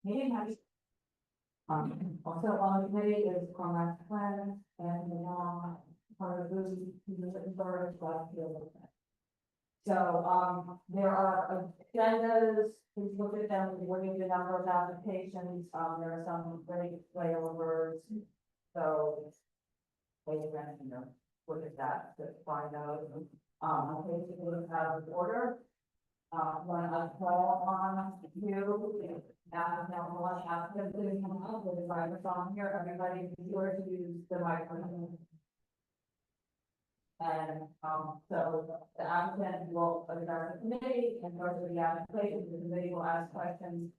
meeting night. Also on the committee is Cormac Plan and part of the bird. So, there are agendas, please look at them, we're giving the number of applications, there are some great layovers. So, wait a minute, look at that, to find out, okay, so we'll have an order. When I call on you, now one applicant is coming up with the virus on here, everybody be sure to use the microphone. And, so the applicant will address the committee and go to the application, the committee will ask questions.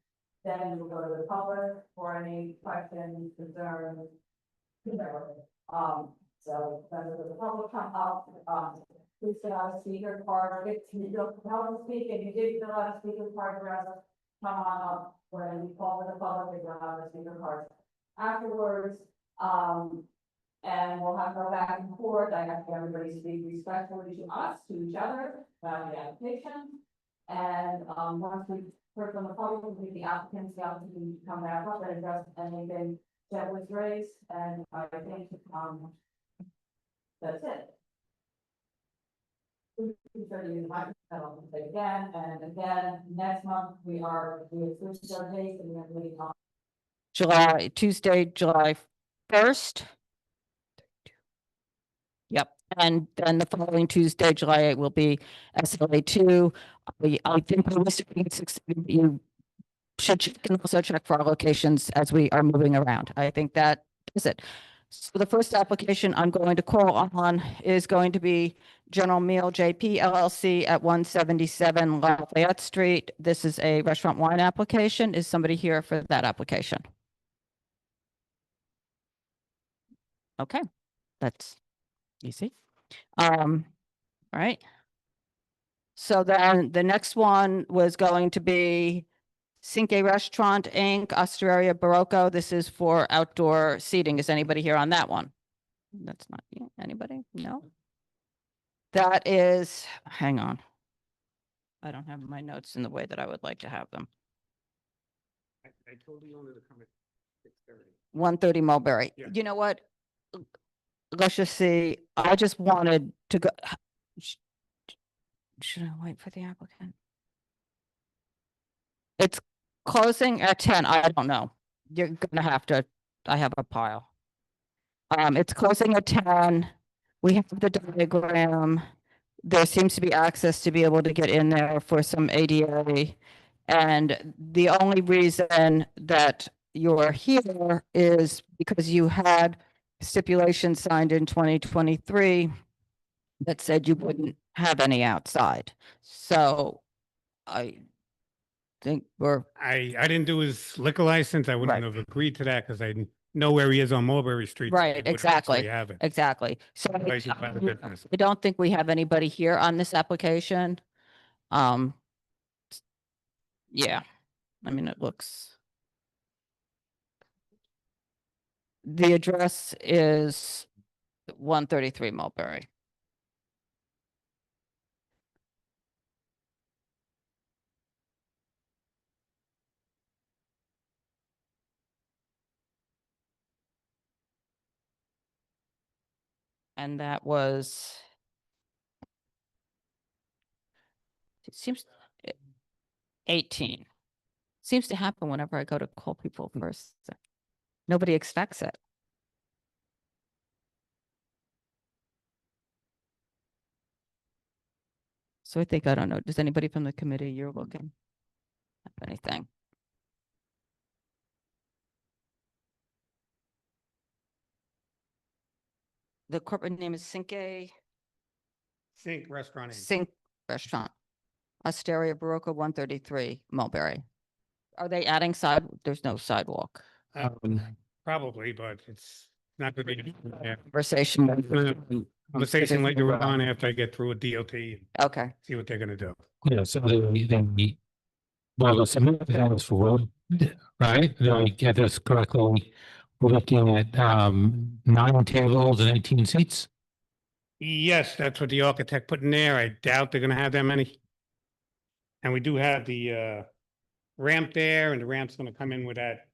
Then we'll go to the public for any questions, concerns, whatever. So then the public come up, please fill out a speaker card, if you don't know to speak, and you did fill out a speaker card, come on up when we call for the public, we'll have the speaker cards afterwards. And we'll have to go back and forth. I have to everybody speak respectfully to us, to each other, about the application. And, once we heard from the public, we'll give the applicants the opportunity to come back up and address anything that was raised. And I think, that's it. Again and again, next month we have switched our dates and we're meeting on Tuesday, July 1st. Yep, and then the following Tuesday, July 8 will be SLA 2. I think you should check and also check for our locations as we are moving around. I think that is it. So the first application I'm going to call on is going to be General Meal JP LLC at 177 Lafayette Street. This is a restaurant wine application. Is somebody here for that application? Okay, that's easy. All right. So then the next one was going to be Cinque Restaurant Inc., Osteria Barocco. This is for outdoor seating. Is anybody here on that one? That's not you. Anybody? No. That is, hang on. I don't have my notes in the way that I would like to have them. I told the owner to come at 6:30. 130 Mulberry. Yeah. You know what? Let's just see. I just wanted to go. Should I wait for the applicant? It's closing at 10. I don't know. You're gonna have to, I have a pile. It's closing at 10. We have the diagram. There seems to be access to be able to get in there for some ADA. And the only reason that you're here is because you had stipulations signed in 2023 that said you wouldn't have any outside. So I think I didn't do his liquor license. I wouldn't have agreed to that because I know where he is on Mulberry Street. Right, exactly. Have it. Exactly. So Otherwise you'd buy the business. I don't think we have anybody here on this application. Yeah, I mean, it looks. The address is 133 Mulberry. And that was, it seems 18. Seems to happen whenever I go to call people first. Nobody expects it. So I think, I don't know, does anybody from the committee you're looking at anything? The corporate name is Cinque Restaurant Inc. Cinque Restaurant. Osteria Barocco 133 Mulberry. Are they adding there's no sidewalk. Probably, but it's not going to be. Conversation. Conversation later on after I get through a DOT. Okay. See what they're going to do. Yeah, so they well, the submit that was for road, right? Did I get this correctly? We're looking at 9 tables and 18 seats. Yes, that's what the architect put in there. I doubt they're going to have that many. And we do have the ramp there, and the ramp's gonna come in where that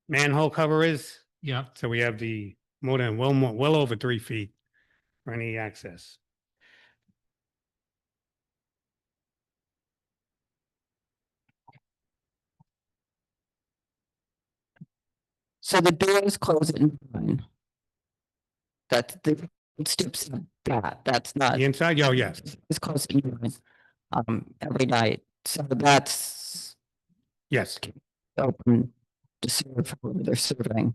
manhole cover is. Yeah. So we have the well over 3 feet for any access. So the doors close at 9. That's the steps, that's not. The inside, oh, yes, It's closed at 9, every night. So that's yes, open to serve whoever they're serving.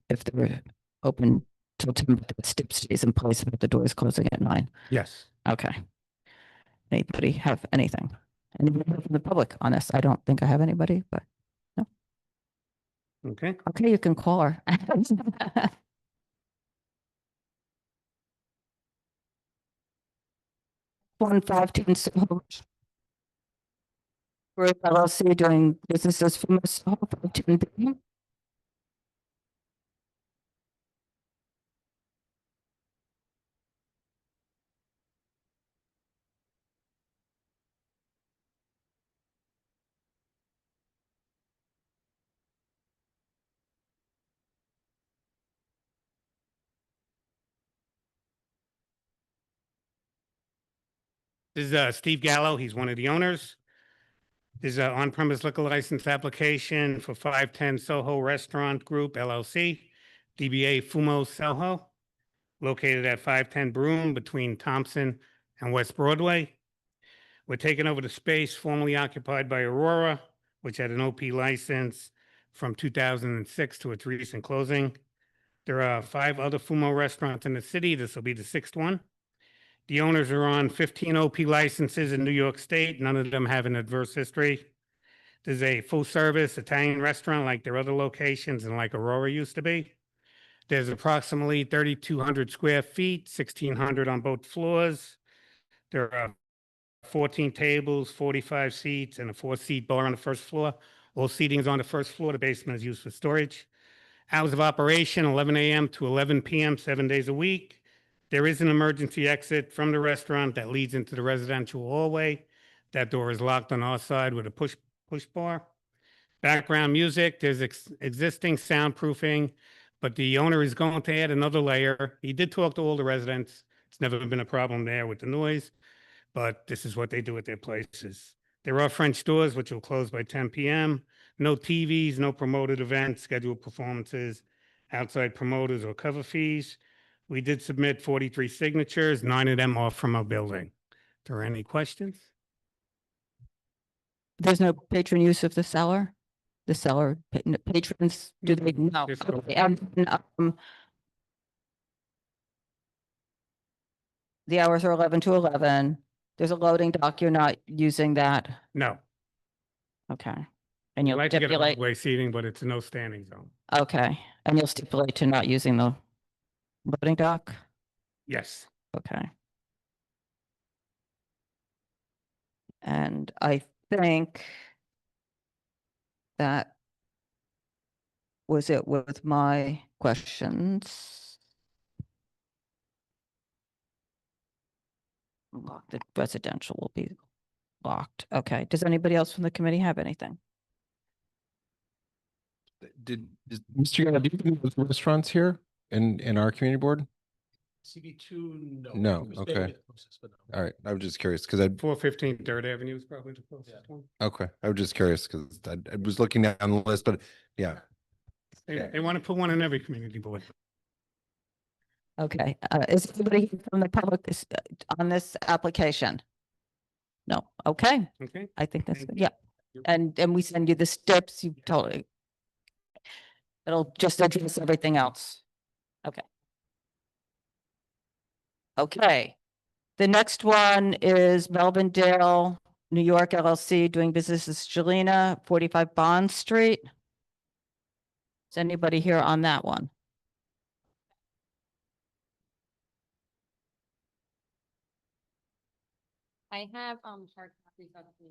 If they're open till 10, but the step stays in place, but the door is closing at 9. yes. Okay. Anybody have anything? Anybody from the public on this? I don't think I have anybody, but Okay, okay, you can call her. 1510 Soho Group LLC doing businesses for Mesob, 510 B. this is Steve Gallo, he's one of the owners. This is an on-premise liquor license application for 510 Soho Restaurant Group LLC, DBA Fumo Soho, located at 510 Broome between Thompson and West Broadway. We're taking over the space formerly occupied by Aurora, which had an OP license from 2006 to its recent closing. There are 5 other Fumo restaurants in the city. This will be the 6th one. The owners are on 15 OP licenses in New York State. None of them have an adverse history. There's a full-service Italian restaurant like their other locations and like Aurora used to be. There's approximately 3,200 square feet, 1,600 on both floors. There are 14 tables, 45 seats, and a 4-seat bar on the first floor. All seating is on the first floor. The basement is used for storage. Hours of operation, 11 a.m. to 11 p.m., 7 days a week. There is an emergency exit from the restaurant that leads into the residential hallway. That door is locked on our side with a push bar. Background music, there's existing soundproofing, but the owner is going to add another layer. He did talk to all the residents. It's never been a problem there with the noise, but this is what they do at their places. There are French doors, which will close by 10 p.m. No TVs, no promoted events, scheduled performances, outside promoters or cover fees. We did submit 43 signatures, 9 of them are from our building. Are there any questions? There's no patron use of the cellar? The cellar, patrons, do they? No. There's no- Okay, and, the hours are 11 to 11. There's a loading dock. You're not using that. No. Okay. And I'd you'll like to get a stipulate, way seating, but it's no standing zone. okay. And you'll stipulate to not using the loading dock? Yes. Okay. And I think that was it with my questions. Locked, the residential will be locked. Okay. Does anybody else from the committee have anything? Mr. Gala, do you have restaurants here in our community board? CB2, no. No, It was okay. maybe the closest, but no. All right, I was just curious because I, 415 Third Avenue is probably the closest one. okay, I was just curious because I was looking down the list, but yeah. They want to put one in every community board. Okay. Is anybody from the public on this application? No. Okay. Okay. I think that's, Thank you. yeah. And we send you the steps. You totally. It'll just address everything else. Okay. Okay. The next one is Melvindale, New York LLC, doing business as Gjelina, 45 Bond Street. Is anybody here on that one? I have hard copies of the.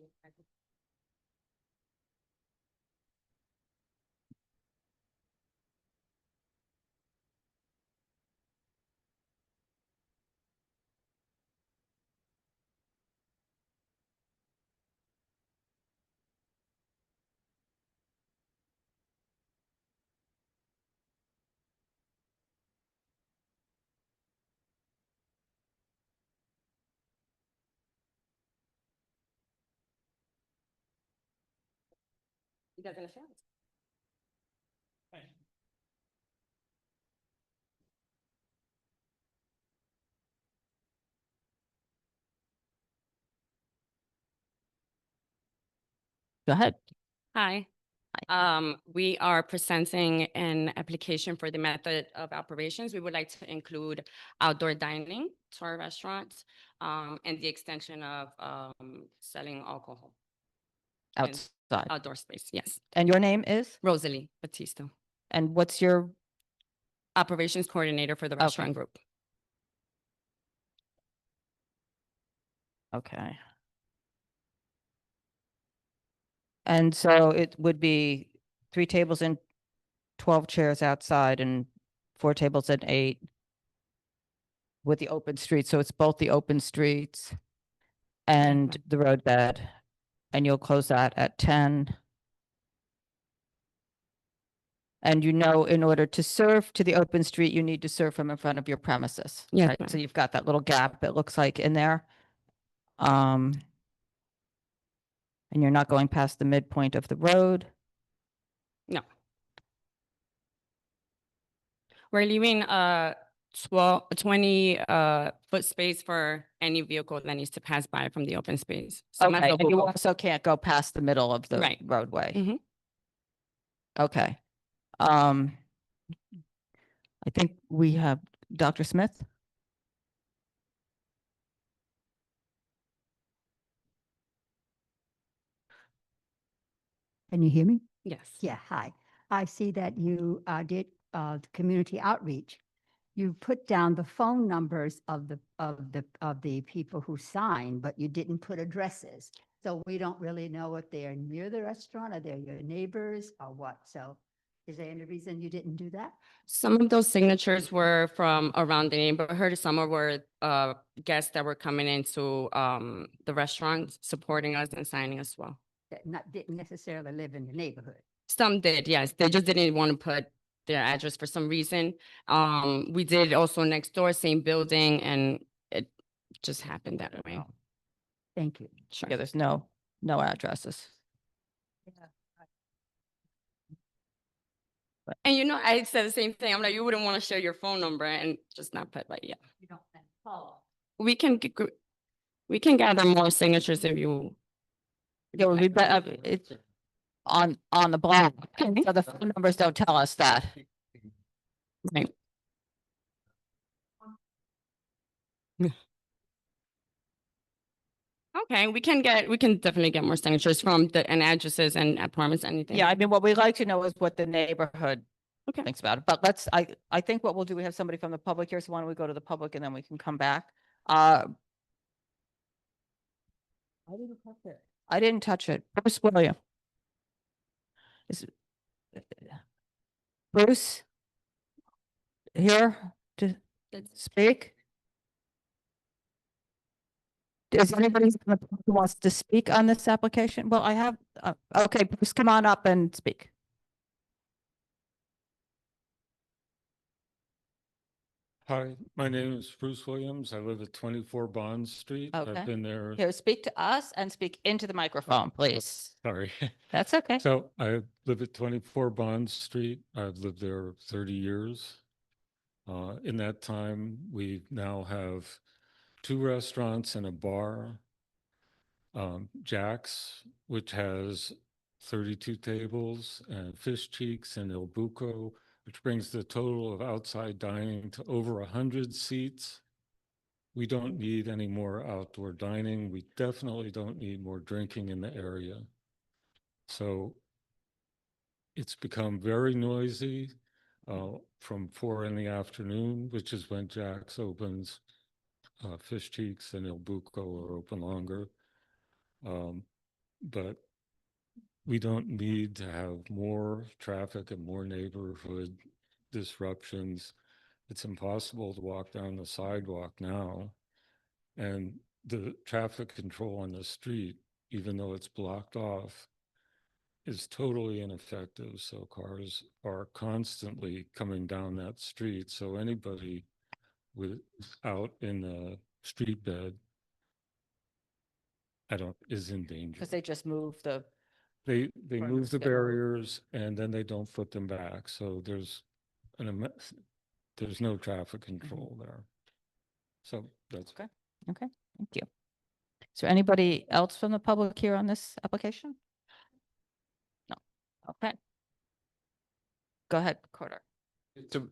He doesn't have. Go ahead. Hi. We are presenting an application for the method of operations. We would like to include outdoor dining to our restaurants, and the extension of, selling alcohol. And Outside. Outdoor space, yes. And your name is? Rosalie Batista, And what's your, operations coordinator for the Okay. restaurant group. okay. And so it would be 3 tables and 12 chairs outside and 4 tables and 8 with the open streets. So it's both the open streets and the road bed. And you'll close that at 10. And you know, in order to serve to the open street, you need to serve from in front of your premises. Yes, right? ma'am. So you've got that little gap, it looks like, in there. And you're not going past the midpoint of the road. No. We're leaving 20 foot space for any vehicle that needs to pass by from the open space. So Okay, and you MacDougal- also can't go past the middle of the Right. roadway. Mhm. Okay. I think we have Dr. Smith. Can you hear me? Yes. Yeah, hi. I see that you did community outreach. You put down the phone numbers of the people who signed, but you didn't put addresses. So we don't really know if they are near the restaurant, or they're your neighbors or what. So is there any reason you didn't do that? Some of those signatures were from around the neighborhood. Some were guests that were coming into the restaurant, supporting us and signing as well. That didn't necessarily live in the neighborhood. Some did, yes. They just didn't want to put their address for some reason. We did also next door, same building, and it just happened that way. Thank you. Sure. Yeah, there's no addresses. And you know, I said the same thing. I'm like, you wouldn't want to share your phone number and just not put, but yeah. You don't follow. We can gather more signatures if you. Yeah, would be better, it's on the block. Okay. So the phone numbers don't tell us that. Right. Okay, we can definitely get more signatures from and addresses and apartments, anything. Yeah, I mean, what we'd like to know is what the neighborhood Okay. thinks about it. But I think what we'll do, we have somebody from the public here, so why don't we go to the public and then we can come back? I didn't touch it. I didn't touch it. Bruce William. Bruce? Here to speak? Is anybody who wants to speak on this application? Well, I have, okay, Bruce, come on up and speak. Hi, my name is Bruce Williams. I live at 24 Bond Street. Okay. I've been there. Here, speak to us and speak into the microphone, please. Sorry. That's okay. So I live at 24 Bond Street. I've lived there 30 years. In that time, we now have 2 restaurants and a bar. Jack's, which has 32 tables, and Fish Cheeks and Il Buco, which brings the total of outside dining to over 100 seats. We don't need any more outdoor dining. We definitely don't need more drinking in the area. So it's become very noisy from 4 in the afternoon, which is when Jack's opens. Fish Cheeks and Il Buco are open longer. But we don't need to have more traffic and more neighborhood disruptions. It's impossible to walk down the sidewalk now. And the traffic control on the street, even though it's blocked off, is totally ineffective. So cars are constantly coming down that street. So anybody out in the street bed, is in danger. Because they just moved the They Right. move the Yeah. barriers and then they don't put them back. So there's no traffic control there. So that's. Okay. Okay, thank you. Is there anybody else from the public here on this application? No. Okay. Go ahead, Carter. So,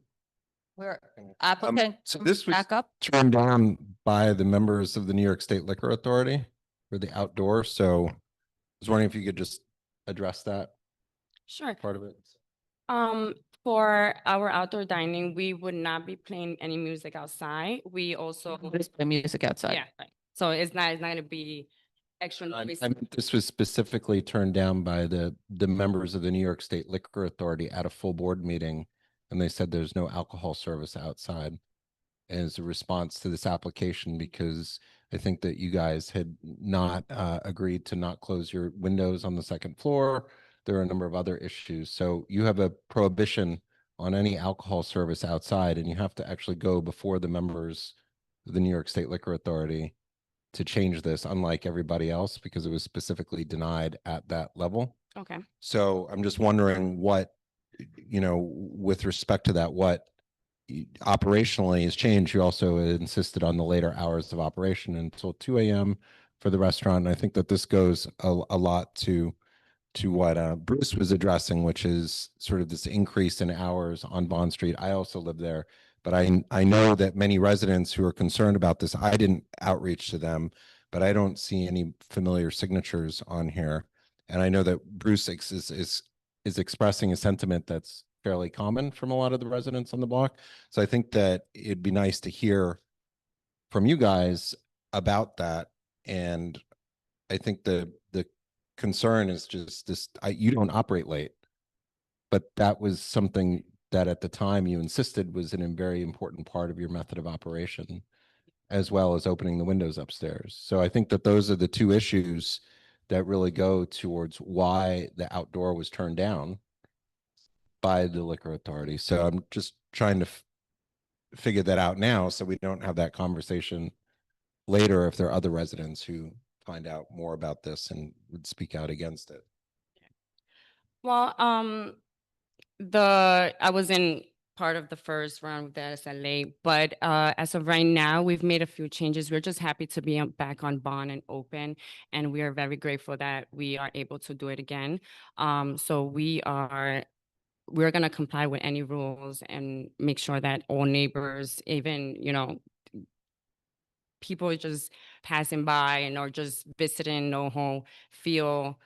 We're applicant, so this was back up. turned down by the members of the New York State Liquor Authority for the outdoor. So I was wondering if you could just address that Sure. part of it. For our outdoor dining, we would not be playing any music outside. We also, Just play music outside. yeah, right. So it's not gonna be extra I noise. mean, this was specifically turned down by the members of the New York State Liquor Authority at a full board meeting. And they said there's no alcohol service outside as a response to this application, because I think that you guys had not agreed to not close your windows on the second floor. There are a number of other issues. So you have a prohibition on any alcohol service outside, and you have to actually go before the members of the New York State Liquor Authority to change this, unlike everybody else, because it was specifically denied at that level. Okay. So I'm just wondering what, with respect to that, what operationally has changed. You also insisted on the later hours of operation until 2 a.m. for the restaurant. And I think that this goes a lot to what Bruce was addressing, which is sort of this increase in hours on Bond Street. I also live there, but I know that many residents who are concerned about this, I didn't outreach to them, but I don't see any familiar signatures on here. And I know that Bruce is expressing a sentiment that's fairly common from a lot of the residents on the block. So I think that it'd be nice to hear from you guys about that. And I think the concern is just this, you don't operate late, but that was something that at the time you insisted was a very important part of your method of operation, as well as opening the windows upstairs. So I think that those are the two issues that really go towards why the outdoor was turned down by the liquor authority. So I'm just trying to figure that out now, so we don't have that conversation later if there are other residents who find out more about this and would speak out against it. Well, I was in part of the first round with the SLA, but as of right now, we've made a few changes. We're just happy to be back on bond and open, and we are very grateful that we are able to do it again. So we're going to comply with any rules and make sure that all neighbors, even, people just passing by and or just visiting NoHo feel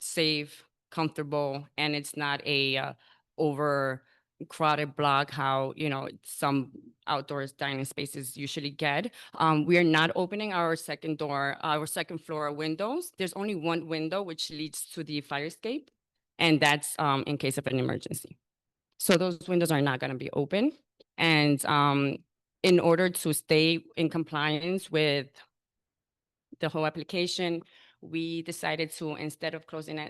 safe, comfortable, and it's not a overcrowded block how some outdoors dining spaces usually get. We are not opening our second floor windows. There's only one window which leads to the fire escape, and that's in case of an emergency. So those windows are not going to be open. And in order to stay in compliance with the whole application, we decided to, instead of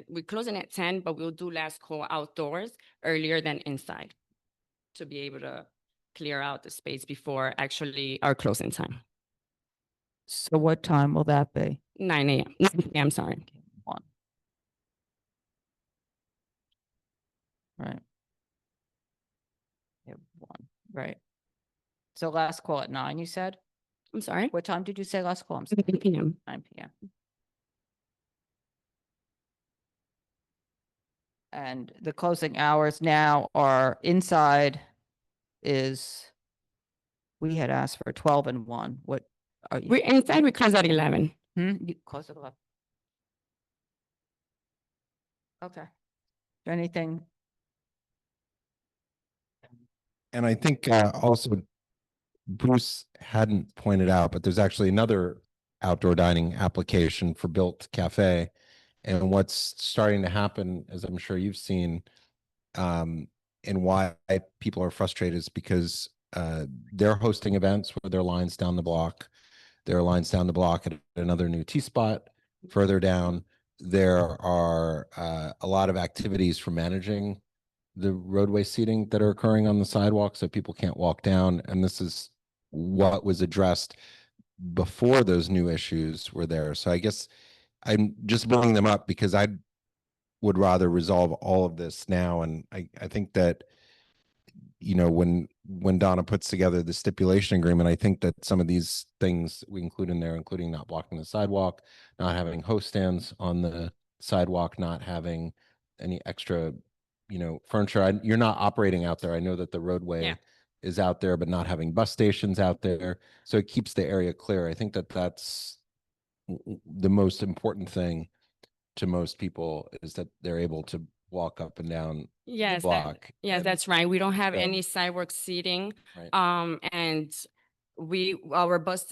we're closing at 10, but we'll do last call outdoors earlier than inside to be able to clear out the space before actually our closing time. So what time will that be? 9 a.m. 9 p.m. Sorry. 1. Right. Yeah, 1, right. So last call at 9, you said? I'm sorry. What time did you say last call? I'm sorry. 9 p.m. 9 p.m. And the closing hours now are inside we had asked for 12 and 1. What are you? We're inside, we close at 11. You close at 11. Okay. Anything? And I think also Bruce hadn't pointed out, but there's actually another outdoor dining application for Built Cafe. And what's starting to happen, as I'm sure you've seen, and why people are frustrated is because they're hosting events where there are lines down the block. There are lines down the block at another new T spot. Further down, there are a lot of activities for managing the roadway seating that are occurring on the sidewalk, so people can't walk down. And this is what was addressed before those new issues were there. So I guess I'm just bringing them up because would rather resolve all of this now. And I think that, you know, when Donna puts together the stipulation agreement, I think that some of these things we include in there, including not blocking the sidewalk, not having host stands on the sidewalk, not having any extra, you know, furniture. You're not operating out there. I know that the roadway Yeah. is out there, but not having bus stations out there. So it keeps the area clear. I think that that's the most important thing to most people, is that they're able to walk up and down the Yes, block. yes, and- that's right. We don't have so- any sidewalk seating. Right. And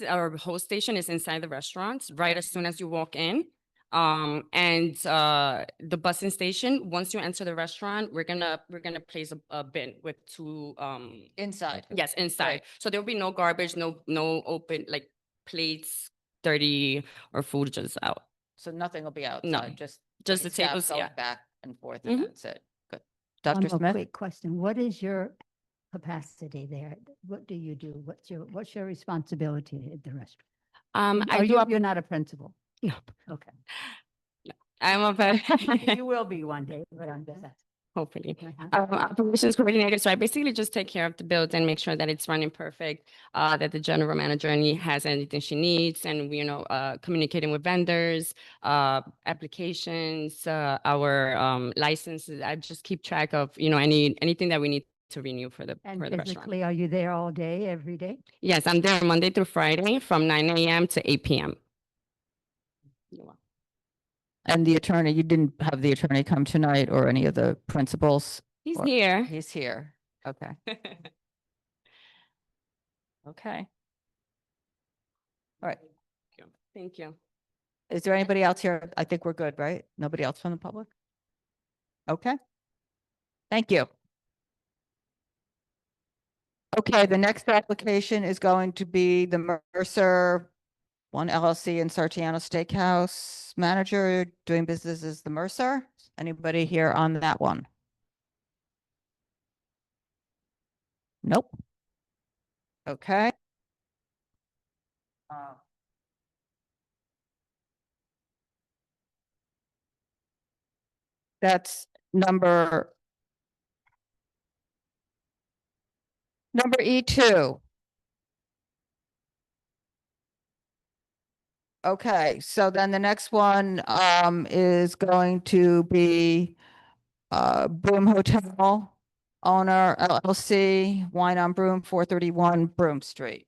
our host station is inside the restaurant, right as soon as you walk in. And the busing station, once you enter the restaurant, we're gonna place a bin with two, Inside. yes, inside. Right. So there'll be no garbage, no open, like plates, dirty or food just out. So nothing will be outside, just. Just the staff tables, going yeah. back and forth, and Mhm. that's it. Good. One Dr. more Smith? quick question. What is your capacity there? What do you do? What's your responsibility at the restaurant? I do, You're not a principal? No. Okay. I'm a very, You will be one day, but I'm just asking. hopefully. Uh-huh. Operations coordinator. So I basically just take care of the building, make sure that it's running perfect, that the general manager has anything she needs, and we, communicating with vendors, applications, our licenses. I just keep track of, anything that we need to renew for the And restaurant. physically, are you there all day, every day? Yes, I'm there Monday through Friday from 9 a.m. to 8 p.m. And the attorney, you didn't have the attorney come tonight, or any of the principals? He's Or- here. He's here. Okay. Okay. All right. Thank you. Is there anybody else here? I think we're good, right? Nobody else from the public? Okay. Thank you. Okay, the next application is going to be the Mercer One LLC in Sartiano Steakhouse. Manager doing business is the Mercer. Anybody here on that one? Nope. Okay. That's number E2. Okay, so then the next one is going to be Broome Hotel Owner LLC, Wine on Broome, 431 Broome Street.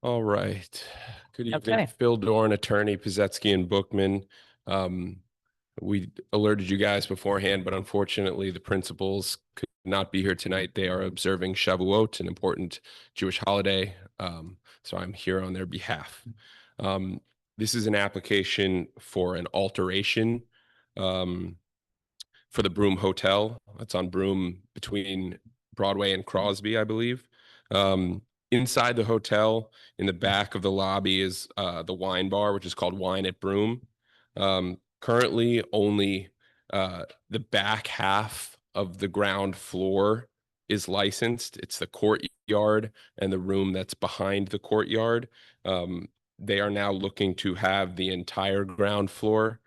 All right. Good evening, Okay. Phil Dorn, attorney, Pizetsky and Bookman. We alerted you guys beforehand, but unfortunately the principals could not be here tonight. They are observing Shavuot, an important Jewish holiday. So I'm here on their behalf. This is an application for an alteration for the Broome Hotel. That's on Broome between Broadway and Crosby, I believe. Inside the hotel, in the back of the lobby, is the wine bar, which is called Wine at Broome. Currently, only the back half of the ground floor is licensed. It's the courtyard and the room that's behind the courtyard. They are now looking to have the entire ground floor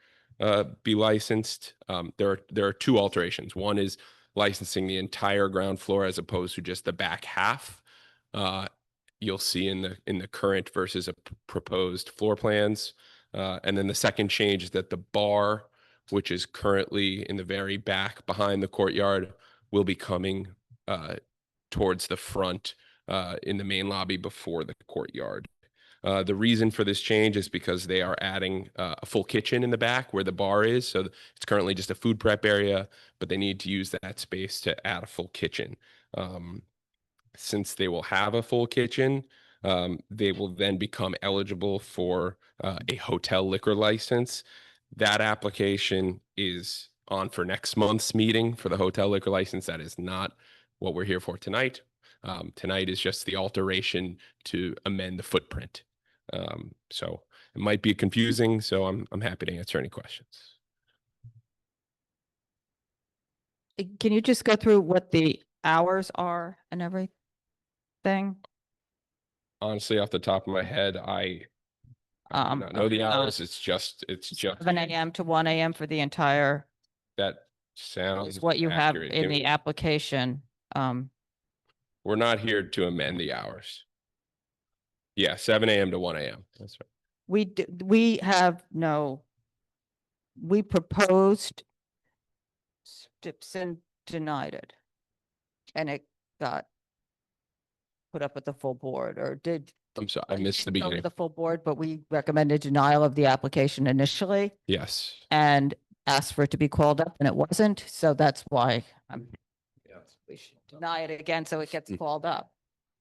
be licensed. There are two alterations. One is licensing the entire ground floor as opposed to just the back half. You'll see in the current versus a proposed floor plans. And then the second change is that the bar, which is currently in the very back behind the courtyard, will be coming towards the front in the main lobby before the courtyard. The reason for this change is because they are adding a full kitchen in the back where the bar is. So it's currently just a food prep area, but they need to use that space to add a full kitchen. Since they will have a full kitchen, They will then become eligible for a hotel liquor license. That application is on for next month's meeting for the hotel liquor license. That is not what we're here for tonight. Tonight is just the alteration to amend the footprint. So it might be confusing, so I'm happy to answer any questions. Can you just go through what the hours are and everything? Honestly, off the top of my head, I do not know the hours. It's just 7 a.m. to 1 a.m. for the entire, that sounds is what you have accurate. in the application. We're not here to amend the hours. Yeah, 7 a.m. to 1 a.m. That's right. We have no, we proposed, Stipson denied it. And it got put up with the full board, or did. I'm sorry, I missed the didn't go to beginning. The full board, but we recommended denial of the application initially Yes. and asked for it to be called up, and it wasn't, so that's why we should deny it again, so it gets called up.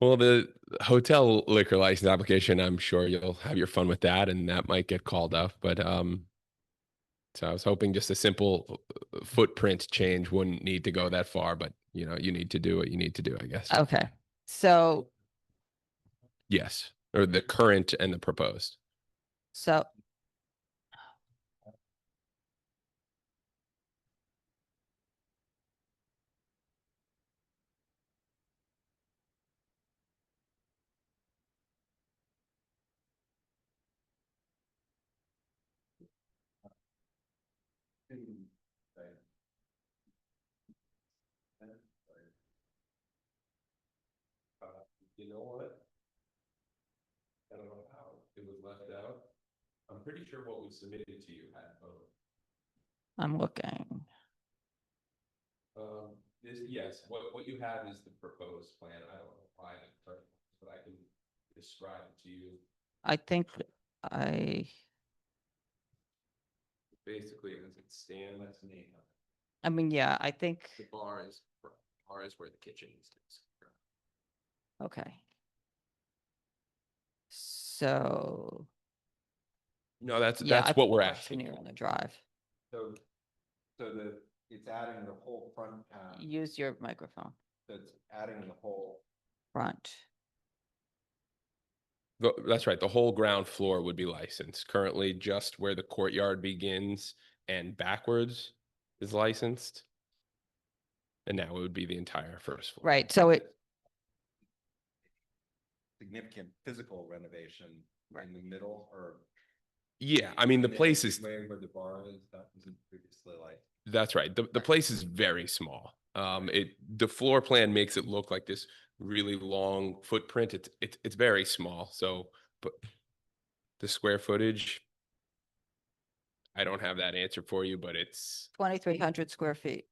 Well, the hotel liquor license application, I'm sure you'll have your fun with that, and that might get called up. But so I was hoping just a simple footprint change wouldn't need to go that far. But you know, you need to do what you need to do, I guess. Okay, so Yes, or the current and the proposed. so You know what? I don't know how it was left out. I'm pretty sure what we submitted to you had both. I'm looking. Yes, what you have is the proposed plan. I don't know why, but I can describe it to you. I think Basically, as it stands, I mean, yeah, I think, The bar is where the kitchen is. okay. So, no, that's yeah, I what we're put asking. here on the drive. So it's adding the whole front, Use your microphone, that's adding the whole. front. That's right. The whole ground floor would be licensed. Currently, just where the courtyard begins and backwards is licensed. And now it would be the entire first floor. Right, so it, Significant physical renovation in the middle, or. Yeah, I mean, the place is, Where the bar is, that wasn't previously like. that's right. The place is very small. The floor plan makes it look like this really long footprint. It's very small. So, but the square footage, I don't have that answer for you, but it's, 2,300 square feet.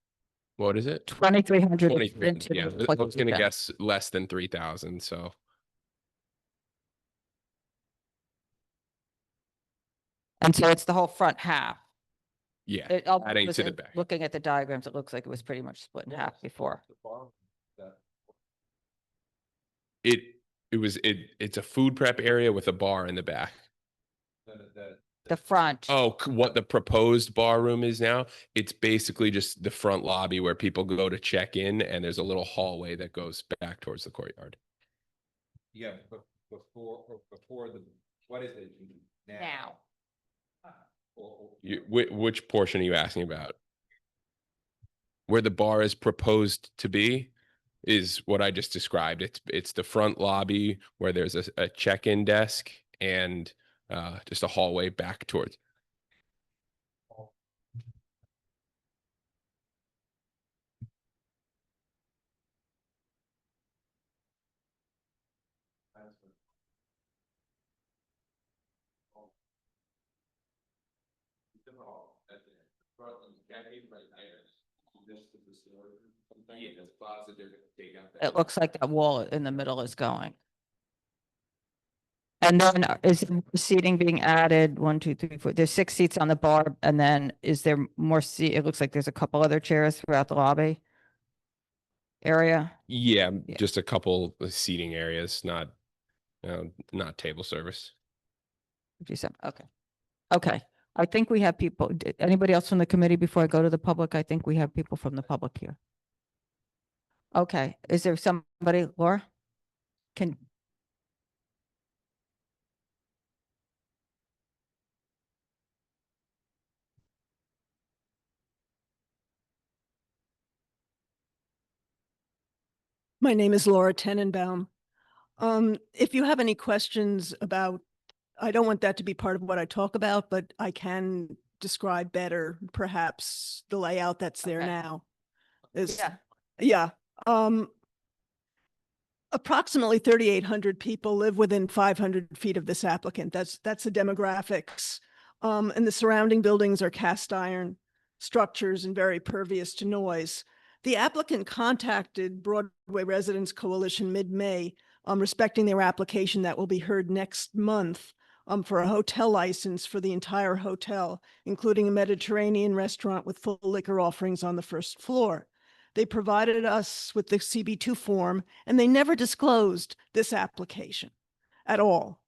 what is it? 2,300. 23. Yeah, I was gonna guess less than 3,000. So. And so it's the whole front half. Yeah, It adding was to the in- back. Looking at the diagrams, it looks like it was pretty much split in half before. It's a food prep area with a bar in the back. The front. Oh, what the proposed bar room is now? It's basically just the front lobby where people go to check in, and there's a little hallway that goes back towards the courtyard. Yeah, but before the, what is it now? Which portion are you asking about? Where the bar is proposed to be is what I just described. It's the front lobby where there's a check-in desk and just a hallway back towards. It looks like that wall in the middle is going. And then is seating being added? 1, 2, 3, 4. There's 6 seats on the bar. And then is there more seat? It looks like there's a couple other chairs throughout the lobby area. Yeah, Yeah. just a couple of seating areas, not not table service. 57, okay. Okay, I think we have people, anybody else from the committee before I go to the public? I think we have people from the public here. Okay, is there somebody, Laura? Can, My name is Laura Tenenbaum. If you have any questions about, I don't want that to be part of what I talk about, but I can describe better perhaps the layout that's there Okay. now. Is, yeah, yeah. Approximately 3,800 people live within 500 feet of this applicant. That's the demographics. And the surrounding buildings are cast iron structures and very pervious to noise. The applicant contacted Broadway Residents Coalition mid-May, respecting their application that will be heard next month, for a hotel license for the entire hotel, including a Mediterranean restaurant with full liquor offerings on the first floor. They provided us with the CB2 form, and they never disclosed this application at all.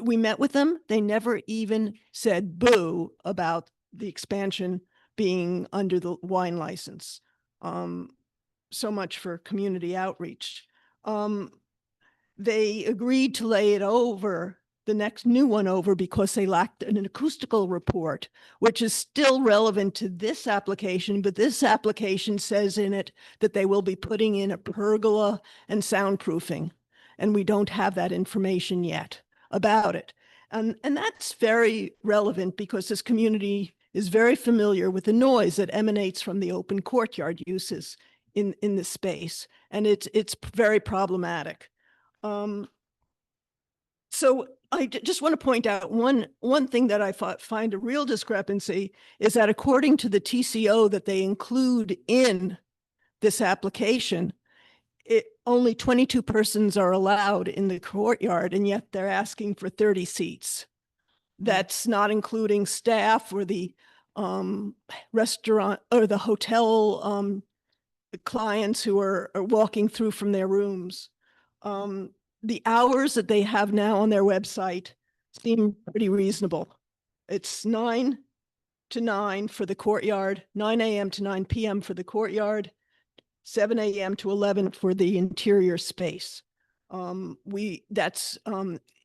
We met with them. They never even said boo about the expansion being under the wine license. So much for community outreach. They agreed to lay it over, the next new one over, because they lacked an acoustical report, which is still relevant to this application, but this application says in it that they will be putting in a pergola and soundproofing, and we don't have that information yet about it. And that's very relevant because this community is very familiar with the noise that emanates from the open courtyard uses in this space, and it's very problematic. So I just want to point out one thing that I find a real discrepancy is that according to the TCO that they include in this application, only 22 persons are allowed in the courtyard, and yet they're asking for 30 seats. That's not including staff or the restaurant or the hotel clients who are walking through from their rooms. The hours that they have now on their website seem pretty reasonable. It's 9 to 9 for the courtyard, 9 a.m. to 9 p.m. for the courtyard, 7 a.m. to 11 for the interior space. That's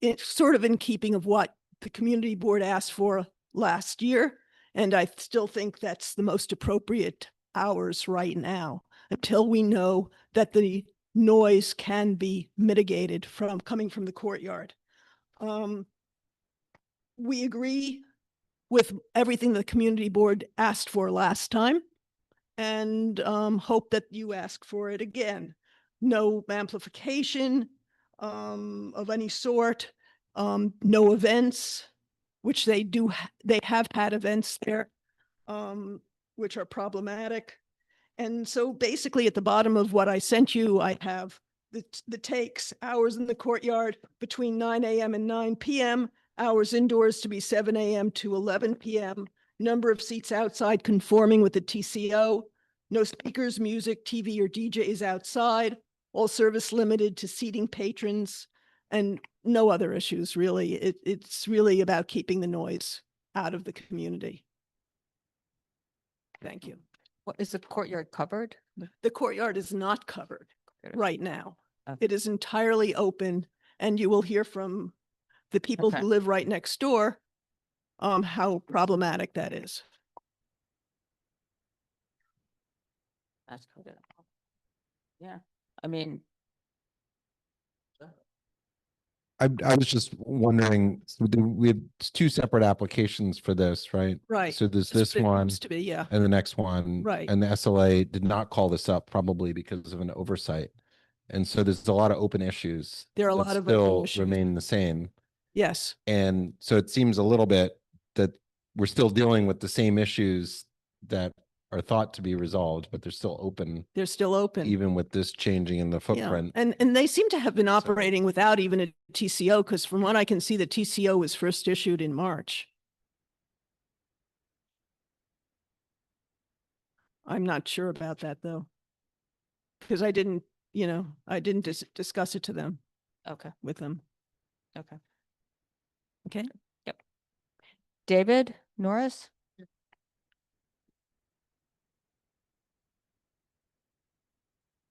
it's sort of in keeping of what the community board asked for last year. And I still think that's the most appropriate hours right now, until we know that the noise can be mitigated from coming from the courtyard. We agree with everything the community board asked for last time, and hope that you ask for it again. No amplification of any sort, no events, which they have had events there, which are problematic. And so basically at the bottom of what I sent you, I have the takes, hours in the courtyard between 9 a.m. and 9 p.m., hours indoors to be 7 a.m. to 11 p.m., number of seats outside conforming with the TCO, no speakers, music, TV, or DJs outside, all service limited to seating patrons, and no other issues really. It's really about keeping the noise out of the community. Thank you. what is the courtyard covered? The courtyard is not covered right now. Okay. It is entirely open, and you will hear from the people Okay. who live right next door how problematic that is. That's covered. Yeah, I mean, I was just wondering, so we had two separate applications for this, right? Right. So there's It this one seems to be, yeah. and the next one. Right. And the SLA did not call this up probably because of an oversight. And so there's a lot of open issues. There are a that lot of still open issues. remain the same. Yes. And so it seems a little bit that we're still dealing with the same issues that are thought to be resolved, but they're still open, They're still open. even with this changing in the Yeah. footprint. And they seem to have been operating without even a TCO, because from what I can see, the TCO was first issued in March. I'm not sure about that though, because I didn't discuss it to them, okay. with them. Okay. Okay. David Norris?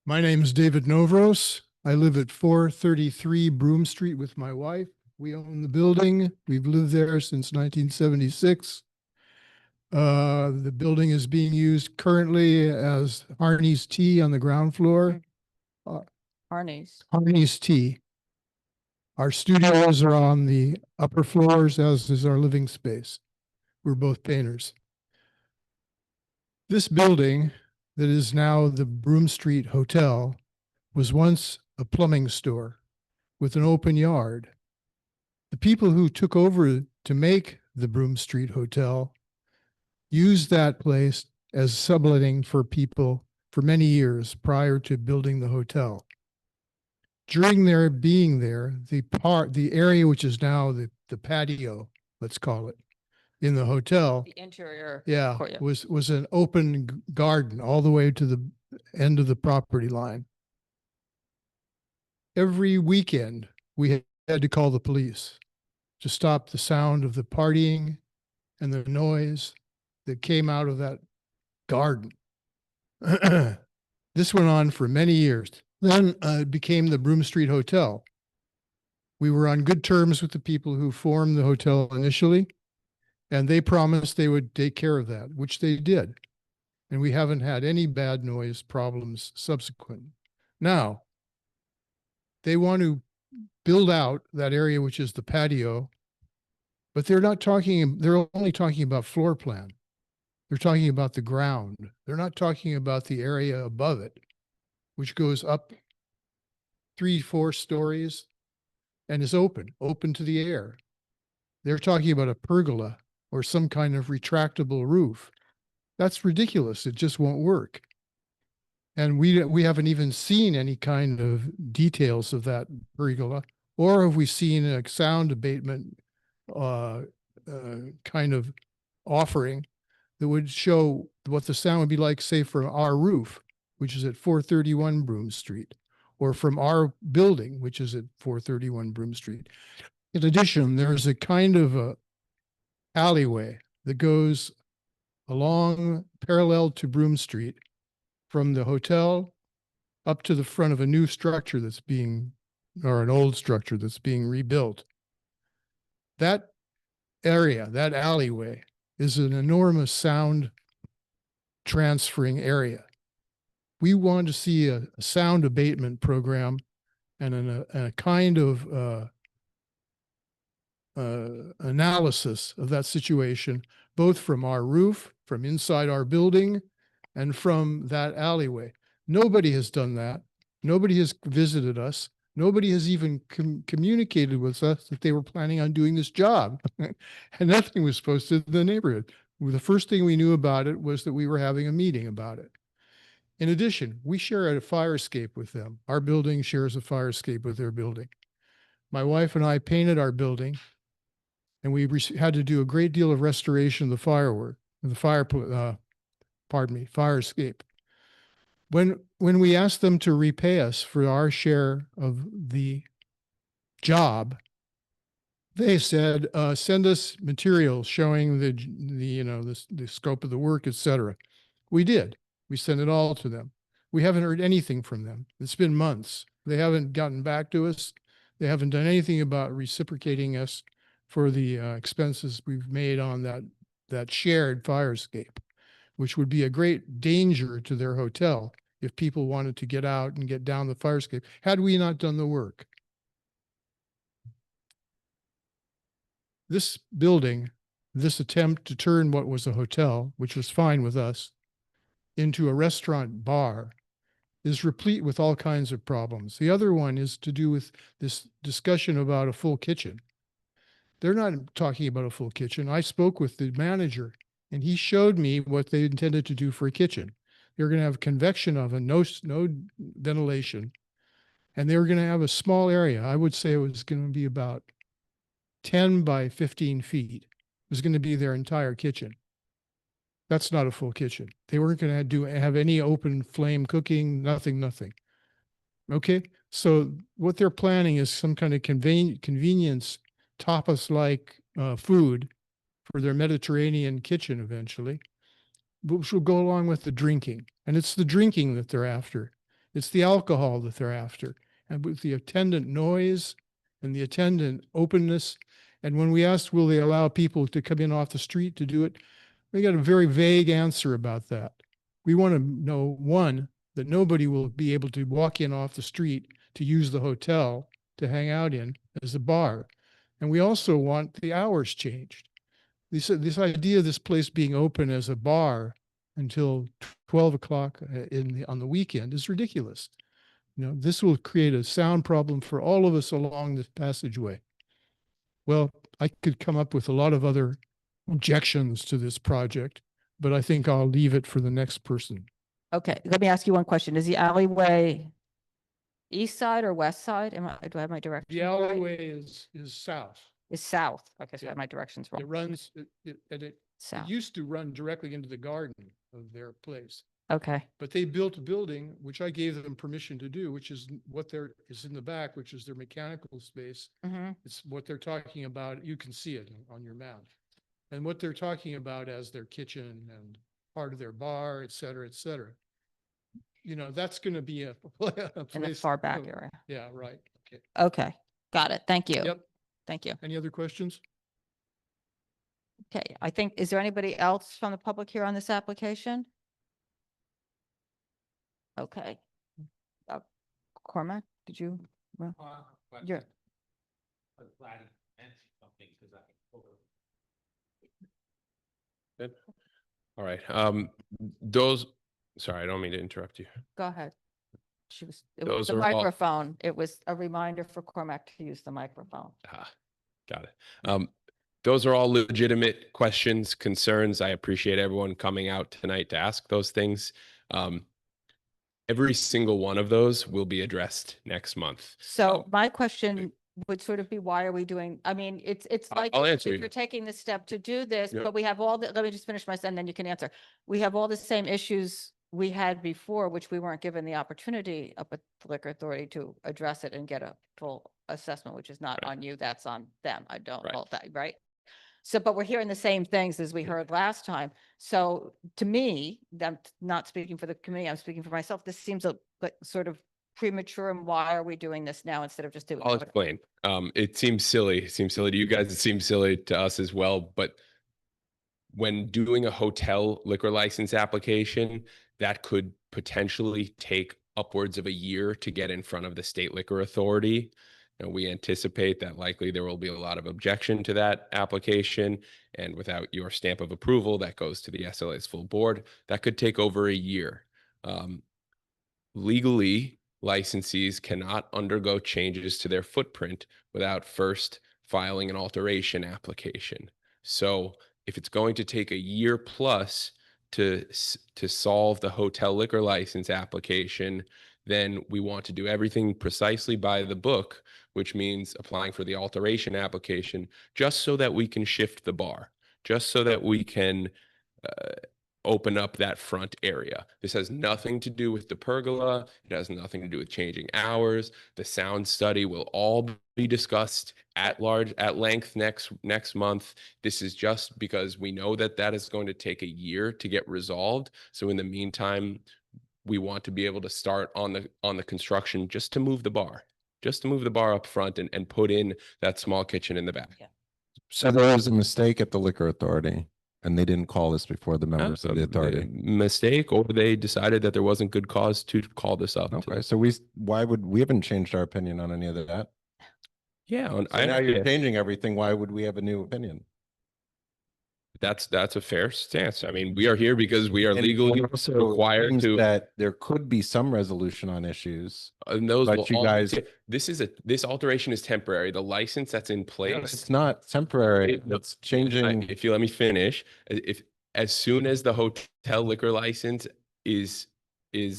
My name is David Novros. I live at 433 Broome Street with my wife. We own the building. We've lived there since 1976. The building is being used currently as Arnie's Tea on the ground floor. Arnie's. Arnie's Tea. Our studios are on the upper floors, as is our living space. We're both painters. This building that is now the Broome Street Hotel was once a plumbing store with an open yard. The people who took over to make the Broome Street Hotel used that place as subletting for people for many years prior to building the hotel. During their being there, the area which is now the patio, let's call it, in the hotel, The interior. yeah, courtyard. was an open garden all the way to the end of the property line. Every weekend, we had to call the police to stop the sound of the partying and the noise that came out of that garden. This went on for many years. Then it became the Broome Street Hotel. We were on good terms with the people who formed the hotel initially, and they promised they would take care of that, which they did. And we haven't had any bad noise problems subsequent. Now, they want to build out that area, which is the patio, but they're only talking about floor plan. They're talking about the ground. They're not talking about the area above it, which goes up 3-4 stories and is open to the air. They're talking about a pergola or some kind of retractable roof. That's ridiculous. It just won't work. And we haven't even seen any kind of details of that pergola, or have we seen a sound abatement kind of offering that would show what the sound would be like, say, from our roof, which is at 431 Broome Street, or from our building, which is at 431 Broome Street. In addition, there's a kind of a alleyway that goes along parallel to Broome Street from the hotel up to the front of a new structure that's being, or an old structure that's being rebuilt. That area, that alleyway, is an enormous sound transferring area. We want to see a sound abatement program and a kind of analysis of that situation, both from our roof, from inside our building, and from that alleyway. Nobody has done that. Nobody has visited us. Nobody has even communicated with us that they were planning on doing this job. And nothing was posted in the neighborhood. The first thing we knew about it was that we were having a meeting about it. In addition, we share a fire escape with them. Our building shares a fire escape with their building. My wife and I painted our building, and we had to do a great deal of restoration of the fire escape. When we asked them to repay us for our share of the job, they said, send us materials showing the scope of the work, etc. We did. We sent it all to them. We haven't heard anything from them. It's been months. They haven't gotten back to us. They haven't done anything about reciprocating us for the expenses we've made on that shared fire escape, which would be a great danger to their hotel if people wanted to get out and get down the fire escape, had we not done the work. This building, this attempt to turn what was a hotel, which was fine with us, into a restaurant bar is replete with all kinds of problems. The other one is to do with this discussion about a full kitchen. They're not talking about a full kitchen. I spoke with the manager and he showed me what they intended to do for a kitchen. They're going to have a convection oven, no ventilation, and they were going to have a small area. I would say it was going to be about 10 by 15 feet. It was going to be their entire kitchen. That's not a full kitchen. They weren't going to have any open flame cooking, nothing. Okay, so what they're planning is some kind of convenience tapas-like food for their Mediterranean kitchen eventually, which will go along with the drinking. And it's the drinking that they're after. It's the alcohol that they're after. And with the attendant noise and the attendant openness. And when we asked, will they allow people to come in off the street to do it? We got a very vague answer about that. We want to know, one, that nobody will be able to walk in off the street to use the hotel to hang out in as a bar. And we also want the hours changed. This idea of this place being open as a bar until 12 o'clock on the weekend is ridiculous. You know, this will create a sound problem for all of us along this passageway. Well, I could come up with a lot of other objections to this project, but I think I'll leave it for the next person. Okay, let me ask you one question. Is the alleyway east side or west side? Do I have my directions? The alleyway is south. Is south. Okay, so I Yeah. have my directions It wrong. runs, it South. used to run directly into the garden of their place. Okay, But they built a building, which I gave them permission to do, which is what is in the back, which is their mechanical space. It's what they're talking about. You can see it on your map. And what they're talking about as their kitchen and part of their bar, et cetera, et cetera. You know, that's going to be a place. in the far back oh, area. Yeah, right. Okay. Okay, got it. Thank you. Yep. Thank you. Any other questions? Okay, I think, is there anybody else from the public here on this application? Okay. Cormac, did you? You're, Good. All right. Sorry, I don't mean to interrupt you. go ahead. It was Those the are all- microphone. It was a reminder for Cormac to use the microphone. Got it. Those are all legitimate questions, concerns. I appreciate everyone coming out tonight to ask those things. Every single one of those will be addressed next month. So my question would sort of be, why are we doing, I mean, it's like, I'll if answer you. you're taking this step to do this, Yep. but we have all the, let me just finish my sentence, then you can answer. We have all the same issues we had before, which we weren't given the opportunity up at the Liquor Authority to address it and get a full assessment, which is not Right. on you, that's on them. I don't Right. hold that, right? So, but we're hearing the same things as we heard last time. So to me, I'm not speaking for the committee, I'm speaking for myself. This seems like sort of premature, and why are we doing this now instead of just doing? I'll it? explain. It seems silly. It seems silly to you guys. It seems silly to us as well. But when doing a hotel liquor license application, that could potentially take upwards of a year to get in front of the state liquor authority. And we anticipate that likely there will be a lot of objection to that application. And without your stamp of approval, that goes to the SLA's full board. That could take over a year. Legally, licensees cannot undergo changes to their footprint without first filing an alteration application. So if it's going to take a year plus to solve the hotel liquor license application, then we want to do everything precisely by the book, which means applying for the alteration application, just so that we can shift the bar, just so that we can open up that front area. This has nothing to do with the pergola. It has nothing to do with changing hours. The sound study will all be discussed at length next month. This is just because we know that that is going to take a year to get resolved. So in the meantime, we want to be able to start on the construction just to move the bar up front and put in that small kitchen in the back. Yeah. So there was a mistake at the liquor authority and they didn't call this before the members of the authority. Mistake, or they decided that there wasn't good cause to call this up. Okay, so we haven't changed our opinion on any of that? Yeah. So now you're changing everything. Why would we have a new opinion? That's a fair stance. I mean, we are here because we are And legally also required seems to. that there could be some resolution on issues. And those but will you all- guys- this alteration is temporary. The license that's in No, place. it's not temporary. No, It's changing. If you let me finish, as soon as the hotel liquor license is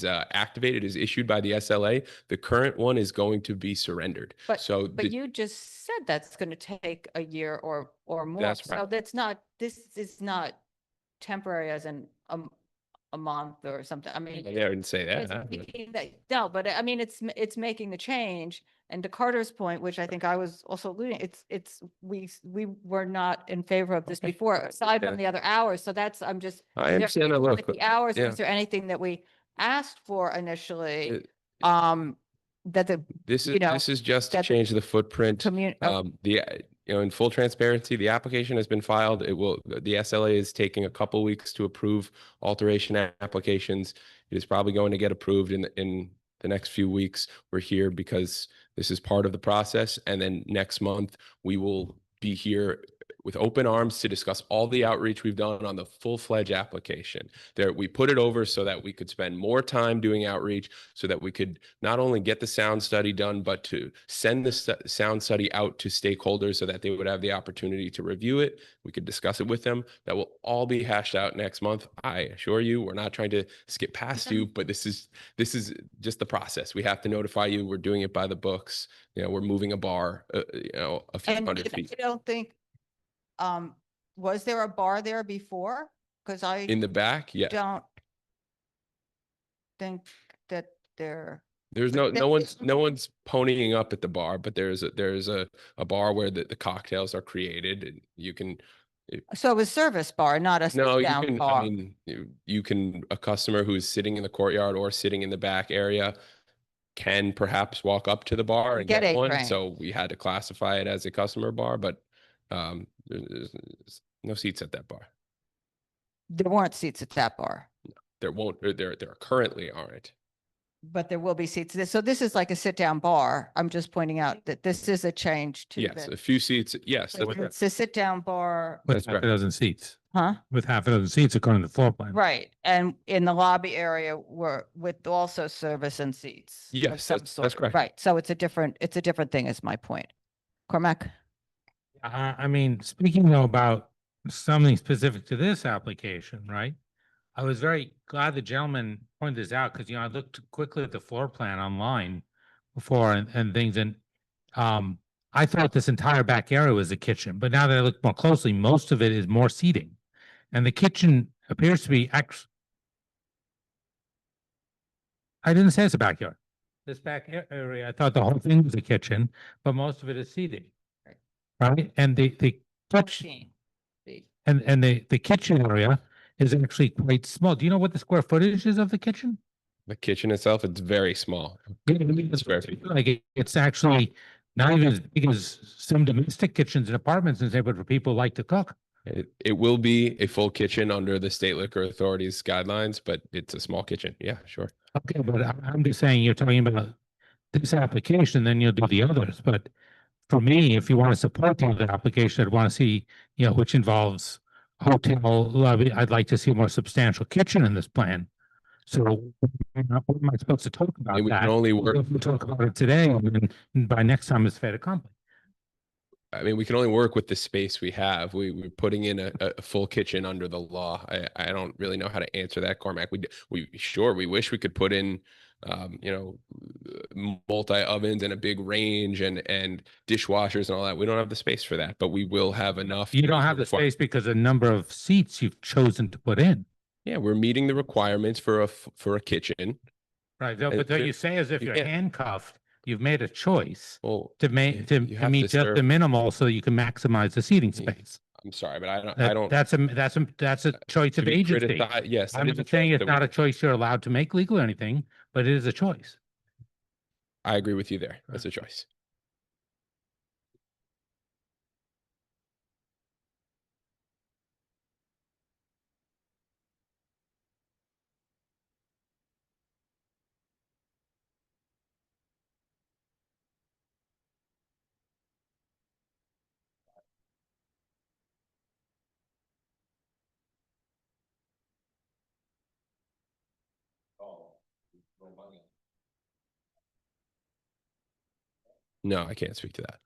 activated, is issued by the SLA, the current one is going to be surrendered. But, So but you just said that's going to take a year or more. That's So right. this is not temporary as in a a month or something. I mean. I didn't say it's that. making No, but I mean, it's making the change. And to Carter's point, which I think I was also alluding, we were not in favor of this before, aside from Yeah. the other hours. So that's, I'm just. I is there understand that. anything Look, with the hours, yeah. was there anything that we asked for initially? It- That the, This you know, this is just to that the change the footprint. community. In full transparency, the application has been filed. The SLA is taking a couple weeks to approve alteration applications. It is probably going to get approved in the next few weeks. We're here because this is part of the process. And then next month, we will be here with open arms to discuss all the outreach we've done on the full-fledged application. We put it over so that we could spend more time doing outreach, so that we could not only get the sound study done, but to send the sound study out to stakeholders so that they would have the opportunity to review it. We could discuss it with them. That will all be hashed out next month. I assure you, we're not trying to skip past you, but this is just the process. We have to notify you. We're doing it by the books. We're moving a bar, a few hundred feet. I don't think, was there a bar there before? Because I In the back, yeah. don't think that there. There's no one's ponying up at the bar, but there's a bar where the cocktails are created, and you can. So it was service bar, not a No, you sit-down can. bar. I mean, you can. A customer who's sitting in the courtyard or sitting in the back area can perhaps walk up to the bar and Get get a one. drink. So we had to classify it as a customer bar, but there's no seats at that bar. There weren't seats at that bar, There won't. There currently aren't. but there will be seats. So this is like a sit-down bar. I'm just pointing out that this is a change to Yes, the. a few seats. Yes, So it's a sit-down bar, With That's half a correct. dozen seats, huh? with half a dozen seats according to the floor plan. Right, and in the lobby area were with also service and seats. of Yes, some that's sort. correct. Right, so it's a different thing is my point. Cormac? I mean, speaking though about something specific to this application, right? I was very glad the gentleman pointed this out because, I looked quickly at the floor plan online before and things, and I thought this entire back area was a kitchen, but now that I look more closely, most of it is more seating. And the kitchen appears to be I didn't say it's a backyard. This back area, I thought the whole thing was a kitchen, but most of it is seating. Right? And the kitchen, 14 feet. and the kitchen area is actually quite small. Do you know what the square footage is of the kitchen? The kitchen itself, it's very small. Yeah, I mean, Square feet. Like it's actually not even as big as some domestic kitchens and apartments in the neighborhood where people like to cook. It will be a full kitchen under the State Liquor Authority's guidelines, but it's a small kitchen. Yeah, sure. Okay, but I'm just saying, you're talking about this application, then you'll do the others. But for me, if you want to support the other application, I'd want to see, which involves hotel lobby. I'd like to see a more substantial kitchen in this plan. So what am I supposed to talk about We that? can only work. We'll talk about it today, and then by next time it's fait accompli. I mean, we can only work with the space we have. We're putting in a full kitchen under the law. I don't really know how to answer that, Cormac. We wish we could put in, multi ovens and a big range and dishwashers and all that. We don't have the space for that, but we will have enough. You don't have the space because the number of seats you've chosen to put in. Yeah, we're meeting the requirements for a kitchen. Right, but what you say is if you you're can't- handcuffed, you've made a choice Well, to make, you to have meet to just the serve- minimal so you can maximize the seating Yeah. space. I'm sorry, but I That- don't. That's a choice to of be agency. criticized- Yes, that I'm is a not saying choice it's that not we- a choice you're allowed to make legal or anything, but it is a choice. I agree with you there. That's a choice. No, I can't speak to that.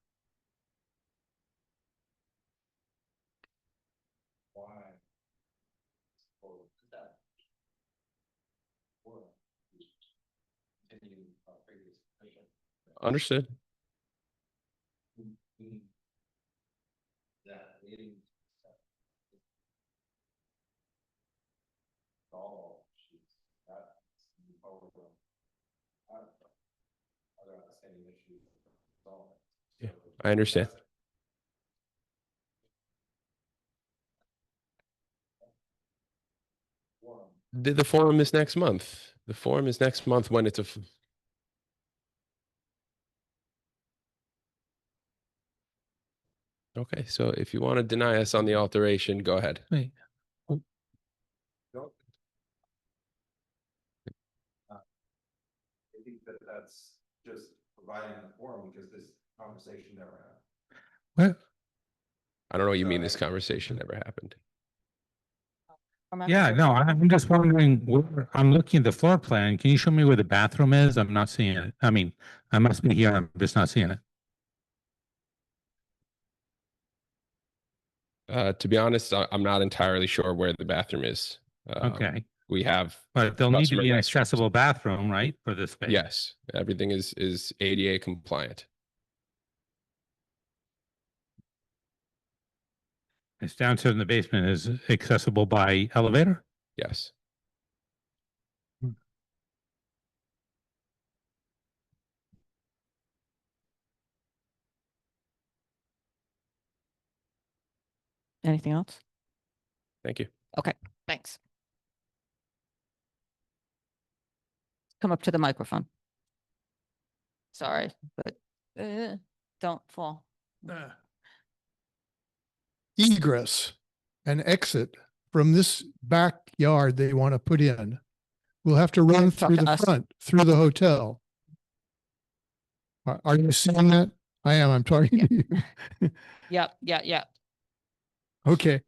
Understood. I understand. The forum is next month. The forum is next month when it's okay, so if you want to deny us on the alteration, go ahead. Wait, I think that that's just providing the forum because this conversation never happened. what? I don't know what you mean this conversation never happened. Yeah, no, I'm just wondering, I'm looking at the floor plan. Can you show me where the bathroom is? I'm not seeing it. I mean, I must be here. I'm just not seeing it. To be honest, I'm not entirely sure where the bathroom is. Okay. We have, But there'll need to customer be an restrooms. accessible bathroom, right, for this space? yes, everything is ADA compliant. It's downstairs in the basement is accessible by elevator? Yes. Anything else? Thank you. Okay, thanks. Come up to the microphone. Sorry, but don't fall. Egress and exit from this backyard they want to put in will have to run Talk through to the us. front, through the hotel. Are you seeing that? I am. I'm talking to you. Yeah. Okay.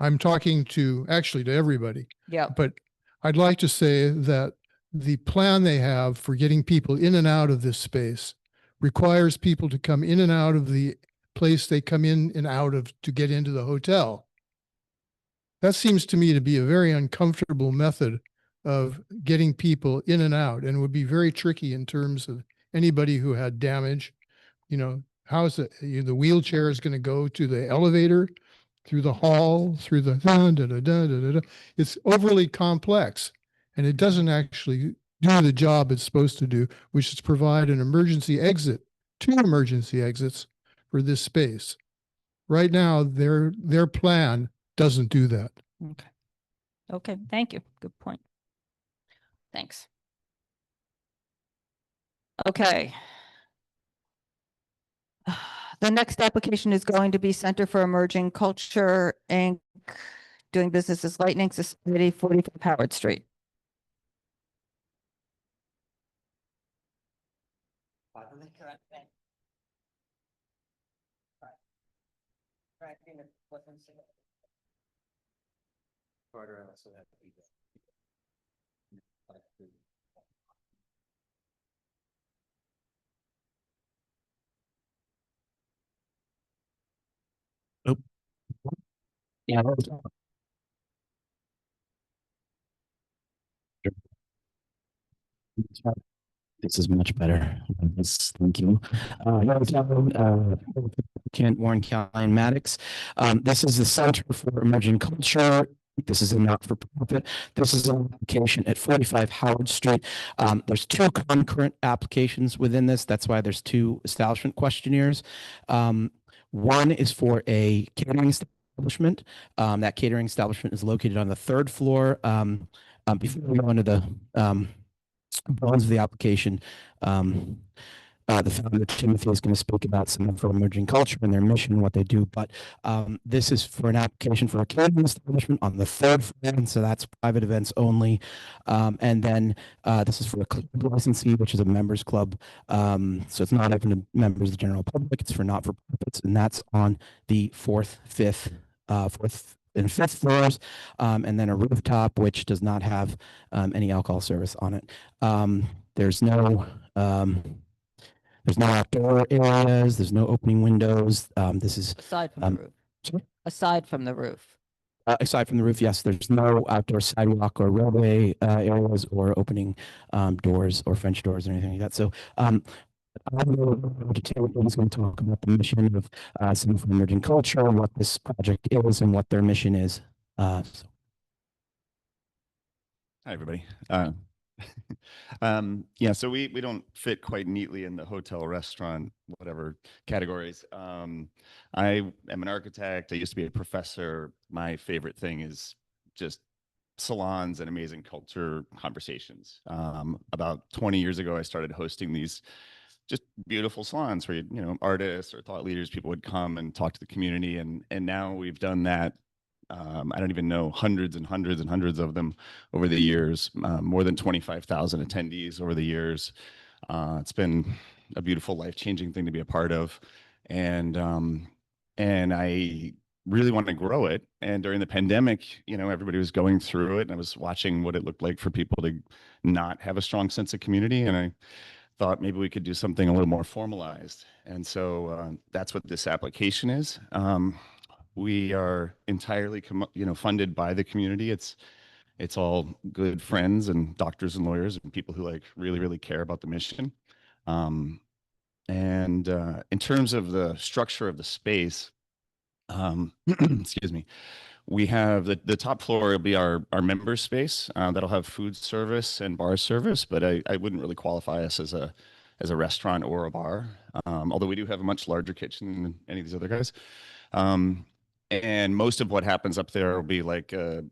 I'm talking to actually to everybody. Yeah. But I'd like to say that the plan they have for getting people in and out of this space requires people to come in and out of the place they come in and out of to get into the hotel. That seems to me to be a very uncomfortable method of getting people in and out, and would be very tricky in terms of anybody who had damage. You know, how's the wheelchair is going to go to the elevator, through the hall, through the It's overly complex, and it doesn't actually do the job it's supposed to do, which is provide an emergency exit, 2 emergency exits for this space. Right now, their plan doesn't do that. Okay. Okay, thank you. Good point. Thanks. Okay. The next application is going to be Center for Emerging Culture, Inc., doing business as Lightning Society, 45 Howard Street. Yeah. This is much better. Yes, thank you. Kent Warren County Maddox. This is the Center for Emerging Culture. This is a not-for-profit. This is an application at 45 Howard Street. There's 2 concurrent applications within this. That's why there's 2 establishment questionnaires. One is for a catering establishment. That catering establishment is located on the 3rd floor. Before we go into the bones of the application, the founder, Timothy, is going to speak about Center for Emerging Culture and their mission and what they do. But this is for an application for a catering establishment on the 3rd floor, and so that's private events only. And then this is for a club licensee, which is a members club. So it's not open to members of the general public. It's for not-for-profits, and that's on the 4th, 5th, 4th and 5th floors, and then a rooftop, which does not have any alcohol service on it. There's no outdoor areas. There's no opening windows. This is Aside from the roof. sorry? Aside from the roof. Aside from the roof, yes, there's no outdoor sidewalk or roadway areas or opening doors or French doors or anything like that. So I'm going to talk about the mission of Center for Emerging Culture, what this project is, and what their mission is. Hi, everybody. Yeah, so we don't fit quite neatly in the hotel, restaurant, whatever categories. I am an architect. I used to be a professor. My favorite thing is just salons and amazing culture conversations. About 20 years ago, I started hosting these just beautiful salons where, artists or thought leaders, people would come and talk to the community. And now we've done that. I don't even know, hundreds and hundreds and hundreds of them over the years, more than 25,000 attendees over the years. It's been a beautiful, life-changing thing to be a part of. And I really want to grow it. And during the pandemic, everybody was going through it, and I was watching what it looked like for people to not have a strong sense of community. And I thought maybe we could do something a little more formalized. And so that's what this application is. We are entirely, funded by the community. It's all good friends and doctors and lawyers and people who really, really care about the mission. And in terms of the structure of the space, excuse me, we have the top floor will be our member space that'll have food service and bar service, but I wouldn't really qualify us as a restaurant or a bar, although we do have a much larger kitchen than any of these other guys. And most of what happens up there will be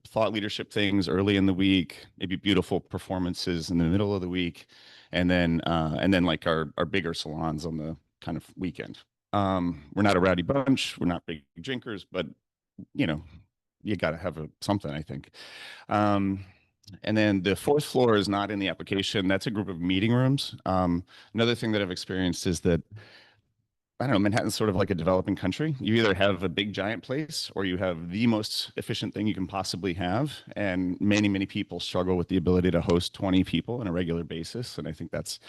thought leadership things early in the week, maybe beautiful performances in the middle of the week, and then our bigger salons on the kind of weekend. We're not a rowdy bunch. We're not big drinkers, but you got to have something, I think. And then the fourth floor is not in the application. That's a group of meeting rooms. Another thing that I've experienced is that, I don't know, Manhattan's sort of like a developing country. You either have a big giant place or you have the most efficient thing you can possibly have. And many, many people struggle with the ability to host 20 people on a regular basis. And I think that's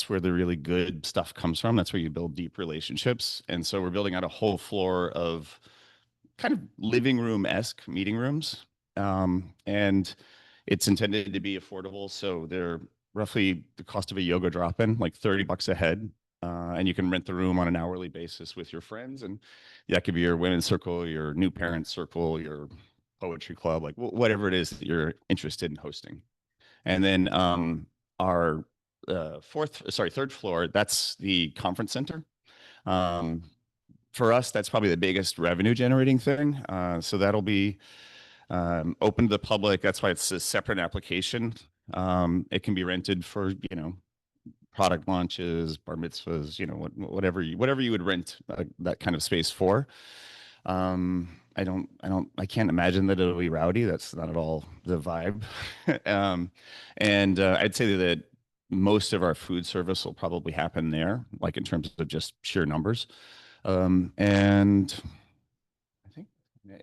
where the really good stuff comes from. That's where you build deep relationships. And so we're building out a whole floor of kind of living room-esque meeting rooms. And it's intended to be affordable. So they're roughly the cost of a yoga drop-in, like $30 a head. And you can rent the room on an hourly basis with your friends. And that could be your women's circle, your new parents circle, your poetry club, like whatever it is that you're interested in hosting. And then our third floor, that's the conference center. For us, that's probably the biggest revenue generating thing. So that'll be open to the public. That's why it's a separate application. It can be rented for, product launches, bar mitzvahs, whatever you would rent that kind of space for. I can't imagine that it'll be rowdy. That's not at all the vibe. And I'd say that most of our food service will probably happen there, like in terms of just sheer numbers. And I think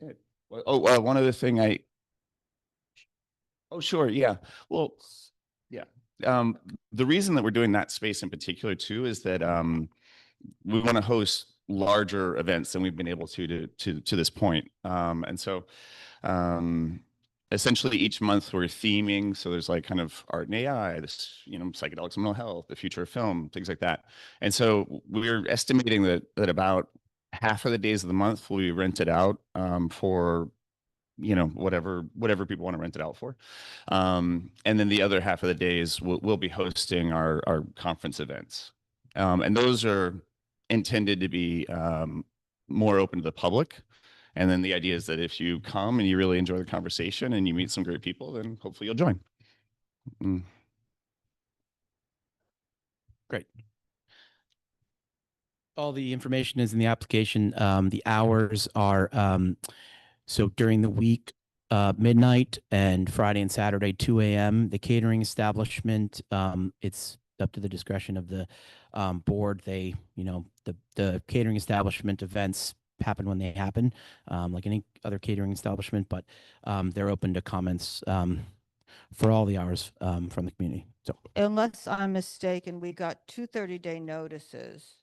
it. One other thing sure. Yeah. Well, yeah. The reason that we're doing that space in particular too is that we want to host larger events than we've been able to this point. And so essentially each month we're theming. So there's kind of art and AI, this, psychedelics and mental health, the future of film, things like that. And so we're estimating that about half of the days of the month will be rented out for whatever people want to rent it out for. And then the other half of the days we'll be hosting our conference events. And those are intended to be more open to the public. And then the idea is that if you come and you really enjoy the conversation and you meet some great people, then hopefully you'll join. Great. All the information is in the application. The hours are, so during the week, midnight, and Friday and Saturday, 2 a.m. The catering establishment, it's up to the discretion of the board. They, the catering establishment events happen when they happen, like any other catering establishment, but they're open to comments for all the hours from the community. So Unless I'm mistaken, we got 2 30-day notices.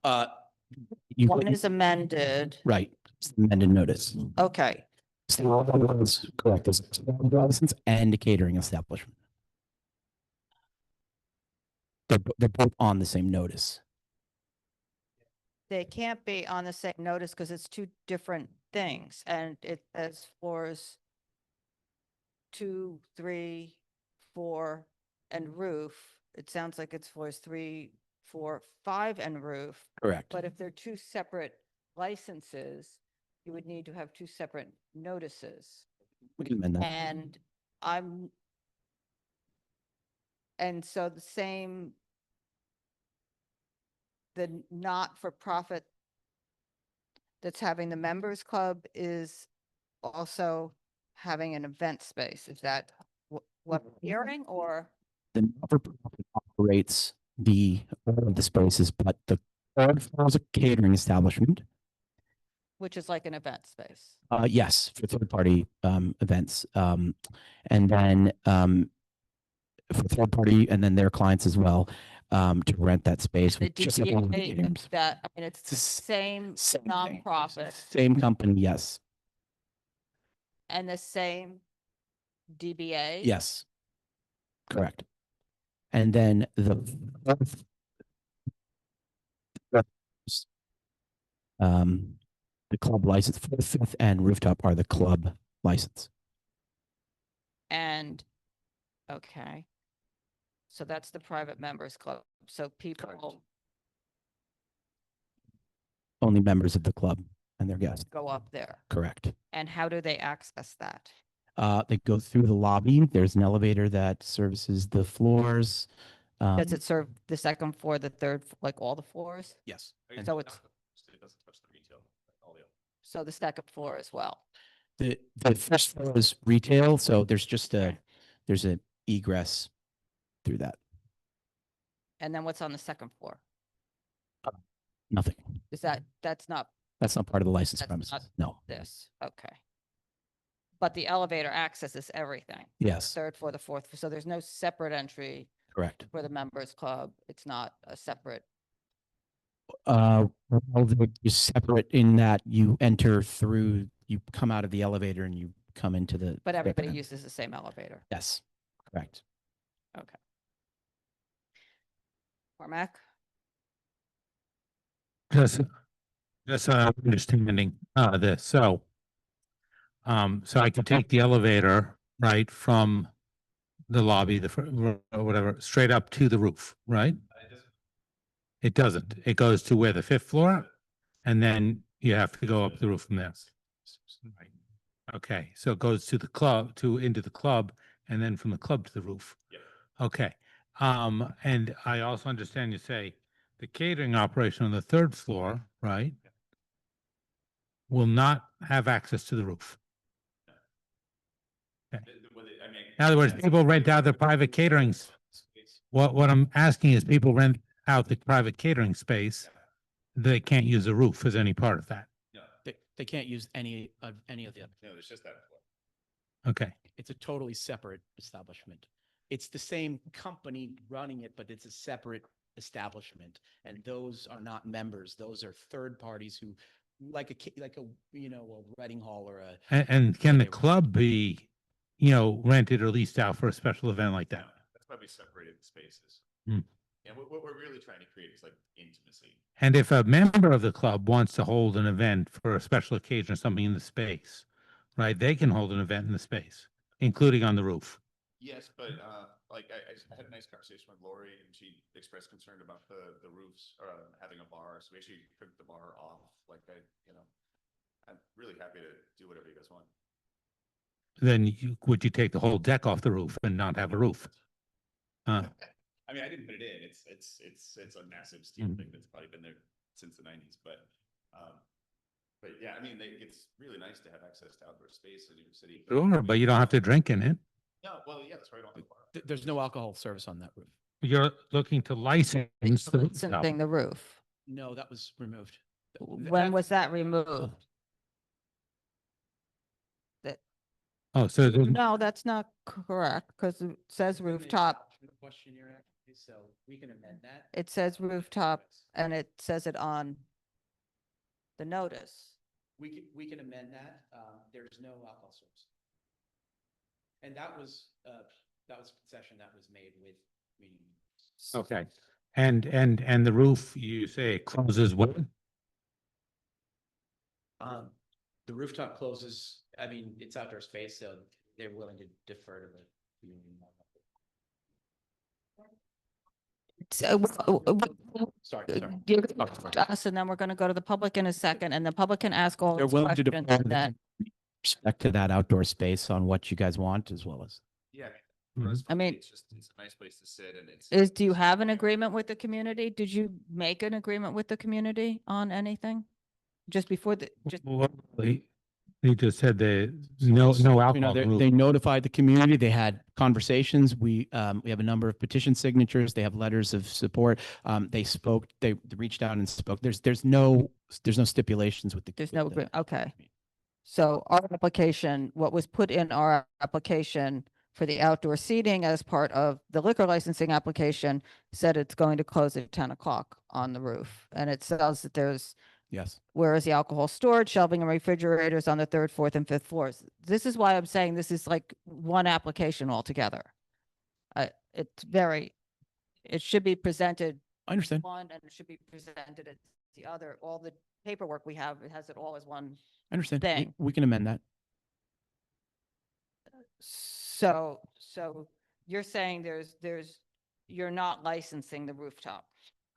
One is amended. Right. It's the amended notice. Okay. Correct. There's a license and a catering establishment. They're both on the same notice. They can't be on the same notice because it's 2 different things. And it says floors 2, 3, 4, and roof, it sounds like it's floors 3, 4, 5 and roof. Correct. But if they're two separate licenses, you would need to have two separate notices. We can amend that. And so the not-for-profit that's having the members club is also having an event space. Is that what I'm hearing, or? The not-for-profit operates all of the spaces, but the third floor is a catering establishment. Which is like an event space. Yes, for third-party events. And then for third-party and then their clients as well, to rent that space. The just like all of the DBA, caterings. it's the same Same thing. nonprofit Same company, yes. and the same DBA. Yes. Correct. And then the club license for the fifth and rooftop are the club license. And, okay. So that's the private members club. So people Only members of the club and their guests. go up there. Correct. And how do they access that? They go through the lobby. There's an elevator that services the floors. Does it serve the second floor, the third, like all the floors? Yes. So it's, so the second floor as well. The first floor is retail, so there's just there's an egress through that. And then what's on the second floor? Nothing. That's not That's not part of the license That's premises. not- No. this, okay. But the elevator accesses everything. Yes. Third floor, the fourth, so there's no separate entry Correct. for the members club. It's not a separate, Well, they're separate in that you enter through, you come out of the elevator and you come into the. but everybody second. uses the same elevator. Yes, correct. Okay. Cormac? Just understanding this. So I can take the elevator, right, from the lobby, or whatever, straight up to the roof, right? It doesn't. It goes to where, the fifth floor? And then you have to go up the roof from there. Right. Okay, so it goes to the club, into the club, and then from the club to the roof. Yep. Okay. And I also understand you say the catering operation on the third floor, right? Will not have access to the roof. Okay. In other words, people rent out their private caterings. What I'm asking is people rent out the private catering space. They can't use the roof as any part of that. They can't use any of the. No, there's just that. Okay. It's a totally separate establishment. It's the same company running it, but it's a separate establishment. And those are not members. Those are third parties who, like a wedding hall or a. And can the club be, rented or leased out for a special event like that? That's why we separated the spaces. Hmm. And what we're really trying to create is like intimacy. And if a member of the club wants to hold an event for a special occasion or something in the space, right, they can hold an event in the space, including on the roof. Yes, but like I had a nice conversation with Lori, and she expressed concern about the roofs having a bar, so we actually took the bar off. Like I'm really happy to do whatever you guys want. Then would you take the whole deck off the roof and not have a roof? I mean, I didn't put it in. It's a massive steel thing that's probably been there since the 90s. But yeah, I mean, it's really nice to have access to outdoor space in New York City. Sure, but you don't have to drink in it. No, well, yeah, that's right on the bar. There's no alcohol service on that roof. You're looking to license the rooftop. Licensing the roof. No, that was removed. When was that removed? Oh, so there's No, that's not correct, because it says rooftop. Question you're asking, so we can amend that. It says rooftop, and it says it on the notice. We can amend that. There's no alcohol service. And that was a concession that was made with meeting. okay. And the roof, you say it closes when? The rooftop closes, I mean, it's outdoor space, so they're willing to defer to the community. So, Sorry, you're gonna talk to us, and then we're gonna go to the public in a second, and the public can ask all They're its willing to questions. defer and then- respect to that outdoor space on what you guys want as well as. Yeah. Mhm. for us, I mean, it's just, it's a nice place to sit and it's. Do you have an Yeah. agreement with the community? Did you make an agreement with the community on anything? Just before the, just, Well, he just said that no alcohol. They notified the community. They had conversations. We have a number of petition signatures. They have letters of support. They spoke, they reached out and spoke. There's no stipulations with the. there's no, okay. So our application, what was put in our application for the outdoor seating as part of the liquor licensing application said it's going to close at 10 o'clock on the roof. And it says that there's, Yes. whereas the alcohol storage, shelving and refrigerators on the third, fourth and fifth floors. This is why I'm saying this is like one application altogether. It's very, it should be presented I understand. one and it should be presented as the other. All the paperwork we have, it has it all as one. I understand. Thing. We can amend that. So you're saying you're not licensing the rooftop?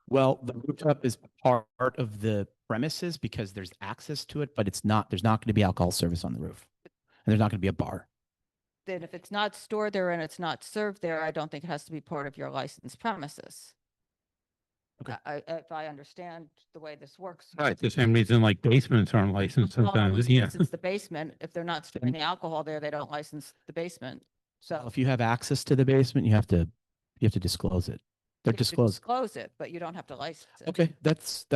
Well, the rooftop is part of the premises because there's access to it, but there's not going to be alcohol service on the roof. And there's not going to be a bar. Then if it's not stored there and it's not served there, I don't think it has to be part of your licensed premises. Okay. If I understand the way this works. Right, the same reason like basements aren't licensed Well, sometimes, we yeah. license the basement. If they're not storing the alcohol there, they don't license the basement. So. If you have access to the basement, you have to disclose it. They're you have to disclosed. Disclose it, but you don't have to license it. Okay, that's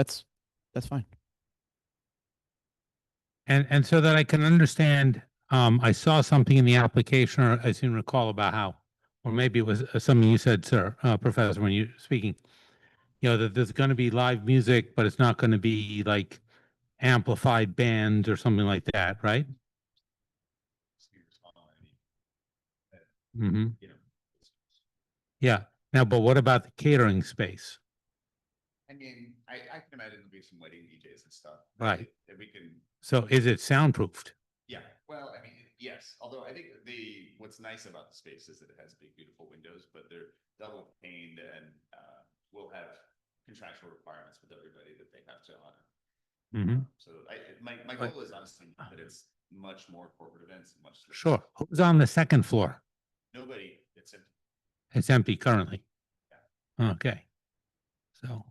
fine. And so that I can understand, I saw something in the application, or I seem to recall about how, or maybe it was something you said, sir, Professor, when you were speaking, you know, that there's going to be live music, but it's not going to be like amplified bands or something like that, right? Mm-hmm. Yeah. Now, but what about the catering space? I mean, I can imagine there'll be some wedding DJs and stuff. Right. That we can. So is it soundproofed? Yeah, well, I mean, yes, although I think what's nice about the space is that it has big, beautiful windows, but they're double paned and we'll have contractual requirements with everybody that they have to honor. Mm-hmm. So my goal is honestly that it's much more corporate events and much. less- Sure. Who's on the second floor? Nobody, it's empty. It's empty currently. Okay. So.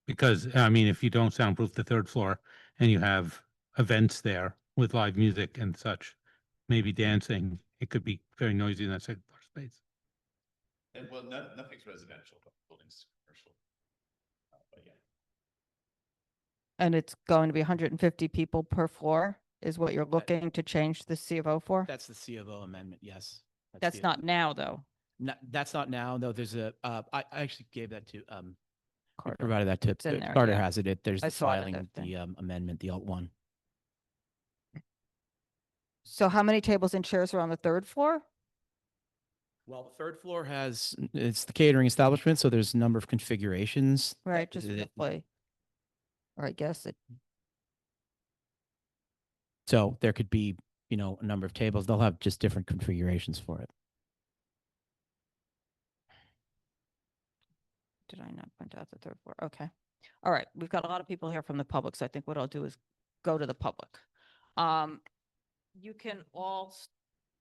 Because, I mean, if you don't soundproof the third floor and you have events there with live music and such, maybe dancing, it could be very noisy in that second floor space. And well, nothing's residential, but building's commercial. But yeah. And it's going to be 150 people per floor is what you're looking to change the C of O for? That's the C of O amendment, yes. That's not now, though. That's not now, though. There's I actually gave that to, Carter. provided that to, It's in there, Carter yeah. has it. There's I the saw it in filing, that of thing. the amendment, the alt one. So how many tables and chairs are on the third floor? Well, the third floor it's the catering establishment, so there's a number of configurations. Right, just that- roughly. Or I guess it, So there could be, a number of tables. They'll have just different configurations for it. did I not point out the third floor? Okay. All right, we've got a lot of people here from the public, so I think what I'll do is go to the public. You can all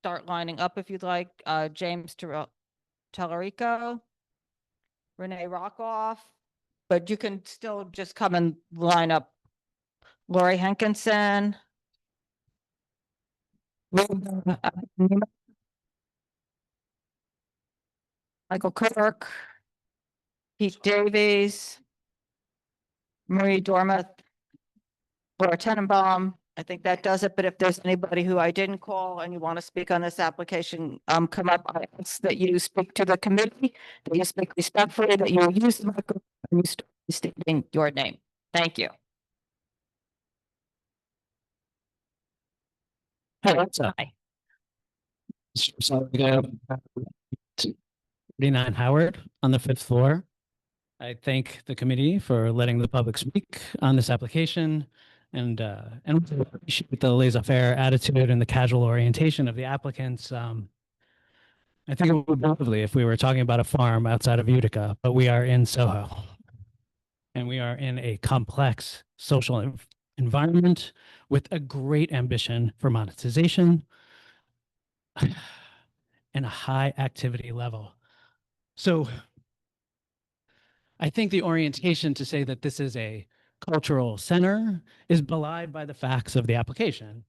start lining up if you'd like. James Tellerico, Renee Rockoff, but you can still just come and line up. Lori Hankinson. Michael Kirk. Pete Davies. Marie Dormith. Laura Tenenbaum. I think that does it, but if there's anybody who I didn't call and you want to speak on this application, come up. I ask that you speak to the committee, that you speak respectfully, that you use the microphone, and you start stating your name. Thank you. Hi, hi. 39 Howard on the 5th floor. I thank the committee for letting the public speak on this application. And we appreciate the laissez-faire attitude and the casual orientation of the applicants. I think it would be lovely if we were talking about a farm outside of Utica, but we are in Soho. And we are in a complex social environment with a great ambition for monetization and a high activity level. So I think the orientation to say that this is a cultural center is belied by the facts of the application.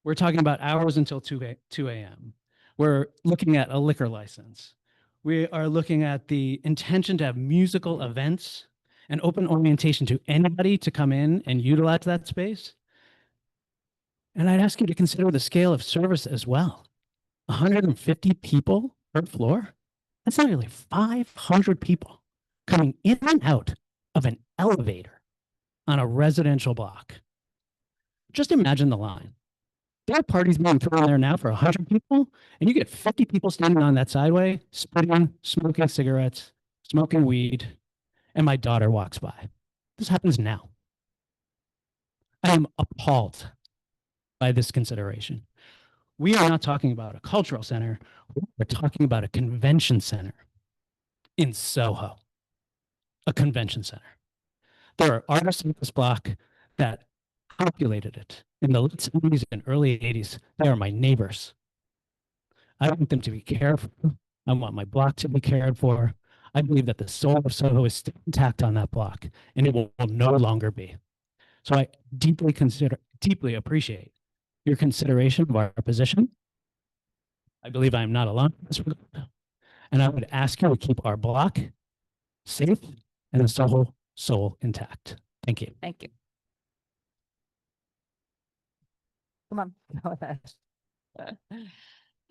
We're talking about hours until 2 a.m. We're looking at a liquor license. We are looking at the intention to have musical events and open orientation to anybody to come in and utilize that space. And I'd ask you to consider the scale of service as well. 150 people per floor? That's not nearly 500 people coming in and out of an elevator on a residential block. Just imagine the line. There are parties being thrown there now for 100 people, and you get 50 people standing on that sideway, spitting, smoking cigarettes, smoking weed, and my daughter walks by. This happens now. I am appalled by this consideration. We are not talking about a cultural center. We're talking about a convention center in Soho, a convention center. There are artists in this block that populated it in the late 70s and early 80s. They are my neighbors. I want them to be cared for. I want my block to be cared for. I believe that the soul of Soho is still intact on that block, and it will no longer be. So I deeply appreciate your consideration of our position. I believe I am not alone in this regard, and I would ask you to keep our block safe and the Soho soul intact. Thank you. Thank you. Come on, go ahead.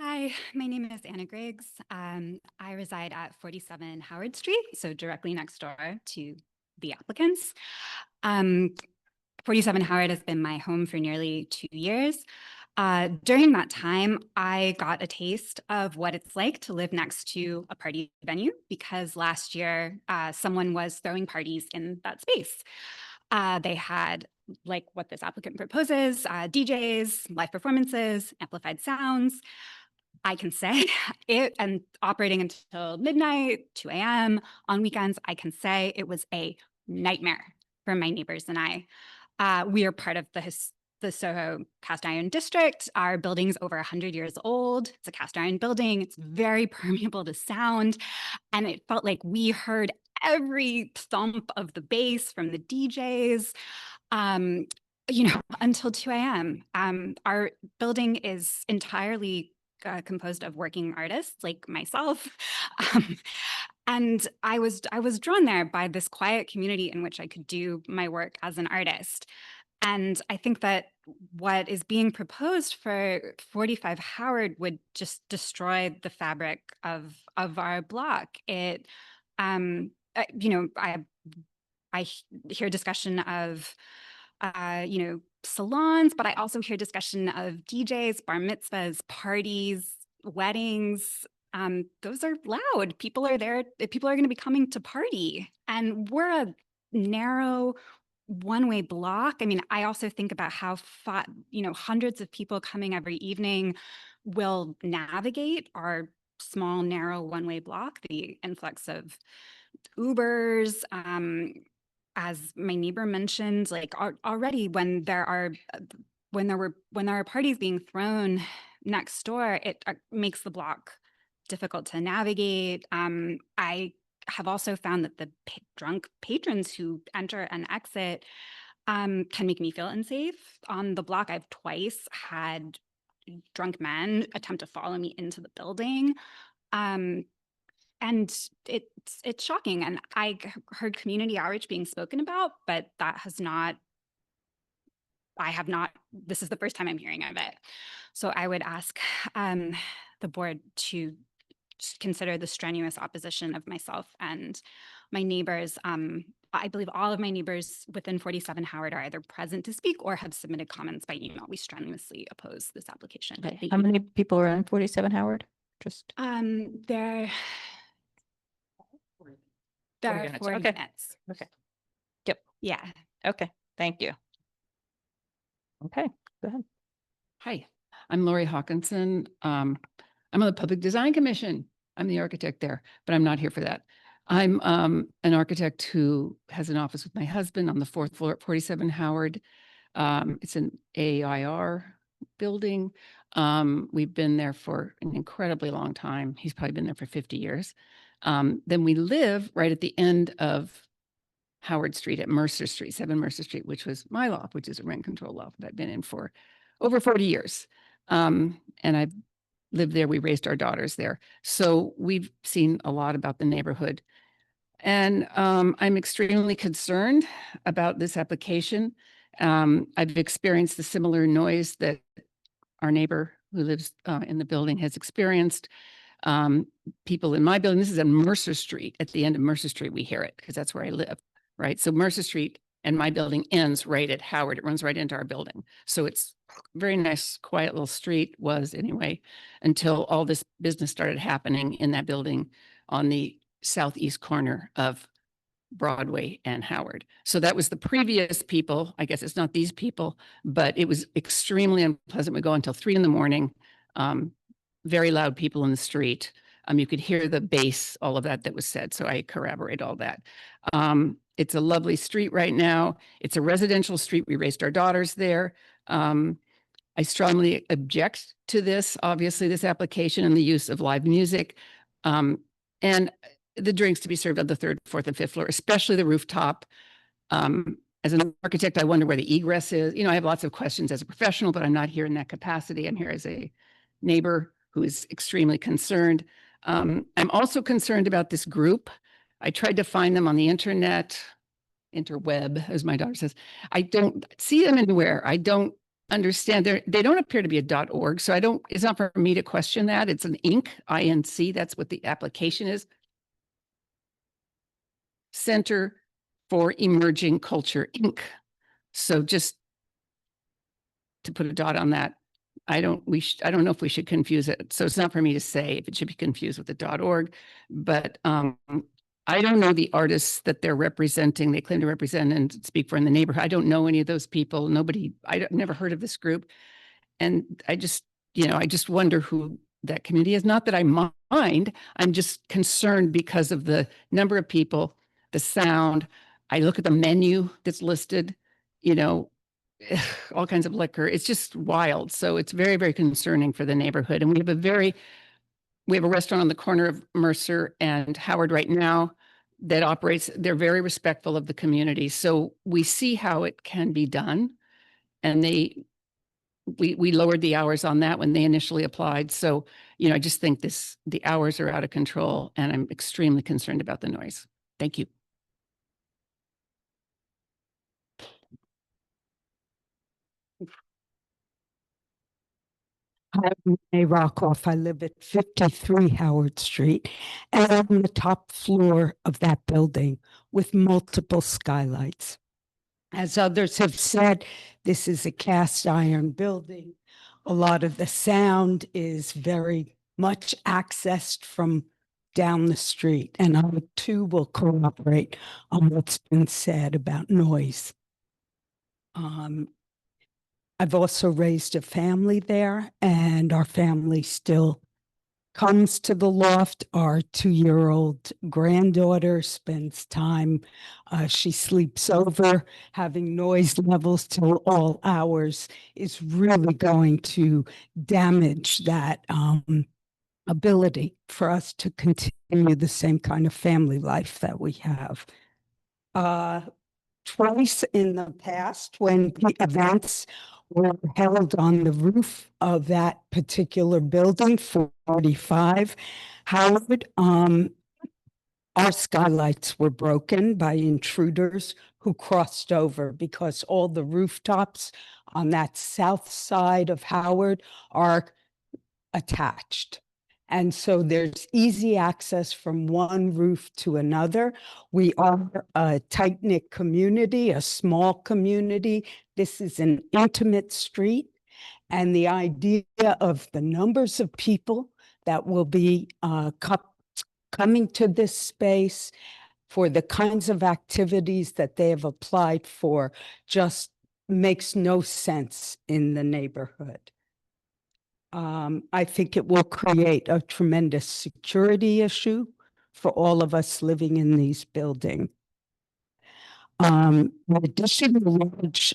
Hi, my name is Anna Griggs. I reside at 47 Howard Street, so directly next door to the applicants. 47 Howard has been my home for nearly 2 years. During that time, I got a taste of what it's like to live next to a party venue because last year someone was throwing parties in that space. They had, like what this applicant proposes, DJs, live performances, amplified sounds. I can say it, and operating until midnight, 2 a.m. on weekends, I can say it was a nightmare for my neighbors and I. We are part of the Soho cast iron district. Our building's over 100 years old. It's a cast iron building. It's very permeable to sound. And it felt like we heard every thump of the bass from the DJs, until 2 a.m. Our building is entirely composed of working artists like myself. And I was drawn there by this quiet community in which I could do my work as an artist. And I think that what is being proposed for 45 Howard would just destroy the fabric of our block. It, I hear discussion of, salons, but I also hear discussion of DJs, bar mitzvahs, parties, weddings. Those are loud. People are there. People are going to be coming to party. And we're a narrow one-way block. I mean, I also think about how hundreds of people coming every evening will navigate our small, narrow one-way block. The influx of Ubers, as my neighbor mentioned, like already when there are parties being thrown next door, it makes the block difficult to navigate. I have also found that the drunk patrons who enter and exit can make me feel unsafe. On the block, I've twice had drunk men attempt to follow me into the building. And it's shocking. And I heard community outreach being spoken about, but this is the first time I'm hearing of it. So I would ask the board to consider the strenuous opposition of myself and my neighbors. I believe all of my neighbors within 47 Howard are either present to speak or have submitted comments by email. We strenuously oppose this application. Okay. How many people are in 47 Howard? Just There are 40 okay. minutes. Okay. Yep. Yeah. Okay. Thank you. Okay, go ahead. Hi, I'm Lori Hawkinson. I'm on the Public Design Commission. I'm the architect there, but I'm not here for that. I'm an architect who has an office with my husband on the 4th floor at 47 Howard. It's an AIR building. We've been there for an incredibly long time. He's probably been there for 50 years. Then we live right at the end of Howard Street at Mercer Street, 7 Mercer Street, which was my loft, which is a rent control loft that I've been in for over 40 years. And I've lived there. We raised our daughters there. So we've seen a lot about the neighborhood. And I'm extremely concerned about this application. I've experienced the similar noise that our neighbor who lives in the building has experienced. People in my building, this is on Mercer Street. At the end of Mercer Street, we hear it because that's where I live, right? So Mercer Street and my building ends right at Howard. It runs right into our building. So it's very nice, quiet little street was anyway, until all this business started happening in that building on the southeast corner of Broadway and Howard. So that was the previous people. I guess it's not these people, but it was extremely unpleasant. We go until 3 a.m. Very loud people in the street. You could hear the bass, all of that was said. So I corroborate all that. It's a lovely street right now. It's a residential street. We raised our daughters there. I strongly object to this, obviously, this application and the use of live music. And the drinks to be served on the 3rd, 4th, and 5th floor, especially the rooftop. As an architect, I wonder where the egress is. You know, I have lots of questions as a professional, but I'm not here in that capacity. I'm here as a neighbor who is extremely concerned. I'm also concerned about this group. I tried to find them on the interweb, as my daughter says. I don't see them anywhere. I don't understand. They don't appear to be a .org, so it's not for me to question that. It's an Inc, INC. That's what the application is. Center for Emerging Culture, Inc. So just to put a dot on that, I don't know if we should confuse it. So it's not for me to say if it should be confused with the .org, but I don't know the artists that they're representing. They claim to represent and speak for in the neighborhood. I don't know any of those people. I've never heard of this group. And I just wonder who that community is. Not that I mind, I'm just concerned because of the number of people, the sound. I look at the menu that's listed, all kinds of liquor. It's just wild. So it's very, very concerning for the neighborhood. And we have a restaurant on the corner of Mercer and Howard right now that operates. They're very respectful of the community. So we see how it can be done. And we lowered the hours on that when they initially applied. So, I just think the hours are out of control and I'm extremely concerned about the noise. Thank you. I'm Renee Rockoff. I live at 53 Howard Street and I'm on the top floor of that building with multiple skylights. As others have said, this is a cast iron building. A lot of the sound is very much accessed from down the street, and I too will corroborate on what's been said about noise. I've also raised a family there, and our family still comes to the loft. Our 2-year-old granddaughter spends time, she sleeps over. Having noise levels till all hours is really going to damage that ability for us to continue the same kind of family life that we have. Twice in the past, when the events were held on the roof of that particular building, 45 Howard, our skylights were broken by intruders who crossed over because all the rooftops on that south side of Howard are attached. And so there's easy access from one roof to another. We are a tight-knit community, a small community. This is an intimate street. And the idea of the numbers of people that will be coming to this space for the kinds of activities that they have applied for just makes no sense in the neighborhood. I think it will create a tremendous security issue for all of us living in these buildings. In addition to large,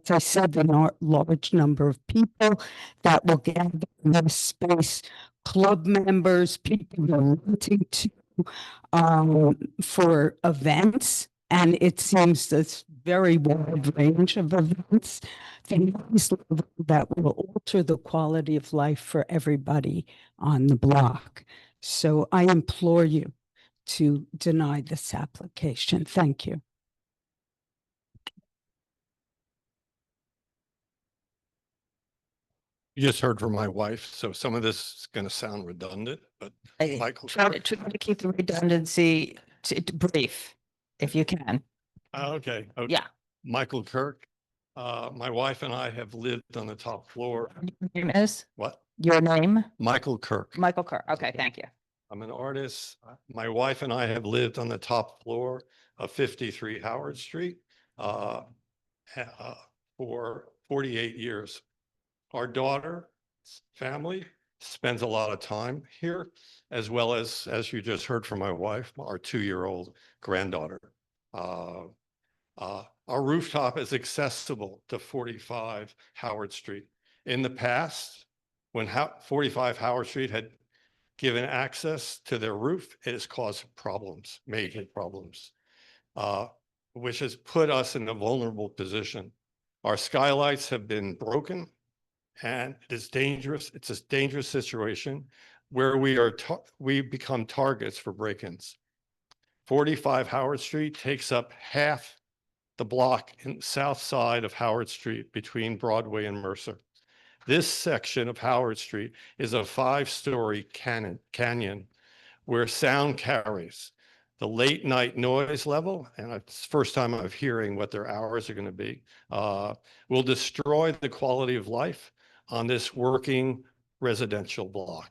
as I said, the large number of people that will gather in this space, club members, people who are wanting to for events, and it seems this very wide range of events, the noise level that will alter the quality of life for everybody on the block. So I implore you to deny this application. Thank you. You just heard from my wife, so some of this is going to sound redundant, but Michael. Try to keep the redundancy brief, if you can. Okay. Yeah. Michael Kirk. My wife and I have lived on the top floor. Your name is? What? Your name? Michael Kirk. Michael Kirk. Okay, thank you. I'm an artist. My wife and I have lived on the top floor of 53 Howard Street for 48 years. Our daughter, family spends a lot of time here, as well as you just heard from my wife, our 2-year-old granddaughter. Our rooftop is accessible to 45 Howard Street. In the past, when 45 Howard Street had given access to their roof, it has caused problems, major problems, which has put us in a vulnerable position. Our skylights have been broken, and it is dangerous. It's a dangerous situation where we become targets for break-ins. 45 Howard Street takes up half the block in the south side of Howard Street between Broadway and Mercer. This section of Howard Street is a 5-story canyon where sound carries. The late night noise level, and it's the first time I'm hearing what their hours are going to be, will destroy the quality of life on this working residential block.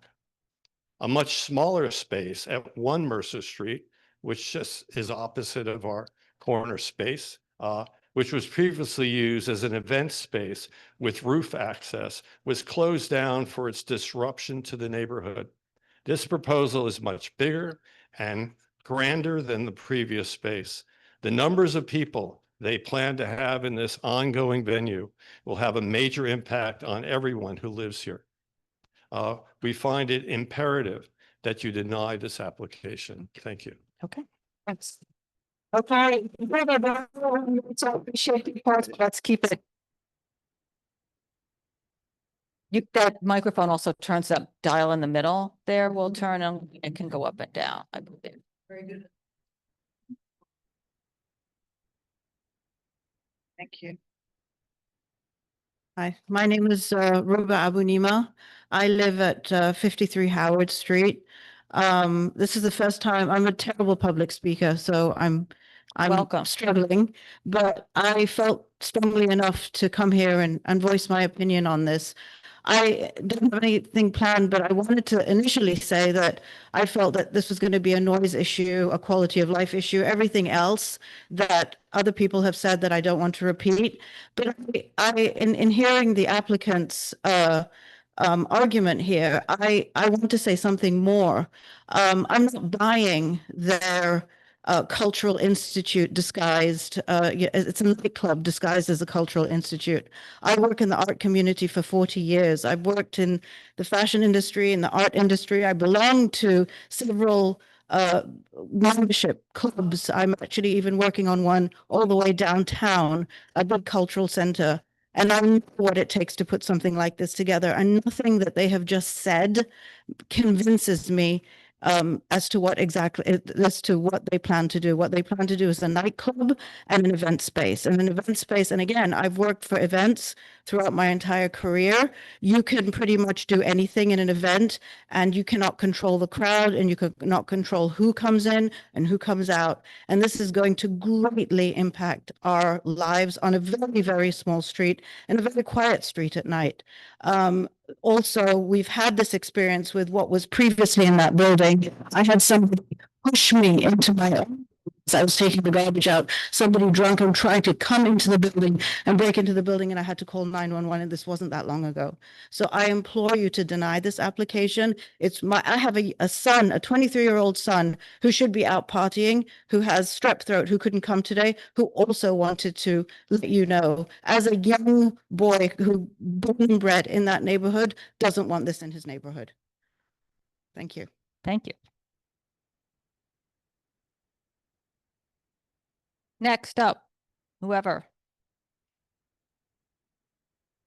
A much smaller space at 1 Mercer Street, which just is opposite of our corner space, which was previously used as an event space with roof access, was closed down for its disruption to the neighborhood. This proposal is much bigger and grander than the previous space. The numbers of people they plan to have in this ongoing venue will have a major impact on everyone who lives here. We find it imperative that you deny this application. Thank you. Okay, thanks. Okay, so appreciate the part. Let's keep it. That microphone also turns that dial in the middle there will turn and it can go up and down, I believe. Very good. Thank you. Hi, my name is Ruba Abunima. I live at 53 Howard Street. This is the first time. I'm a terrible public speaker, so I'm Welcome. Struggling, but I felt strongly enough to come here and voice my opinion on this. I didn't have anything planned, but I wanted to initially say that I felt that this was going to be a noise issue, a quality of life issue, everything else that other people have said that I don't want to repeat. But in hearing the applicant's argument here, I want to say something more. I'm not buying their cultural institute disguised, it's a nightclub disguised as a cultural institute. I work in the art community for 40 years. I've worked in the fashion industry, in the art industry. I belong to several membership clubs. I'm actually even working on one all the way downtown, a big cultural center. And I know what it takes to put something like this together. And nothing that they have just said convinces me as to what they plan to do. What they plan to do is a nightclub and an event space. And an event space, and again, I've worked for events throughout my entire career. You can pretty much do anything in an event, and you cannot control the crowd, and you cannot control who comes in and who comes out. And this is going to greatly impact our lives on a very, very small street and a very quiet street at night. Also, we've had this experience with what was previously in that building. I had somebody push me into my own I was taking the garbage out, somebody drunk and trying to come into the building and break into the building, and I had to call 911, and this wasn't that long ago. So I implore you to deny this application. I have a son, a 23-year-old son, who should be out partying, who has strep throat, who couldn't come today, who also wanted to let you know, as a young boy who born and bred in that neighborhood, doesn't want this in his neighborhood. Thank you. Thank you. Next up, whoever.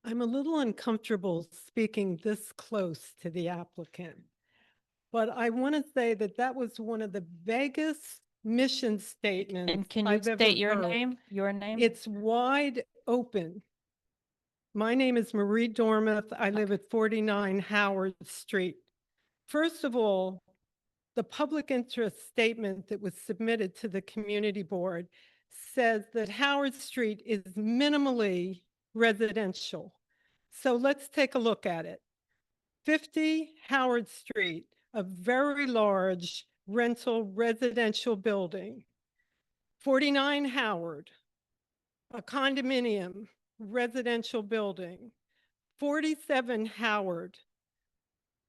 I'm a little uncomfortable speaking this close to the applicant, but I want to say that that was one of the vaguest mission statements And can you I've ever state your heard. name? Your name? It's wide open. My name is Marie Dormuth. I live at 49 Howard Street. First of all, the public interest statement that was submitted to the community board says that Howard Street is minimally residential. So let's take a look at it. 50 Howard Street, a very large rental residential building. 49 Howard, a condominium residential building. 47 Howard,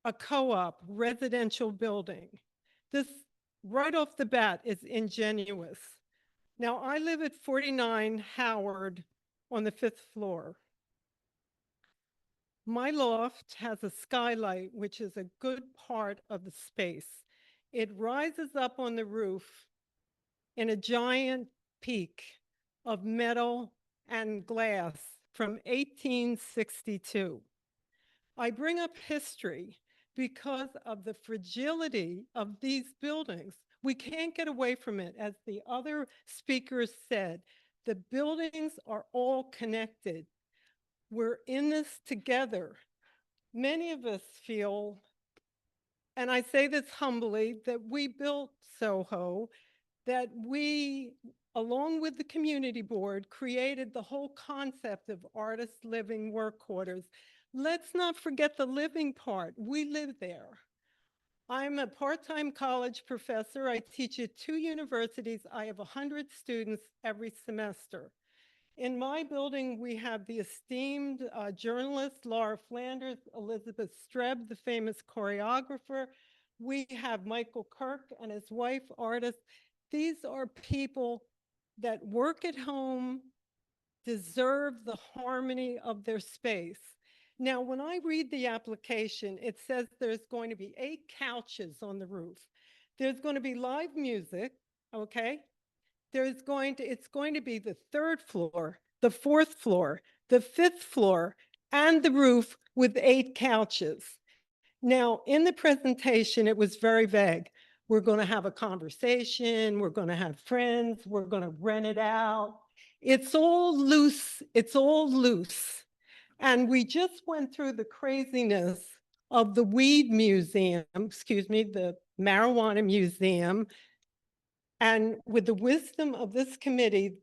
a co-op residential building. This right off the bat is ingenuous. Now, I live at 49 Howard on the 5th floor. My loft has a skylight, which is a good part of the space. It rises up on the roof in a giant peak of metal and glass from 1862. I bring up history because of the fragility of these buildings. We can't get away from it. As the other speakers said, the buildings are all connected. We're in this together. Many of us feel, and I say this humbly, that we built Soho, that we, along with the community board, created the whole concept of artist living work quarters. Let's not forget the living part. We live there. I'm a part-time college professor. I teach at 2 universities. I have 100 students every semester. In my building, we have the esteemed journalist Laura Flanders, Elizabeth Streb, the famous choreographer. We have Michael Kirk and his wife, artists. These are people that work at home, deserve the harmony of their space. Now, when I read the application, it says there's going to be 8 couches on the roof. There's going to be live music, okay? It's going to be the 3rd floor, the 4th floor, the 5th floor, and the roof with 8 couches. Now, in the presentation, it was very vague. We're going to have a conversation. We're going to have friends. We're going to rent it out. It's all loose. It's all loose. And we just went through the craziness of the weed museum, the marijuana museum. And with the wisdom of this committee,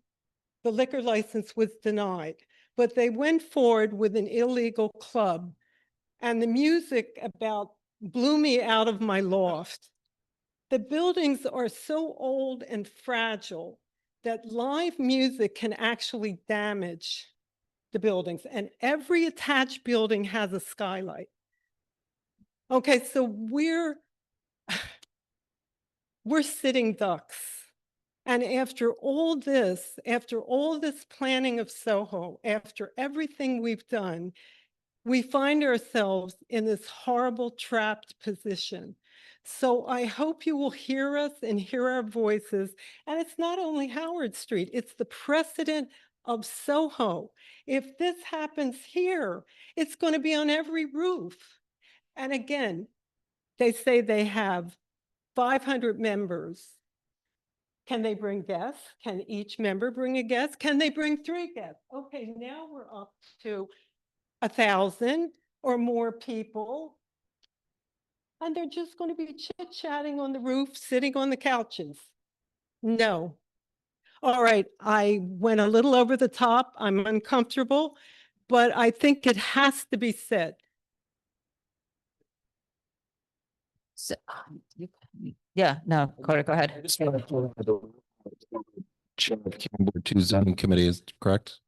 the liquor license was denied. But they went forward with an illegal club. And the music about blew me out of my loft. The buildings are so old and fragile that live music can actually damage the buildings, and every attached building has a skylight. Okay, so we're sitting ducks. And after all this planning of Soho, after everything we've done, we find ourselves in this horrible trapped position. So I hope you will hear us and hear our voices. And it's not only Howard Street, it's the precedent of Soho. If this happens here, it's going to be on every roof. And again, they say they have 500 members. Can they bring guests? Can each member bring a guest? Can they bring 3 guests? Okay, now we're up to 1,000 or more people. And they're just going to be chit-chatting on the roof, sitting on the couches. No. All right, I went a little over the top. I'm uncomfortable, but I think it has to be said. So, yeah, no, Carter, go ahead. I just want to Chair of County Board 2 Zoning Committee, is correct?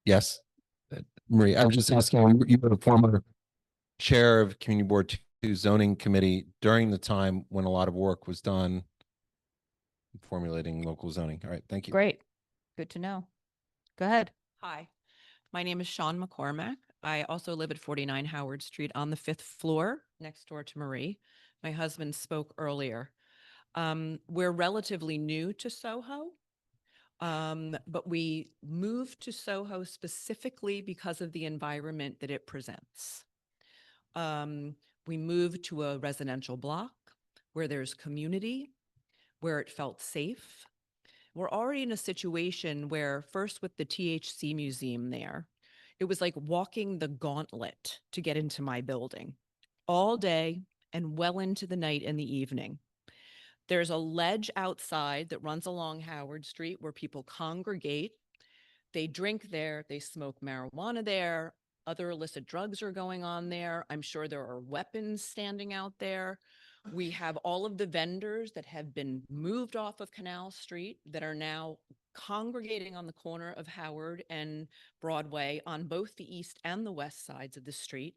Yes. Marie, I was just asking, you were the former chair of Community Board 2 Zoning Committee during the time when a lot of work was done formulating local zoning. All right, thank you. Great. Good to know. Go ahead. Hi, my name is Sean McCormack. I also live at 49 Howard Street on the 5th floor next door to Marie. My husband spoke earlier. We're relatively new to Soho, but we moved to Soho specifically because of the environment that it presents. We moved to a residential block where there's community, where it felt safe. We're already in a situation where, first with the THC museum there, it was like walking the gauntlet to get into my building all day and well into the night and the evening. There's a ledge outside that runs along Howard Street where people congregate. They drink there, they smoke marijuana there, other illicit drugs are going on there. I'm sure there are weapons standing out there. We have all of the vendors that have been moved off of Canal Street that are now congregating on the corner of Howard and Broadway on both the east and the west sides of the street.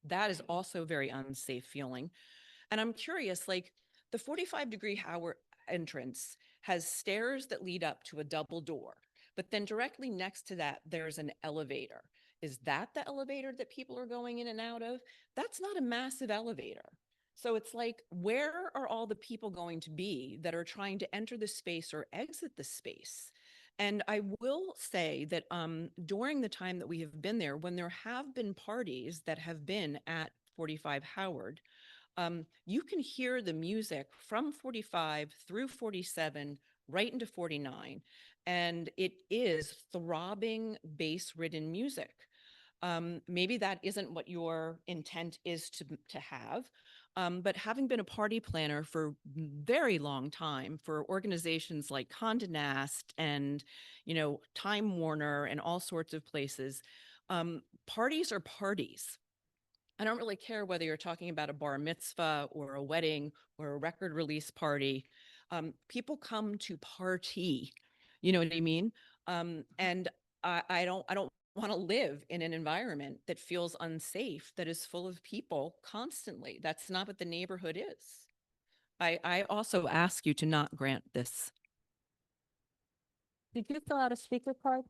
That is also very unsafe feeling. And I'm curious, like the 45-degree Howard entrance has stairs that lead up to a double door, but then directly next to that, there's an elevator. Is that the elevator that people are going in and out of? That's not a massive elevator. So it's like, where are all the people going to be that are trying to enter the space or exit the space? And I will say that during the time that we have been there, when there have been parties that have been at 45 Howard, you can hear the music from 45 through 47, right into 49. And it is throbbing, bass-ridden music. Maybe that isn't what your intent is to have. But having been a party planner for a very long time for organizations like Condé Nast and, Time Warner and all sorts of places, parties are parties. I don't really care whether you're talking about a bar mitzvah or a wedding or a record release party. People come to party, you know what I mean? And I don't want to live in an environment that feels unsafe, that is full of people constantly. That's not what the neighborhood is. I also ask you to not grant this. Did you fill out a speaker card?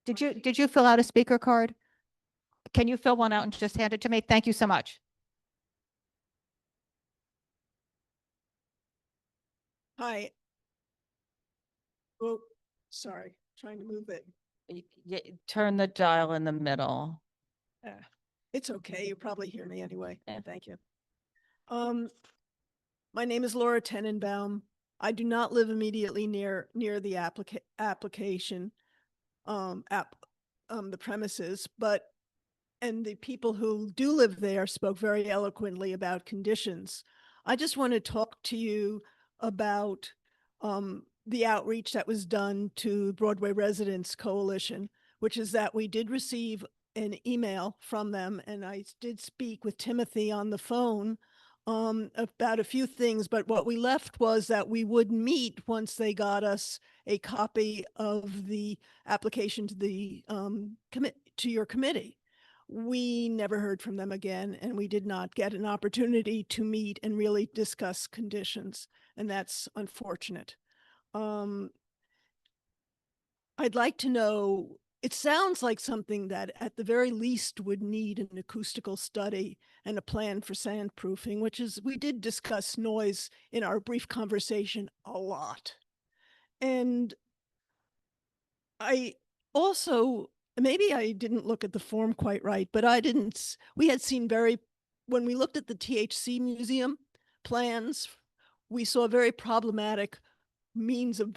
Did you fill out a speaker card? Can you fill one out and just hand it to me? Thank you so much. Hi. Oh, sorry, trying to move it. Turn the dial in the middle. It's okay. You probably hear me anyway. Thank you. My name is Laura Tenenbaum. I do not live immediately near the application, the premises, and the people who do live there spoke very eloquently about conditions. I just want to talk to you about the outreach that was done to Broadway Residents Coalition, which is that we did receive an email from them, and I did speak with Timothy on the phone about a few things, but what we left was that we would meet once they got us a copy of the application to the to your committee. We never heard from them again, and we did not get an opportunity to meet and really discuss conditions, and that's unfortunate. I'd like to know, it sounds like something that at the very least would need an acoustical study and a plan for soundproofing, which is, we did discuss noise in our brief conversation a lot. And I also, maybe I didn't look at the form quite right, but we had seen when we looked at the THC museum plans, we saw very problematic means of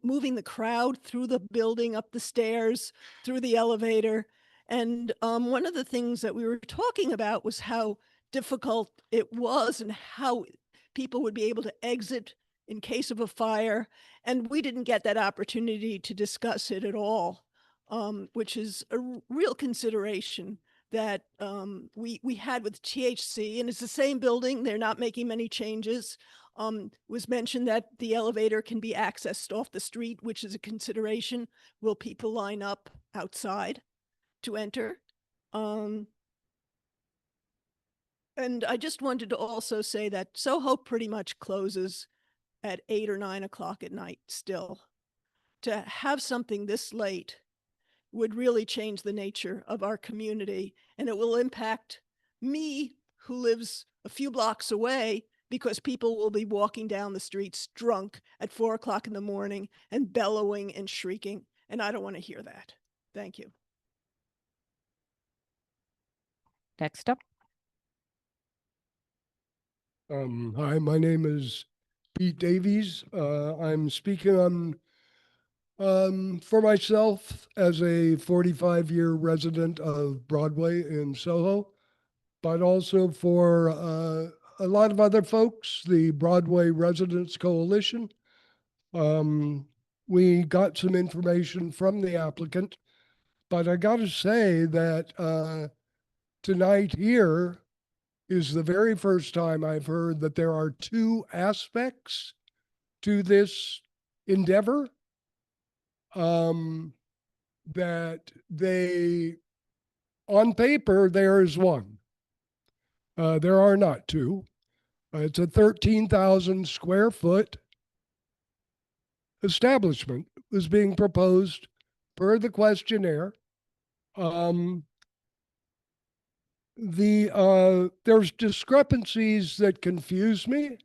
moving the crowd through the building, up the stairs, through the elevator. And one of the things that we were talking about was how difficult it was and how people would be able to exit in case of a fire. And we didn't get that opportunity to discuss it at all, which is a real consideration that we had with THC, and it's the same building. They're not making many changes. Was mentioned that the elevator can be accessed off the street, which is a consideration. Will people line up outside to enter? And I just wanted to also say that Soho pretty much closes at 8 or 9 o'clock at night still. To have something this late would really change the nature of our community, and it will impact me, who lives a few blocks away, because people will be walking down the streets drunk at 4 o'clock in the morning and bellowing and shrieking, and I don't want to hear that. Thank you. Next up. Hi, my name is Pete Davies. I'm speaking on for myself as a 45-year resident of Broadway in Soho, but also for a lot of other folks, the Broadway Residents Coalition. We got some information from the applicant, but I got to say that tonight here is the very first time I've heard that there are two aspects to this endeavor. That they, on paper, there is one. There are not two. It's a 13,000 square foot establishment was being proposed per the questionnaire. There's discrepancies that confuse me.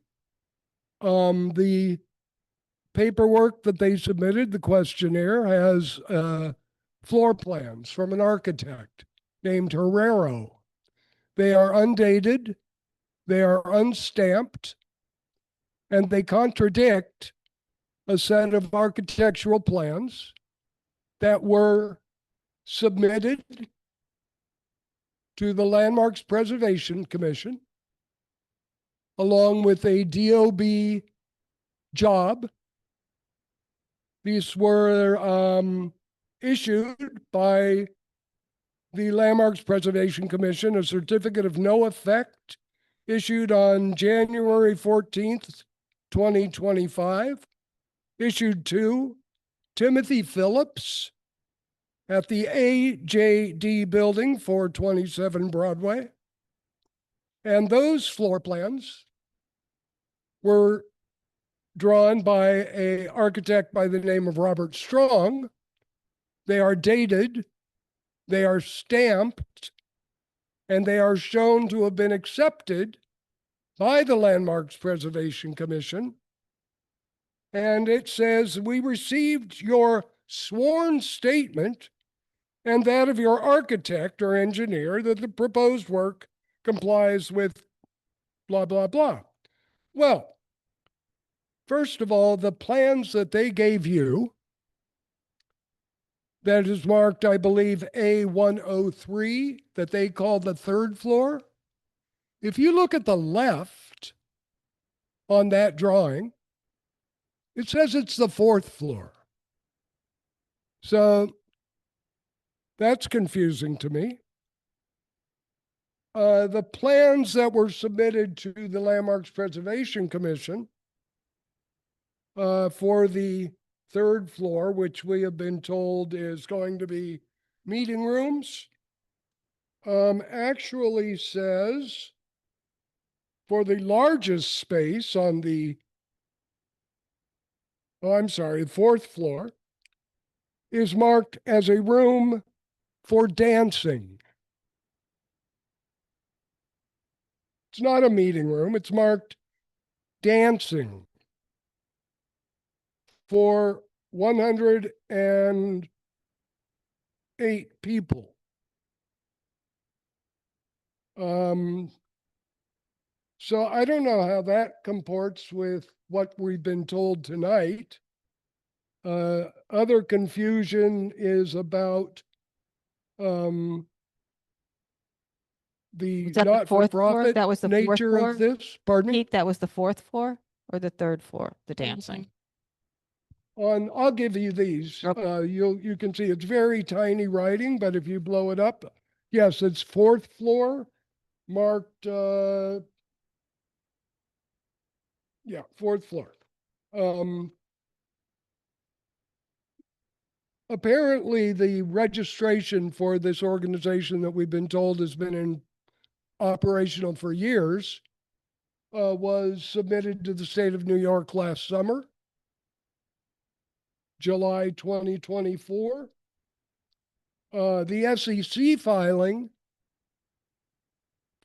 The paperwork that they submitted, the questionnaire, has floor plans from an architect named Herrero. They are undated, they are unstamped, and they contradict a set of architectural plans that were submitted to the Landmarks Preservation Commission along with a DOB job. These were issued by the Landmarks Preservation Commission, a certificate of no effect issued on January 14th, 2025, issued to Timothy Phillips at the AJD building, 427 Broadway. And those floor plans were drawn by an architect by the name of Robert Strong. They are dated, they are stamped, and they are shown to have been accepted by the Landmarks Preservation Commission. And it says, "We received your sworn statement and that of your architect or engineer that the proposed work complies with blah, blah, blah." Well, first of all, the plans that they gave you, that is marked, I believe, A103, that they call the third floor. If you look at the left on that drawing, it says it's the fourth floor. So that's confusing to me. The plans that were submitted to the Landmarks Preservation Commission for the third floor, which we have been told is going to be meeting rooms, actually says for the largest space on the, fourth floor, is marked as a room for dancing. It's not a meeting room, it's marked dancing for 108 people. So I don't know how that comports with what we've been told tonight. Other confusion is about the Was that the fourth floor? not-for-profit That was the fourth nature floor? of this. Pardon me? Pete, that was the fourth floor or the third floor, the dancing? I'll give you these. You can see it's very tiny writing, but if you blow it up, Yes, it's fourth floor, marked, yeah, fourth floor. Apparently the registration for this organization that we've been told has been in operational for years, was submitted to the state of New York last summer, July 2024. The SEC filing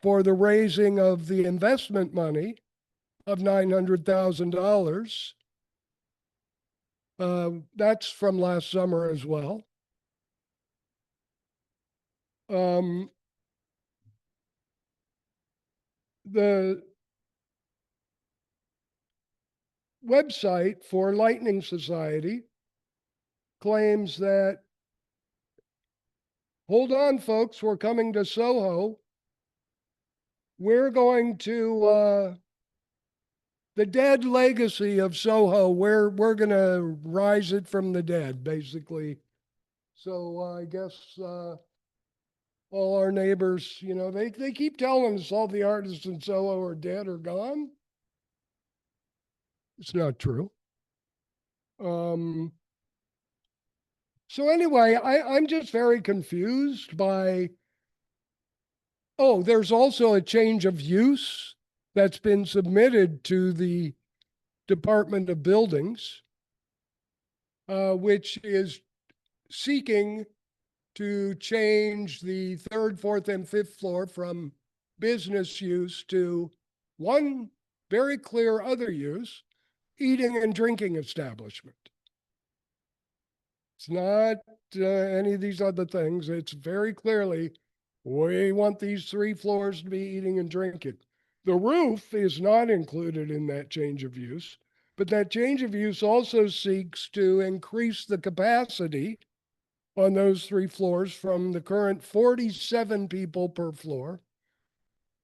for the raising of the investment money of $900,000. That's from last summer as well. The website for Lightning Society claims that, hold on, folks, we're coming to Soho. We're going to the dead legacy of Soho. We're going to rise it from the dead, basically. So I guess all our neighbors, you know, they keep telling us all the artists in Soho are dead or gone. It's not true. So anyway, I'm just very confused by, oh, there's also a change of use that's been submitted to the Department of Buildings, which is seeking to change the third, fourth, and fifth floor from business use to one very clear other use, eating and drinking establishment. It's not any of these other things. It's very clearly, we want these 3 floors to be eating and drinking. The roof is not included in that change of use, but that change of use also seeks to increase the capacity on those 3 floors from the current 47 people per floor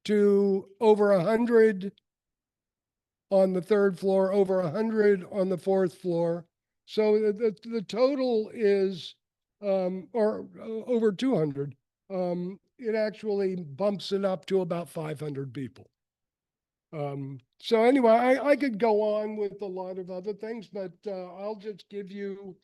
to over 100 on the 3rd floor, over 100 on the 4th floor. So the total is, or over 200. It actually bumps it up to about 500 people. So anyway, I could go on with a lot of other things, but I'll just give you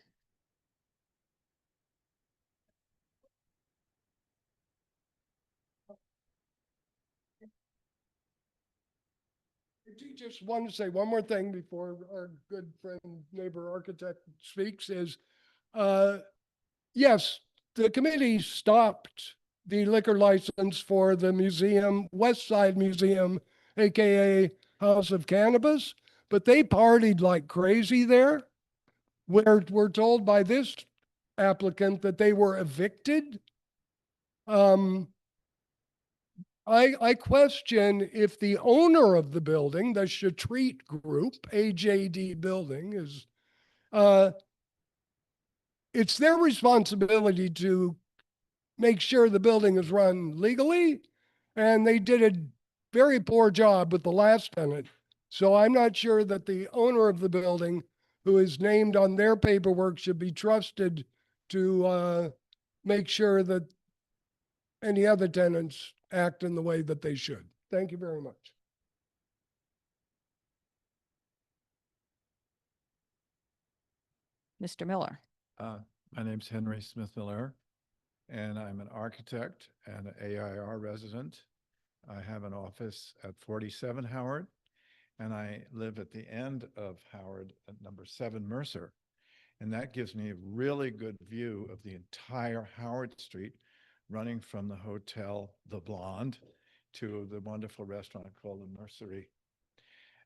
I just want to say one more thing before our good friend, neighbor architect speaks is, yes, the committee stopped the liquor license for the museum, West Side Museum, AKA House of Cannabis, but they partied like crazy there. We're told by this applicant that they were evicted. I question if the owner of the building, the Shatreat Group, AJD building, is, it's their responsibility to make sure the building is run legally, and they did a very poor job with the last tenant. So I'm not sure that the owner of the building, who is named on their paperwork, should be trusted to make sure that any other tenants act in the way that they should. Thank you very much. Mr. Miller. My name's Henry Smith Miller, and I'm an architect and an AIR resident. I have an office at 47 Howard, and I live at the end of Howard at number 7 Mercer. And that gives me a really good view of the entire Howard Street, running from the hotel, The Blonde, to the wonderful restaurant called the Mercery.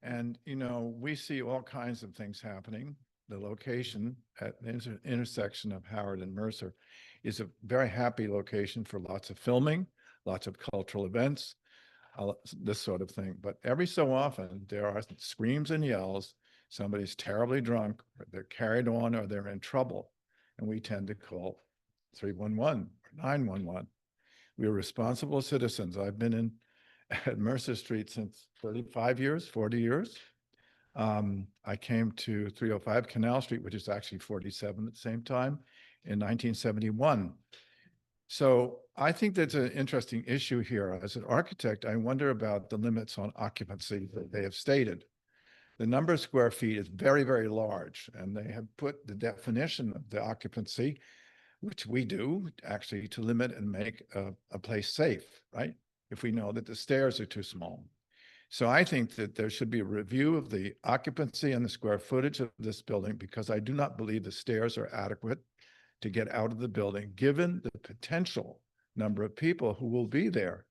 And, you know, we see all kinds of things happening. The location at the intersection of Howard and Mercer is a very happy location for lots of filming, lots of cultural events, this sort of thing. But every so often, there are screams and yells. Somebody's terribly drunk, or they're carried on, or they're in trouble. And we tend to call 311 or 911. We are responsible citizens. I've been at Mercer Street since 35 years, 40 years. I came to 305 Canal Street, which is actually 47 at the same time, in 1971. So I think that's an interesting issue here. As an architect, I wonder about the limits on occupancy that they have stated. The number of square feet is very, very large, and they have put the definition of the occupancy, which we do actually, to limit and make a place safe, right? If we know that the stairs are too small. So I think that there should be a review of the occupancy and the square footage of this building, because I do not believe the stairs are adequate to get out of the building, given the potential number of people who will be there.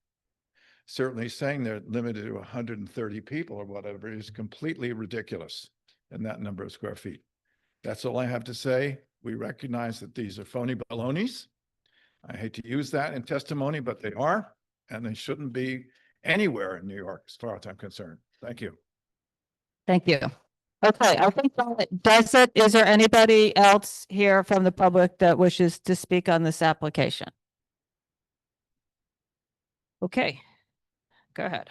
Certainly saying they're limited to 130 people or whatever is completely ridiculous in that number of square feet. That's all I have to say. We recognize that these are phony balonies. I hate to use that in testimony, but they are, and they shouldn't be anywhere in New York, as far as I'm concerned. Thank you. Thank you. Okay, I think that does it. Is there anybody else here from the public that wishes to speak on this application? Okay, go ahead.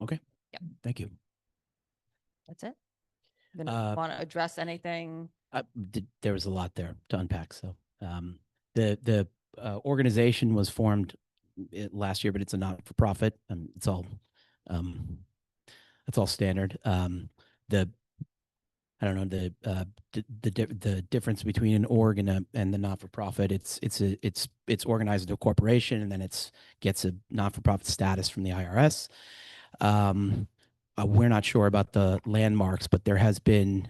Okay. Yeah. Thank you. That's it. Want to address anything? There was a lot there to unpack. So the organization was formed last year, but it's a not-for-profit. It's all standard. I don't know the difference between an org and the not-for-profit. It's organized into a corporation, and then gets a not-for-profit status from the IRS. We're not sure about the landmarks, but there has been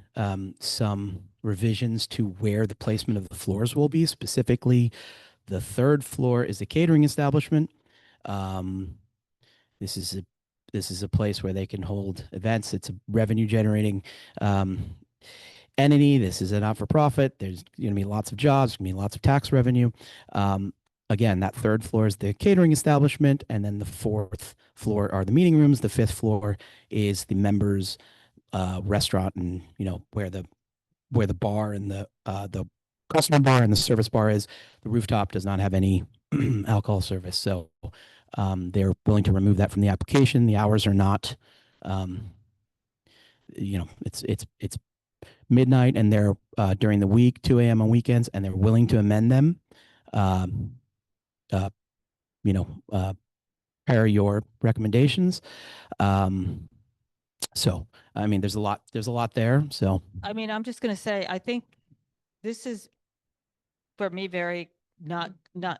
some revisions to where the placement of the floors will be. Specifically, the third floor is a catering establishment. This is a place where they can hold events. It's a revenue generating entity. This is a not-for-profit. There's going to be lots of jobs, going to be lots of tax revenue. Again, that third floor is the catering establishment, and then the fourth floor are the meeting rooms. The fifth floor is the members' restaurant, and where the bar and the customer bar and the service bar is. The rooftop does not have any alcohol service, so they're willing to remove that from the application. The hours are not, it's midnight, and they're during the week, 2 a.m. on weekends, and they're willing to amend them. Pair your recommendations. So, I mean, there's a lot there. So, I mean, I'm just going to say, I think this is, for me, very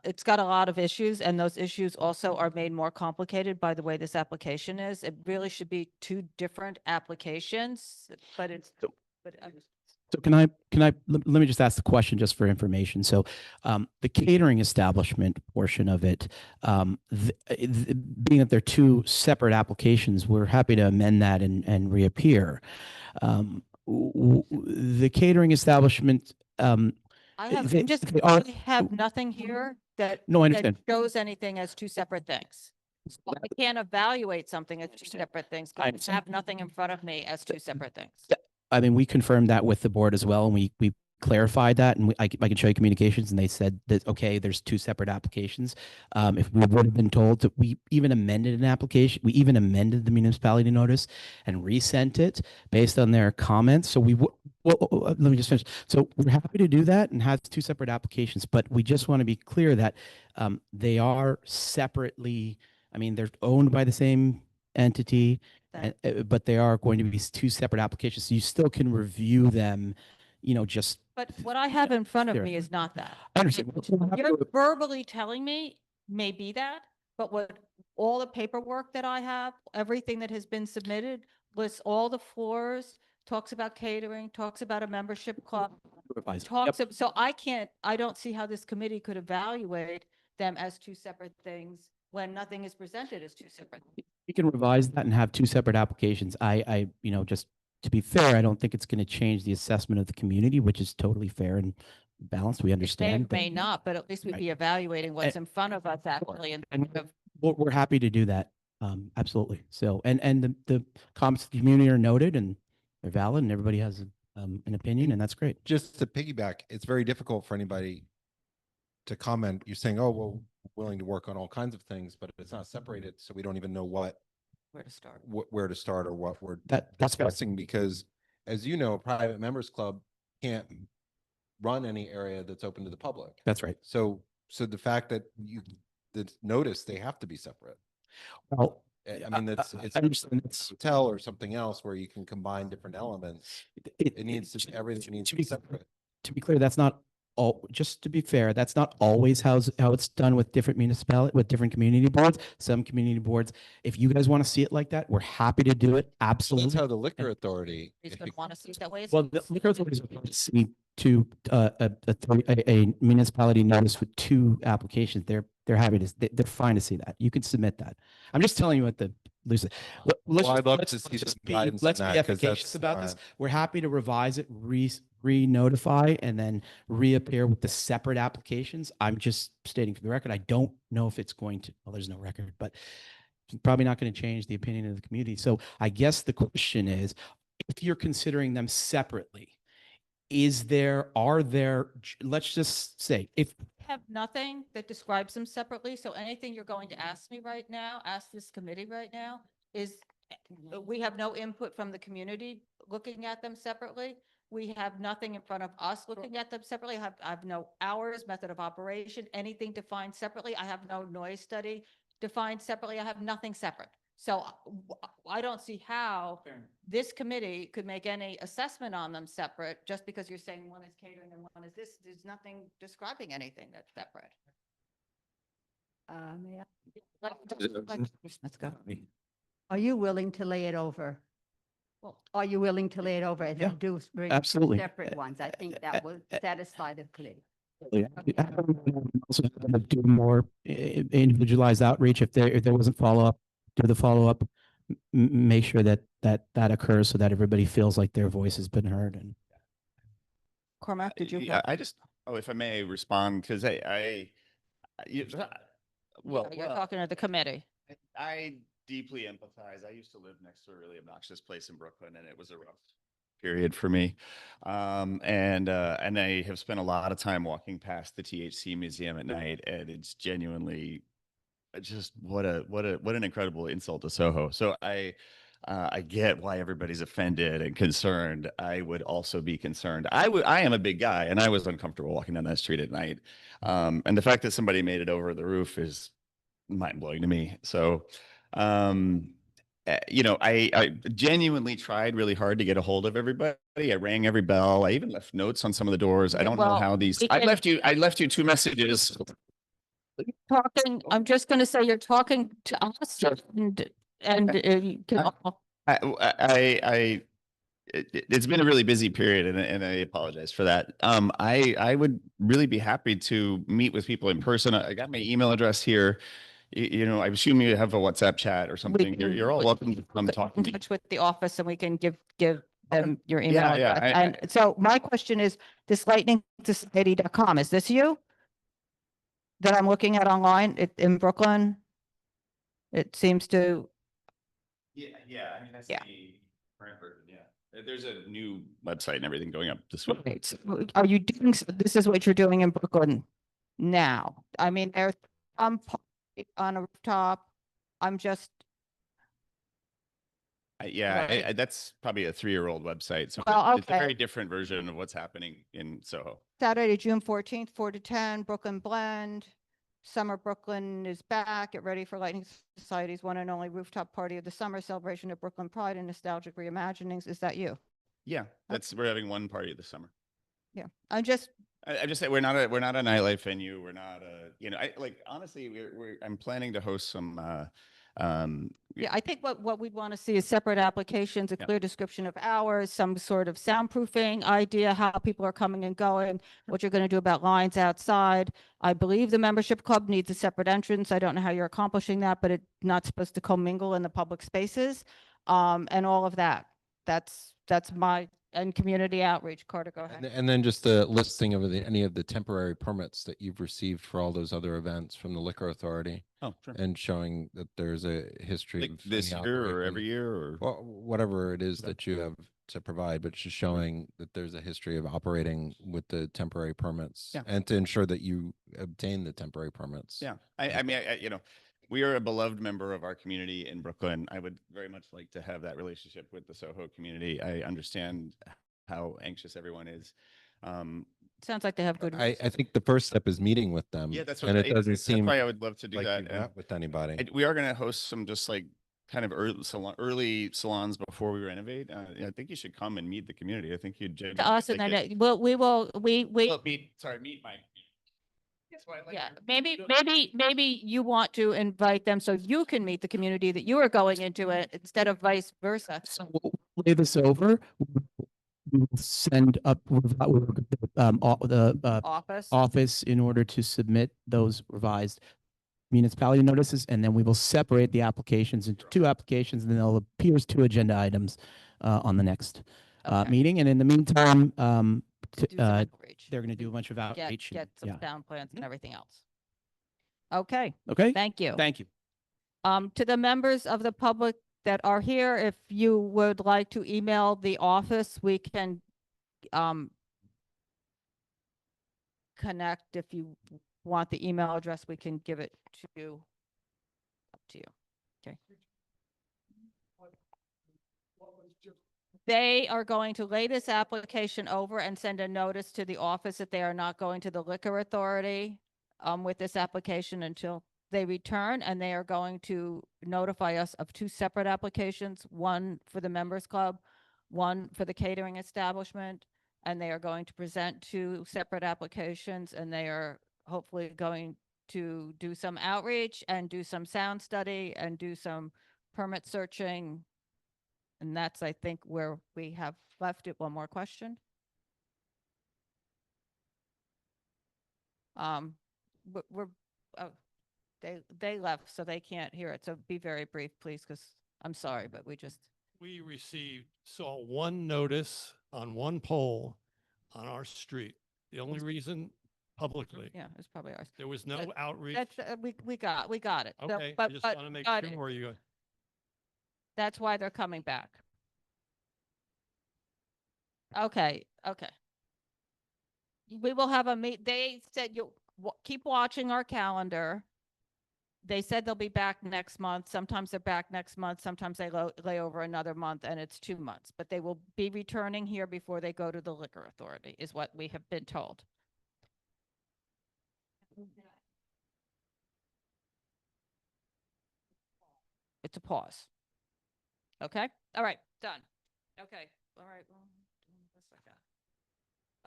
it's got a lot of issues, and those issues also are made more complicated by the way this application is. It really should be two different applications, but it's, So can I let me just ask the question just for information. So the catering establishment portion of it, being that they're two separate applications, we're happy to amend that and reappear. The catering establishment, I have are, I have nothing here that, No, I that understand. shows anything as two separate things. So I can't evaluate something as two separate things, I because I have nothing in front of me as two separate things. I mean, we confirmed that with the board as well, and we clarified that, and I can show you communications, and they said that, okay, there's two separate applications. If we would have been told that we even amended an application, we even amended the municipality notice and resent it based on their comments. So let me just finish. So we're happy to do that and have two separate applications, but we just want to be clear that they are separately, I mean, they're owned by the same entity, but they are going to be two separate applications. So you still can review them, just. But what I have in front of me is not that. I understand. You're verbally telling me may be that, but what all the paperwork that I have, everything that has been submitted, lists all the floors, talks about catering, talks about a membership club, so I don't see how this committee could evaluate them as two separate things when nothing is presented as two separate things. We can revise that and have two separate applications. I just to be fair, I don't think it's going to change the assessment of the community, which is totally fair and balanced. We understand. It may not, but at least we'd be evaluating what's in front of us actually. And we're happy to do that. Absolutely. So, and the comments of the community are noted and they're valid, and everybody has an opinion, and that's great. Just to piggyback, it's very difficult for anybody to comment. You're saying, oh, well, willing to work on all kinds of things, but it's not separated, so we don't even know where to start or what we're that's discussing, because as you know, a private members club can't run any area that's open to the public. That's right. So the fact that the notice, they have to be separate. Well, I mean, it's I understand it's hotel or something else where you can combine different elements. It needs to, everything needs to be separate. to be clear, that's not all, just to be fair, that's not always how it's done with different municipality, with different community boards. Some community boards, if you guys want to see it like that, we're happy to do it. Absolutely. That's how the liquor authority. He's going to want to see it that way. Well, the liquor authorities are see to a municipality notice with 2 applications. They're happy to, they're fine to see that. You can submit that. I'm just telling you what the, Lisa. I'd love to see some guidance on Let's that, be 'cause efficacious that's, about this. We're happy to revise it, re-notify, and then reappear with the separate applications. I'm just stating for the record, I don't know if it's going to, well, there's no record, but it's probably not going to change the opinion of the community. So I guess the question is, if you're considering them separately, are there, let's just say, if Have nothing that describes them separately. So anything you're going to ask me right now, ask this committee right now, is we have no input from the community looking at them separately. We have nothing in front of us looking at them separately. I have no hours, method of operation, anything defined separately. I have no noise study defined separately. I have nothing separate. So I don't see how this committee could make any assessment on them separate just because you're saying one is catering and one is this. There's nothing describing anything that's separate. May I- Let's go. Are you willing to lay it over? Well, Are you willing to lay it over and Yeah, then do bring absolutely. separate ones? I think that will satisfy the committee. Also do more individualized outreach. If there wasn't follow-up, do the follow-up, make sure that occurs so that everybody feels like their voice has been heard. And Cormac, did you? Yeah, I just, if I may respond, because well, You're talking to the committee. I deeply empathize. I used to live next to a really obnoxious place in Brooklyn, and it was a rough period for me. And I have spent a lot of time walking past the THC Museum at night, and it's genuinely just what an incredible insult to Soho. So I get why everybody's offended and concerned. I would also be concerned. I am a big guy, and I was uncomfortable walking down that street at night. And the fact that somebody made it over the roof is mind blowing to me. So, I genuinely tried really hard to get a hold of everybody. I rang every bell. I even left notes on some of the doors. I don't know how these. I left you 2 messages. Talking, I'm just going to say you're talking to us and you can. It's been a really busy period, and I apologize for that. I would really be happy to meet with people in person. I got my email address here. I assume you have a WhatsApp chat or something. You're all welcome to come talk to in me. touch with the office and we can give them your email Yeah, address. And so my question is, this lightningsociety.com, is this you? That I'm looking at online in Brooklyn? It seems to. Yeah. I mean, that's the current version. Yeah. There's a new website and everything going up this week. Right. So are you doing, this is what you're doing in Brooklyn now? I mean, there's on a rooftop. I'm just. That's probably a 3-year-old website. So Well, it's a okay. very different version of what's happening in Soho. Saturday, June 14th, 4 to 10, Brooklyn Blend. Summer Brooklyn is back. Get ready for Lightning Society's one and only rooftop party of the summer, celebration of Brooklyn pride and nostalgic reimaginings. Is that you? Yeah, we're having one party this summer. Yeah, I just say we're not a nightlife venue. We're not honestly, I'm planning to host some. Yeah, I think what we'd want to see is separate applications, a clear description of hours, some sort of soundproofing idea, how people are coming and going, what you're going to do about lines outside. I believe the membership club needs a separate entrance. I don't know how you're accomplishing that, but it's not supposed to commingle in the public spaces, and all of that. That's my and community outreach. Carter, go ahead. And then just the listing of any of the temporary permits that you've received for all those other events from the liquor authority. Oh, sure. And showing that there's a history Like of this any year or operation. every year or whatever it is that you have to provide, but just showing that there's a history of operating with the temporary permits and to ensure that you obtain the temporary permits. Yeah, I mean, we are a beloved member of our community in Brooklyn. I would very much like to have that relationship with the Soho community. I understand how anxious everyone is. Sounds like they have good. I think the first step is meeting with them. Yeah, that's what And it doesn't that's seem why I would love to do like that. you met with anybody. And we are going to host some just like kind of early salons before we renovate. I think you should come and meet the community. I think you'd To genuinely us, and like then it. we Well, meet my. That's why I like yeah, it. maybe you want to invite them so you can meet the community that you are going into it instead of vice versa. So we'll lay this over. We will send up the Office. office in order to submit those revised municipality notices, and then we will separate the applications into two applications, and then they'll appear as two agenda items on the next meeting. And in the meantime, they're going to do a bunch of outreach. Get some yeah. sound plans and everything else. Okay. Okay. Thank you. Thank you. To the members of the public that are here, if you would like to email the office, we can connect. If you want the email address, we can give it to you. Up to you. Okay. They are going to lay this application over and send a notice to the office that they are not going to the liquor authority with this application until they return, and they are going to notify us of two separate applications, one for the members club, one for the catering establishment, and they are going to present two separate applications, and they are hopefully going to do some outreach and do some sound study and do some permit searching. And that's, I think, where we have left it. One more question. We're oh, they left, so they can't hear it. So be very brief, please, because I'm sorry, but we saw one notice on one pole on our street. The only reason publicly. Yeah, it's probably ours. There was no outreach. That's we got it. So, Okay, I but just want to make sure you. that's why they're coming back. Okay. We will have a meet. They said you keep watching our calendar. They said they'll be back next month. Sometimes they're back next month. Sometimes they lay over another month, and it's 2 months. But they will be returning here before they go to the liquor authority, is what we have been told. It's a pause. Okay. All right. Done. Okay. All right. Well,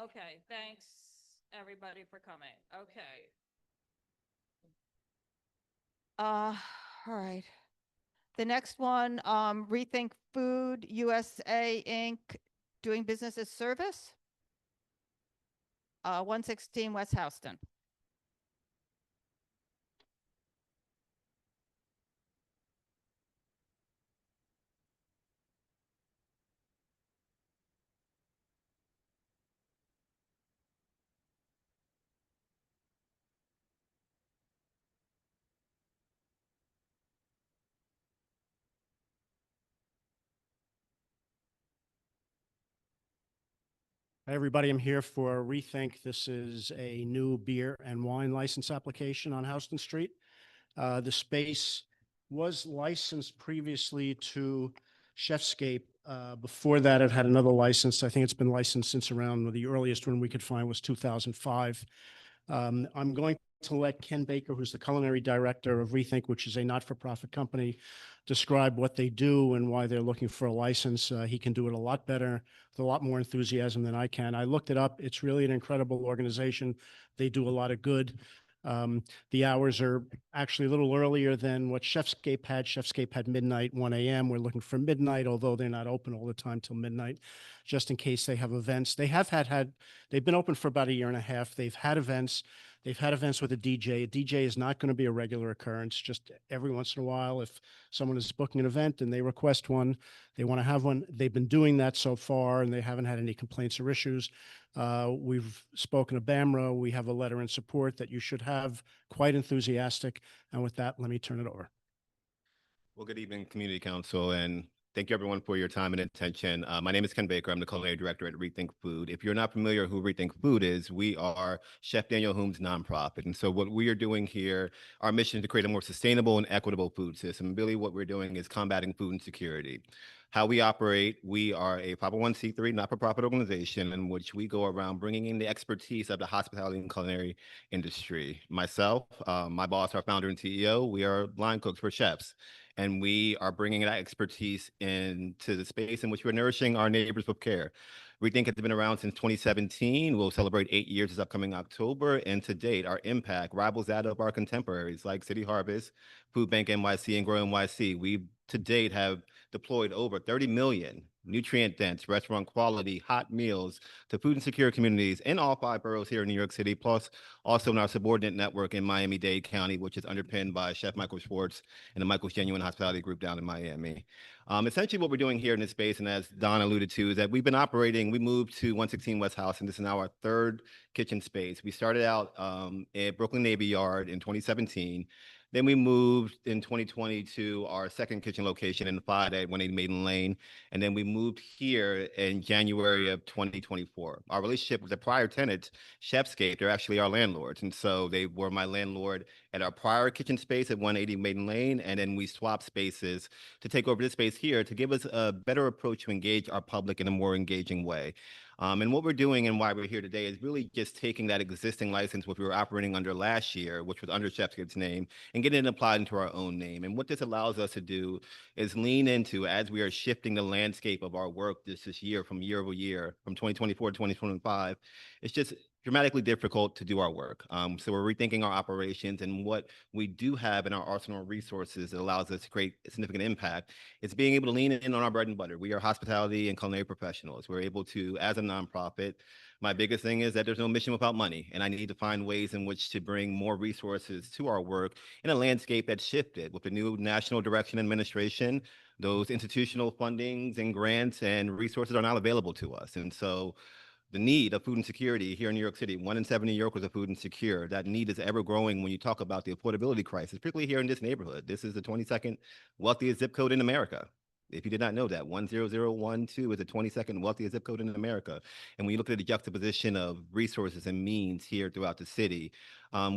okay. Thanks, everybody, for coming. Okay. All right. The next one, Rethink Food USA Inc. doing business as service. 116 West Houston. Hi, everybody. I'm here for Rethink. This is a new beer and wine license application on Houston Street. The space was licensed previously to Chefscape. Before that, it had another license. I think it's been licensed since around the earliest one we could find was 2005. I'm going to let Ken Baker, who's the culinary director of Rethink, which is a not-for-profit company, describe what they do and why they're looking for a license. He can do it a lot better, with a lot more enthusiasm than I can. I looked it up. It's really an incredible organization. They do a lot of good. The hours are actually a little earlier than what Chefscape had. Chefscape had midnight, 1 a.m. We're looking for midnight, although they're not open all the time till midnight, just in case they have events. They have they've been open for about a year and a half. They've had events. They've had events with a DJ. A DJ is not going to be a regular occurrence. Just every once in a while, if someone is booking an event and they request one, they want to have one. They've been doing that so far, and they haven't had any complaints or issues. We've spoken to BAMRA. We have a letter in support that you should have, quite enthusiastic. And with that, let me turn it over. Well, good evening, Community Council, and Thank you everyone for your time and attention. My name is Ken Baker. I'm the culinary director at Rethink Food. If you're not familiar who Rethink Food is, we are Chef Daniel Hume's nonprofit. And so what we are doing here, our mission is to create a more sustainable and equitable food system. And really what we're doing is combating food insecurity. How we operate, we are a 501c3 not-for-profit organization in which we go around bringing in the expertise of the hospitality and culinary industry. Myself, my boss, our founder and CEO, we are line cooks for chefs. And we are bringing that expertise into the space in which we're nourishing our neighbors with care. Rethink has been around since 2017. We'll celebrate 8 years this upcoming October. And to date, our impact rivals that of our contemporaries like City Harvest, Food Bank NYC, and Grow NYC. We, to date, have deployed over 30 million nutrient-dense, restaurant quality, hot meals to food insecure communities in all 5 boroughs here in New York City, plus also in our subordinate network in Miami-Dade County, which is underpinned by Chef Michael Schwartz and the Michael's Genuine Hospitality Group down in Miami. Essentially what we're doing here in this space, and as Don alluded to, is that we've been operating, we moved to 116 West House, and this is now our 3rd kitchen space. We started out at Brooklyn Navy Yard in 2017. Then we moved in 2020 to our 2nd kitchen location in the 5 at 180 Maiden Lane. And then we moved here in January of 2024. Our relationship with the prior tenants, Chefscape, they're actually our landlords. And so they were my landlord at our prior kitchen space at 180 Maiden Lane. And then we swapped spaces to take over this space here to give us a better approach to engage our public in a more engaging way. And what we're doing and why we're here today is really just taking that existing license, which we were operating under last year, which was under Chefscape's name, and getting it applied into our own name. And what this allows us to do is lean into, as we are shifting the landscape of our work this year from year over year, from 2024 to 2025, it's just dramatically difficult to do our work. So we're rethinking our operations, and what we do have in our arsenal of resources that allows us to create a significant impact is being able to lean in on our bread and butter. We are hospitality and culinary professionals. We're able to, as a nonprofit, my biggest thing is that there's no mission without money, and I need to find ways in which to bring more resources to our work in a landscape that's shifted with the new National Direction Administration. Those institutional fundings and grants and resources are not available to us. And so the need of food insecurity here in New York City, 1 in 7 New Yorkers are food insecure. That need is ever growing when you talk about the affordability crisis, particularly here in this neighborhood. This is the 22nd wealthiest zip code in America. If you did not know that, 10012 is the 22nd wealthiest zip code in America. And when you look at the juxtaposition of resources and means here throughout the city,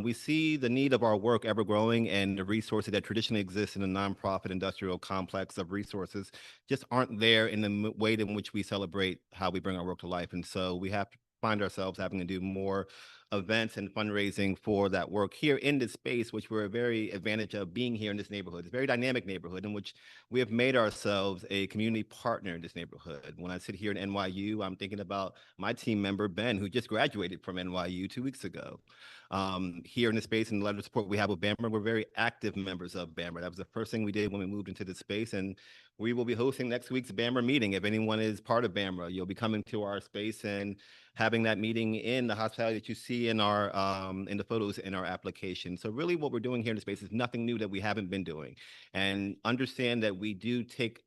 we see the need of our work ever growing, and the resources that traditionally exist in the nonprofit industrial complex of resources just aren't there in the way in which we celebrate how we bring our work to life. And so we have to find ourselves having to do more events and fundraising for that work here in this space, which we're very advantage of being here in this neighborhood. It's a very dynamic neighborhood in which we have made ourselves a community partner in this neighborhood. When I sit here in NYU, I'm thinking about my team member, Ben, who just graduated from NYU 2 weeks ago. Here in the space and the letter of support we have with Bammer, we're very active members of Bammer. That was the first thing we did when we moved into this space, and we will be hosting next week's Bammer meeting. If anyone is part of Bammer, you'll be coming to our space and having that meeting in the hospitality that you see in our in the photos in our application. So really what we're doing here in the space is nothing new that we haven't been doing. And understand that we do take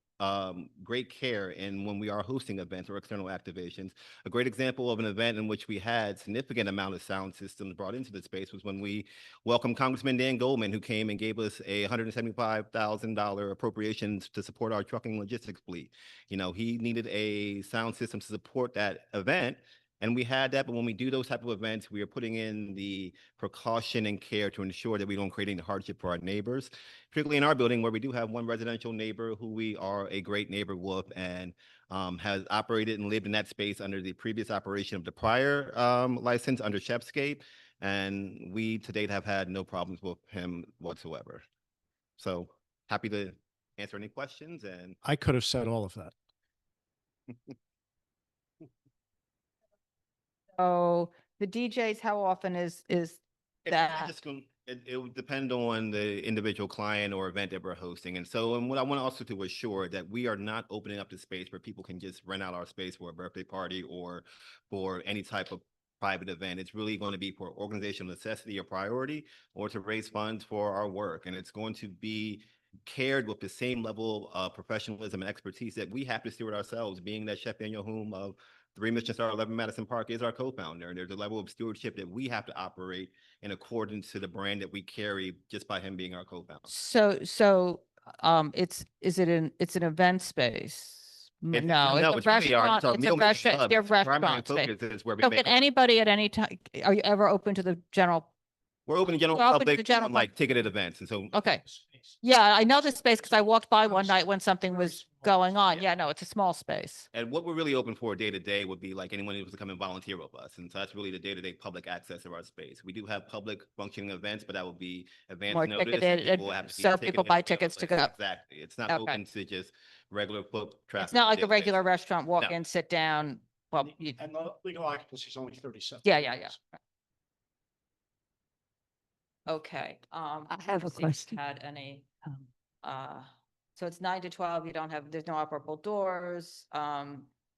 great care in when we are hosting events or external activations. A great example of an event in which we had significant amount of sound systems brought into the space was when we welcomed Congressman Dan Goldman, who came and gave us a $175,000 appropriations to support our trucking logistics fleet. You know, he needed a sound system to support that event, and we had that, but when we do those type of events, we are putting in the precaution and care to ensure that we don't create any hardship for our neighbors, particularly in our building where we do have one residential neighbor who we are a great neighbor with, and has operated and lived in that space under the previous operation of the prior license under Chefscape. And we to date have had no problems with him whatsoever. So happy to answer any questions. And I could have said all of that. So the DJs, how often is that? It would depend on the individual client or event that we're hosting. And so, and what I want also to assure that we are not opening up the space where people can just rent out our space for a birthday party or for any type of private event. It's really going to be for organizational necessity or priority, or to raise funds for our work. And it's going to be cared with the same level of professionalism and expertise that we have to steward ourselves, being that Chef Daniel Hume of 3 Michelin Star 11 Madison Park is our co-founder, and there's a level of stewardship that we have to operate in accordance to the brand that we carry just by him being our co-founder. So it's an event space. It's- No, no, it's a it's really our- restaurant, our it's a meal making restaurant, hub. their Primary restaurant space. focus is where we So make can anybody at any time, are you ever open to the general? We're open to general We're open to the public, general on, like ticketed events, and so Okay. Yeah, I know this space because I walked by one night when something was going on. Yeah, no, it's a small space. and what we're really open for day to day would be like anyone who wants to come and volunteer with us, and so that's really the day to day public access of our space. We do have public functioning events, but that would be advance More notice. ticketed, People will have to be so people ticketed buy to be able tickets to go. Exactly. It's not Okay. open to just regular foot traffic. It's not like a daily regular basis. restaurant, walk No. in, sit down. Well, you, And the legal occupancy is only 37. yeah, yeah, yeah. Okay, I have a see if you question. Had any, so it's 9 to 12, you don't have, there's no operable doors,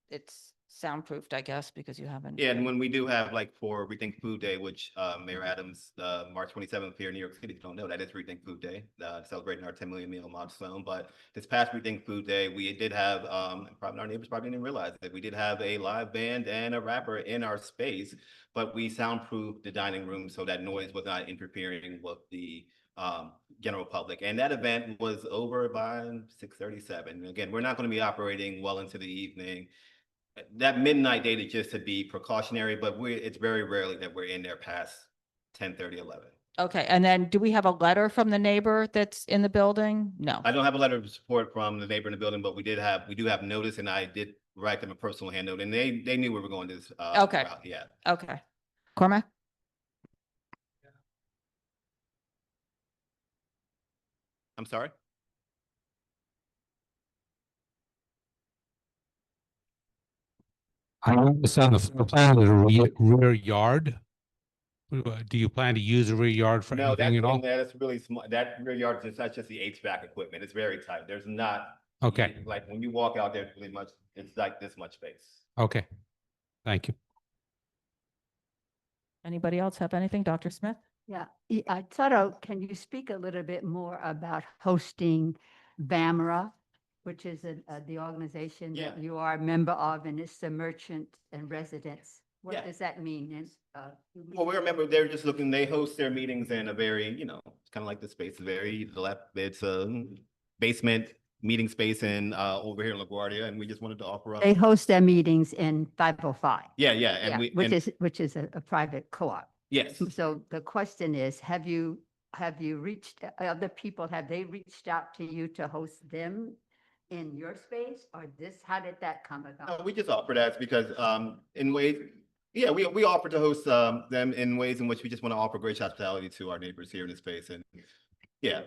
it's soundproofed, I guess, because you haven't. Yeah, and when we do have like for Rethink Food Day, which Mayor Adams, March 27th here in New York City, if you don't know, that is Rethink Food Day, celebrating our 10 million meal milestone. But this past Rethink Food Day, we did have, probably our neighbors probably didn't realize that we did have a live band and a rapper in our space, but we soundproofed the dining room so that noise was not interfering with the general public. And that event was over by 6:37. Again, we're not going to be operating well into the evening. That midnight date is just to be precautionary, but it's very rarely that we're in there past 10:30, 11. Okay, and then do we have a letter from the neighbor that's in the building? No. I don't have a letter of support from the neighbor in the building, but we do have notice, and I did write them a personal hand note, and they knew we were going this Okay. route. Yeah. Okay. Cormac? I'm sorry? I noticed on the floor plan, there's a rear yard. Do you plan to use the rear yard for No, anything at all? that's really small. That rear yard is that's just the HVAC equipment. It's very tight. There's not. Okay. Like when you walk out there, really much. It's like this much space. Okay. Thank you. Anybody else have anything? Dr. Smith? Yeah, I thought, can you speak a little bit more about hosting BAMRA, which is the organization that you are a member of, and it's the merchant and residents. What Yeah. does that mean? And, Well, we remember they're just looking, they host their meetings in a very, it's kind of like the space, it's a basement meeting space in over here in LaGuardia, and we just wanted to offer up. They host their meetings in 505. Yeah, yeah, and Which is a private co-op. Yes. So the question is, have you reached, other people, have they reached out to you to host them in your space, or how did that come about? We just offer that because in ways, yeah, we offer to host them in ways in which we just want to offer great hospitality to our neighbors here in the space, and yeah.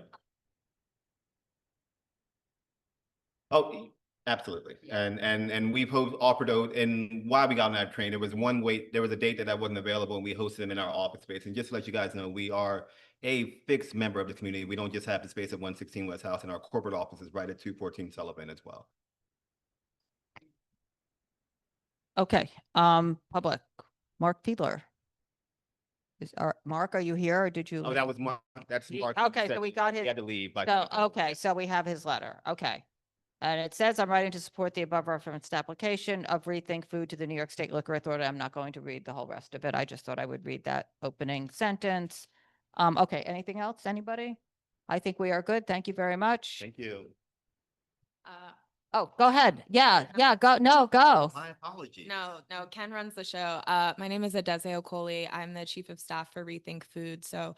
Oh, absolutely. And we've offered those, and while we got on that train, there was a date that wasn't available, and we hosted them in our office space. And just to let you guys know, we are a fixed member of the community. We don't just have the space at 116 West House, and our corporate office is right at 214 Sullivan as well. Okay, public, Mark Fiedler. Mark, are you here or did you? Oh, that was Mark. That's Mark. Okay, so we got his. He had to leave. So, okay, so we have his letter. Okay. And it says, I'm writing to support the above referenced application of Rethink Food to the New York State Liquor Authority. I'm not going to read the whole rest of it. I just thought I would read that opening sentence. Okay, anything else? Anybody? I think we are good. Thank you very much. Thank you. Oh, go ahead. Yeah, go. No, go. My apologies. No, Ken runs the show. My name is Adeze Okoli. I'm the chief of staff for Rethink Food. So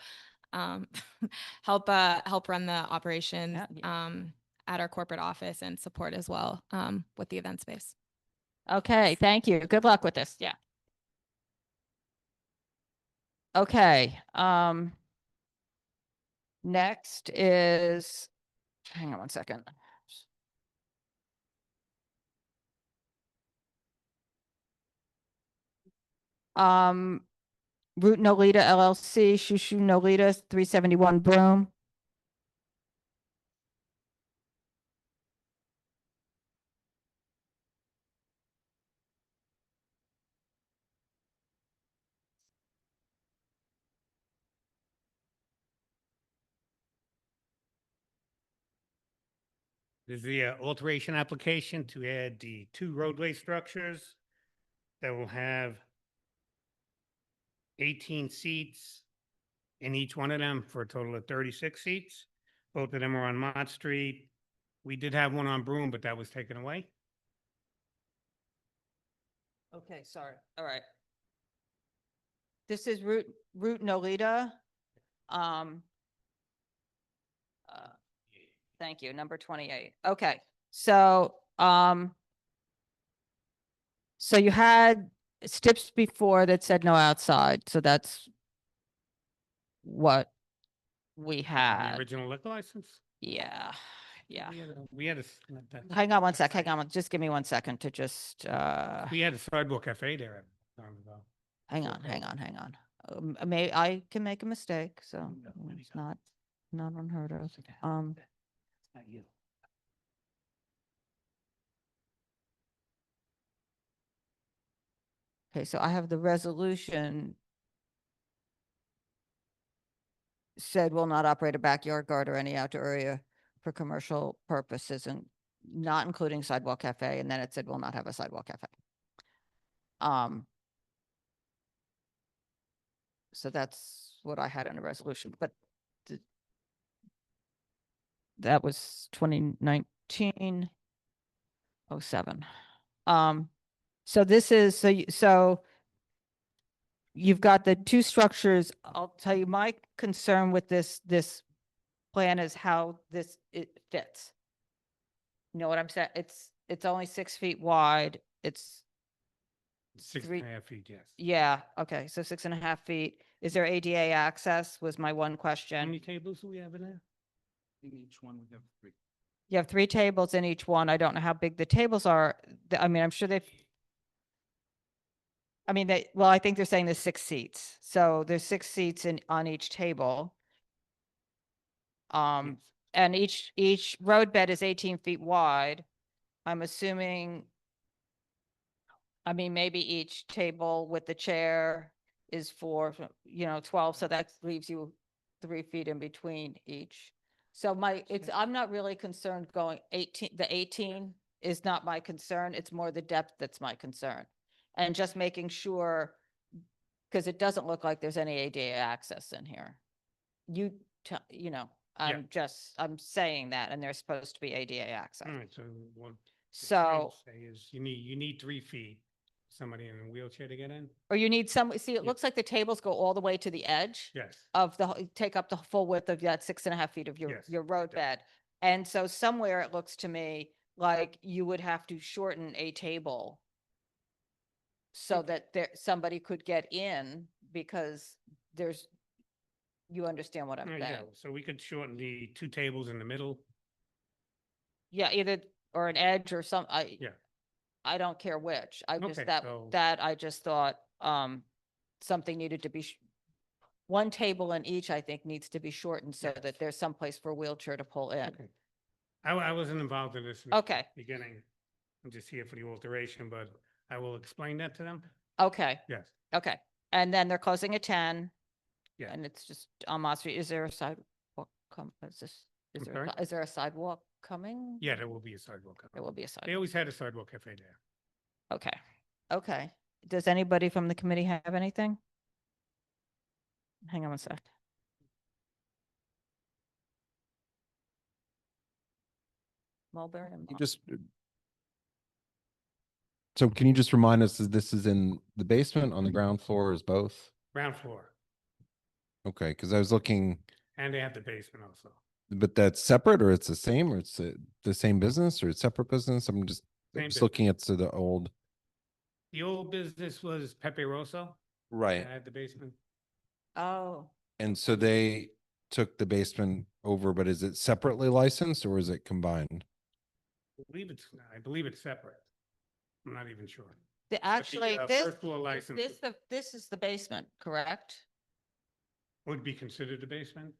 help run the operation at our corporate office and support as well with the event space. Okay, thank you. Good luck with this. Yeah. Okay. Next is, hang on one second. Root Nolita LLC, Shushu Nolita, 371 Broome. This is the alteration application to add the 2 roadway structures that will have 18 seats in each one of them for a total of 36 seats. Both of them are on Mott Street. We did have one on Broome, but that was taken away. Okay, sorry. All right. This is Route Nolita. Um, thank you, number 28. Okay, so, so you had steps before that said no outside, so that's what we The had. original liquor license? Yeah, yeah. We had a, Hang on one sec, hang on, just give me 1 second to just, we had a sidewalk cafe there. Time ago. hang on, hang on, hang on. I can make a mistake, so it's not unheard of. Okay, so I have the resolution said will not operate a backyard guard or any outdoor area for commercial purposes and not including sidewalk cafe, and then it said will not have a sidewalk cafe. So that's what I had in a resolution, but that was 2019-07. So this is, so you've got the two structures. I'll tell you, my concern with this plan is how it fits. You know what I'm saying? It's only 6 feet wide. It's 6.5 feet, yes. yeah, okay, so 6.5 feet. Is there ADA access was my one How question. many tables do we have in there? In each one, we have 3. You have 3 tables in each one. I don't know how big the tables are. I mean, I'm sure well, I think they're saying there's 6 seats. So there's 6 seats on each table. And each road bed is 18 feet wide. I'm assuming, maybe each table with the chair is 12, so that leaves you 3 feet in between each. So I'm not really concerned going 18, the 18 is not my concern. It's more the depth that's my concern. And just making sure, because it doesn't look like there's any ADA access in here. I'm saying that, and there's supposed to be ADA access. All right, so what the So, signs say is you need 3 feet, somebody in a wheelchair to get in? or you need it looks like the tables go all the way to the edge. Yes. Of take up the full width of that 6.5 feet of Yes, your road bed. And so somewhere it looks to me like you would have to shorten a table so that somebody could get in, because you understand what I'm Yeah, saying? so we could shorten the 2 tables in the middle. Yeah, either, or an edge or Yeah. I don't care which. I just, Okay, so- I just thought, something needed to be, one table in each, I think, needs to be shortened so that there's some place for a wheelchair to pull in. Okay. I wasn't involved in this in the Okay. beginning. I'm just here for the alteration, but I will explain that to them. Okay. Yes. Okay. And then they're closing at 10. Yeah. And it's just on Mott Street. Is there a sidewalk is there a sidewalk coming? Yeah, there will be a sidewalk. There will be a sidewalk. They always had a sidewalk cafe there. Okay. Okay. Does anybody from the committee have anything? Hang on 1 sec. Mulberry and So can you just remind us, this is in the basement, on the ground floor, or is both? Ground floor. Okay, because I was looking, And they have the basement also. but that's separate, or it's the same, or it's the same business, or it's separate business? I'm just Same looking at the old. The old business was Pepe Rosso. Right. They had the basement. Oh. And so they took the basement over, but is it separately licensed or is it combined? I believe it's separate. I'm not even sure. Actually, first floor license this is the basement, correct? would be considered the basement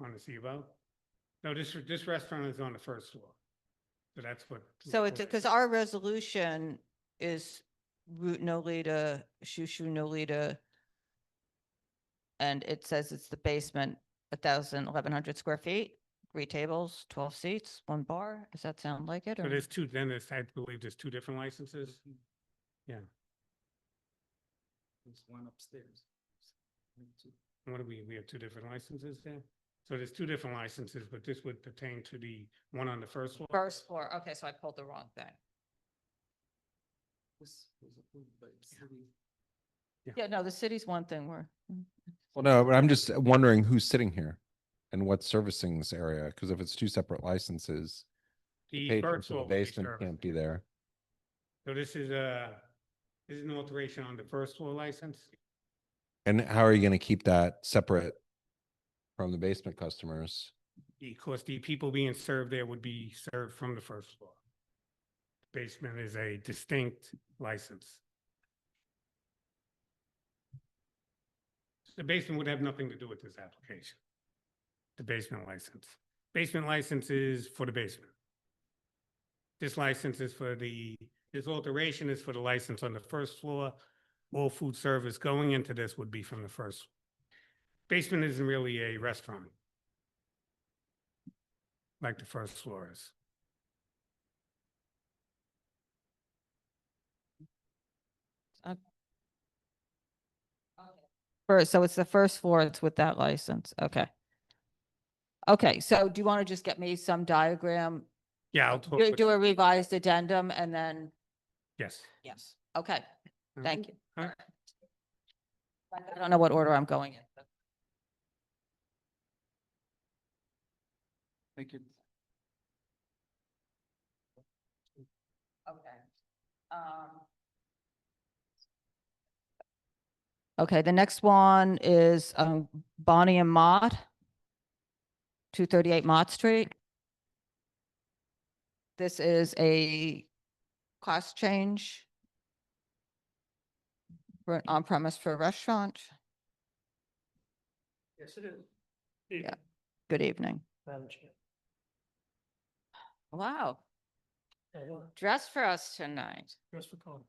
on the CBO. No, this restaurant is on the first floor. So that's what. So it's because our resolution is Route Nolita, Shushu Nolita. And it says it's the basement, 1,100 square feet, 3 tables, 12 seats, 1 bar. Does that sound like it? So or- there's I believe there's 2 different licenses. Yeah. There's one upstairs. What do we have 2 different licenses there? So there's two different licenses, but this would pertain to the one on the first floor. First floor. Okay, so I pulled the wrong thing. Yeah, no, the city's one thing. Well, no, but I'm just wondering who's sitting here and what's servicing this area, because if it's two separate licenses, The patron first for the floor will be basement serviced. can't be there. So this is an alteration on the first floor license. And how are you gonna keep that separate from the basement customers? Because the people being served there would be served from the first floor. Basement is a distinct license. The basement would have nothing to do with this application. The basement license. Basement license is for the basement. This license is for this alteration is for the license on the first floor. All food service going into this would be from the first. Basement isn't really a restaurant like the first floor is. First, so it's the first floor, it's with that license. Okay. Okay, so do you want to just get me some diagram? Yeah, I'll talk. Do a revised addendum and then, Yes. yes, okay, thank you. All right. I don't know what order I'm going in. Thank you. Okay. Okay, the next one is Bonnie and Mott, 238 Mott Street. This is a class change for an on-premise for a restaurant. Yes, it is. Yeah. Good evening. Madam Chair. Wow, Oh, dress for us tonight. Dress for calling.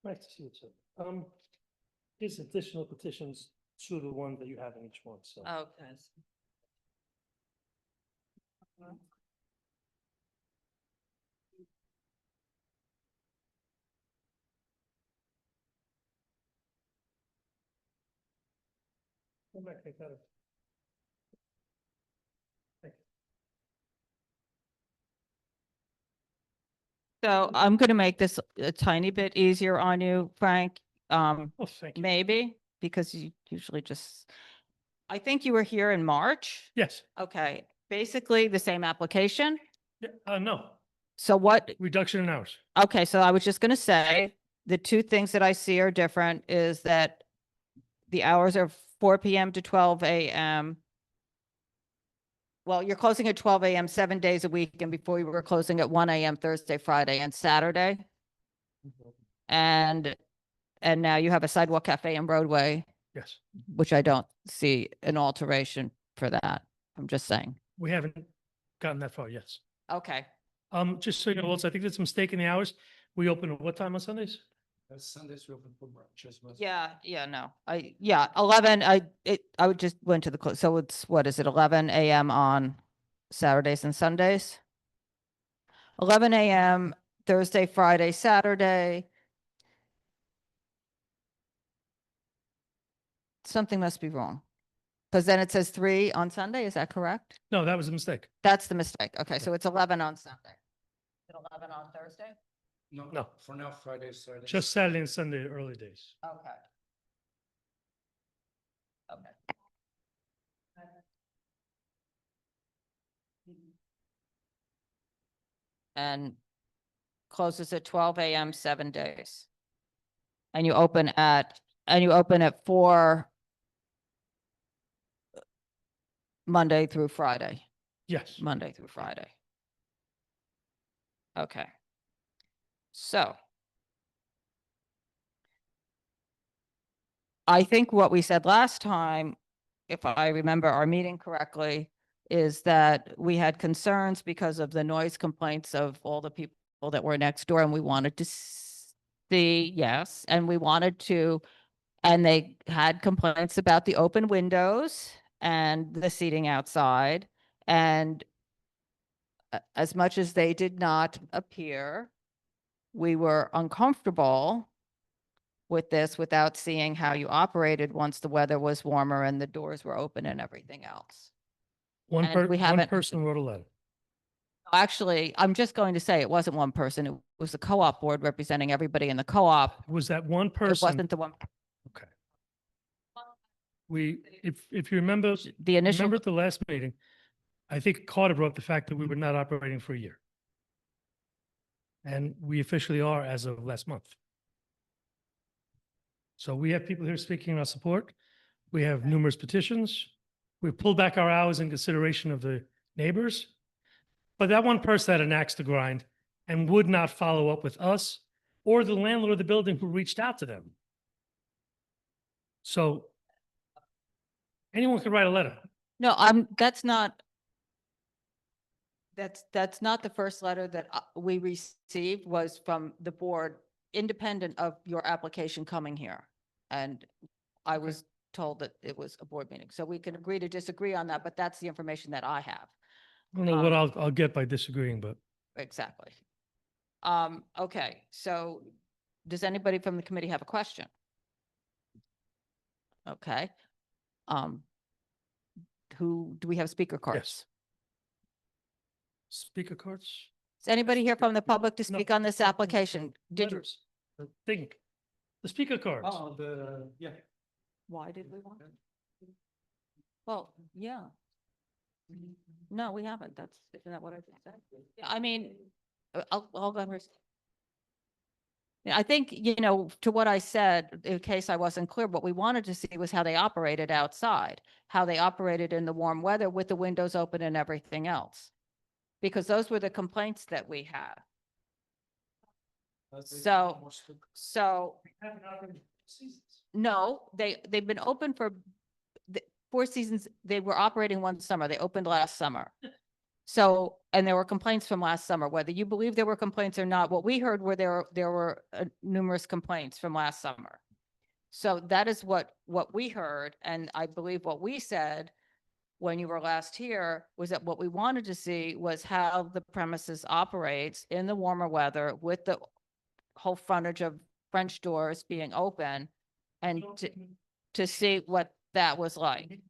Nice to see you too. These additional petitions to the one that you have in each one, so. Okay. Go back, take that. Thank you. So I'm going to make this a tiny bit easier on you, Frank. Oh, thank you. Maybe, because you usually just, I think you were here in March. Yes. Okay, basically the same application. Yeah, no, So what, reduction in hours. okay, so I was just going to say, the two things that I see are different is that the hours are 4 PM to 12 AM. Well, you're closing at 12 AM 7 days a week, and before you were closing at 1 AM Thursday, Friday, and Saturday. And now you have a sidewalk cafe and roadway, Yes, which I don't see an alteration for that. I'm just saying. we haven't gotten that far, yes. Okay. Just so you know, also, I think there's a mistake in the hours. We open at what time on Sundays? Sundays we open for brunch as well. Yeah, no, 11, I would just went to the close. So it's, what is it, 11 AM on Saturdays and Sundays? 11 AM Thursday, Friday, Saturday. Something must be wrong. Because then it says 3 on Sunday, is that correct? No, that was a mistake. That's the mistake. Okay, so it's 11 on Sunday. Is it 11 on Thursday? No. For now, Friday, Saturday. Just Saturday and Sunday, early days. Okay. Okay. And closes at 12 AM 7 days. And you open at 4 Monday through Friday. Yes. Monday through Friday. Okay. So I think what we said last time, if I remember our meeting correctly, is that we had concerns because of the noise complaints of all the people that were next door, and we wanted to see, yes, and we wanted to, and they had complaints about the open windows and the seating outside. And as much as they did not appear, we were uncomfortable with this without seeing how you operated once the weather was warmer and the doors were open and everything else. And we One haven't- person wrote a letter. Actually, I'm just going to say it wasn't one person. It was the co-op board representing everybody in the co-op. Was that one It person? wasn't the one. If you remember, The initial- remember at the last meeting, I think Carter brought up the fact that we were not operating for a year. And we officially are as of last month. So we have people here speaking in our support. We have numerous petitions. We've pulled back our hours in consideration of the neighbors. But that one person had an axe to grind and would not follow up with us or the landlord of the building who reached out to them. So anyone could write a letter. No, that's not the first letter that we received was from the board, independent of your application coming here. And I was told that it was a board meeting. So we can agree to disagree on that, but that's the information that I have. I don't know what I'll get by disagreeing, but Exactly. Okay, so does anybody from the committee have a question? Okay. Do we have speaker cards? speaker cards. Is anybody here from the public to No. speak on this application? Did you? Letters. The thing, the speaker cards. Yeah. Why did we want? Well, yeah. No, we haven't. Isn't that what I just said? Yeah, I mean, I'll go first. Yeah, I think, to what I said, in case I wasn't clear, what we wanted to see was how they operated outside, how they operated in the warm weather with the windows open and everything else. Because those were the complaints that we had. So, no, they've been open for 4 seasons. They were operating one summer. They opened last summer. So, and there were complaints from last summer, whether you believe there were complaints or not, what we heard were there were numerous complaints from last summer. So that is what we heard. And I believe what we said when you were last here was that what we wanted to see was how the premises operates in the warmer weather with the whole frontage of French doors being open and to see what that was like.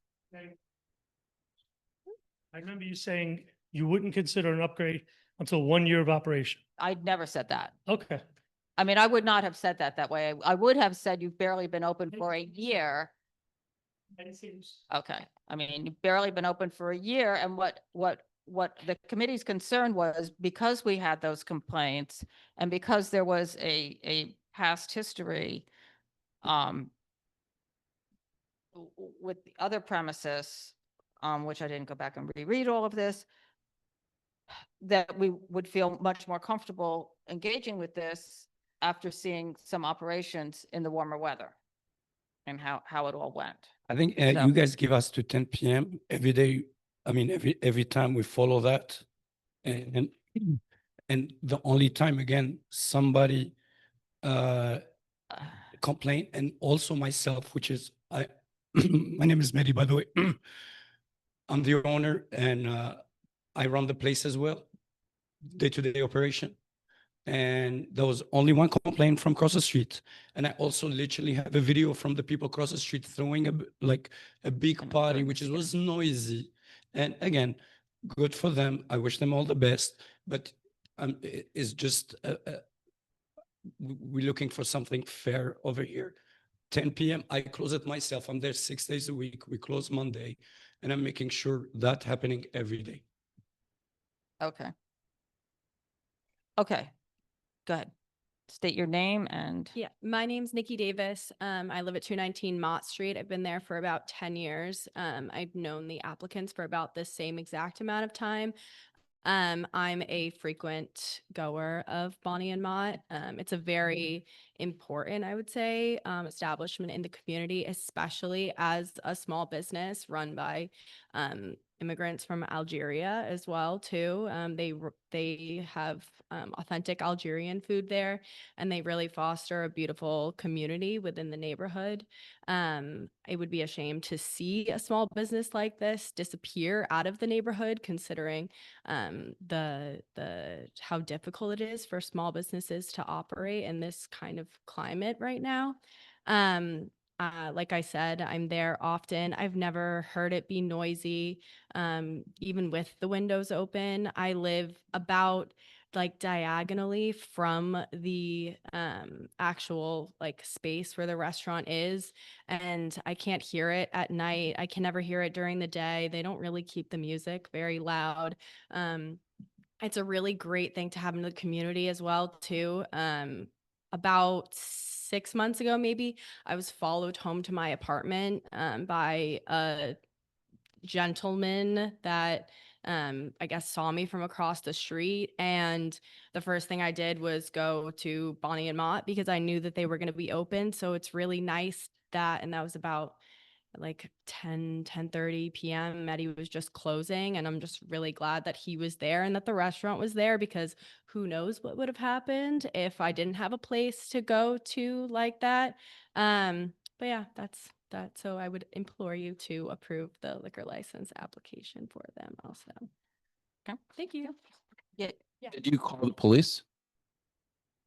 I remember you saying you wouldn't consider an upgrade until 1 year of operation. I'd never said that. Okay. I mean, I would not have said that way. I would have said you've barely been open for a year. Okay. I mean, you've barely been open for a year. And what the committee's concern was, because we had those complaints and because there was a past history with the other premises, which I didn't go back and reread all of this, that we would feel much more comfortable engaging with this after seeing some operations in the warmer weather and how it all went. I think So- you guys give us to 10 p.m. every day. I mean, every time we follow that, and the only time again somebody complain, and also myself, which is my name is Mehdi, by the way. I'm the owner and I run the place as well, day-to-day operation. And there was only one complaint from across the street. And I also literally have a video from the people across the street throwing a big party, which was noisy. And again, good for them. I wish them all the best. But it's just, we're looking for something fair over here. 10 p.m. I close it myself. I'm there 6 days a week. We close Monday. And I'm making sure that's happening every day. Okay. Okay. Go ahead. State your name and. Yeah, my name's Nikki Davis. I live at 219 Mott Street. I've been there for about 10 years. I've known the applicants for about the same exact amount of time. I'm a frequent goer of Bonnie and Mott. It's a very important, I would say, establishment in the community, especially as a small business run by immigrants from Algeria as well too. They have authentic Algerian food there, and they really foster a beautiful community within the neighborhood. It would be a shame to see a small business like this disappear out of the neighborhood, considering the how difficult it is for small businesses to operate in this kind of climate right now. Like I said, I'm there often. I've never heard it be noisy, even with the windows open. I live about like diagonally from the actual like space where the restaurant is, and I can't hear it at night. I can never hear it during the day. They don't really keep the music very loud. It's a really great thing to have in the community as well too. About 6 months ago, maybe, I was followed home to my apartment by a gentleman that I guess saw me from across the street. And the first thing I did was go to Bonnie and Mott because I knew that they were going to be open. So it's really nice and that was about like 10:30 p.m. Medi was just closing, and I'm just really glad that he was there and that the restaurant was there, because who knows what would have happened if I didn't have a place to go to like that. But yeah, that's that. So I would implore you to approve the liquor license application for them also. Okay, thank you. Yeah. Did you call the police?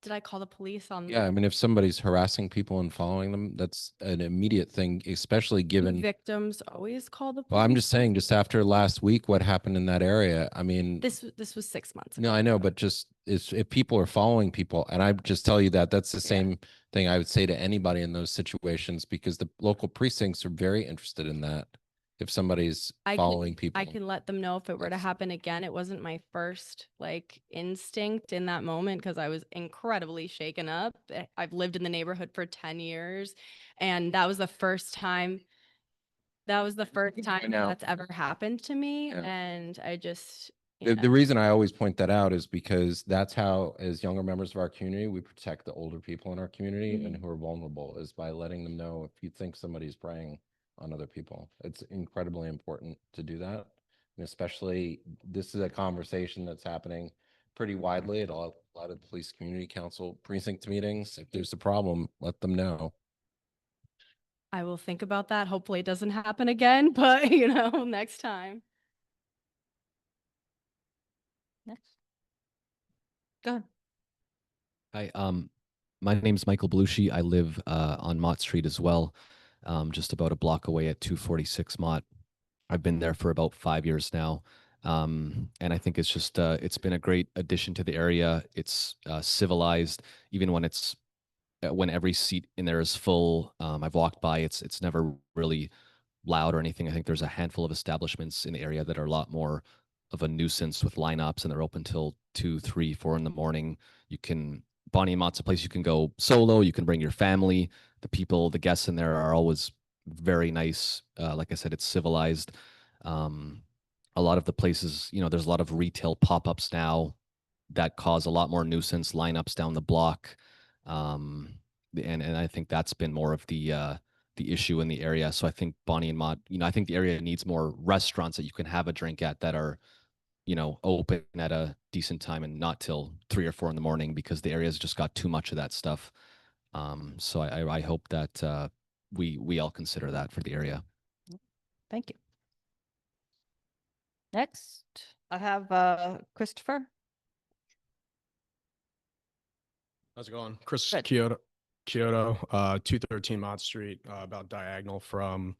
Did I call the police on? Yeah, I mean, if somebody's harassing people and following them, that's an immediate thing, especially given. Victims always call the police. Well, I'm just saying, just after last week, what happened in that area? I mean, This was 6 months ago. no, I know, but just if people are following people, and I just tell you that's the same thing I would say to anybody in those situations, because the local precincts are very interested in that. If somebody's following people, I can let them know if it were to happen again. It wasn't my first like instinct in that moment because I was incredibly shaken up. I've lived in the neighborhood for 10 years, and that was the first time that's ever happened to me. Yeah. And I just, the reason I always point that out is because that's how, as younger members of our community, we protect the older people in our community and who are vulnerable, is by letting them know if you think somebody's preying on other people. It's incredibly important to do that. And especially, this is a conversation that's happening pretty widely at a lot of police community council precinct meetings. If there's a problem, let them know. I will think about that. Hopefully it doesn't happen again, but next time. Next. Go ahead. Hi, my name's Michael Belushi. I live on Mott Street as well, just about a block away at 246 Mott. I've been there for about 5 years now, and I think it's just it's been a great addition to the area. It's civilized, even when when every seat in there is full. I've walked by; it's never really loud or anything. I think there's a handful of establishments in the area that are a lot more of a nuisance with lineups, and they're open till 2, 3, 4 in the morning. Bonnie and Mott's a place you can go solo. You can bring your family. The guests in there are always very nice. Like I said, it's civilized. A lot of the places, there's a lot of retail pop-ups now that cause a lot more nuisance, lineups down the block. And I think that's been more of the issue in the area. So I think Bonnie and Mott, I think the area needs more restaurants that you can have a drink at that are, open at a decent time and not till 3 or 4 in the morning, because the area's just got too much of that stuff. So I hope that we all consider that for the area. Thank you. Next, I have Christopher. How's it going? Chris Kyoto, 213 Mott Street, about diagonal from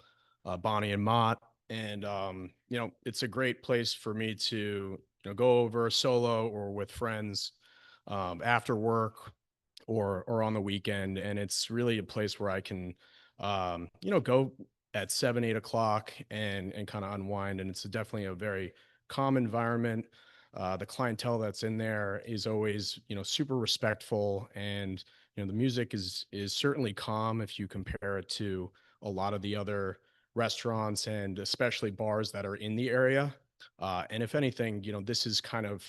Bonnie and Mott. And, it's a great place for me to, go over solo or with friends after work or on the weekend. And it's really a place where I can, go at 7, 8 o'clock and kind of unwind. And it's definitely a very calm environment. The clientele that's in there is always, super respectful, and, the music is certainly calm if you compare it to a lot of the other restaurants and especially bars that are in the area. And if anything, this is kind of,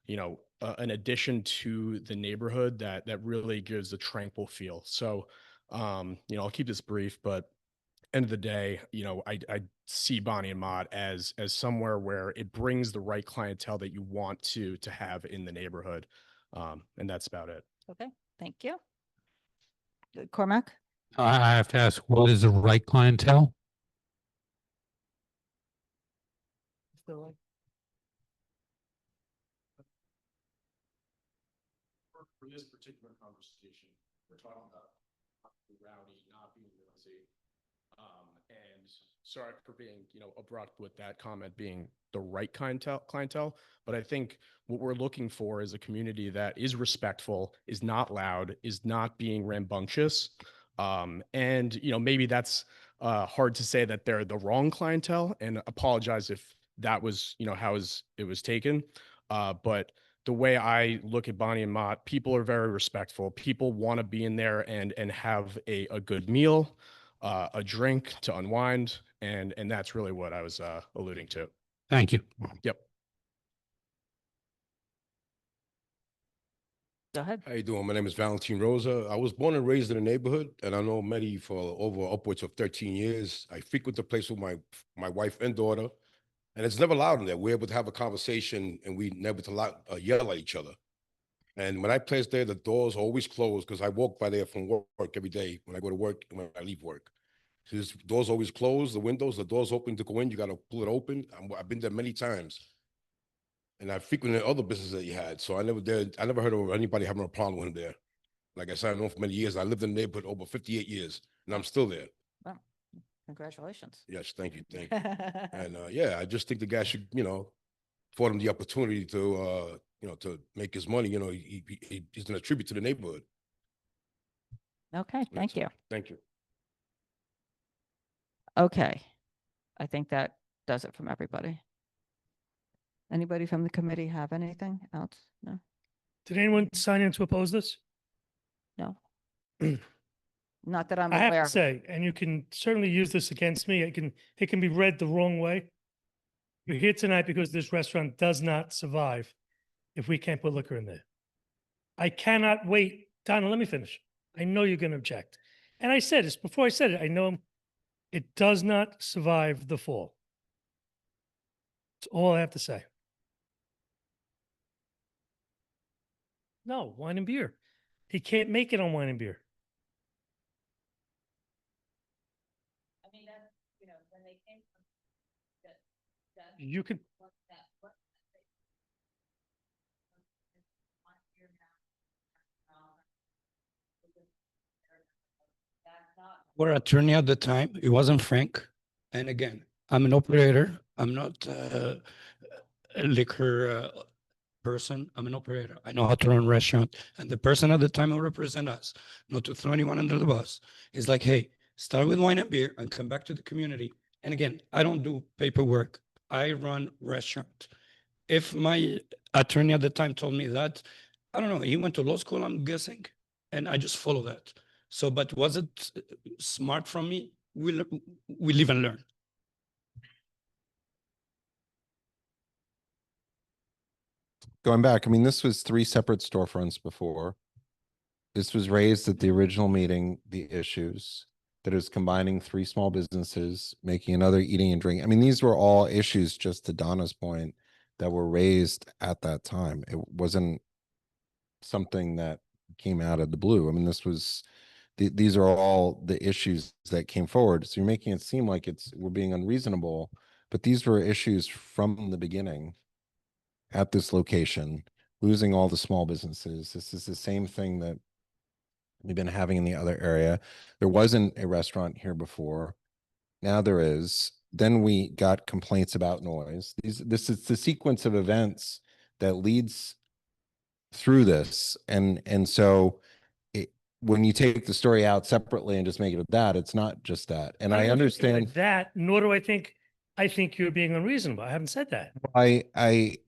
an addition to the neighborhood that really gives a tranquil feel. So, I'll keep this brief, but end of the day, I see Bonnie and Mott as somewhere where it brings the right clientele that you want to have in the neighborhood. And that's about it. Okay, thank you. Cormac? I have to ask, what is the right clientele? For this particular conversation, we're talking about not being rowdy, not being noisy. And sorry for being, abrupt with that comment being the right clientele. But I think what we're looking for is a community that is respectful, is not loud, is not being rambunctious. And, maybe that's hard to say that they're the wrong clientele, and apologize if that was, how it was taken. But the way I look at Bonnie and Mott, people are very respectful. People want to be in there and have a good meal, a drink to unwind, and that's really what I was alluding to. Thank you. Yep. Go ahead. How you doing? My name is Valentine Rosa. I was born and raised in the neighborhood, and I know Medi for over upwards of 13 years. I frequent the place with my wife and daughter, and it's never loud in there. We're able to have a conversation, and we never to yell at each other. And when I place there, the doors are always closed because I walk by there from work every day when I go to work and when I leave work. So this door's always closed, the door's open to go in. You got to pull it open. I've been there many times. And I frequented other businesses that you had. So I never heard of anybody having a problem with him there. Like I said, I've known for many years. I lived in the neighborhood over 58 years, and I'm still there. Wow, congratulations. Yes, thank you, thank you. And I just think the guy should, afford him the opportunity to, to make his money. He's going to attribute to the neighborhood. Okay, thank you. Thank you. Okay, I think that does it from everybody. Anybody from the committee have anything else? No? Did anyone sign in to oppose this? No. Not that I'm I have aware. to say, and you can certainly use this against me. It can be read the wrong way. You're here tonight because this restaurant does not survive if we can't put liquor in there. I cannot wait. Donna, let me finish. I know you're going to object. And I said this before I said it. I know it does not survive the fall. That's all I have to say. No, wine and beer. He can't make it on wine and beer. I mean, that's, when they came from You could. Our attorney at the time, it wasn't Frank. And again, I'm an operator. I'm not a liquor person. I'm an operator. I know how to run a restaurant. And the person at the time who represent us, not to throw anyone under the bus, is like, hey, start with wine and beer and come back to the community. And again, I don't do paperwork. I run restaurant. If my attorney at the time told me that, I don't know, he went to law school, I'm guessing, and I just follow that. So, but was it smart from me? We live and learn. Going back, I mean, this was 3 separate storefronts before. This was raised at the original meeting, the issues that is combining 3 small businesses, making another eating and drinking. I mean, these were all issues, just to Donna's point, that were raised at that time. It wasn't something that came out of the blue. I mean, this was, these are all the issues that came forward. So you're making it seem like we're being unreasonable, but these were issues from the beginning at this location, losing all the small businesses. This is the same thing that we've been having in the other area. There wasn't a restaurant here before. Now there is. Then we got complaints about noise. This is the sequence of events that leads through this. And so when you take the story out separately and just make it that, it's not just that. And I don't think understand that, nor do I think you're being unreasonable. I haven't said that.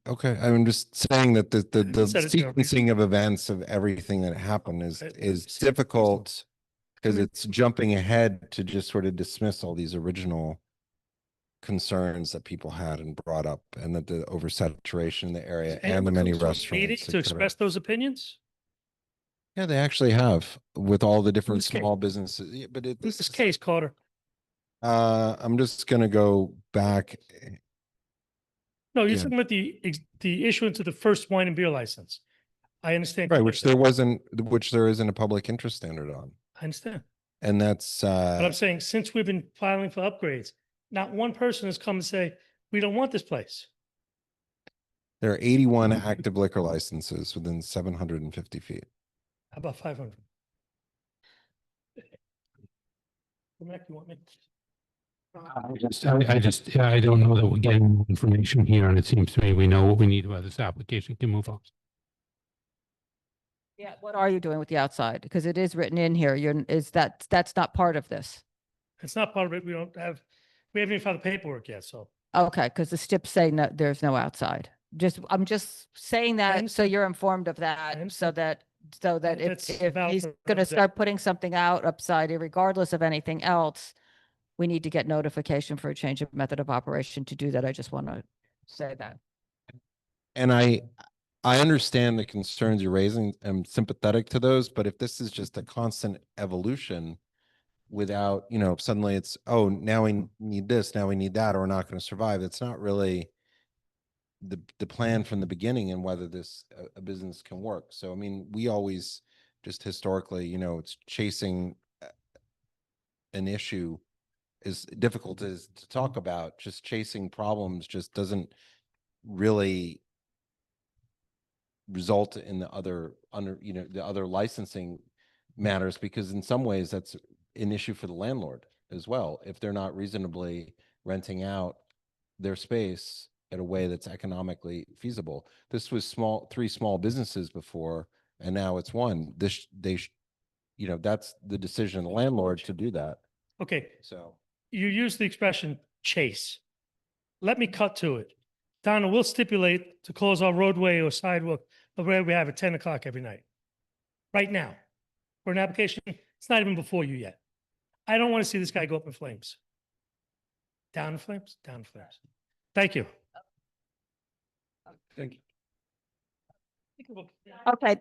okay. I'm just saying that the Said it's no sequencing of events of everything that happened is difficult because it's jumping ahead to just sort of dismiss all these original concerns that people had and brought up, and that the oversaturation in the area and the many restaurants Meeting to express those opinions? Yeah, they actually have, with all the different small businesses. Yeah, but This case, Carter. I'm just gonna go back. No, you're Yeah. talking about the issuance of the first wine and beer license. I understand. Right, which there isn't a public interest standard on. I understand. And that's, But I'm saying, since we've been filing for upgrades, not one person has come and say, we don't want this place. there are 81 active liquor licenses within 750 feet. How about 500? Mac, you want me? I don't know that we're getting more information here, and it seems to me we know what we need about this application. Can move on. Yeah, what are you doing with the outside? Because it is written in here. That's not part of this. It's not part of it. We haven't even filed the paperwork yet, so. Okay, because the STIPs say no, there's no outside. I'm just saying that so you're informed of that, so that That's if valid he's for going to that. start putting something out upside, regardless of anything else, we need to get notification for a change of method of operation to do that. I just want to say that. And I understand the concerns you're raising. I'm sympathetic to those, but if this is just a constant evolution without, suddenly it's, oh, now we need this, now we need that, or we're not going to survive. It's not really the plan from the beginning and whether this a business can work. So, I mean, we always just historically, it's chasing an issue is difficult to talk about. Just chasing problems just doesn't really result in the other licensing matters, because in some ways that's an issue for the landlord as well. If they're not reasonably renting out their space in a way that's economically feasible. This was three small businesses before, and now it's one. That's the decision of the landlord to do that. Okay, So you use the expression chase. Let me cut to it. Donna, we'll stipulate to close our roadway or sidewalk the way we have at 10 o'clock every night. Right now, for an application, it's not even before you yet. I don't want to see this guy go up in flames. Down in flames, down in flames. Thank you. Thank you. Okay,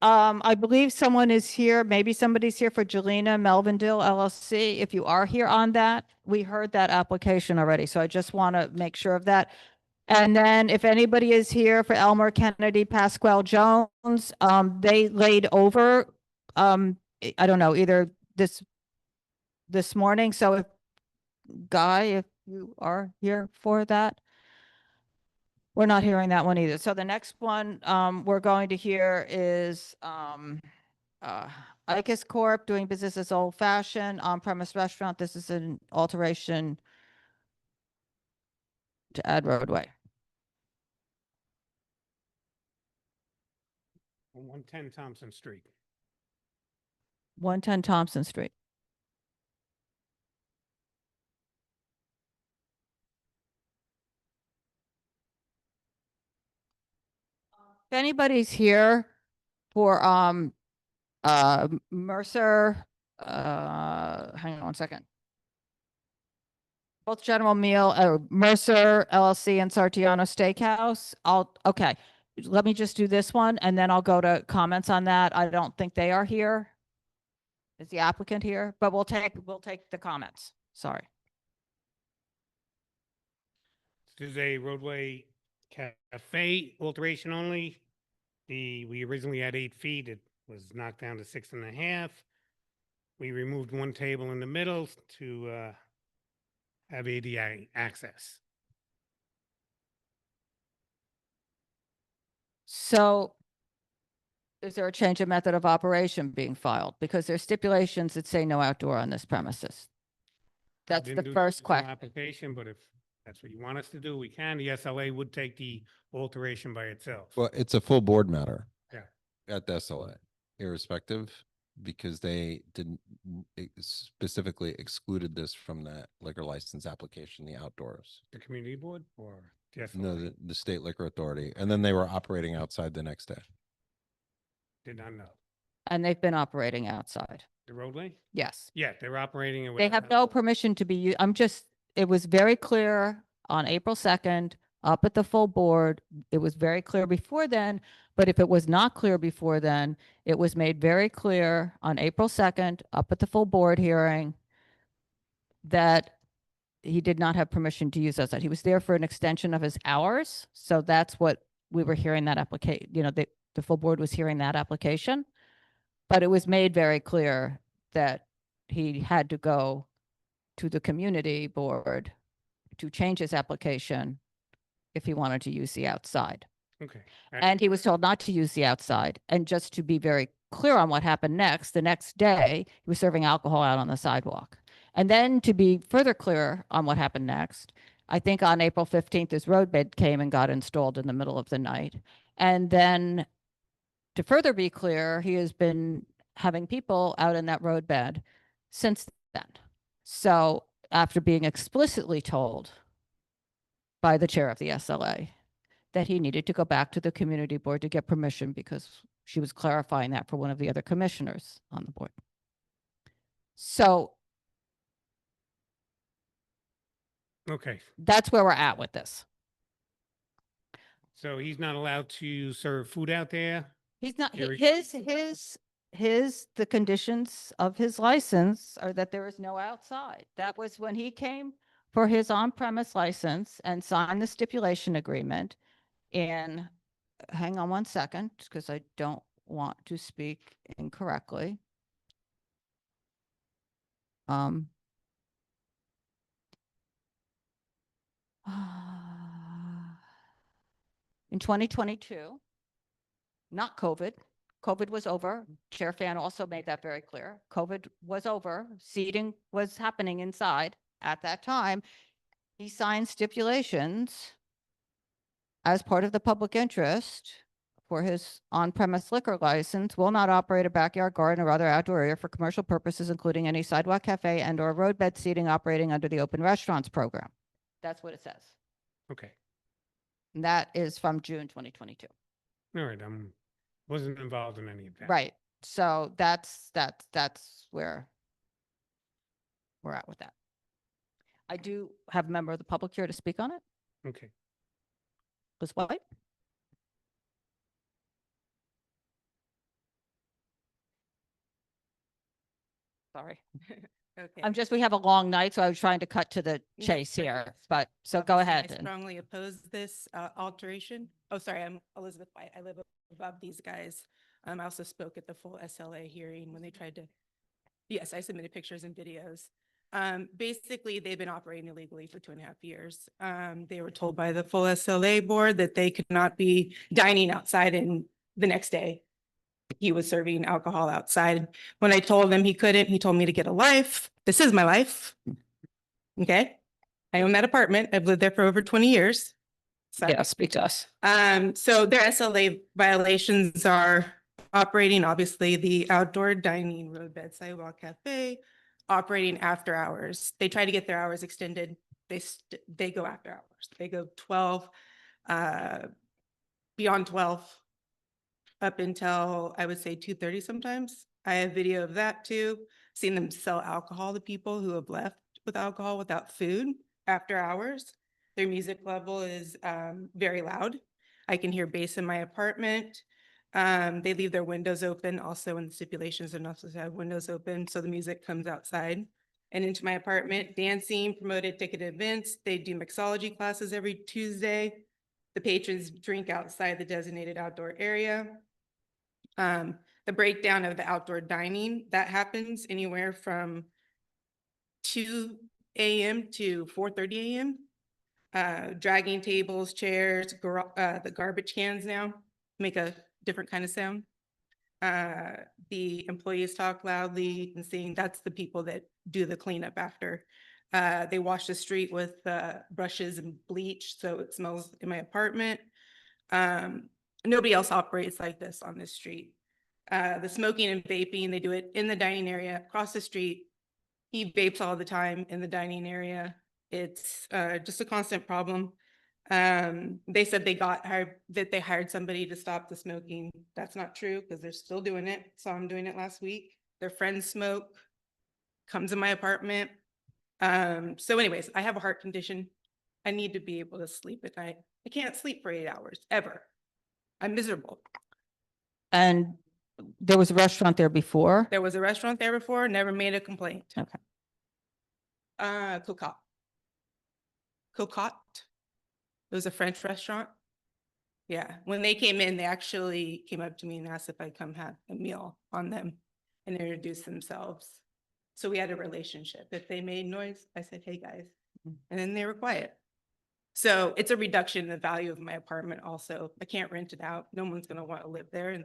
I believe someone is here. Maybe somebody's here for Gjelina Melvindale LLC. If you are here on that, we heard that application already, so I just want to make sure of that. And then if anybody is here for Elmer Kennedy Pasquale Jones, they laid over, I don't know, either this morning. So if Guy, if you are here for that. We're not hearing that one either. So the next one we're going to hear is Icus Corp. doing business as old fashioned on-premise restaurant. This is an alteration to add roadway. 110 Thompson Street. 110 Thompson Street. If anybody's here for Mercer, hang on one second. Both General Meal, Mercer LLC and Sartiano Steakhouse. Okay, let me just do this one and then I'll go to comments on that. I don't think they are here. Is the applicant here? But we'll take the comments. Sorry. This is a roadway cafe alteration only. We originally had 8 feet. It was knocked down to 6.5. We removed one table in the middle to have ADA access. So is there a change of method of operation being filed? Because there's stipulations that say no outdoor on this premises. That's Didn't the do first the question. application, but if that's what you want us to do, we can. The SLA would take the alteration by itself. Well, it's a full board matter. Yeah. At the SLA, irrespective, because they didn't specifically excluded this from the liquor license application, the outdoors. The community board or the SLA? No, the state liquor authority. And then they were operating outside the next day. Did not know. And they've been operating outside. The roadway? Yes. Yeah, they're operating. They have no permission to be, it was very clear on April 2nd, up at the full board. It was very clear before then, but if it was not clear before then, it was made very clear on April 2nd, up at the full board hearing, that he did not have permission to use outside. He was there for an extension of his hours. So that's what we were hearing that application, the full board was hearing that application. But it was made very clear that he had to go to the community board to change his application if he wanted to use the outside. Okay. And he was told not to use the outside. And just to be very clear on what happened next, the next day, he was serving alcohol out on the sidewalk. And then to be further clear on what happened next, I think on April 15th, his roadbed came and got installed in the middle of the night. And then to further be clear, he has been having people out in that roadbed since then. So after being explicitly told by the chair of the SLA that he needed to go back to the community board to get permission because she was clarifying that for one of the other commissioners on the board. So Okay. that's where we're at with this. So he's not allowed to serve food out there? He's not, Here the conditions of his license are that there is no outside. That was when he came for his on-premise license and signed the stipulation agreement. And hang on one second, because I don't want to speak incorrectly. In 2022, not COVID. COVID was over. Chair Fan also made that very clear. COVID was over. Seating was happening inside at that time. He signed stipulations as part of the public interest for his on-premise liquor license, will not operate a backyard garden or other outdoor area for commercial purposes, including any sidewalk cafe and or roadbed seating operating under the open restaurants program. That's what it says. Okay. And that is from June 2022. All right. Wasn't involved in any of that. Right. So that's where we're at with that. I do have a member of the public here to speak on it. Okay. Ms. White? Sorry. Okay. We have a long night, so I was trying to cut to the No, chase sure. here, but so go ahead. I strongly oppose this alteration. Oh, sorry, I'm Elizabeth White. I live above these guys. I also spoke at the full SLA hearing when they tried to, yes, I submitted pictures and videos. Basically, they've been operating illegally for 2.5 years. They were told by the full SLA board that they could not be dining outside, and the next day he was serving alcohol outside. When I told him he couldn't, he told me to get a life. This is my life. Okay. I own that apartment. I've lived there for over 20 years. So, Yeah, speak to us. So their SLA violations are operating, obviously, the outdoor dining, roadbed, sidewalk cafe, operating after hours. They try to get their hours extended. They go after hours. They go 12, beyond 12, up until I would say 2:30 sometimes. I have video of that too. Seen them sell alcohol to people who have left with alcohol without food after hours. Their music level is very loud. I can hear bass in my apartment. They leave their windows open. Also in the stipulations, they're not supposed to have windows open, so the music comes outside and into my apartment. Dancing, promoted ticketed events. They do mixology classes every Tuesday. The patrons drink outside the designated outdoor area. The breakdown of the outdoor dining, that happens anywhere from 2 a.m. to 4:30 a.m. Dragging tables, chairs, the garbage cans now make a different kind of sound. The employees talk loudly and sing. That's the people that do the cleanup after. They wash the street with brushes and bleach, so it smells in my apartment. Nobody else operates like this on this street. The smoking and vaping, they do it in the dining area across the street. He vapes all the time in the dining area. It's just a constant problem. They said they hired somebody to stop the smoking. That's not true because they're still doing it. Saw them doing it last week. Their friends smoke, comes in my apartment. So anyways, I have a heart condition. I need to be able to sleep at night. I can't sleep for 8 hours ever. I'm miserable. And there was a restaurant there before? There was a restaurant there before, never made a complaint. Okay. Cocotte. Cocotte. It was a French restaurant. Yeah, when they came in, they actually came up to me and asked if I'd come have a meal on them and introduce themselves. So we had a relationship. If they made noise, I said, hey, guys, and then they were quiet. So it's a reduction in the value of my apartment also. I can't rent it out. No one's gonna want to live there.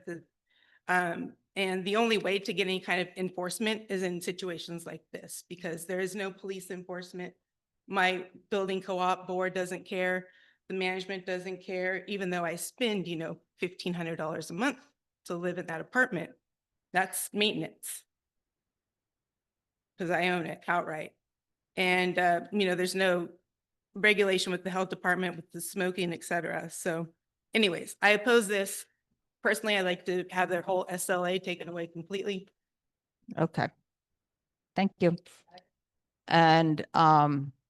And the only way to get any kind of enforcement is in situations like this, because there is no police enforcement. My building co-op board doesn't care. The management doesn't care, even though I spend, $1,500 a month to live in that apartment. That's maintenance, because I own it outright. And, there's no regulation with the health department, with the smoking, et cetera. So anyways, I oppose this. Personally, I'd like to have their whole SLA taken away completely. Okay. Thank you. And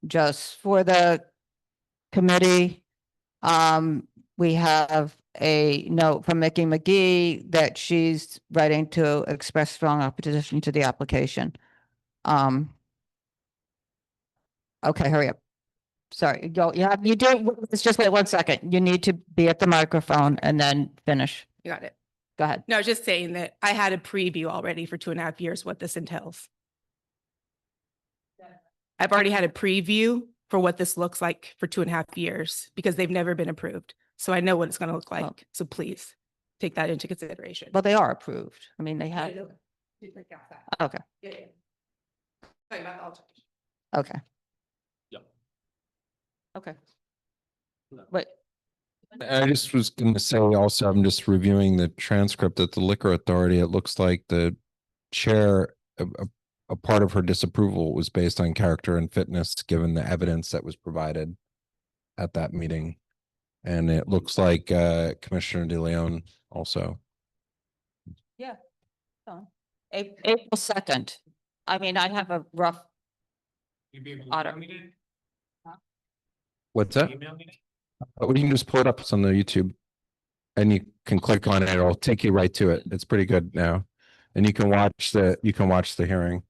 just for the committee, we have a note from Mickey McGee that she's writing to express strong opposition to the application. Okay, hurry up. Sorry, go. You do. It's just wait 1 second. You need to be at the microphone and then finish. You got it. Go ahead. No, just saying that I had a preview already for 2.5 years, what this entails. I've already had a preview for what this looks like for 2.5 years because they've never been approved. So I know what it's going to look like. Oh. So please take that into consideration. Well, they are approved. I mean, they have. Okay. Yeah. Talking about the alteration. Okay. Yep. Okay. Wait. I just was going to say also, I'm just reviewing the transcript at the Liquor Authority. It looks like the chair, a part of her disapproval was based on character and fitness, given the evidence that was provided at that meeting. And it looks like Commissioner De Leon also. Yeah. April 2nd. I mean, I have a rough. Auto. What's that? You can just pull it up. It's on the YouTube and you can click on it. It'll take you right to it. It's pretty good now. And you can watch the hearing.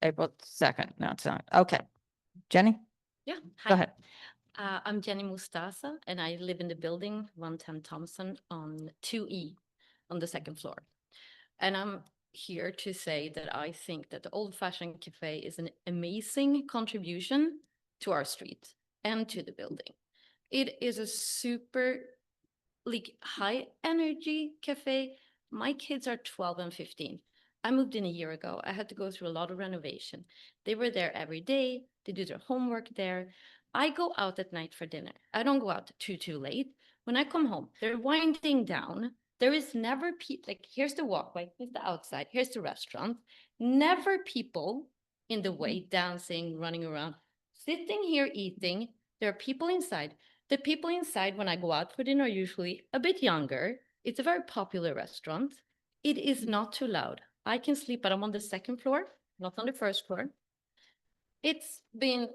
April 2nd. No, it's not. Okay. Jenny? Yeah. Go ahead. I'm Jenny Mustasa, and I live in the building 110 Thompson on 2E on the 2nd floor. And I'm here to say that I think that the Old Fashioned Cafe is an amazing contribution to our street and to the building. It is a super high energy cafe. My kids are 12 and 15. I moved in a year ago. I had to go through a lot of renovation. They were there every day. They do their homework there. I go out at night for dinner. I don't go out too late. When I come home, they're winding down. There is never people, here's the walkway, here's the outside, here's the restaurant. Never people in the way, dancing, running around, sitting here eating. There are people inside. The people inside, when I go out for dinner, are usually a bit younger. It's a very popular restaurant. It is not too loud. I can sleep, but I'm on the 2nd floor, not on the 1st floor. It's been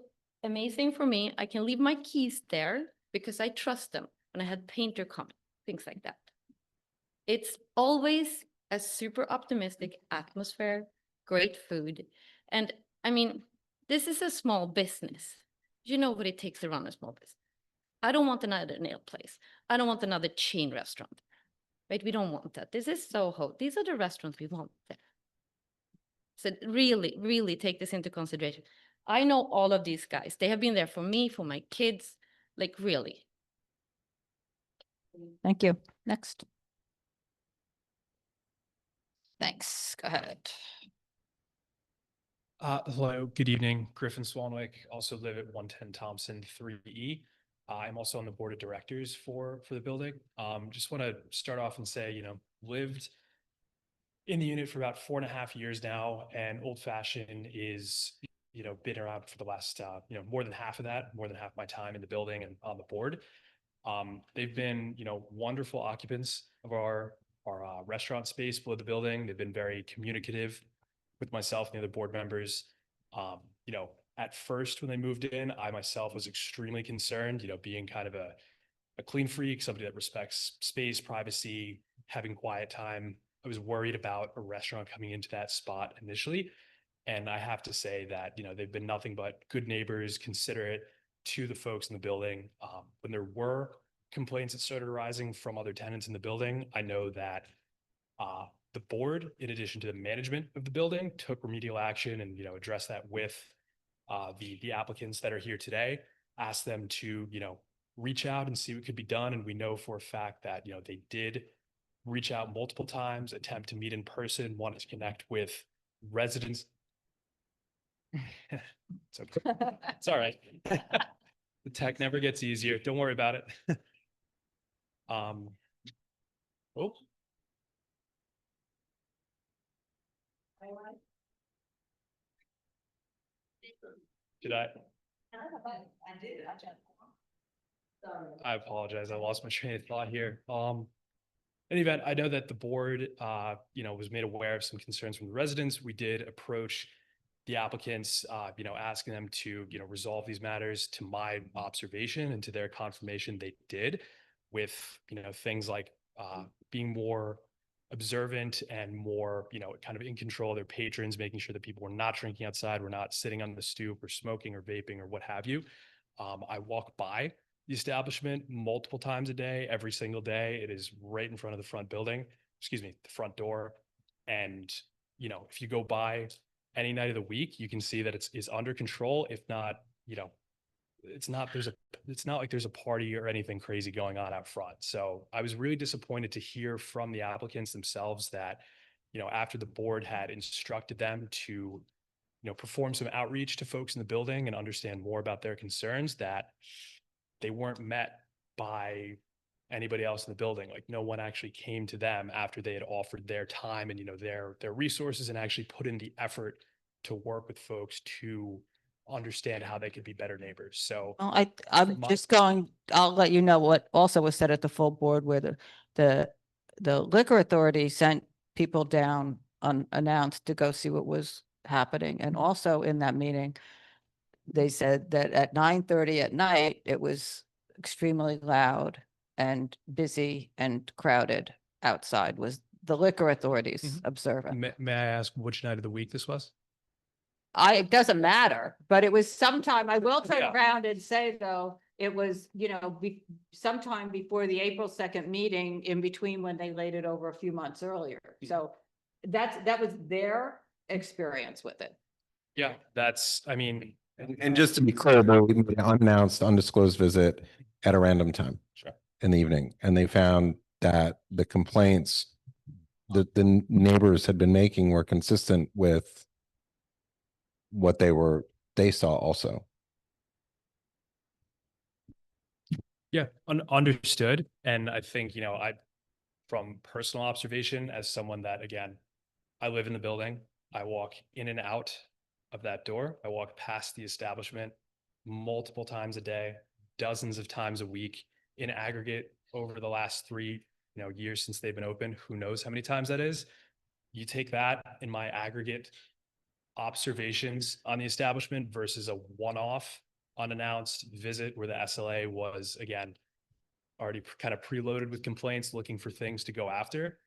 amazing for me. I can leave my keys there because I trust them. When I had painter come, things like that. It's always a super optimistic atmosphere, great food. And I mean, this is a small business. You know what it takes to run a small business. I don't want another nail place. I don't want another chain restaurant. Right? We don't want that. This is Soho. These are the restaurants we want there. So really, really take this into consideration. I know all of these guys. They have been there for me, for my kids, really. Thank you. Next. Thanks. Go ahead. Hello, good evening. Griffin Swanwick, also live at 110 Thompson 3E. I'm also on the board of directors for the building. Just want to start off and say, lived in the unit for about 4.5 years now, and Old Fashioned is, been around for the last, more than half of that, more than half my time in the building and on the board. They've been, wonderful occupants of our restaurant space below the building. They've been very communicative with myself and the other board members. At first when they moved in, I myself was extremely concerned, being kind of a clean freak, somebody that respects space, privacy, having quiet time. I was worried about a restaurant coming into that spot initially. And I have to say that, they've been nothing but good neighbors, considerate to the folks in the building. When there were complaints that started arising from other tenants in the building, I know that the board, in addition to the management of the building, took remedial action and, addressed that with the applicants that are here today, asked them to, reach out and see what could be done. And we know for a fact that, they did reach out multiple times, attempt to meet in person, wanted to connect with residents. It's okay. It's all right. The tech never gets easier. Don't worry about it. Oh. Did I? I did. I apologize. I lost my train of thought here. In any event, I know that the board, was made aware of some concerns from the residents. We did approach the applicants, asking them to, resolve these matters. To my observation and to their confirmation, they did, with, things like being more observant and more, kind of in control of their patrons, making sure that people were not drinking outside, were not sitting on the stoop or smoking or vaping or what have you. I walk by the establishment multiple times a day, every single day. It is right in front of the front building, the front door. And, if you go by any night of the week, you can see that it's under control. If not, it's not like there's a party or anything crazy going on out front. So I was really disappointed to hear from the applicants themselves that, after the board had instructed them to, perform some outreach to folks in the building and understand more about their concerns, that they weren't met by anybody else in the building. Like, no one actually came to them after they had offered their time and, their resources, and actually put in the effort to work with folks to understand how they could be better neighbors. So Well, I'll let you know what also was said at the full board, where the liquor authority sent people down unannounced to go see what was happening. And also in that meeting, they said that at 9:30 at night, it was extremely loud and busy and crowded outside, was the liquor authority's observant. may I ask which night of the week this was? It doesn't matter, but it was sometime, I will turn Yeah. around and say though, it was, sometime before the April 2nd meeting, in between when they laid it over a few months earlier. So that was their experience with it. Yeah, And just to be clear, they made an unannounced, undisclosed visit at a random time in the evening, and they found that the complaints that the neighbors had been making were consistent with what they saw also. Yeah, understood. And I think, from personal observation, as someone that, again, I live in the building, I walk in and out of that door. I walk past the establishment multiple times a day, dozens of times a week in aggregate over the last 3, years since they've been open. Who knows how many times that is? You take that in my aggregate observations on the establishment versus a one-off unannounced visit where the SLA was, again, already kind of preloaded with complaints, looking for things to go after.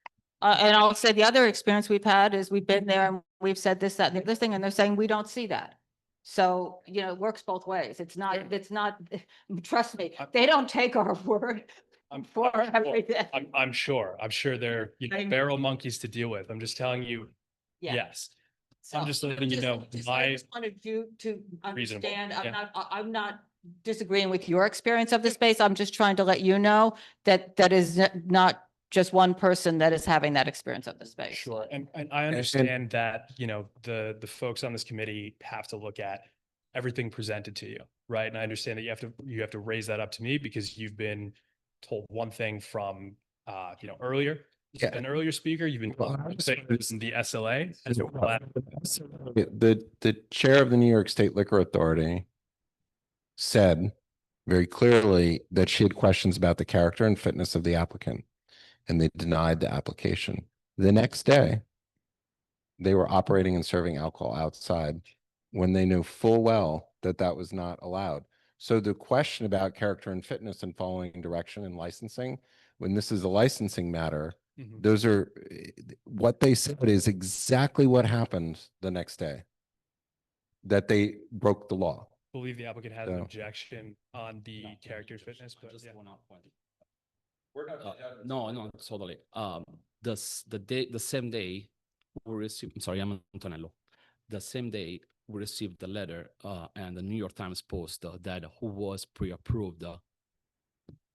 And I'll say the other experience we've had is we've been there and we've said this, that, and the other thing, and they're saying, we don't see that. So, it works both ways. It's not, trust me, they don't take our word for everything. I'm sure they're, barrel monkeys to deal with. I'm just telling you, Yeah. yes. So I'm just letting you know, I just wanted you to Reasonable, understand, yeah. I'm not disagreeing with your experience of the space. I'm just trying to let you know that is not just one person that is having that experience of the space. Sure. And I understand that, the folks on this committee have to look at everything presented to you, right? And I understand that you have to raise that up to me because you've been told one thing from, earlier. Yeah. An earlier speaker, you've been told this in the SLA. The chair of the New York State Liquor Authority said very clearly that she had questions about the character and fitness of the applicant, and they denied the application. The next day, they were operating and serving alcohol outside when they knew full well that that was not allowed. So the question about character and fitness and following direction and licensing, when this is a licensing matter, Mhm. Those are, what they said is exactly what happened the next day. That they broke the law. Believe the applicant has an So- objection on the character's witness, but yeah. No, totally. The same day we received, I'm sorry, I'm Antonello. The same day we received the letter, and the New York Times post that who was pre-approved.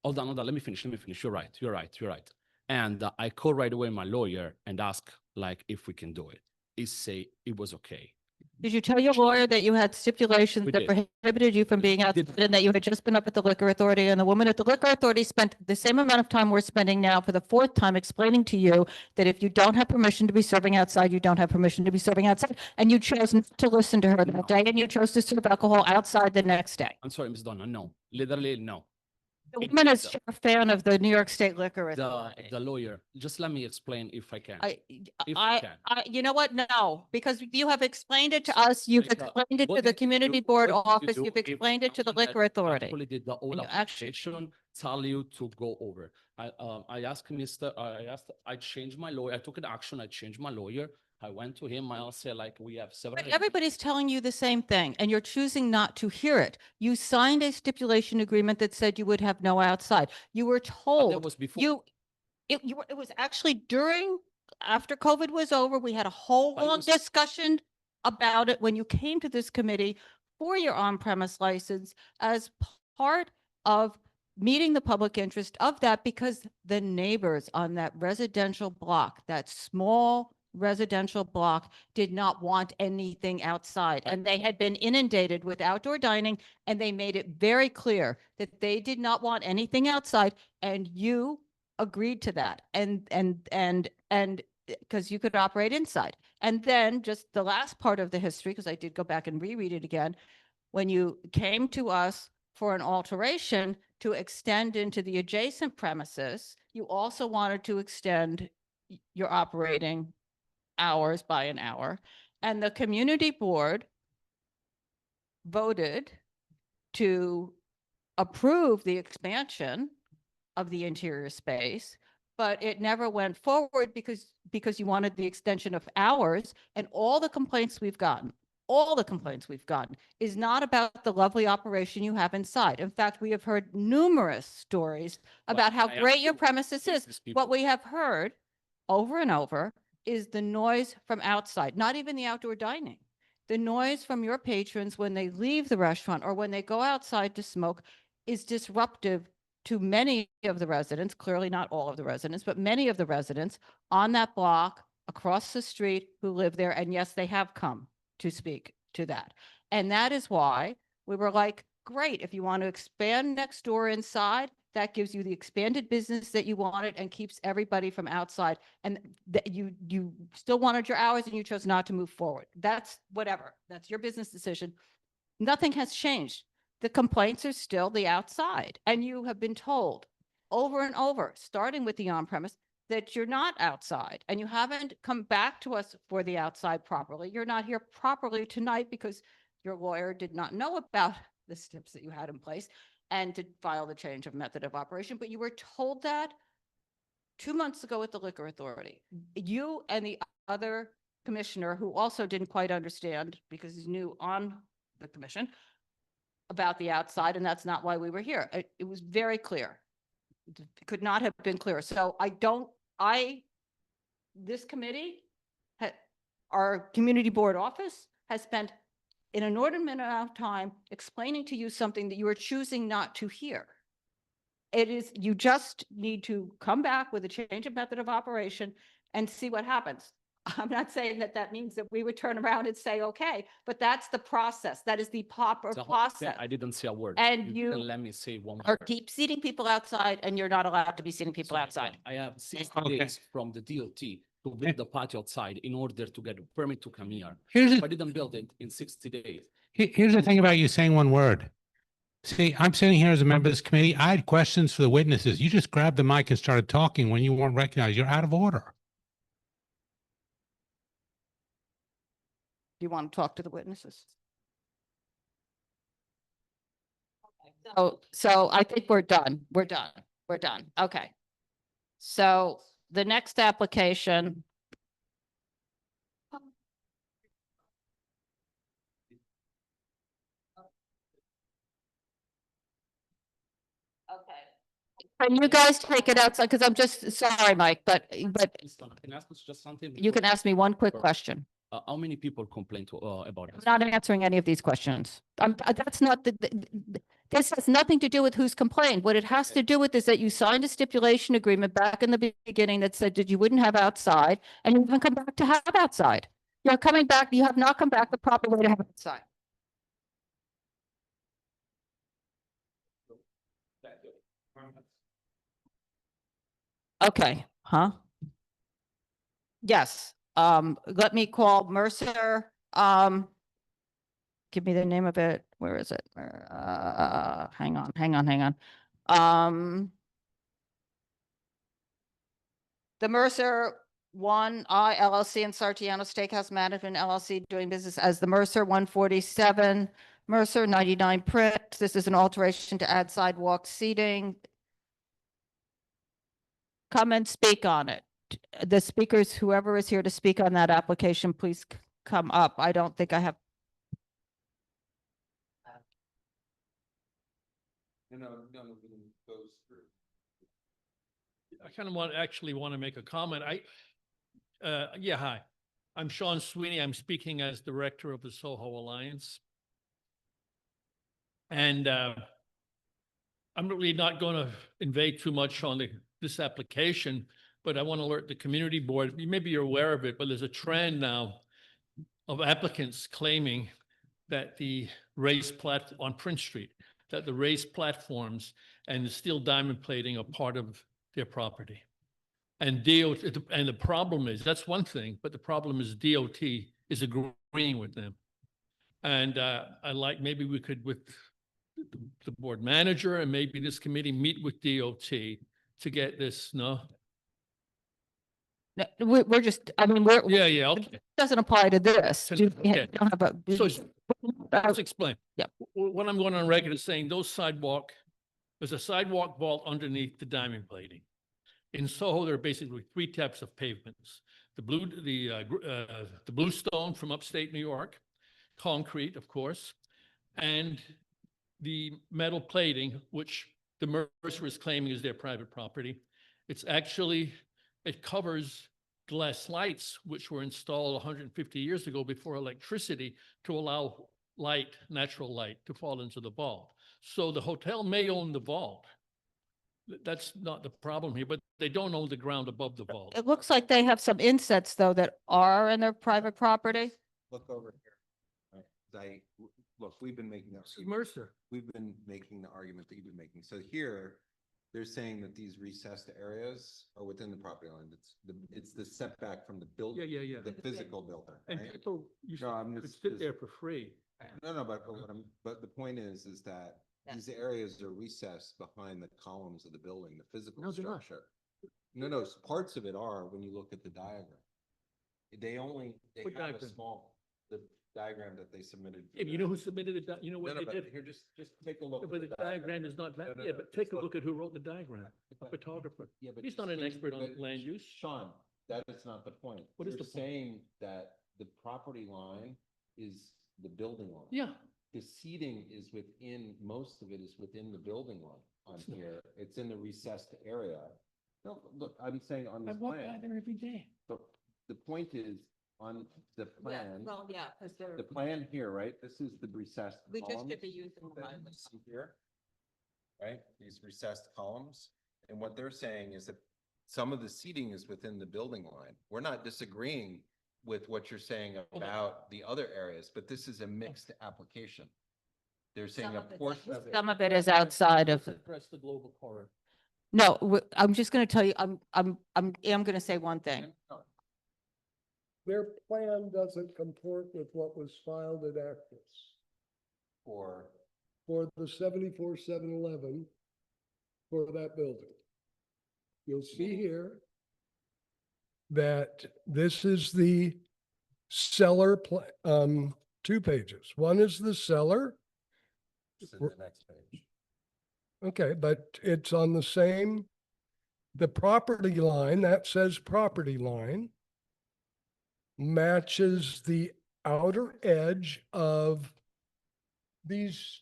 Hold on, let me finish. You're right. And I called right away my lawyer and asked like if we can do it. He say it was okay. Did you tell your lawyer that you had stipulations We that did. prohibited you from being outside and that you had just been up at the liquor authority and the woman at the liquor authority spent the same amount of time we're spending now for the fourth time explaining to you that if you don't have permission to be serving outside, you don't have permission to be serving outside. And you chose not to listen to her that day and you chose to serve alcohol outside the next day. I'm sorry, Ms. Donna, no, literally no. The woman is a fan of the New York State Liquor Authority. The lawyer, just let me explain if I can. If You know what? No, because you have explained it to us. You've Like, explained it to what the did you community do- board what did you office. do You've if explained it to the someone liquor that authority. Actually did the whole And you actually- application, tell you to go over. I changed my lawyer. I took an action. I changed my lawyer. I went to him. I said like, we have several. But everybody's telling you the same thing and you're choosing not to hear it. You signed a stipulation agreement that said you would have no outside. You were told. was before. It was actually after COVID was over, we had a whole But it long was- discussion about it when you came to this committee for your on-premise license as part of meeting the public interest of that, because the neighbors on that residential block, that small residential block, did not want anything outside. And they had been inundated with outdoor dining, and they made it very clear that they did not want anything outside, and you agreed to that. And because you could operate inside. And then just the last part of the history, because I did go back and reread it again, when you came to us for an alteration to extend into the adjacent premises, you also wanted to extend your operating hours by an hour. And the community board voted to approve the expansion of the interior space, but it never went forward because you wanted the extension of hours. And all the complaints we've gotten is not about the lovely operation you have inside. In fact, we have heard numerous stories about how I great asked your you, premises is. these people- What we have heard over and over is the noise from outside, not even the outdoor dining. The noise from your patrons when they leave the restaurant or when they go outside to smoke is disruptive to many of the residents, clearly not all of the residents, but many of the residents on that block across the street who live there. And yes, they have come to speak to that. And that is why we were like, great, if you want to expand next door inside, that gives you the expanded business that you wanted and keeps everybody from outside. And that you still wanted your hours and you chose not to move forward. That's whatever. That's your business decision. Nothing has changed. The complaints are still the outside. And you have been told over and over, starting with the on-premise, that you're not outside and you haven't come back to us for the outside properly. You're not here properly tonight because your lawyer did not know about the steps that you had in place and to file the change of method of operation. But you were told that 2 months ago at the Liquor Authority. You and the other commissioner, who also didn't quite understand because he's new on the commission, about the outside, and that's not why we were here. It was very clear. It could not have been clearer. So this committee, our community board office has spent an inordinate amount of time explaining to you something that you are choosing not to hear. You just need to come back with a change of method of operation and see what happens. I'm not saying that means that we would turn around and say, okay, but that's the process. That is the proper The whole thing, process. I didn't say a word. And You you didn't let me say one Or word. keep seating people outside and you're not allowed to be seating people outside. I have 60 days from the DOT to build the patio outside in order to get a permit to come here. Here's I didn't build it in 60 days. Here's the thing about you saying one word. See, I'm sitting here as a member of this committee. I had questions for the witnesses. You just grabbed the mic and started talking when you weren't recognized. You're out of order. Do you want to talk to the witnesses? So I think we're done. We're done. Okay. So the next application. Can you guys take it outside? Because I'm just, sorry, Mike, but Can I ask just something? you can ask me one quick question. How many people complain to, about I'm this? not answering any of these questions. That's not this has nothing to do with who's complained. What it has to do with is that you signed a stipulation agreement back in the beginning that said that you wouldn't have outside, and you haven't come back to have outside. You're coming back, you have not come back the proper way to have outside. Okay, huh? Yes, let me call Mercer, give me the name of it. Where is it? Hang on. The Mercer 1I LLC and Sartiano Steakhouse Management LLC doing business as the Mercer 147, Mercer 99 Print. This is an alteration to add sidewalk seating. Come and speak on it. The speakers, whoever is here to speak on that application, please come up. I don't think I have. I kind of actually want to make a comment. Yeah, hi. I'm Sean Sweeney. I'm speaking as director of the Soho Alliance. And I'm really not going to invade too much on this application, but I want to alert the community board. Maybe you're aware of it, but there's a trend now of applicants claiming that the raised platform on Prince Street, that the raised platforms and the steel diamond plating are part of their property. And the problem is, that's one thing, but the problem is DOT is agreeing with them. And maybe we could, with the board manager and maybe this committee, meet with DOT to get this, no? We're just, I mean, Yeah, okay. It doesn't apply to this. You Okay. don't have a. So let's explain. Yeah. What I'm going on record is saying there's a sidewalk vault underneath the diamond plating. In Soho, there are basically three types of pavements: the bluestone from upstate New York, concrete, of course, and the metal plating, which the Mercer is claiming is their private property. It covers glass lights, which were installed 150 years ago before electricity to allow light, natural light, to fall into the vault. So the hotel may own the vault. That's not the problem here, but they don't own the ground above the vault. It looks like they have some insets though that are in their private property. Look over here. Look, we've been making that. Mercer. We've been making the argument that you've been making. So here, they're saying that these recessed areas are within the property line. It's the setback from the building. Yeah. The physical building. And right? people could just sit there for free. No, but the point is that these areas are recessed behind the columns of the building, the physical No, they're not. structure. No, parts of it are when you look at the diagram. They What have a diagram? the diagram that they submitted. Yeah, but you know who submitted it? You know what they but did? here, just take a look. But the diagram is not that, yeah, but take a look at who wrote the diagram, the photographer. Yeah, but He's not an expert on land use. Sean, that is not the point. What is You're the point? saying that the property line is the building line. Yeah. The seating is most of it is within the building line on here. It's in the recessed area. No, look, I'm saying on I this walk by plan. there every day. But the point is, on the plan, Well, yeah, because they're. the plan here, right? This is the recessed We just columns should be using the that line. you see here, right? These recessed columns. And what they're saying is that some of the seating is within the building line. We're not disagreeing with what you're saying about the other areas, but this is a mixed application. They're saying a portion of it. Some of it is outside of. Press the global corridor. No, I'm just going to tell you, I'm going to say one thing. Their plan doesn't comport with what was filed at Actus For the 74-711 for that building. You'll see here that this is the cellar, 2 pages. One is the cellar. this is the next page. Okay, but it's on the same the property line, that says property line, matches the outer edge of these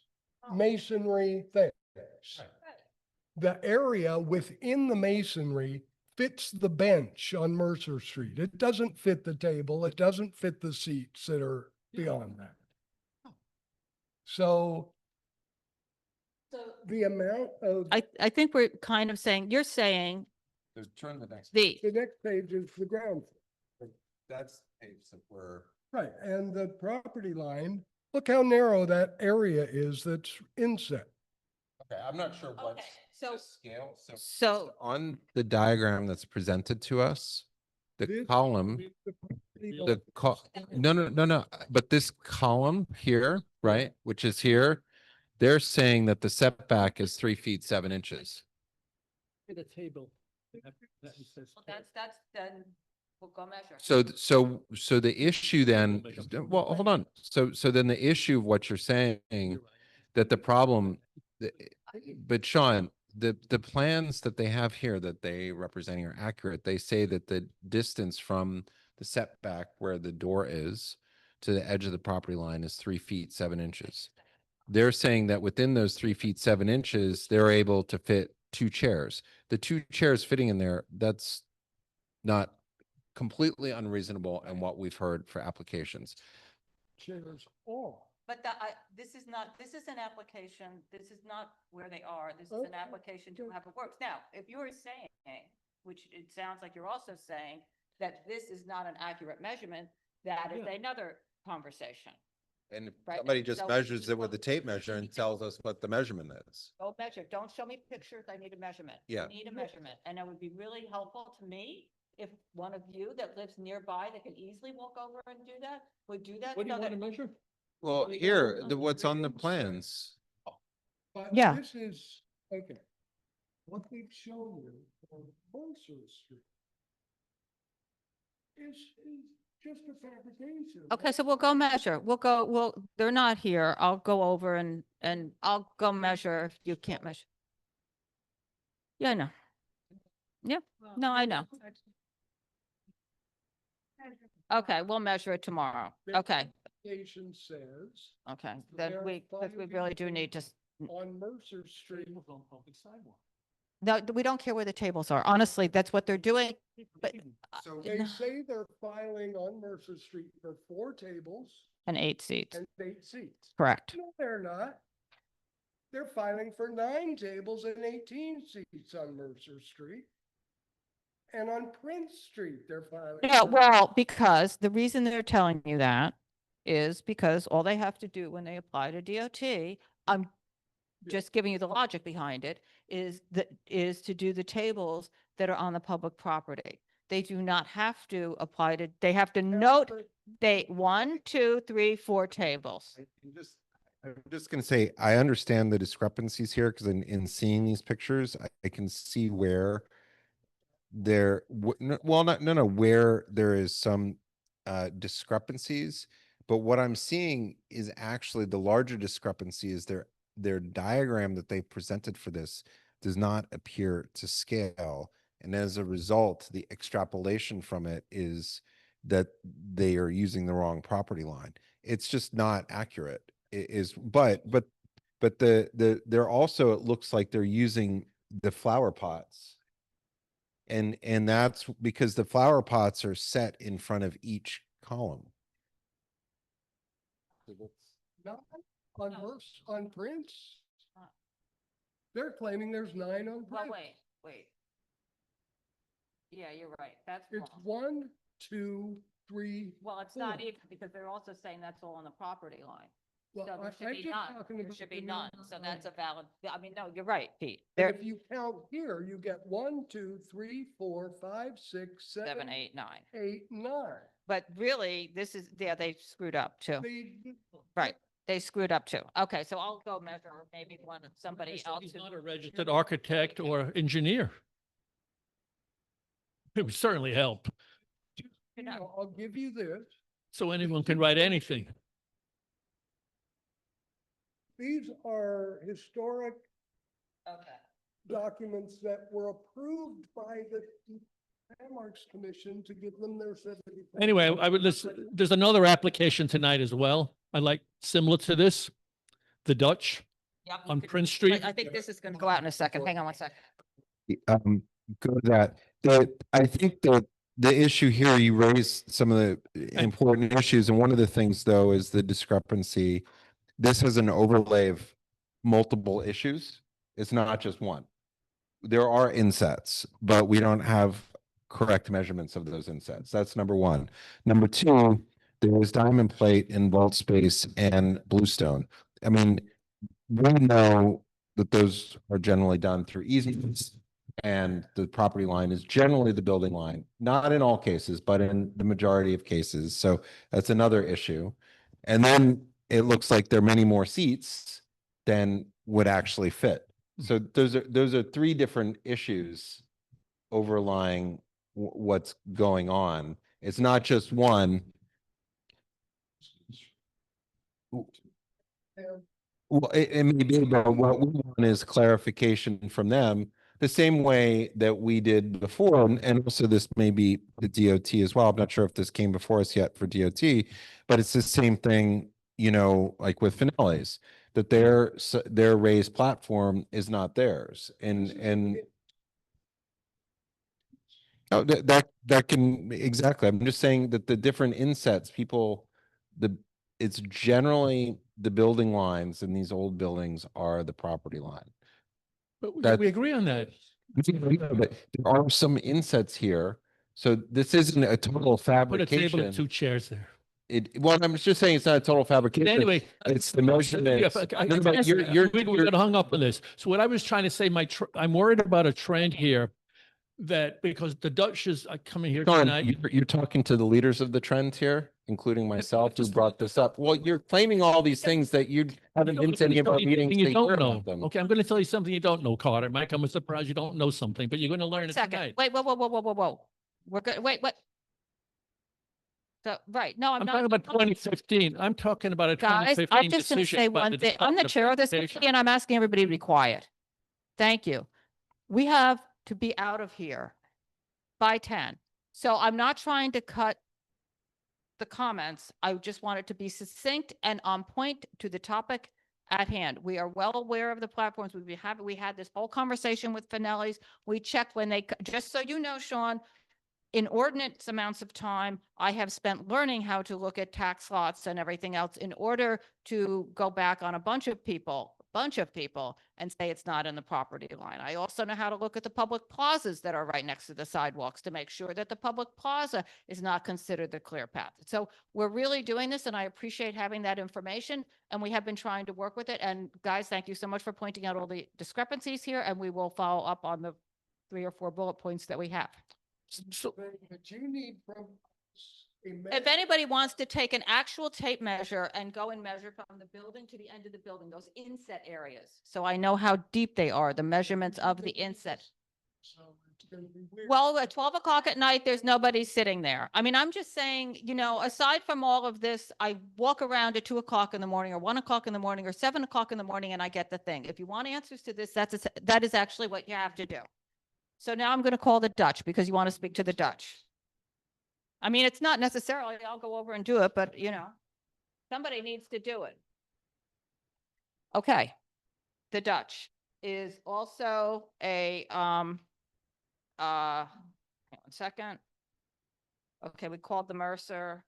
masonry things. The area within the masonry fits the bench on Mercer Street. It doesn't fit the table. It doesn't fit the seats that are beyond that. So the amount of, I think we're kind of saying, you're saying Turn the next. the, the next page is the ground floor. That's page that we're. Right, and the property line, look how narrow that area is that's inset. Okay, I'm not sure what's so the scale. so On the diagram that's presented to us, the This column, is the property the no, but this column here, right, which is here, they're saying that the setback is 3 feet 7 inches. The table. that's then we'll go measure. So the issue then, well, hold on. So then the issue of what you're saying, that the problem, but Sean, the plans that they have here that they representing are accurate. They say that the distance from the setback where the door is to the edge of the property line is 3 feet 7 inches. They're saying that within those 3 feet 7 inches, they're able to fit 2 chairs. The 2 chairs fitting in there, that's not completely unreasonable and what we've heard for applications. Chairs all. But this is an application, this is not where they are, this is an application to have it works. Now, if you were saying, which it sounds like you're also saying, that this is not an accurate measurement, that is another conversation. And if Right, somebody and just so- measures it with a tape measure and tells us what the measurement is. Go measure, don't show me pictures, I need a measurement. Yeah. I need a measurement, and it would be really helpful to me if one of you that lives nearby that can easily walk over and do that, would do that. What do you so want to that- measure? Well, here, what's on the plans. But Yeah. this is, okay. What they've shown you on Mercer Street is just a fabrication. Okay, so we'll go measure. They're not here. I'll go over and I'll go measure if you can't measure. Yeah, I know. Yeah, no, I know. Okay, we'll measure it tomorrow. Okay, Application says okay, They're then because we really do need to, on Mercer Street. no, we don't care where the tables are. Honestly, that's what they're doing. But They say they're filing on Mercer Street for 4 tables and 8 seats, and 8 seats. correct. No, they're not. They're filing for 9 tables and 18 seats on Mercer Street. And on Prince Street, they're filing. Yeah, for- well, because the reason they're telling you that is because all they have to do when they apply to DOT, I'm just giving you the logic behind it, is to do the tables that are on the public property. They do not have to apply to, they have to note, 1, 2, 3, 4 tables. I'm just going to say, I understand the discrepancies here because in seeing these pictures, I can see where there, where there is some discrepancies. But what I'm seeing is actually the larger discrepancy is their diagram that they presented for this does not appear to scale. And as a result, the extrapolation from it is that they are using the wrong property line. It's just not accurate. It is, but they're also, it looks like they're using the flower pots. And that's because the flower pots are set in front of each column. Not on on Prince. They're claiming there's 9 on Well, Prince. wait. Yeah, you're right. That's It's wrong. 1, 2, 3. Well, it's not even because they're also saying that's all on the property line. Well, So there should I'm be just none. talking There about should be the none. number So of- that's a valid, I mean, no, you're right, Pete. And There, if you count here, you get 1, 2, 3, 4, 5, 6, 7, 7, 8, 9. 8, 9. But really, this is, yeah, they screwed up too. They, Right. They screwed up too. Okay, so I'll go measure maybe somebody else. He's who- not a registered architect or engineer. It would certainly help. you know, I'll give you this. So anyone can write anything. These are historic Okay. documents that were approved by the Landmarks Commission to give them their 70. Anyway, I would listen, there's another application tonight as well. I like similar to this, the Dutch on Prince Street. I think this is going to go out in a second. Hang on one second. Go to that. I think that the issue here, you raised some of the important issues, and one of the things though is the discrepancy. This is an overlay of multiple issues. It's not just one. There are insets, but we don't have correct measurements of those insets. That's number one. Number two, there is diamond plate in vault space and bluestone. I mean, we know that those are generally done through easements, and the property line is generally the building line, not in all cases, but in the majority of cases. So that's another issue. And then it looks like there are many more seats than would actually fit. So those are three different issues overlying what's going on. It's not just one. Well, it may be, but what we want is clarification from them, the same way that we did before. And also this may be the DOT as well. I'm not sure if this came before us yet for DOT, but it's the same thing, you know, like with Finelli's, that their raised platform is not theirs. And oh, that can, exactly. I'm just saying that the different insets, it's generally the building lines in these old buildings are the property line. But we agree on that. But there are some insets here. So this isn't a total Put a fabrication. table and 2 chairs there. Well, I'm just saying it's not a total fabrication. Anyway, it's the measurements. You're getting hung up on this. So what I was trying to say, I'm worried about a trend here that because the Dutch is coming here Sean, tonight. you're talking to the leaders of the trend here, including myself, who brought this up. Well, you're claiming all these things that you haven't been to any of our meetings. You to don't hear know. about them. Okay, I'm going to tell you something you don't know, Carter. It might come as a surprise you don't know something, but you're going to learn it Second. tonight. Wait, whoa. We're good. Wait, what? So, right. No, I'm I'm not. talking about 2015. I'm talking about a Guys, 2015 I'm just going to decision say by one the thing. I'm the Department chair of this Transportation. committee and I'm asking everybody to be quiet. Thank you. We have to be out of here by 10. So I'm not trying to cut the comments. I just want it to be succinct and on point to the topic at hand. We are well aware of the platforms. We had this whole conversation with Finelli's. We checked when they, just so you know, Sean, inordinate amounts of time I have spent learning how to look at tax lots and everything else in order to go back on a bunch of people and say it's not in the property line. I also know how to look at the public plazas that are right next to the sidewalks to make sure that the public plaza is not considered the clear path. So we're really doing this and I appreciate having that information and we have been trying to work with it. And guys, thank you so much for pointing out all the discrepancies here and we will follow up on the 3 or 4 bullet points that we have. So, But you need from If anybody wants to take an actual tape measure and go and measure from the building to the end of the building, those inset areas. So I know how deep they are, the measurements of the inset. Well, at 12 o'clock at night, there's nobody sitting there. I mean, I'm just saying, you know, aside from all of this, I walk around at 2 o'clock in the morning or 1 o'clock in the morning or 7 o'clock in the morning and I get the thing. If you want answers to this, that is actually what you have to do. So now I'm going to call the Dutch because you want to speak to the Dutch. I mean, it's not necessarily I'll go over and do it, but you know, somebody needs to do it. Okay. The Dutch is also a, hang on 1 second. Okay. We called the Mercer.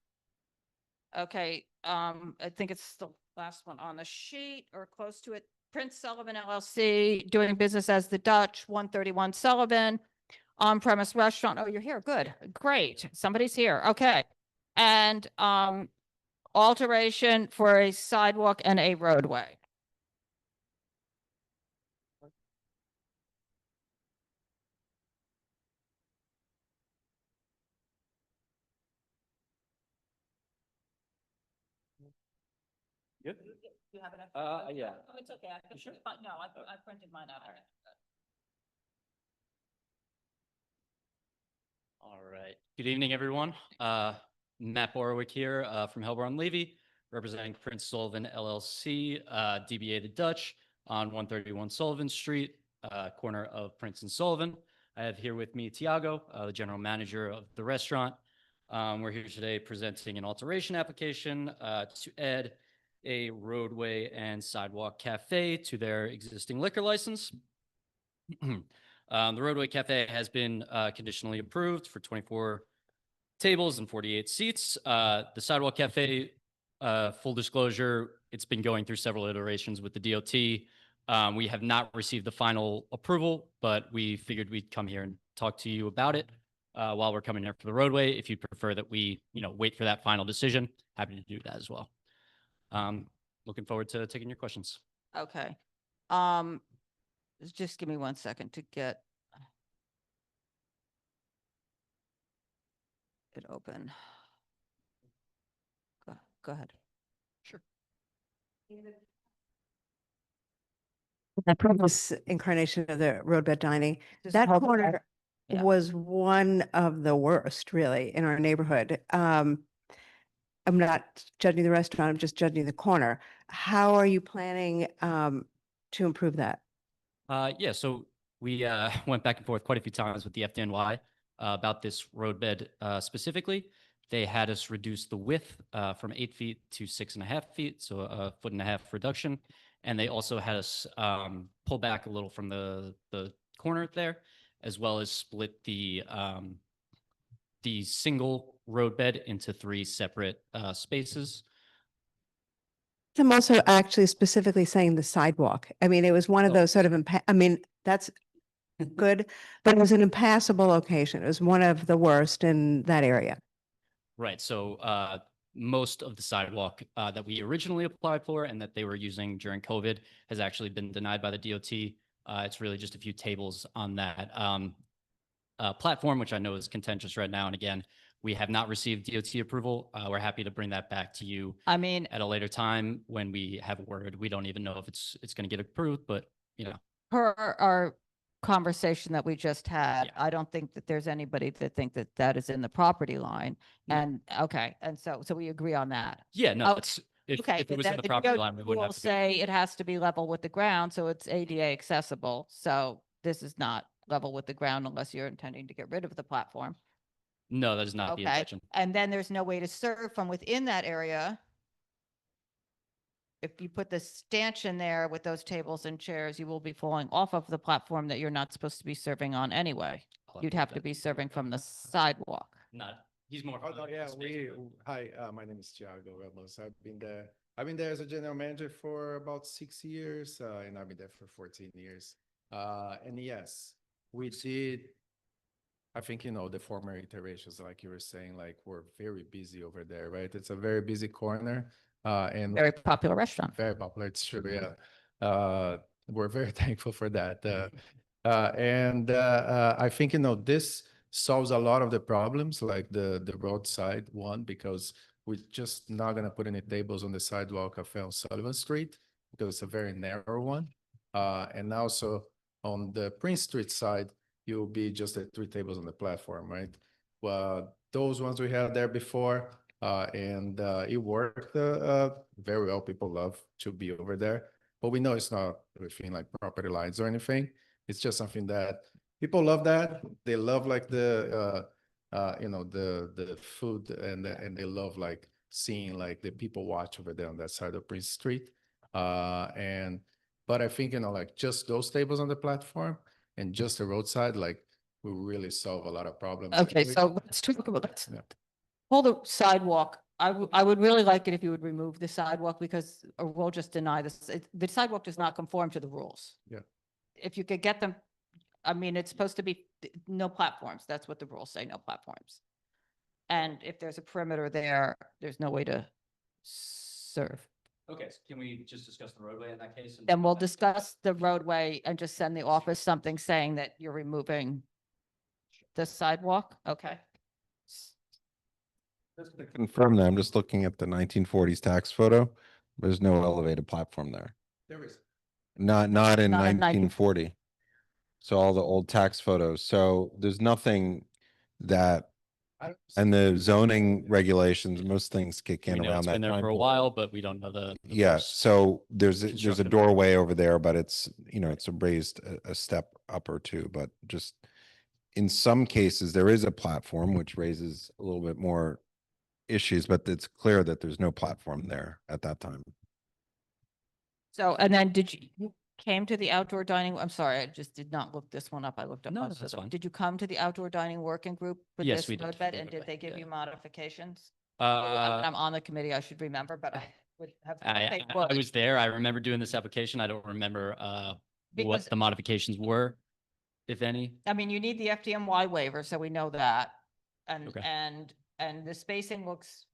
Okay. I think it's the last one on the sheet or close to it. Prince Sullivan LLC, doing business as the Dutch, 131 Sullivan, on-premise restaurant. Oh, you're here. Good. Great. Somebody's here. Okay. And alteration for a sidewalk and a roadway. Good. You have it? Yeah. Oh, it's okay. No, I printed mine out. All right. Good evening, everyone. Matt Borwick here from Helber & Levy, representing Prince Sullivan LLC, DBA The Dutch on 131 Sullivan Street. corner of Prince and Sullivan. I have here with me Tiago, the general manager of the restaurant. We're here today presenting an alteration application to add a roadway and sidewalk cafe to their existing liquor license. The roadway cafe has been conditionally approved for 24 tables and 48 seats. The sidewalk cafe, full disclosure, it's been going through several iterations with the DOT. We have not received the final approval, but we figured we'd come here and talk to you about it while we're coming here for the roadway. If you prefer that we, wait for that final decision, happy to do that as well. Looking forward to taking your questions. Okay. Just give me 1 second to get it open. Go ahead. Sure. The previous incarnation of the roadbed dining, Just that hold corner Yeah. was one of the worst really in our neighborhood. I'm not judging the restaurant, I'm just judging the corner. How are you planning to improve that? Yeah, so we went back and forth quite a few times with the FDNY about this roadbed specifically. They had us reduce the width from 8 feet to 6.5 feet, so a 1.5 foot reduction. And they also had us pull back a little from the corner there, as well as split the single roadbed into 3 separate spaces. I'm also actually specifically saying the sidewalk. I mean, it was one of those sort of, that's good, but it was an impassable location. It was one of the worst in that area. Right. So most of the sidewalk that we originally applied for and that they were using during COVID has actually been denied by the DOT. It's really just a few tables on that platform, which I know is contentious right now. And again, we have not received DOT approval. We're happy to bring that back to you. At a later time when we have a word. We don't even know if it's going to get approved, but Per our conversation that we just had, I don't think that there's anybody that think that that is in the property line. And okay, and so we agree on that. Yeah, no, Okay. if Okay, it but was then in the the property DOT line, we wouldn't will have to go. say it has to be level with the ground, so it's ADA accessible. So this is not level with the ground unless you're intending to get rid of the platform. No, that is not the Okay, intention. and then there's no way to serve from within that area. If you put the stanchion there with those tables and chairs, you will be falling off of the platform that you're not supposed to be serving on anyway. You'd have to be serving from the sidewalk. He's more. Oh, no, yeah, hi, my name is Tiago Ramos. I've been there as a general manager for about 6 years, and I've been there for 14 years. And yes, we did, I think, the former iterations, like you were saying, like we're very busy over there, right? It's a very busy corner. And Very popular restaurant. Very popular, it's true, yeah. We're very thankful for that. I think, this solves a lot of the problems, like the roadside one, because we're just not going to put any tables on the sidewalk of Sullivan Street, because it's a very narrow one. And also on the Prince Street side, you'll be just at 3 tables on the platform, right? Well, those ones we had there before, and it worked very well. People love to be over there, but we know it's not within like property lines or anything. It's just something that people love. That they love, like the food, and they love like seeing like the people watch over there on that side of Prince Street. But I think like just those tables on the platform and just the roadside, like will really solve a lot of problems. Okay, so let's talk about that. Hold the sidewalk. I would really like it if you would remove the sidewalk, because, or we'll just deny this. The sidewalk does not conform to the rules. Yeah. If you could get them, it's supposed to be no platforms. That's what the rules say, no platforms. And if there's a perimeter there, there's no way to serve. Okay, so can we just discuss the roadway in that case? Then we'll discuss the roadway and just send the office something saying that you're removing the sidewalk. Okay. Just to confirm that, I'm just looking at the 1940s tax photo. There's no elevated platform there. There is. Not in Not in 1940. So all the old tax photos. So there's nothing that And the zoning regulations, most things kick We in know around it's that been there time for a point. while, but we don't know the Yeah, first so there's a constructed doorway over there, but it's, it's a raised a step up or two, but just in some cases, there is a platform which raises a little bit more issues, but it's clear that there's no platform there at that time. So, and then you came to the outdoor dining, I'm sorry, I just did not look this one up. I looked up. No, most of that's them. fine. Did you come to the outdoor dining working group for Yes, this we did, road for bed? the And road did bed, they give yeah. you modifications? I'm on the committee, I should remember, but I would have. I was there. I remember doing this application. I don't remember Because- what the modifications were, if any. I mean, you need the FDMY waiver, so we know that. And, Okay. and the spacing looks,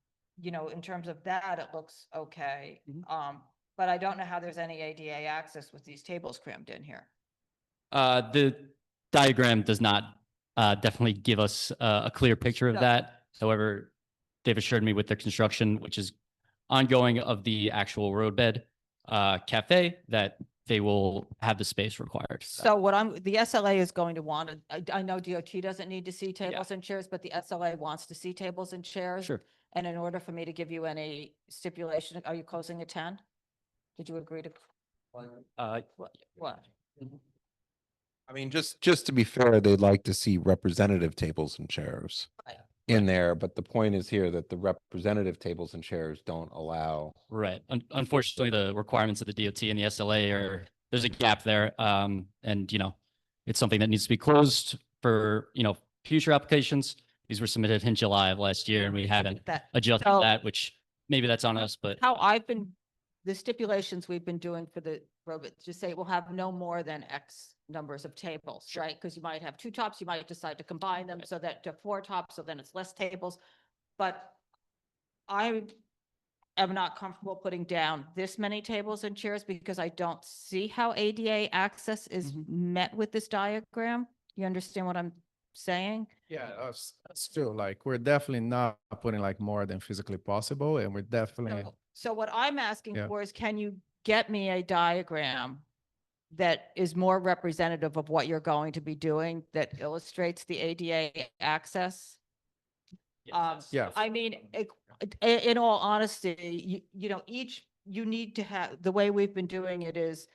in terms of that, it looks okay. Mm-hmm. But I don't know how there's any ADA access with these tables crammed in here. The diagram does not definitely give us a clear picture of No. that. However, they've assured me with their construction, which is ongoing of the actual roadbed cafe, that they will have the space required. So the SLA is going to want, I know DOT doesn't need to see tables and chairs, but the SLA wants to see tables and chairs. Sure. And in order for me to give you any stipulation, are you closing at 10? Did you agree to? What? I mean, just to be fair, they'd like to see representative tables and chairs in there, but the point is here that the representative tables and chairs don't allow. Right. Unfortunately, the requirements of the DOT and the SLA there's a gap there. And, it's something that needs to be closed for, future applications. These were submitted in July of last year and we haven't adjusted So- that, which maybe that's on us, but How the stipulations we've been doing for the road, just say we'll have no more than X numbers of tables, right? Because you might have 2 tops, you might decide to combine them so that to 4 tops, so then it's less tables. But I am not comfortable putting down this many tables and chairs because I don't see how ADA access is met with this diagram. You understand what I'm saying? Yeah, that's true. Like, we're definitely not putting like more than physically possible, and we're definitely. So what I'm asking Yeah. for is, can you get me a diagram that is more representative of what you're going to be doing, that illustrates the ADA access? Yeah. I mean, in all honesty, you need to have, the way we've been doing it is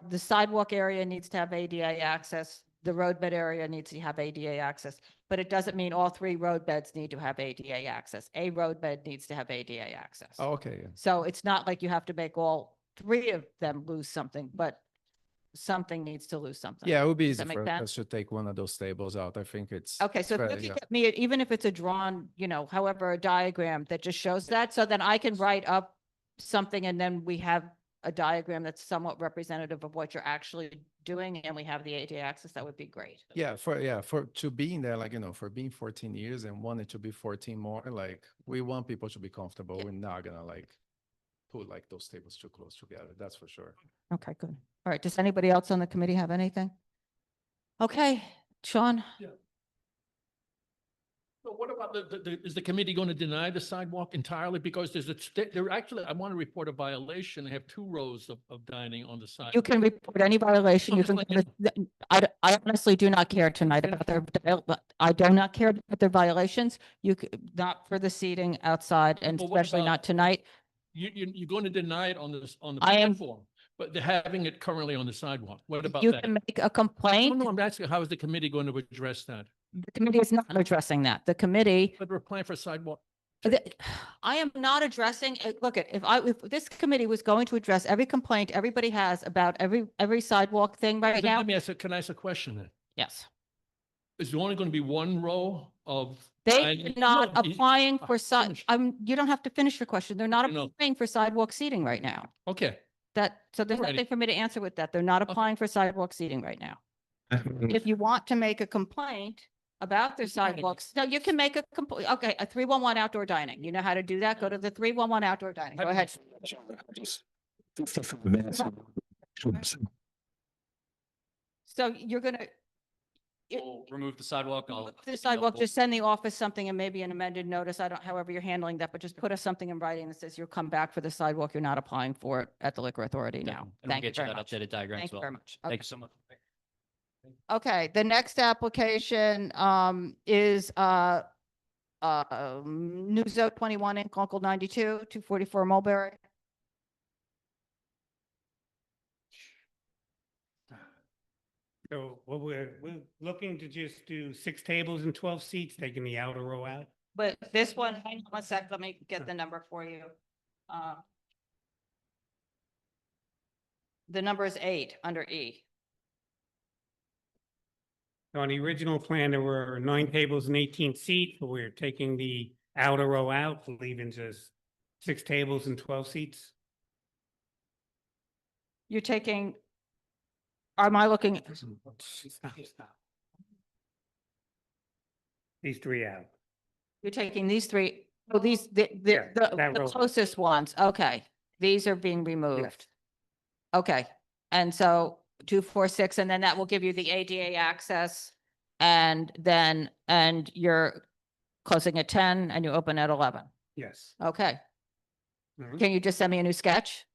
the sidewalk area needs to have ADA access, the roadbed area needs to have ADA access, but it doesn't mean all 3 roadbeds need to have ADA access. A roadbed needs to have ADA access. Oh, okay. Yeah. So it's not like you have to make all 3 of them lose something, but something needs to lose something. Yeah, it would be Does easy that make for sense? us to take one of those tables out. I think it's. Okay, so it's if very- you yeah. could get me, even if it's a drawn, however, a diagram that just shows that, so then I can write up something and then we have a diagram that's somewhat representative of what you're actually doing and we have the ADA access, that would be great. Yeah, for to being there, like, for being 14 years and wanting to be 14 more, like, we want people to be comfortable. We're not gonna like put like those tables too close together. That's for sure. Okay, good. All right, does anybody else on the committee have anything? Okay, Sean? So what about is the committee going to deny the sidewalk entirely? Because I want to report a violation. They have 2 rows of dining on the side. You can report any violation. You So can, it's I honestly do not care tonight about I do not care about their violations. Not for the seating outside and Well, what especially about- not tonight. You're going to deny it on the I am- platform, but they're having it currently on the sidewalk. What about You that? can make a complaint. No, I'm asking, how is the committee going to address that? The committee is not addressing that. The committee, But we're applying for a sidewalk. I am not addressing, look, if this committee was going to address every complaint everybody has about every sidewalk thing right Then now. can I ask a question then? Yes. Is there only going to be 1 row of? They're not No, applying for you don't have to finish your question. They're not No. applying for sidewalk seating right now. Okay. So there's Alrighty. nothing for me to answer with that. They're not applying for sidewalk seating right now. If you want to make a complaint about their sidewalks, no, you can make a complaint. Okay, a 311 outdoor dining. You know how to do that? Go to the 311 outdoor dining. Go ahead. So you're gonna, we'll remove the sidewalk. the sidewalk, just send the office something and maybe an amended notice. However you're handling that, but just put us something in writing that says you'll come back for the sidewalk. You're not applying for it at the liquor authority now. And we'll Thank you get you very that much. updated diagram as Thank you well. very much. Thank Okay. you so much. Okay, the next application, is, New Zone 21 Inc. Uncle 92, 244 Mulberry. So what we're looking to just do 6 tables and 12 seats, taking the outer row out. But this one, hang on a sec, let me get the number for you. The number is 8 under E. So on the original plan, there were 9 tables and 18 seats, but we're taking the outer row out, leaving just 6 tables and 12 seats. You're taking, am I looking? Stop. These 3 out. You're taking these 3, oh, these, the that row. closest ones, okay. These are being removed. Okay, and so 2, 4, 6, and then that will give you the ADA access. And then, and you're closing at 10 and you open at 11. Yes. Okay, Mhm. can you just send me a new sketch?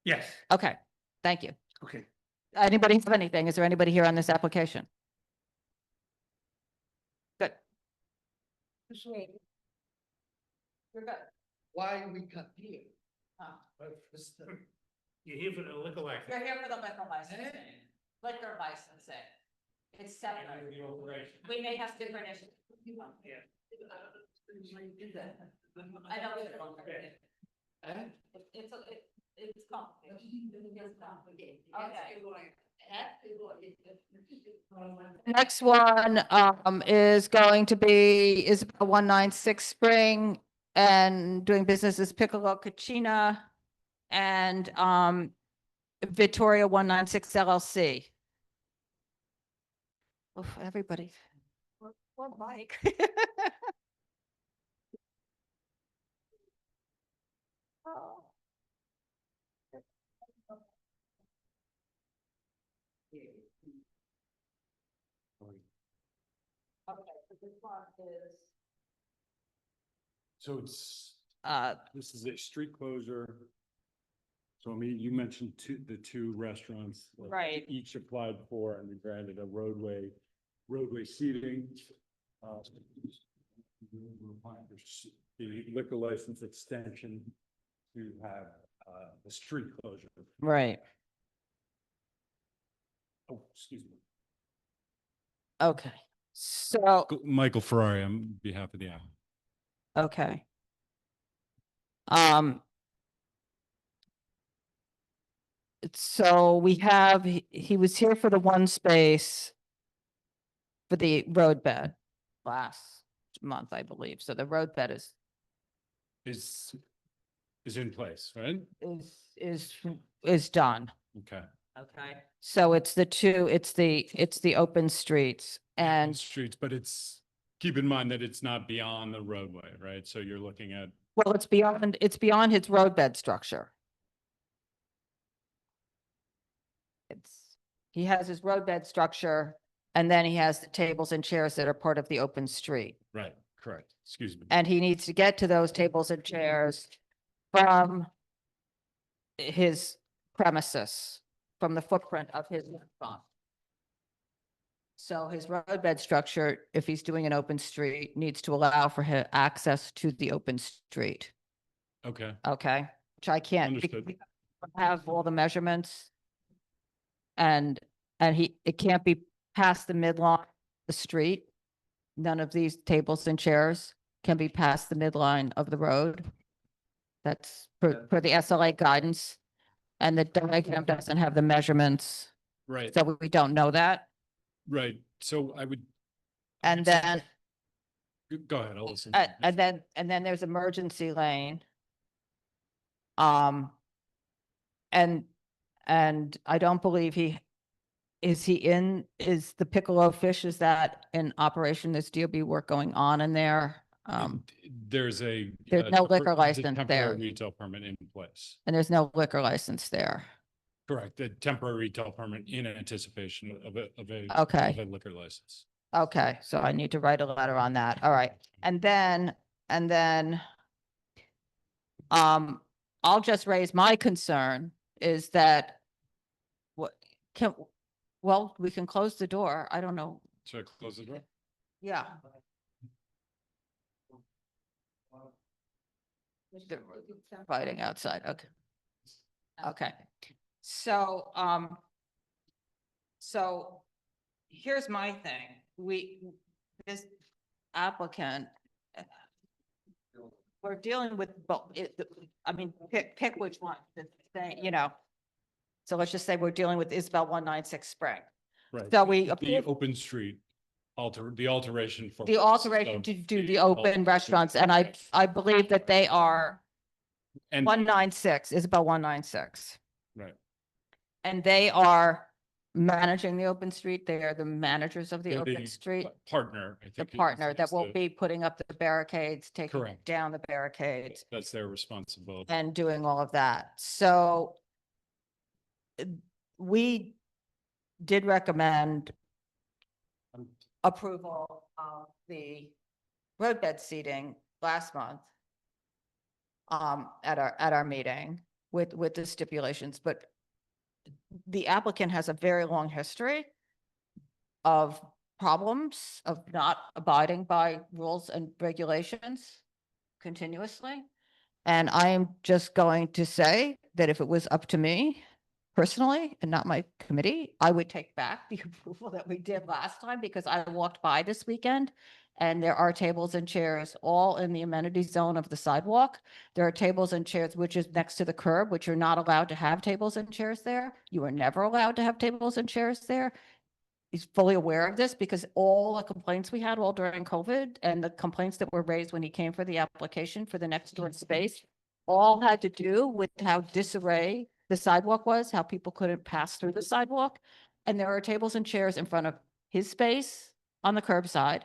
Yes. Okay, thank you. Okay. Anybody have anything? Is there anybody here on this application? Good. You're good. Why we cut here? You're here for the liquor license. You're here for the liquor licensing. Liquor licensing. It's separate. We may have different issues. I know. It's complicated. Next one, is going to be Isabel 196 Spring and doing business as Piccolo Cucina and, Vittoria 196 LLC. Oof, everybody. Poor Mike. Oh. Okay, so this one is, So it's, uh, this is a street closure. So I mean, you mentioned the two restaurants. that Right. Each applied for and we granted a roadway seating. The liquor license extension to have, the street closure. right, Oh, excuse me. okay, so, Michael Ferrari, on behalf of the applicant. okay. So we have, he was here for the one space for the road bed last month, I believe. So the road bed is Is in place, right? is done. Okay. Okay. So it's the open streets and Streets, but keep in mind that it's not beyond the roadway, right? So you're looking at, well, it's beyond his roadbed structure. He has his roadbed structure and then he has the tables and chairs that are part of the open street. right, correct, excuse me. And he needs to get to those tables and chairs from his premises, from the footprint of his restaurant. So his roadbed structure, if he's doing an open street, needs to allow for his access to the open street. Okay, Okay, which I can't Understood. we have all the measurements. And it can't be past the midline, the street. None of these tables and chairs can be past the midline of the road. That's for the SLA guidance. And the diagram doesn't have the measurements, right, so we don't know that. right. So I would, And then, go ahead, I'll listen. and then there's emergency lane. And I don't believe is the Piccolo Fish, is that in operation? There's DOB work going on in there. There's a. There's no liquor there's a license temporary there. Retail permit in place. And there's no liquor license there. Correct, the temporary retail permit in anticipation of a Okay. of a liquor license. Okay, so I need to write a letter on that. All right. And then, I'll just raise my concern is that Well, we can close the door. I don't know. Should I close the door? Yeah. They're fighting outside. Okay. Okay. So, so here's my thing. This applicant, we're dealing with both, I mean, pick which one, the thing, you know. So let's just say we're dealing with Isabel 196 Spring. Right. So we The approve open street, the alteration for. the alteration to do the open restaurants, and I believe that they are And 196, Isabel 196. right. And they are managing the open street. They are the managers of the They're open the street. Partner, I The think. partner that is will the- be putting up the barricades, taking Correct. down the barricades That's their responsibility. and doing all of that. So we did recommend approval of the roadbed seating last month at our meeting with the stipulations, but the applicant has a very long history of problems of not abiding by rules and regulations continuously. And I am just going to say that if it was up to me personally and not my committee, I would take back the approval that we did last time, because I walked by this weekend and there are tables and chairs all in the amenity zone of the sidewalk. There are tables and chairs, which is next to the curb, which you're not allowed to have tables and chairs there. You are never allowed to have tables and chairs there. He's fully aware of this because all the complaints we had all during COVID and the complaints that were raised when he came for the application for the next door space all had to do with how disarray the sidewalk was, how people couldn't pass through the sidewalk. And there are tables and chairs in front of his space on the curbside.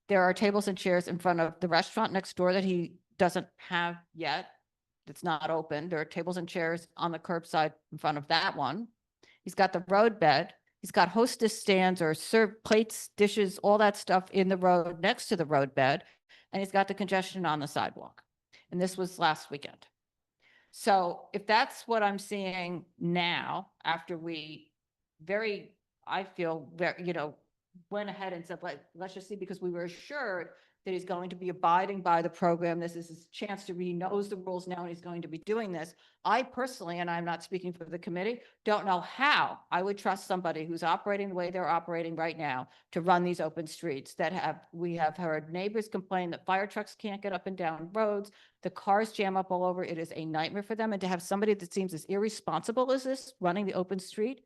There are tables and chairs in front of the restaurant next door that he doesn't have yet. It's not open. There are tables and chairs on the curbside in front of that one. He's got the road bed. He's got hostess stands or serve plates, dishes, all that stuff in the road next to the road bed. And he's got the congestion on the sidewalk. And this was last weekend. So if that's what I'm seeing now, after we I feel very, went ahead and said, let's just see, because we were assured that he's going to be abiding by the program. This is his chance to he knows the rules now and he's going to be doing this. I personally, and I'm not speaking for the committee, don't know how I would trust somebody who's operating the way they're operating right now to run these open streets we have heard neighbors complain that fire trucks can't get up and down roads. The cars jam up all over. It is a nightmare for them. And to have somebody that seems as irresponsible as this running the open street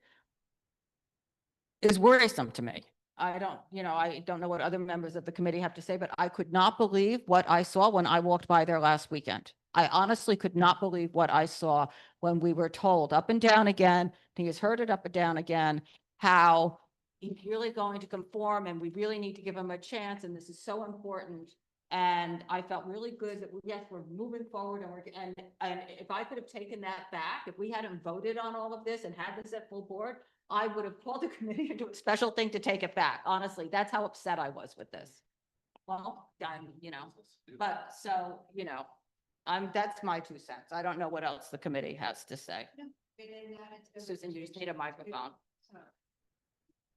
is worrisome to me. I don't know what other members of the committee have to say, but I could not believe what I saw when I walked by there last weekend. I honestly could not believe what I saw when we were told up and down again, he has heard it up and down again, how he's really going to conform and we really need to give him a chance and this is so important. And I felt really good that yes, we're moving forward and if I could have taken that back, if we hadn't voted on all of this and had this at full board, I would have called the committee to do a special thing to take it back. Honestly, that's how upset I was with this. Well, but so, that's my 2 cents. I don't know what else the committee has to say. Susan, you just need a microphone.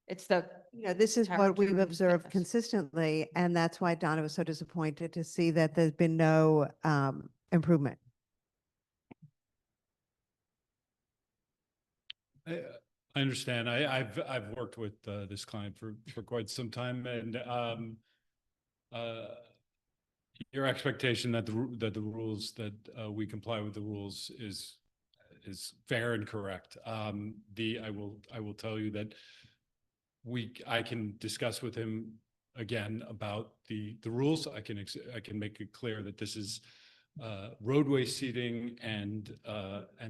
It's this is what we've character- observed consistently, and that's why Donna was so disappointed to see that there's been no improvement. I understand. I've worked with this client for quite some time, and your expectation that the rules that we comply with the rules is fair and correct. I will tell you that I can discuss with him again about the rules. I can make it clear that this is roadway seating and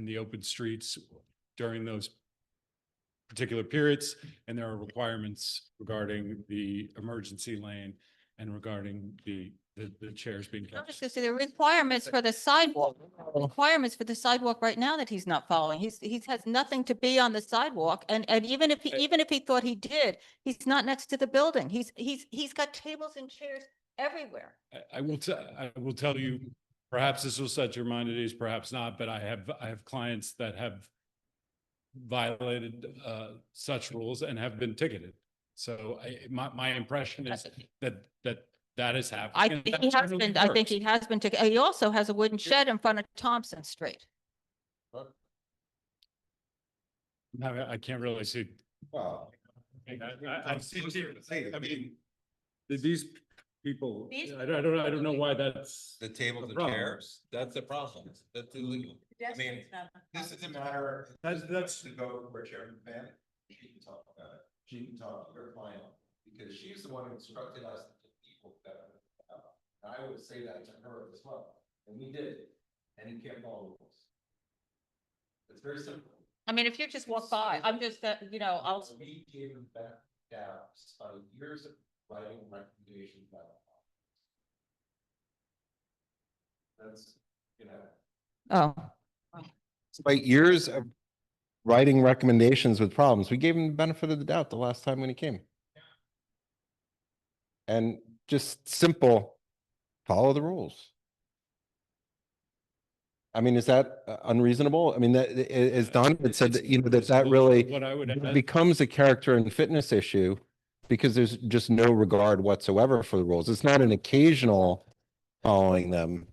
the open streets during those particular periods, and there are requirements regarding the emergency lane and regarding the chairs being I'm kept. just gonna say the requirements for the sidewalk, right now that he's not following. He has nothing to be on the sidewalk. And even if he thought he did, he's not next to the building. He's got tables and chairs everywhere. I will tell you, perhaps this will set your mind at ease, perhaps not, but I have clients that have violated such rules and have been ticketed. So my impression is that is happening. I and think that he has generally been, I think works. he has been, he also has a wooden shed in front of Thompson Street. I can't really see. Well, I've seen, I mean, these people, These- I don't know why that's. the tables and problem. chairs, that's the problem. That's illegal. I mean, this is a matter. That's- To go where Chairman Fan, she can talk about it. She can talk to her client, because she's the one who instructed us to people that. And I would say that to her as well, and we did, and you can't follow rules. It's very simple. I mean, if you just walk by, I'm just, you know, I'll. We gave them back gaps on years of writing recommendations. That's, you know. Oh, Despite years of writing recommendations with problems, we gave him the benefit of the doubt the last time when he came. And just simple, follow the rules. I mean, is that unreasonable? I mean, that as Don had said, that, you know, that really What I would add- becomes a character and fitness issue because there's just no regard whatsoever for the rules. It's not an occasional following them.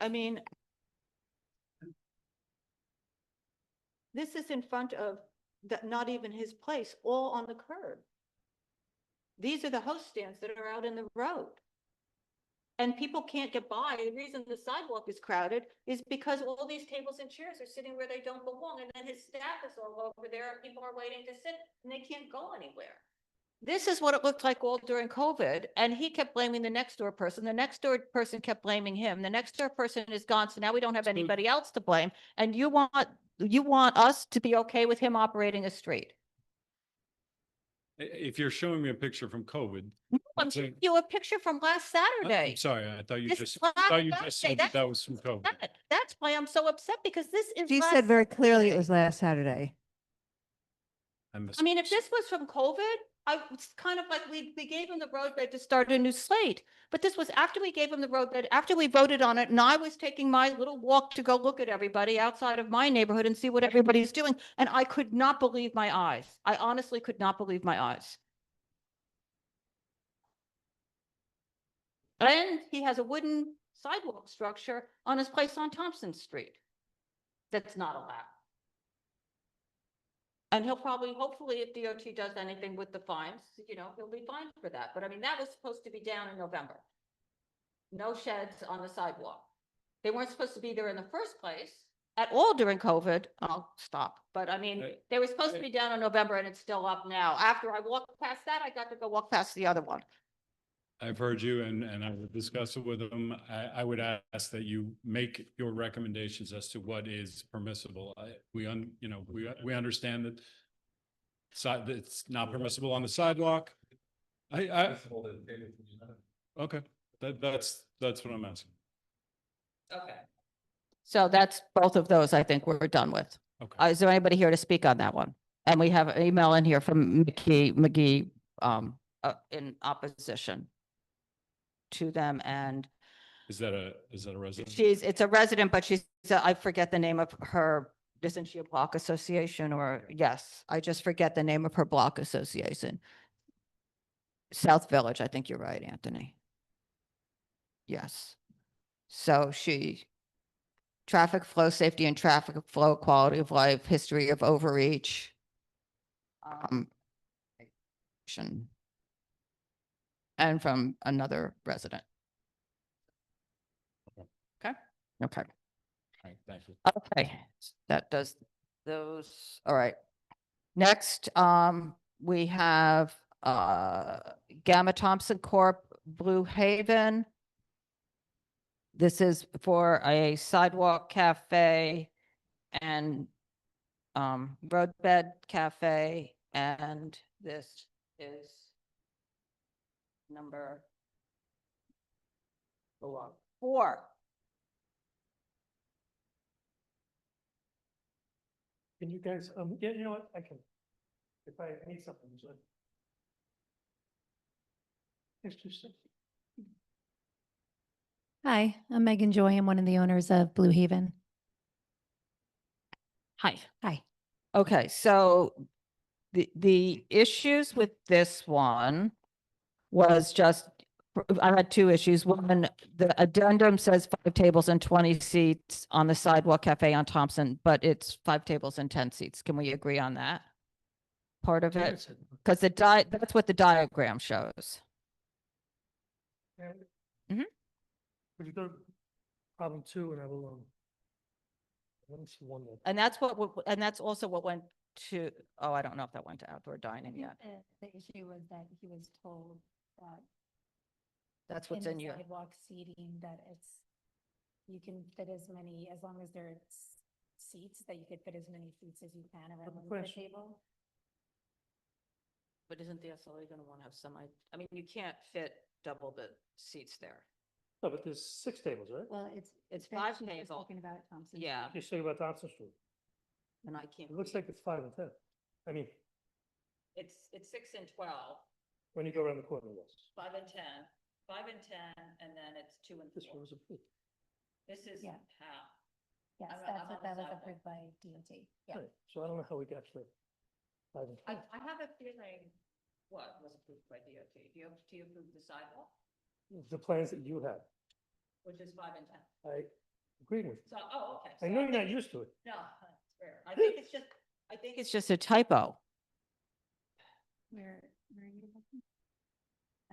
I mean. This is in front of, not even his place, all on the curb. These are the host stands that are out in the road. And people can't get by. The reason the sidewalk is crowded is because all these tables and chairs are sitting where they don't belong. And then his staff is all over there and people are waiting to sit and they can't go anywhere. This is what it looked like all during COVID. And he kept blaming the next door person. The next door person kept blaming him. The next door person is gone. So now we don't have anybody else to blame. And you want us to be okay with him operating a street? If you're showing me a picture from COVID. I'm that's a- showing you a picture from last Saturday. I'm sorry, I thought you This just, is last thought you Saturday. just said that was from COVID. That's why I'm so upset, because this is. She last said very clearly it Saturday. was last Saturday. I mean, if this was from COVID, it's kind of like we gave him the roadbed to start a new slate. But this was after we gave him the roadbed, after we voted on it, and I was taking my little walk to go look at everybody outside of my neighborhood and see what everybody's doing. And I could not believe my eyes. I honestly could not believe my eyes. And he has a wooden sidewalk structure on his place on Thompson Street. That's not allowed. And he'll probably, hopefully, if DOT does anything with the fines, you know, he'll be fined for that. But I mean, that was supposed to be down in November. No sheds on the sidewalk. They weren't supposed to be there in the first place at all during COVID. I'll stop. But I mean, they were supposed to be down in November and it's still up now. After I walked past that, I got to go walk past the other one. I've heard you and I would discuss it with them. I would ask that you make your recommendations as to what is permissible. We understand that it's not permissible on the sidewalk. Okay, that's what I'm asking. Okay. So that's both of those, I think we're done with. Okay. Is there anybody here to speak on that one? And we have an email in here from McGee, in opposition to them, and Is that a resident? it's a resident, but I forget the name of her, isn't she a block association or, yes, I just forget the name of her block association. South Village, I think you're right, Anthony. Yes. So traffic flow safety and traffic flow quality of life, history of overreach. And from another resident. Okay. Okay. All right, thank you. Okay, that does those. All right. Next, we have Gamma Thompson Corp. Blue Haven. This is for a sidewalk cafe and roadbed cafe, and this is number 4. Can you guys, yeah, you know what, I can, if I need something, just like. Interesting. Hi, I'm Megan Joy. I'm one of the owners of Blue Haven. Hi. Hi. Okay, so the issues with this one was just, I had two issues. One, the addendum says 5 tables and 20 seats on the sidewalk cafe on Thompson, but it's 5 tables and 10 seats. Can we agree on that? Part of David it? said- Because that's what the diagram shows. Mhm. Would you go to problem 2 and I will, let me see one more. And that's and that's also what went to, oh, I don't know if that went to outdoor dining yet. The issue was that he was told that That's what's the in your, sidewalk seating, that you can fit as many, as long as there's seats, that you could fit as many seats as you can around the question. table. but isn't the SLA going to want to have some, I mean, you can't fit double the seats there. No, but there's 6 tables, right? Well, It's that's 5 what you're tables. Talking about Thompson. Yeah, You're talking about Thompson Street. and I can't. It looks like it's 5 and 10. I mean, It's 6 and 12, when you go around the corner, yes. 5 and 10, 5 and 10, and then it's 2 and This 4. one was approved. This is Yeah. half. Yes, I'm that's on what the that was sidewalk. approved by DOT. Yeah. Right, so I don't know how we got to 5 and 10. I have a feeling, what was approved by DOT? DOT approved the sidewalk, The plans that you had, which is 5 and 10. I agreed with. So, oh, okay. I So know you're think- not used to it. No, that's fair. I think it's just a typo. Where are you looking?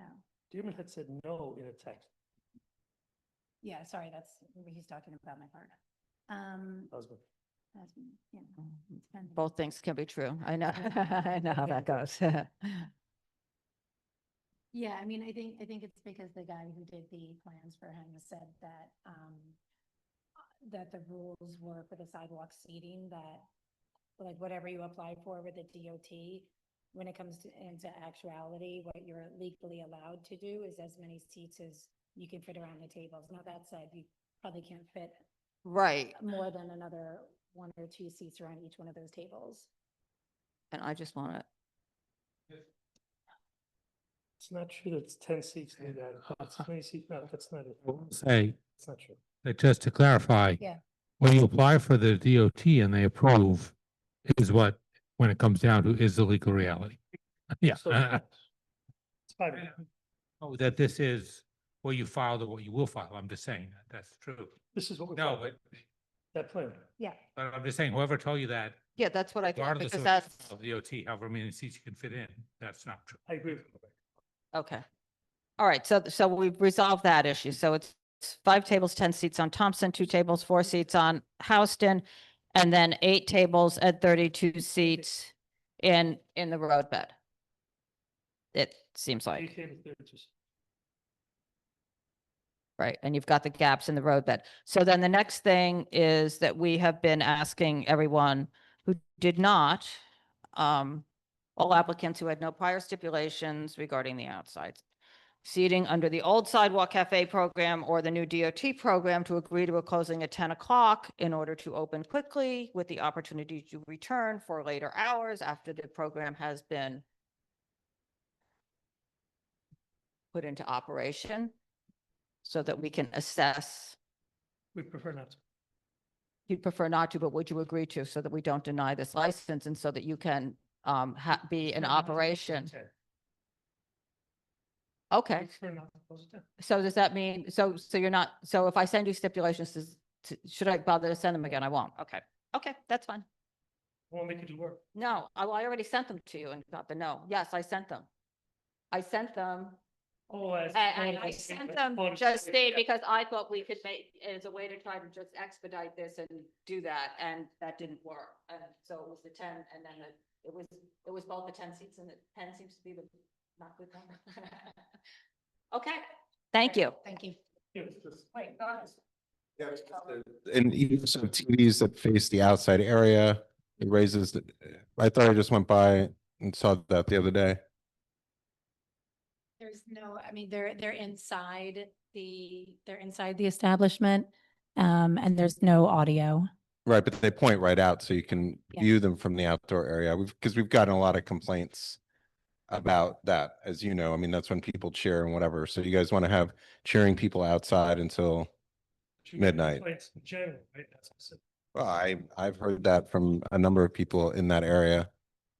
Oh, Dearman had said no in a text. yeah, sorry, that's, he's talking about my part. Husband. Husband, yeah. it's pending. Both things can be true. I know, I know how that goes. Yeah, I mean, I think it's because the guy who did the plans for him said that, that the rules were for the sidewalk seating, that like whatever you apply for with the DOT, when it comes to into actuality, what you're legally allowed to do is as many seats as you can fit around the tables. Now, that said, you probably can't fit Right. more than another 1 or 2 seats around each one of those tables. And I just want to, It's not true that it's 10 seats in that. It's 20 seats. No, that's not it. Say, It's not true. that just to clarify, Yeah. when you apply for the DOT and they approve, is what, when it comes down to, is the legal reality. Yeah. So- It's 5 and 10. Oh, that this is what you filed or what you will file. I'm just saying that, that's true. This is what we. No, filed. but That plan. Yeah. I'm just saying, whoever told you that, yeah, that's what I thought, regardless because of that's, of DOT, however many seats you can fit in, that's not true. I agree with you. okay. All right, so we've resolved that issue. So it's 5 tables, 10 seats on Thompson, 2 tables, 4 seats on Houston, and then 8 tables at 32 seats in the roadbed. It seems like. 8 tables, 32 seats. Right, and you've got the gaps in the roadbed. So then the next thing is that we have been asking everyone who did not, all applicants who had no prior stipulations regarding the outside seating under the old sidewalk cafe program or the new DOT program to agree to a closing at 10 o'clock in order to open quickly with the opportunity to return for later hours after the program has been put into operation, so that we can assess. We prefer not to. You'd prefer not to, but would you agree to, so that we don't deny this license and so that you can be in Prefer not to close operation? at 10. Okay, Prefer not to close at 10. so does that mean, so you're not, so if I send you stipulations, should I bother to send them again? I won't. Okay, okay, that's fine. Won't make you do work. No, I already sent them to you and got the no. Yes, I sent them. I sent them. Oh, as. And I sent them just stayed because I thought we could make, as a way to try to just expedite this and do that, and that didn't work. And so it was the 10, and then it was both the 10 seats, and the 10 seems to be the not good number. Okay, thank you. Thank you. Wait, go ahead. And even some TVs that face the outside area, it raises, I thought I just went by and saw that the other day. There's no, I mean, they're inside the establishment, and there's no audio. Right, but they point right out so you can Yeah. view them from the outdoor area. Because we've gotten a lot of complaints about that, as you know. I mean, that's when people cheer and whatever. So you guys want to have cheering people outside until midnight. Complaints in general, right? That's what I said. Well, I've heard that from a number of people in that area.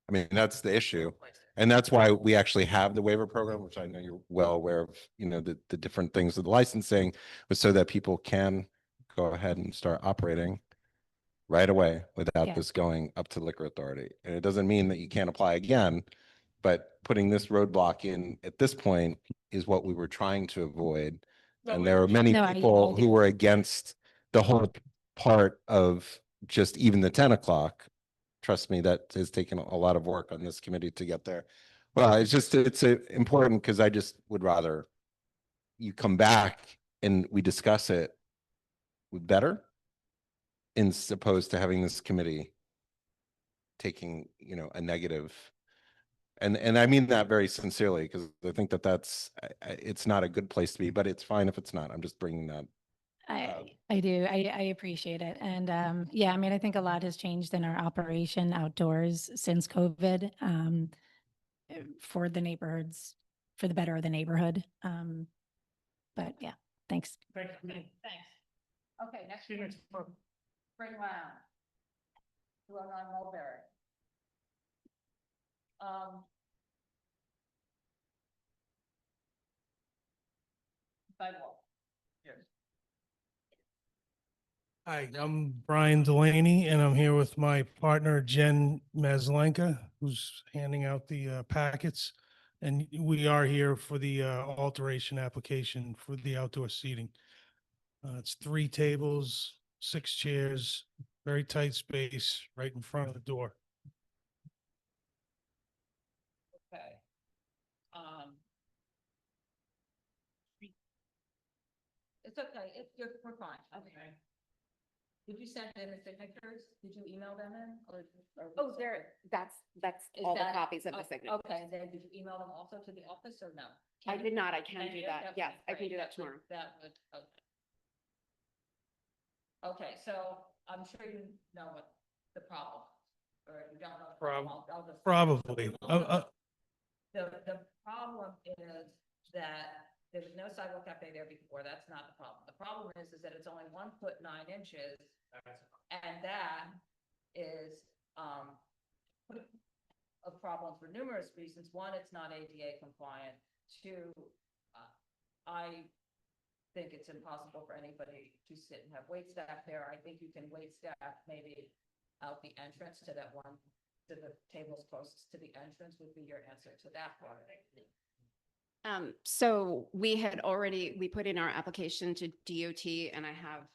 I mean, that's the issue. And that's why we actually have the waiver program, which I know you're well aware of, you know, the different things of the licensing, but so that people can go ahead and start operating right away without Yeah. this going up to liquor authority. And it doesn't mean that you can't apply again, but putting this roadblock in at this point is what we were trying to avoid. And there are many No, I people who do. were against the whole part of just even the 10 o'clock. Trust me, that has taken a lot of work on this committee to get there. Well, it's important because I just would rather you come back and we discuss it better, as opposed to having this committee taking, you know, a negative. And I mean that very sincerely, because I think that it's not a good place to be, but it's fine if it's not. I'm just bringing that. I do. I appreciate it. And yeah, I mean, I think a lot has changed in our operation outdoors since COVID for the neighborhoods, for the better of the neighborhood. But yeah, thanks. Thanks. Okay, next spring round. Going on Mulberry. Sidewalk. Yes. Hi, I'm Brian Delaney, and I'm here with my partner Jen Maslenka, who's handing out the packets. And we are here for the alteration application for the outdoor seating. It's 3 tables, 6 chairs, very tight space right in front of the door. Okay. It's okay, we're fine, okay. Did you send in the signatures? Did you email them in, or? Oh, that's Is all the that- copies of the oh, signatures. Okay, then did you email them also to the office or no? I Can did you- not. I can do you? that. Okay, Yes, I can great. do that That would- tomorrow. That would, okay. Okay, so I'm sure you know what the problem, or you don't know. the problem. I'll just- Probably. The problem is that there was no sidewalk cafe there before. That's not the problem. The problem is that it's only 1 foot 9 inches. And that is, a problem for numerous reasons. One, it's not ADA compliant. 2, I think it's impossible for anybody to sit and have wait staff there. I think you can wait staff maybe out the entrance to that one, to the tables closest to the entrance would be your answer to that part. So we put in our application to DOT, and I have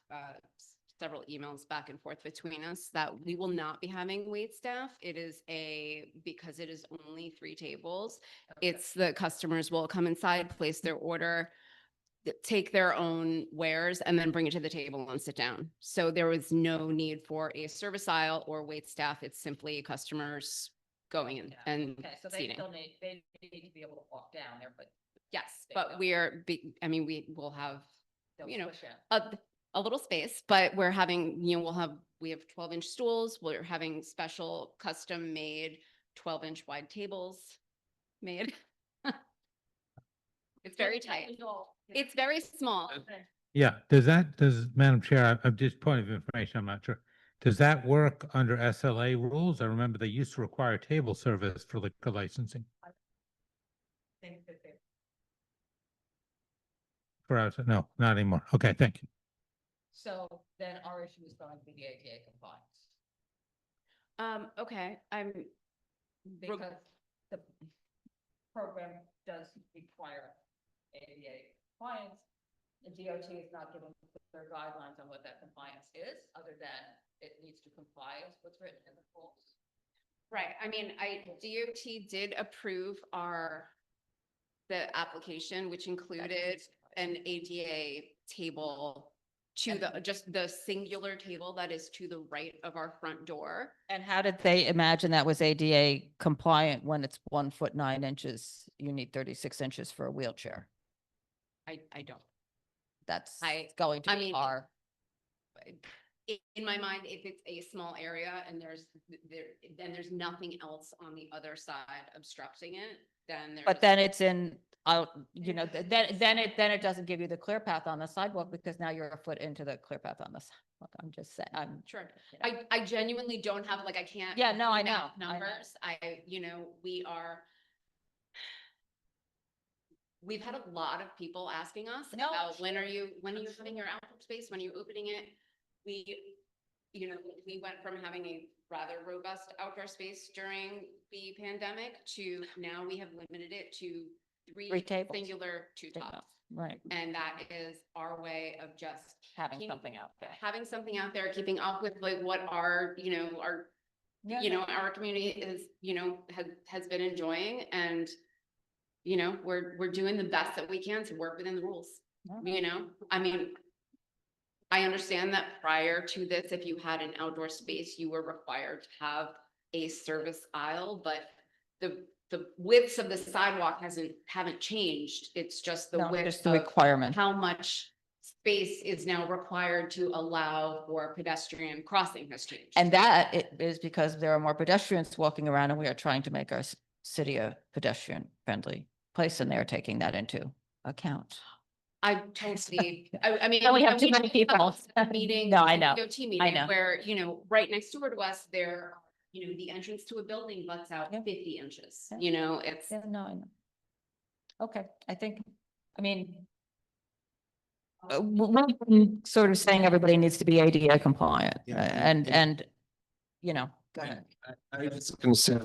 several emails back and forth between us that we will not be having wait staff. It is because it is only 3 tables. It's the customers will come inside, place their order, take their own wares, and then bring it to the table and sit down. So there was no need for a service aisle or wait staff. It's simply customers going in and Okay, so they seating. still need, they need to be able to walk down there, but. Yes, There you but go. we will have, they'll you know, push in. a little space, but we have 12-inch stools. We're having special custom made 12-inch wide tables made. It's very tight. It's very small. Yeah, does, Madam Chair, I'm just point of information, I'm not sure. Does that work under SLA rules? I remember they used to require table service for liquor licensing. Think that they- For us, no, not anymore. Okay, thank you. So then our issue is going to be the ADA compliance. Okay, Because the program does require ADA compliance. The DOT is not giving their guidelines on what that compliance is, other than it needs to comply with what's written in the rules. right. I mean, DOT did approve the application, which included an ADA table to just the singular table that is to the right of our front door. And And how did they imagine that was ADA compliant when it's 1 foot 9 inches? You need 36 inches for a wheelchair. I don't. That's I- going to I be mean, our. In my mind, if it's a small area and then there's nothing else on the other side obstructing it, then there's. But then it's in you know, then it doesn't give you the clear path on the sidewalk because now you're a foot into the clear path on the sidewalk. I'm just saying, Sure. I genuinely don't have, like, I can't. Yeah, no, I math know, I know. Numbers. You know, we've had a lot of people asking us about when are you having your outdoor space? When are you opening it? You know, we went from having a rather robust outdoor space during the pandemic to now we have limited it to three tables. singular two tops. Right. And that is our way of just Having something out there. having something out there, keeping up with like what our, you know, our community is, you know, has been enjoying, and, you know, we're doing the best that we can to work within the rules. You know, I mean, I understand that prior to this, if you had an outdoor space, you were required to have a service aisle, but the widths of the sidewalk haven't changed. It's just the width just the of requirement. how much space is now required to allow for pedestrian crossing has changed. And that it is because there are more pedestrians walking around and we are trying to make our city a pedestrian friendly place, and they're taking that into account. I totally, I mean. And we have and too many people. Meeting. No, I know. DOT I meeting know. where, you know, right next door to us, there, you know, the entrance to a building butts out 50 inches, you know, it's. Yeah, no, I know. Okay, I think, I mean, we're sort of saying everybody needs to be ADA compliant, and, you know, go ahead. I was gonna say,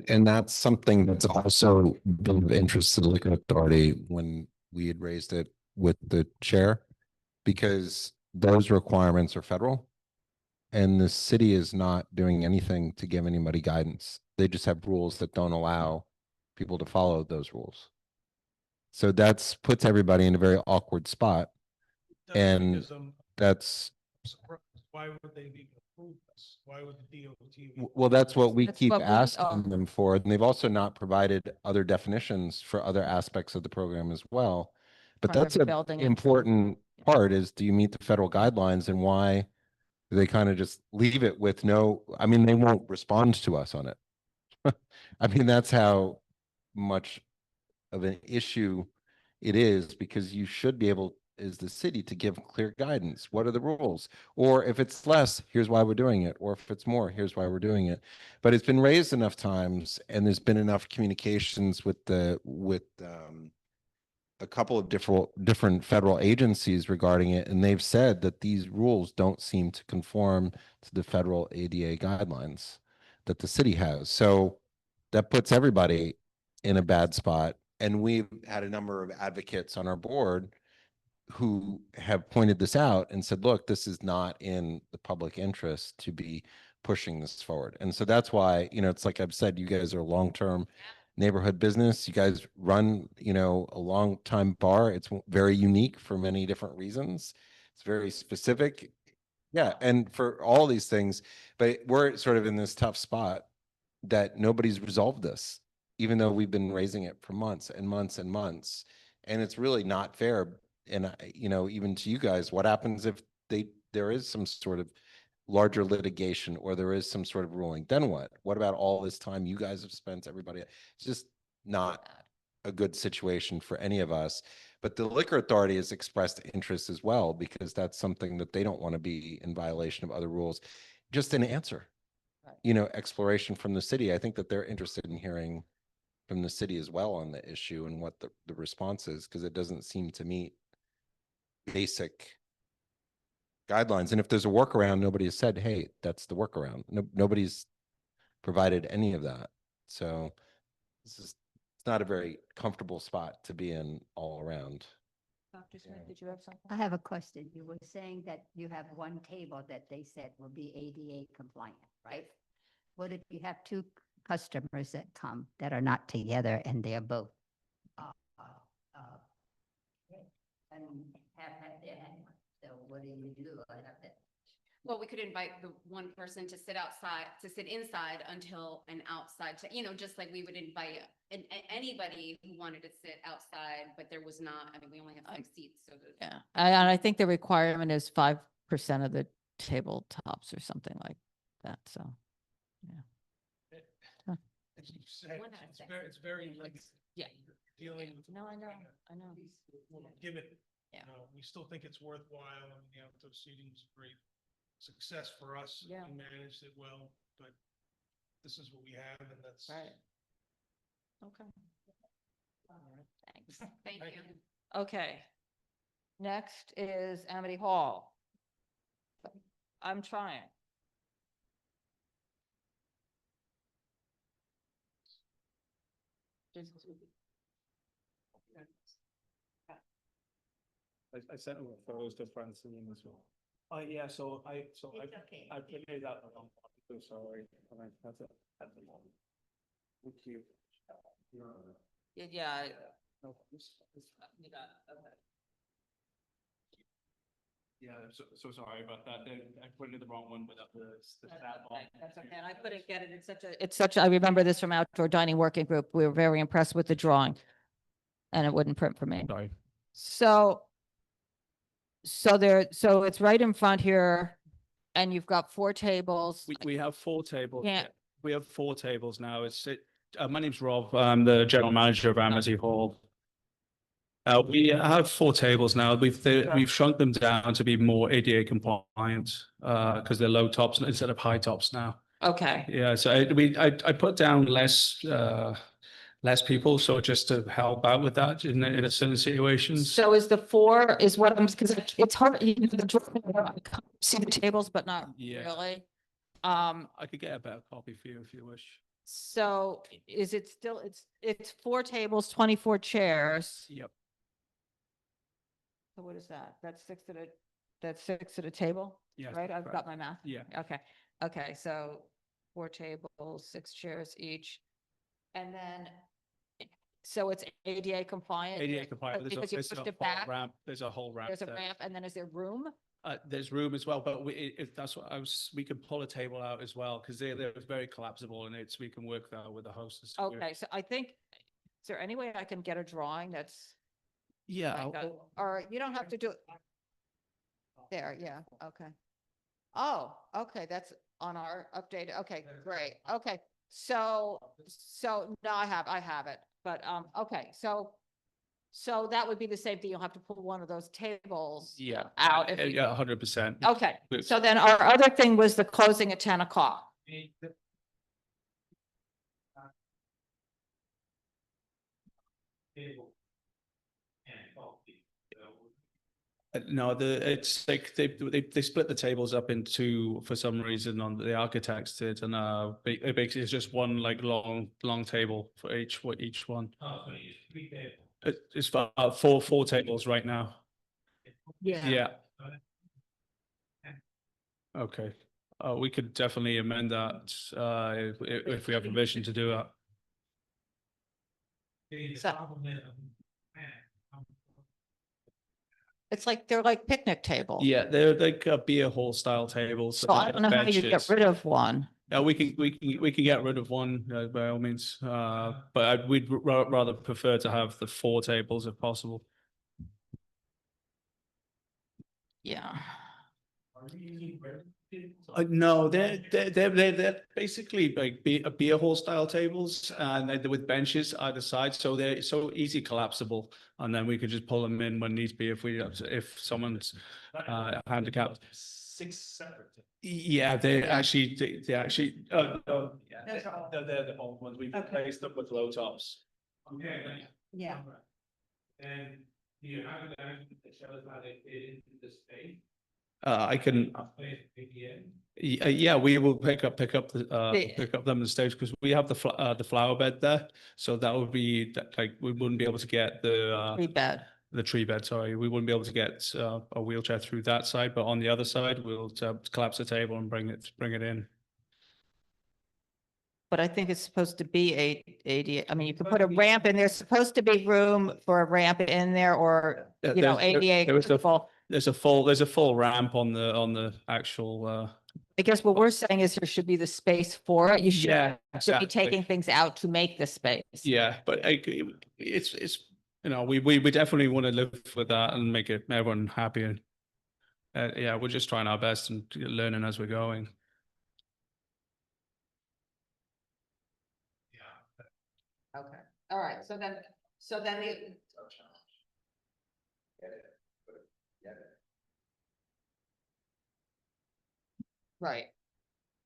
and that's something that's also been of interest to the Liquor Authority when we had raised it with the chair, because those requirements are federal. And the city is not doing anything to give anybody guidance. They just have rules that don't allow people to follow those rules. So that's puts everybody in a very awkward spot. And that's, why would they even approve this? Why would the DOT? well, that's what we That's keep what we- asking them for. And they've also not provided other definitions for other aspects of the program as well. But Kind of that's an building it. important part, is do you meet the federal guidelines, and why do they kind of just leave it with no, I mean, they won't respond to us on it. I mean, that's how much of an issue it is, because you should be able, as the city, to give clear guidance. What are the rules? Or if it's less, here's why we're doing it. Or if it's more, here's why we're doing it. But it's been raised enough times, and there's been enough communications with a couple of different federal agencies regarding it, and they've said that these rules don't seem to conform to the federal ADA guidelines that the city has. So that puts everybody in a bad spot. And we've had a number of advocates on our board who have pointed this out and said, look, this is not in the public interest to be pushing this forward. And so that's why, you know, it's like I've said, you guys are long-term neighborhood business. You guys run, you know, a long time bar. It's very unique for many different reasons. It's very specific. Yeah. And for all these things, but we're sort of in this tough spot that nobody's resolved this, even though we've been raising it for months and months and months. And it's really not fair. And, you know, even to you guys, what happens if there is some sort of larger litigation, or there is some sort of ruling? Then what about all this time you guys have spent, everybody? It's just not a good situation for any of us. But the Liquor Authority has expressed interest as well, because that's something that they don't want to be in violation of other rules. Just an answer, you know, exploration from the city. I think that they're interested in hearing from the city as well on the issue and what the response is, because it doesn't seem to meet basic guidelines. And if there's a workaround, nobody has said, hey, that's the workaround. Nobody's provided any of that. So it's not a very comfortable spot to be in all around. Dr. Smith, did you have something? I have a question. You were saying that you have one table that they said will be ADA compliant, right? What if you have two customers that come that are not together and they're both and have had their hand? So what do you do? Well, we could invite the one person to sit inside until an outside, you know, just like we would invite anybody who wanted to sit outside, but there was not, I mean, we only have 5 seats, so. Yeah, and I think the requirement is 5% of the tabletops or something like that, so, yeah. It's very, Yeah. dealing with. No, I know, I know. Give it, Yeah. we still think it's worthwhile. I mean, the outdoor seating was a great success for us. Yeah. We managed it well, but this is what we have and that's. Right. Okay. Thanks. Thank you. Okay. Next is Amity Hall. I'm trying. I sent over photos to Francine as well. Yeah, so I figured out. I'm so sorry. That's it. Thank you. Yeah. No, yeah, I'm so sorry about that. I put in the wrong one without the stat bar. That's okay. And I couldn't get it. It's such, I remember this from Outdoor Dining Working Group. We were very impressed with the drawing. And it wouldn't print for me. Sorry. So it's right in front here and you've got 4 tables. We have 4 tables. Yeah. We have 4 tables now. My name's Rob. I'm the general manager of Amity Hall. We have 4 tables now. We've shrunk them down to be more ADA compliant because they're low tops instead of high tops now. Okay. Yeah, so I put down less people, so just to help out with that in a certain situations. So is the 4 is what I'm, because it's hard, you know, the drawing, I can't see the tables, but not really. I could get a better copy for you if you wish. So is it still, it's 4 tables, 24 chairs. Yep. So what is that? That's 6 at a table? Yes, Right? I've correct. got my math. Yeah. Okay. Okay. So 4 tables, 6 chairs each. And then, so it's ADA compliant? ADA compliant. But Because you pushed it back? There's a whole ramp. There's a there. ramp and then is there room? There's room as well, but if that's what we could pull a table out as well because they're very collapsible and we can work that with the hosts. Okay. So I think, is there any way I can get a drawing that's? Yeah. like or you don't have to do it. There, yeah, okay. Oh, okay, that's on our updated, okay, great, okay. So no, I have it, but, okay, so that would be the same thing, you'll have to pull one of those tables. Yeah. Out. If you- Yeah, 100%. Okay, so then our other thing was the closing at 10 o'clock. No, it's like they split the tables up into for some reason on the architects did, and it basically it's just one like long table for each one. It's about four tables right now. Yeah. Yeah. Okay. We could definitely amend that if we have permission to do that. It's like, they're like picnic tables. Yeah, they're like beer hall style tables. So I don't know how you get rid of one. Yeah, we can get rid of one by all means, but we'd rather prefer to have the 4 tables if possible. Yeah. No, they're basically like beer hall style tables, and they're with benches either side, so they're so easy collapsible, and then we could just pull them in when needs be if someone's handicapped. 6 separate. Yeah, they're actually they're the old ones. We've replaced them with low tops. Okay. Yeah. And do you have an action that shows how they fit into the space? I can. Yeah, we will pick up them in the stage because we have the flower bed there, so that would be like we wouldn't be able to get the Tree bed. The tree bed. Sorry, we wouldn't be able to get a wheelchair through that side, but on the other side, we'll collapse the table and bring it in. But I think it's supposed to be ADA. I mean, you could put a ramp in. There's supposed to be room for a ramp in there, or you know, ADA. There's a full ramp on the actual. I guess what we're saying is there should be the space for it. You should, Yeah, should be exactly. taking things out to make the space. Yeah, but it's you know we definitely want to live with that and make everyone happy. Yeah, we're just trying our best and learning as we're going. Okay. All right. So then So then the, right.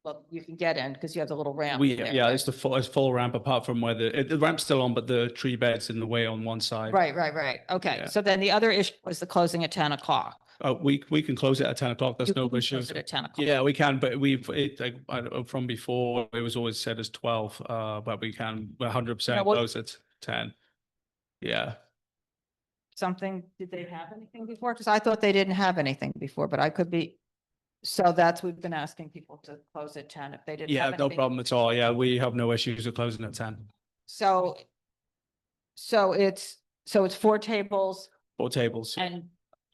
Well, you can get in because you have the little ramp. there, Yeah, right? it's it's full ramp apart from where the ramp's still on, but the tree bed's in the way on one side. Right. Okay, Yeah. so then the other issue was the closing at 10 o'clock. We can close it at 10 o'clock. That's You no can issue. close it at 10 o'clock. Yeah, we can, but from before, it was always said as 12, but we're 100% what- close at 10. Yeah. Something, did they have anything before? Because I thought they didn't have anything before, but I could be. So we've been asking people to close at 10 if they didn't Yeah, have no anything. problem at all. Yeah, we have no issues with closing at 10. So it's 4 tables 4 tables. and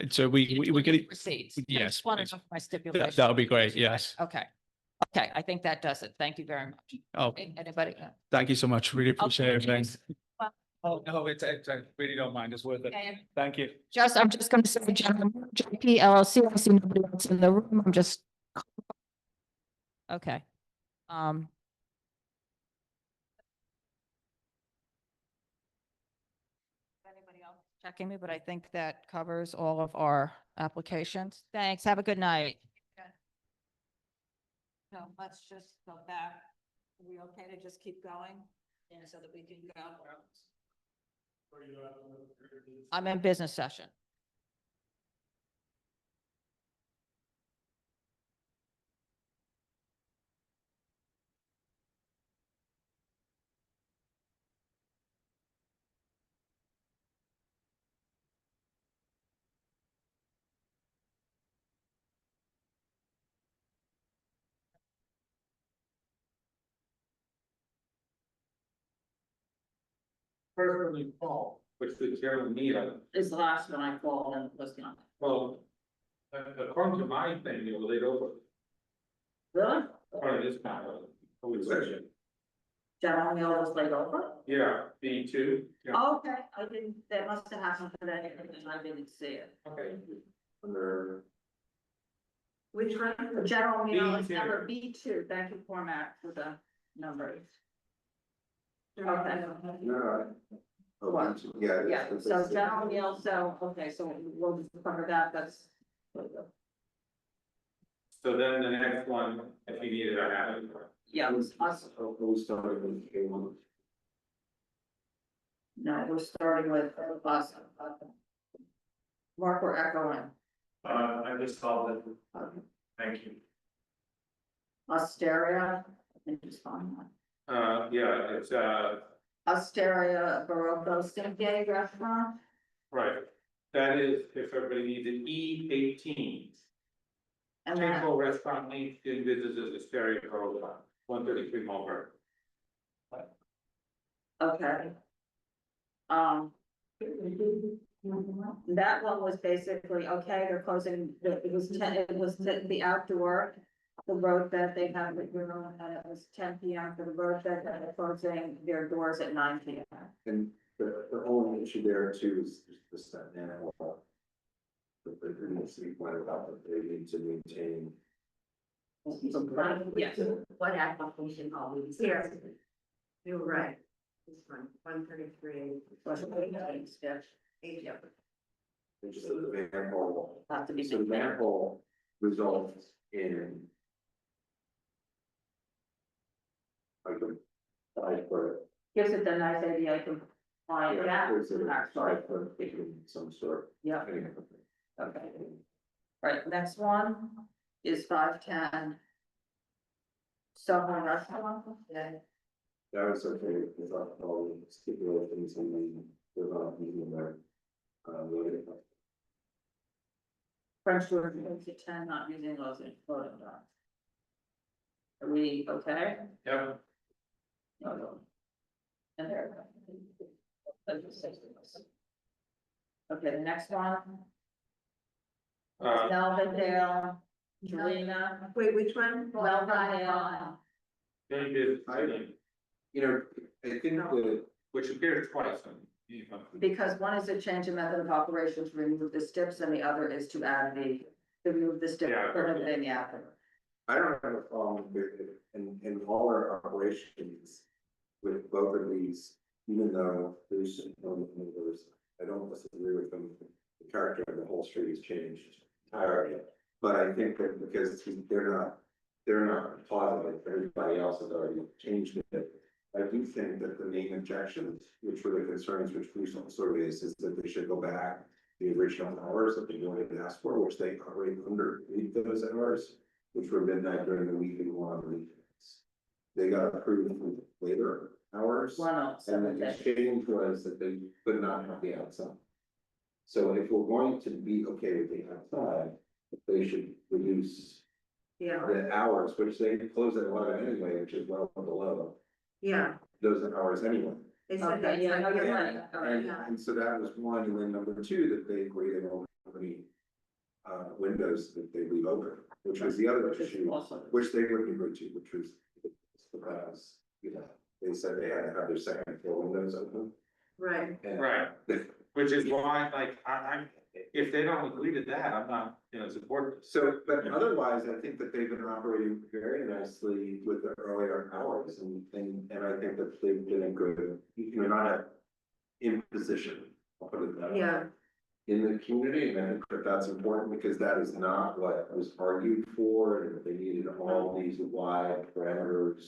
So we can, receipts. I yes, just wanted to know my stipulation. that would be great. Yes. Okay, I think that does it. Thank you very much. Oh, Anybody? thank you so much. Really appreciate everything. Well- Oh, no, I really don't mind. It's worth it. Okay. Thank you. I'm just going to say JP LLC. I see nobody else in the room. I'm just. Okay. Anybody else checking me, but I think that covers all of our applications. Thanks. Have a good night. So let's just go back. Are we okay to just keep going? Yeah, so that we can go. I'm in business session. First one you call, which the general meeting. Is the last one I called and was not. Well, according to my thing, it was laid over. Really? Part of this kind of. Conversation. General meal was laid over? Yeah, B2. Yeah. Okay, I didn't, that must have happened today, because I didn't see it. Okay. Under. Which one? The general meal is B2. number B2. Thank you, Cormac, for the numbers. Okay. Yeah, so general meal, okay, so we'll just cover that, that's. So then the next one, if you need it, I have it. Yeah, it was us. We started with K1. No, we're starting with us. Mark, we're echoing. I just saw that. Thank you. Osteria, I think it's fine. Yeah, it's, Osteria Barocco Cinque Restaurant. right. That is, if everybody needs an E18. And then, Typical restaurant needs in business is a stereo program, 133 Mulberry. okay. That one was basically, okay, they're closing, it was the outdoor, the road bed, they have it, and it was 10 PM for the road bed, and they're closing their doors at 9 PM. And the only issue there too is just that animal. The needs to be pointed out that they need to maintain. Yes. What application are we here? You're right. This one, 133. It's just the manhole. Have to be. So the manhole results in. Like a side for. Gives it the nice idea, I can find that. There's a side for taking some sort. Yeah. Okay. Right, next one is 510. Someone restaurant. Yeah. That was okay, because I all the stipulations and they're not using their. Loading. French door, 10, not using those in photo docs. Are we okay? Yeah. No. And there. Okay, the next one. Melvindale, Gjelina. Wait, which one? Melvindale. They did, You know, I think that. which appears twice. Because one is a change in method of operation to remove the steps and the other is to add to remove the step Yeah. prohibiting the applicant. I don't have a problem with it in all our operations with both of these even though there's, I don't disagree with them, the character of the whole street has changed entirely. But I think that because they're not positive, everybody else has already changed it. I do think that the main objections, which were the concerns which we sort of raised, is that they should go back the original hours that they wanted to ask for, which they already underneath those hours, which were midnight during the week and one on the weekends. They got approved for later hours. And the exchange was that they could not have the outside. So if we're going to be okay with the outside, they should reduce the hours, which they close at 11 anyway, which is well below. Those hours anyway. Okay, yeah, no, you're right. All right. And so that was one, and then number two, that they agreed on how many windows that they leave open, which was the other issue, which they wouldn't agree to, which was because, you know, they said they had to have their second floor windows open. Right. And- Right, which is why, like, I'm, if they don't agree to that, I'm not, supportive. So, but otherwise, I think that they've been operating very nicely with the earlier hours, and I think that they've been a good, not a imposition, I'll put it that way. In the community, and I think that that's important, because that is not what was argued for, and they needed all these wide parameters.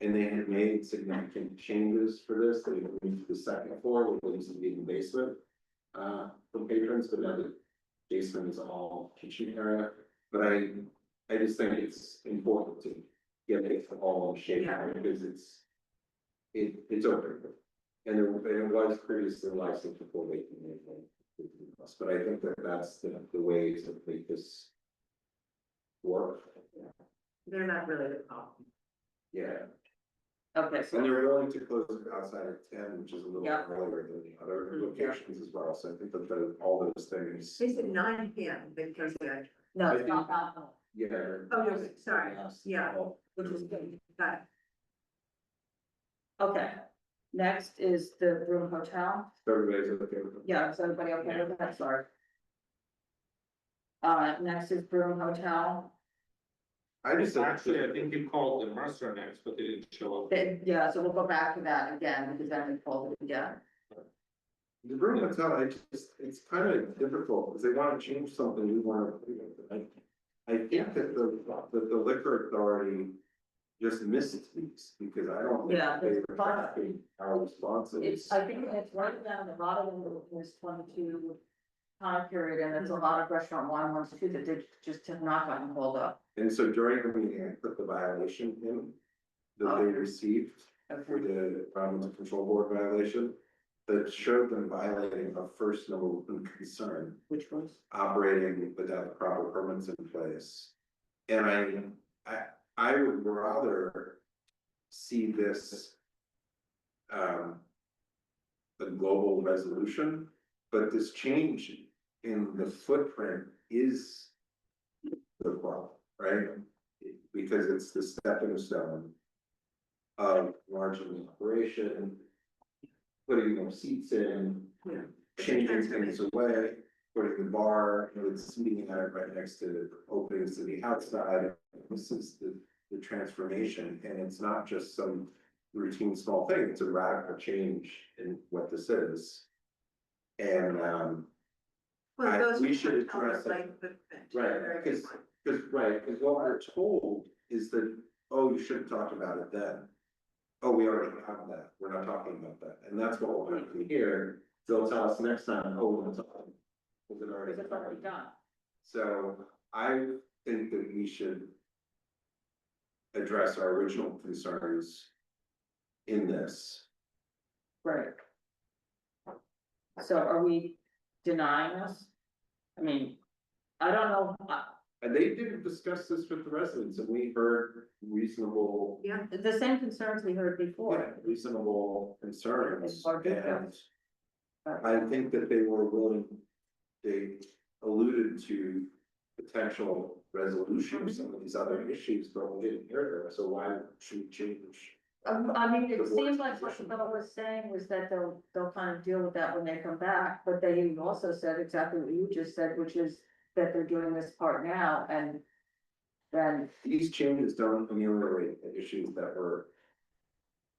And they had made significant changes for this, they moved to the second floor, which used to be in the basement, for patrons, but now the basement is all kitchen area. But I just think it's important to get it all in shape, because it's open. And it was previously licensed before they can make it. But I think that that's the way to make this work. They're not really the problem. Yeah. Okay, And they're willing to close it outside at 10, which is a little Yeah. earlier than the other locations as well, so I think that all those things. They said 9 p.m. because No, I it's not alcohol, Yeah. Oh, no, sorry. Yeah. which is good. Got it. Okay, next is the Broome Hotel. Everybody's okay with it. Yeah, is everybody okay with that? Sorry. Next is Broome Hotel. I just Actually, I think you called the Mercer next, but they didn't show up. Yeah, so we'll go back to that again, because then we pulled it again. The Broome Hotel, it's kind of difficult, because they want to change something, we want to. I think that the liquor authority just missed these, because I don't think Yeah, they it's were fine. tracking our responses. It's, I think it's right down, a lot of them was 22 time period, and there's a lot of restaurant wine ones too that they just have not gotten pulled up. And so during the meeting, I put the violation in that they received for the environmental control board violation that showed them violating a first number one concern. Which was? Operating without proper permits in place. And I would rather see this a global resolution, but this change in the footprint is the problem, right? Because it's the stepping stone of marginal operation, putting more seats in, changing things away, putting the bar, with seating area right next to openings to the outside. This is the transformation, and it's not just some routine small thing, it's a radical change in what this is. And we should address it. Right, because what we're told is that, oh, you should have talked about it then. Oh, we already have that, we're not talking about that, and that's what we'll have to hear. They'll tell us next time, oh, we're not talking. Because it already It's already done. So I think that we should address our original concerns in this. Right. So are we denying this? I mean, I don't know. And they didn't discuss this with the residents, and we heard reasonable. Yeah, the same concerns we heard before. Reasonable concerns, Or good and ones. I think that they were willing, they alluded to potential resolution of some of these other issues, but we didn't hear them, so why should we change? I mean, it The board's seems like what the position. fellow was saying was that they'll kind of deal with that when they come back, but they also said exactly what you just said, which is that they're doing this part now, and then, These changes don't ameliorate the issues that were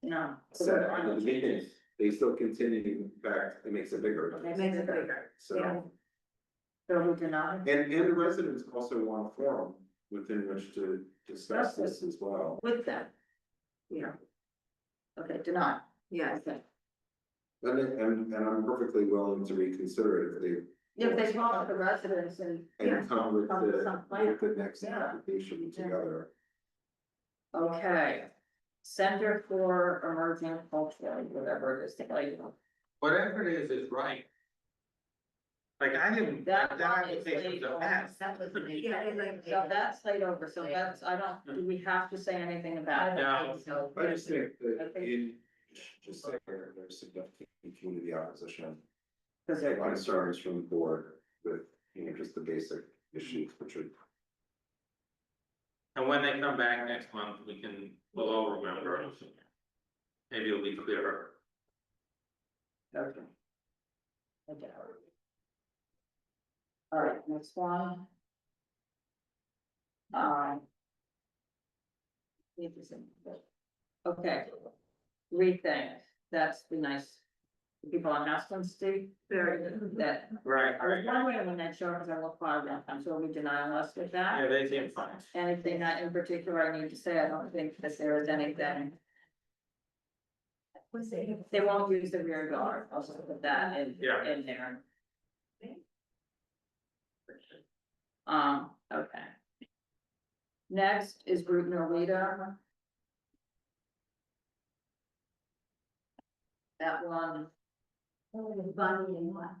you know. set at the beginning. they still continue, in fact, it makes it bigger. It makes it bigger, yeah. So, So we deny. and the residents also want a forum within which to discuss this as well. With them. Yeah. Okay, deny. Yeah, okay. And I'm perfectly willing to reconsider it If they talk to the residents and. and come with come to some plan. the next Yeah. application together. Okay. Center for Emerging Culture, whatever it is, Whatever it is right. Like I didn't, that application's a mess. So that's laid over, so that's, I don't, do we have to say anything about it? No. So- I just think that in, just say there's significant community opposition. Because There are concerns from the board with, just the basic issues, which are. And when they come back next month, we'll all remember. Maybe it'll be clearer. Okay. Okay. All right, next one. Interesting. Okay. Rethink, that's the nice. People on Aspen Street, very good, that. Right. I was wondering when that showed, because I looked hard that time, so we deny us with that. Yeah, they seem fine. Anything that in particular I need to say, I don't think that there is anything. They won't use the rear yard, I'll just put that in, Yeah. in there. Okay. Next is Route Norita. That one. Bonnie and one.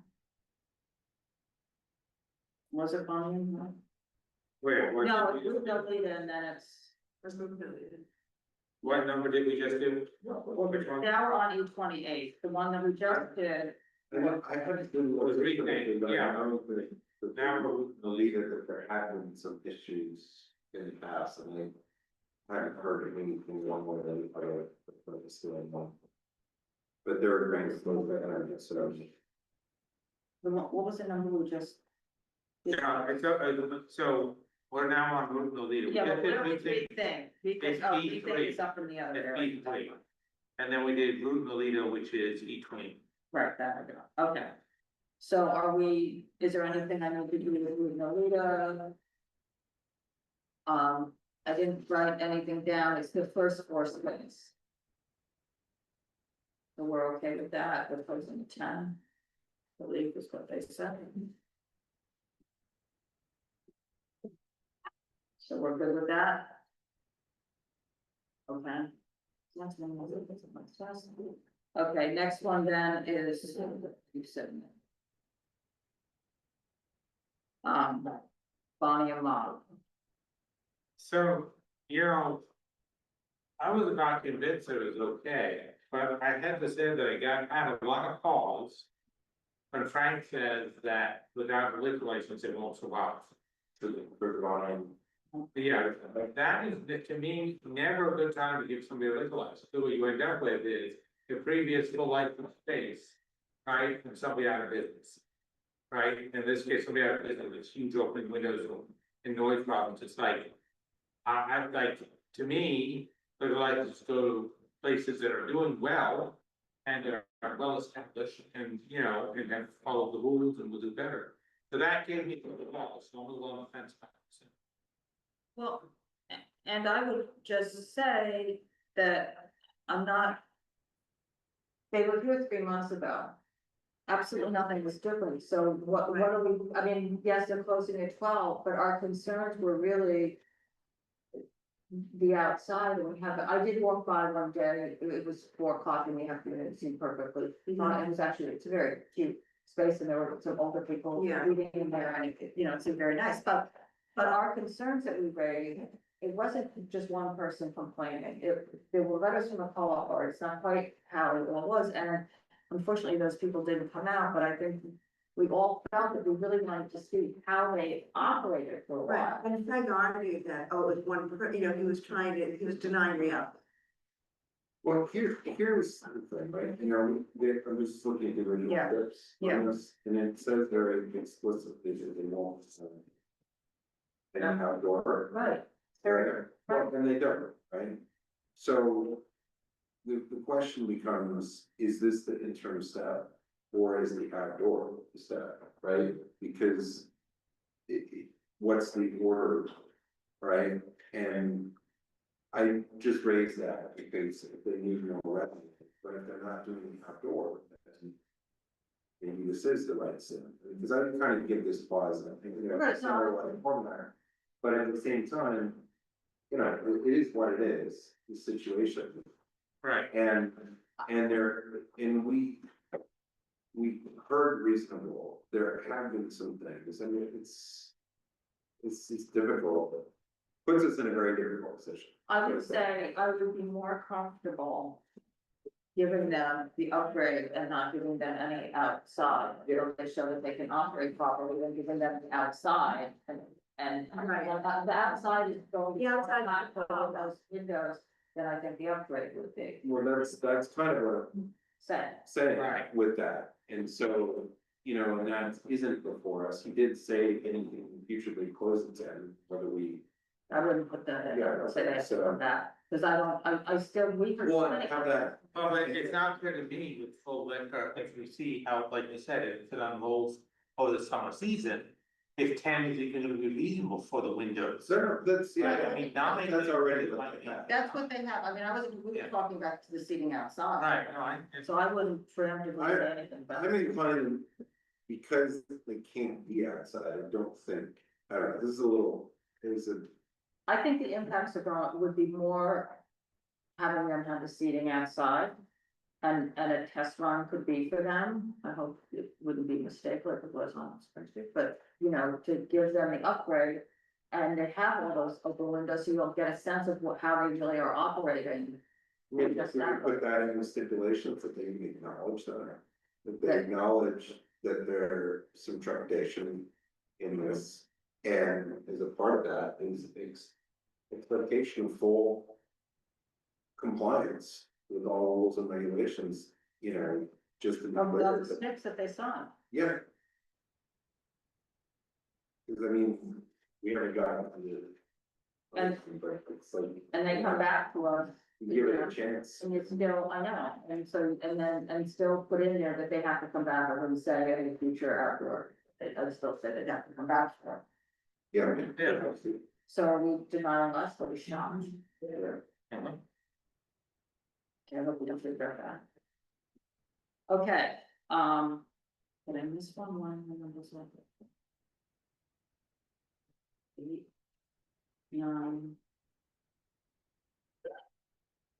Was it Bonnie and one? Where? No, it's Route Norita and then it's. What number did we just do? Which one? Now we're on E28, the one that we just did. I haven't been. Was Rethink, yeah. I know that the leader that there have been some issues in the past, and I haven't heard anything one way or the other, but it's still in one. But they're agreeing to slow down, so. What was the number we just? Yeah, so we're now on Route Norita. Yeah, but we're It's Rethink, because, it's oh, E3. Rethink is up in the other area. E3. And then we did Route Norita, which is E20. Right, that, okay. So are we, is there anything I need to do with Route Norita? I didn't write anything down, it's the first floor space. So we're okay with that, we're closing to 10. I believe is what they said. So we're good with that? Okay. That's one more, that's a much faster. Okay, next one then is, you said. Bonnie and Mom. So, I was about convinced it was okay, but I had to say that I had a lot of calls. When Frank says that without a liquor license, it won't survive. Yeah, but that is, to me, never a good time to give somebody a liquor license. So what you end up with is the previous full license space, right, and somebody out of business. Right, in this case, somebody out of business, with huge open windows and noise problems, it's like. I'd like, to me, liquor licenses go to places that are doing well. And are well established and, and have followed the rules and will do better. So that gave me the wall, so I'm a little on the fence about it. Well, and I would just say that I'm not. They were here 3 months ago. Absolutely nothing was different, so what are we, I mean, yes, they're closing at 12, but our concerns were really. The outside, and we have, I did walk by one day, it was 4 o'clock and we have to see perfectly. It was actually, it's a very cute space and there were some older people reading in there and it's very nice, but our concerns that we raised, it wasn't just one person complaining. There were letters from the co-op, or it's not quite how it all was, and unfortunately those people didn't come out, but I think we all felt that we really wanted to see how they operated for a while. Right, and Frank argued that, it was one, he was denying reality. Well, here's the thing, right, I'm just looking at the original Yeah. scripts. on this, and it says very explicitly that they won't. They have outdoor. Right. Well, and they don't, right? So. the question becomes, is this the interim step? Or is the outdoor step, right? Because what's the order, right? And I just raised that because if they need more revenue, but if they're not doing the outdoor, then maybe this is the right step. Because I kind of give this pause, and I think, it's not really important there. But at the same time, it is what it is, the situation. Right. And we heard reasonable, there have been some things, I mean, it's difficult, puts us in a very difficult position. I would say I would be more comfortable giving them the upgrade and not giving them any outside. They show that they can operate properly than giving them the outside and the outside is going. The outside. Not for those windows, then I think the upgrade would be. Well, that's kind of what I'm saying with that, and so, and that isn't before us, he did say anything futurely close at 10, whether we. I wouldn't put that in, Yeah, say that so- on that, because I still, we. Well, and have that. Well, but it's not gonna be with full liquor if we see how, like you said, if it unrolls over the summer season. If 10 is even gonna be reasonable for the windows. That's, Right, I mean, 9 that's is already like that. That's what they have, I mean, we were talking back to the seating outside. Right, no, So I wouldn't preemptively say anything about I'm inclined, because they can't be outside, I don't know, this is a little, I think the impacts would be more having them have the seating outside. And a test run could be for them. I hope it wouldn't be a mistake like it was on Spring Street, but to give them the upgrade. And they have all those open windows, so you'll get a sense of how they really are operating. we could put that in the stipulations that they acknowledge that they acknowledge that there's some trepidation in this. And as a part of that is expectation of full compliance with all rules and regulations, just to be Of clear. the SNPs that they saw. Yeah. Cause I mean, we haven't gotten to the. And- It's like. And they come back to us. You give it a chance. And it's still, I know, and so, and still put in there that they have to come back and say any future outdoor. I still say they have to come back for it. Yeah. So are we denying us, or we shocked? Yeah. Okay, I hope we don't figure that. Okay, did I miss one? Was left. 8, 9.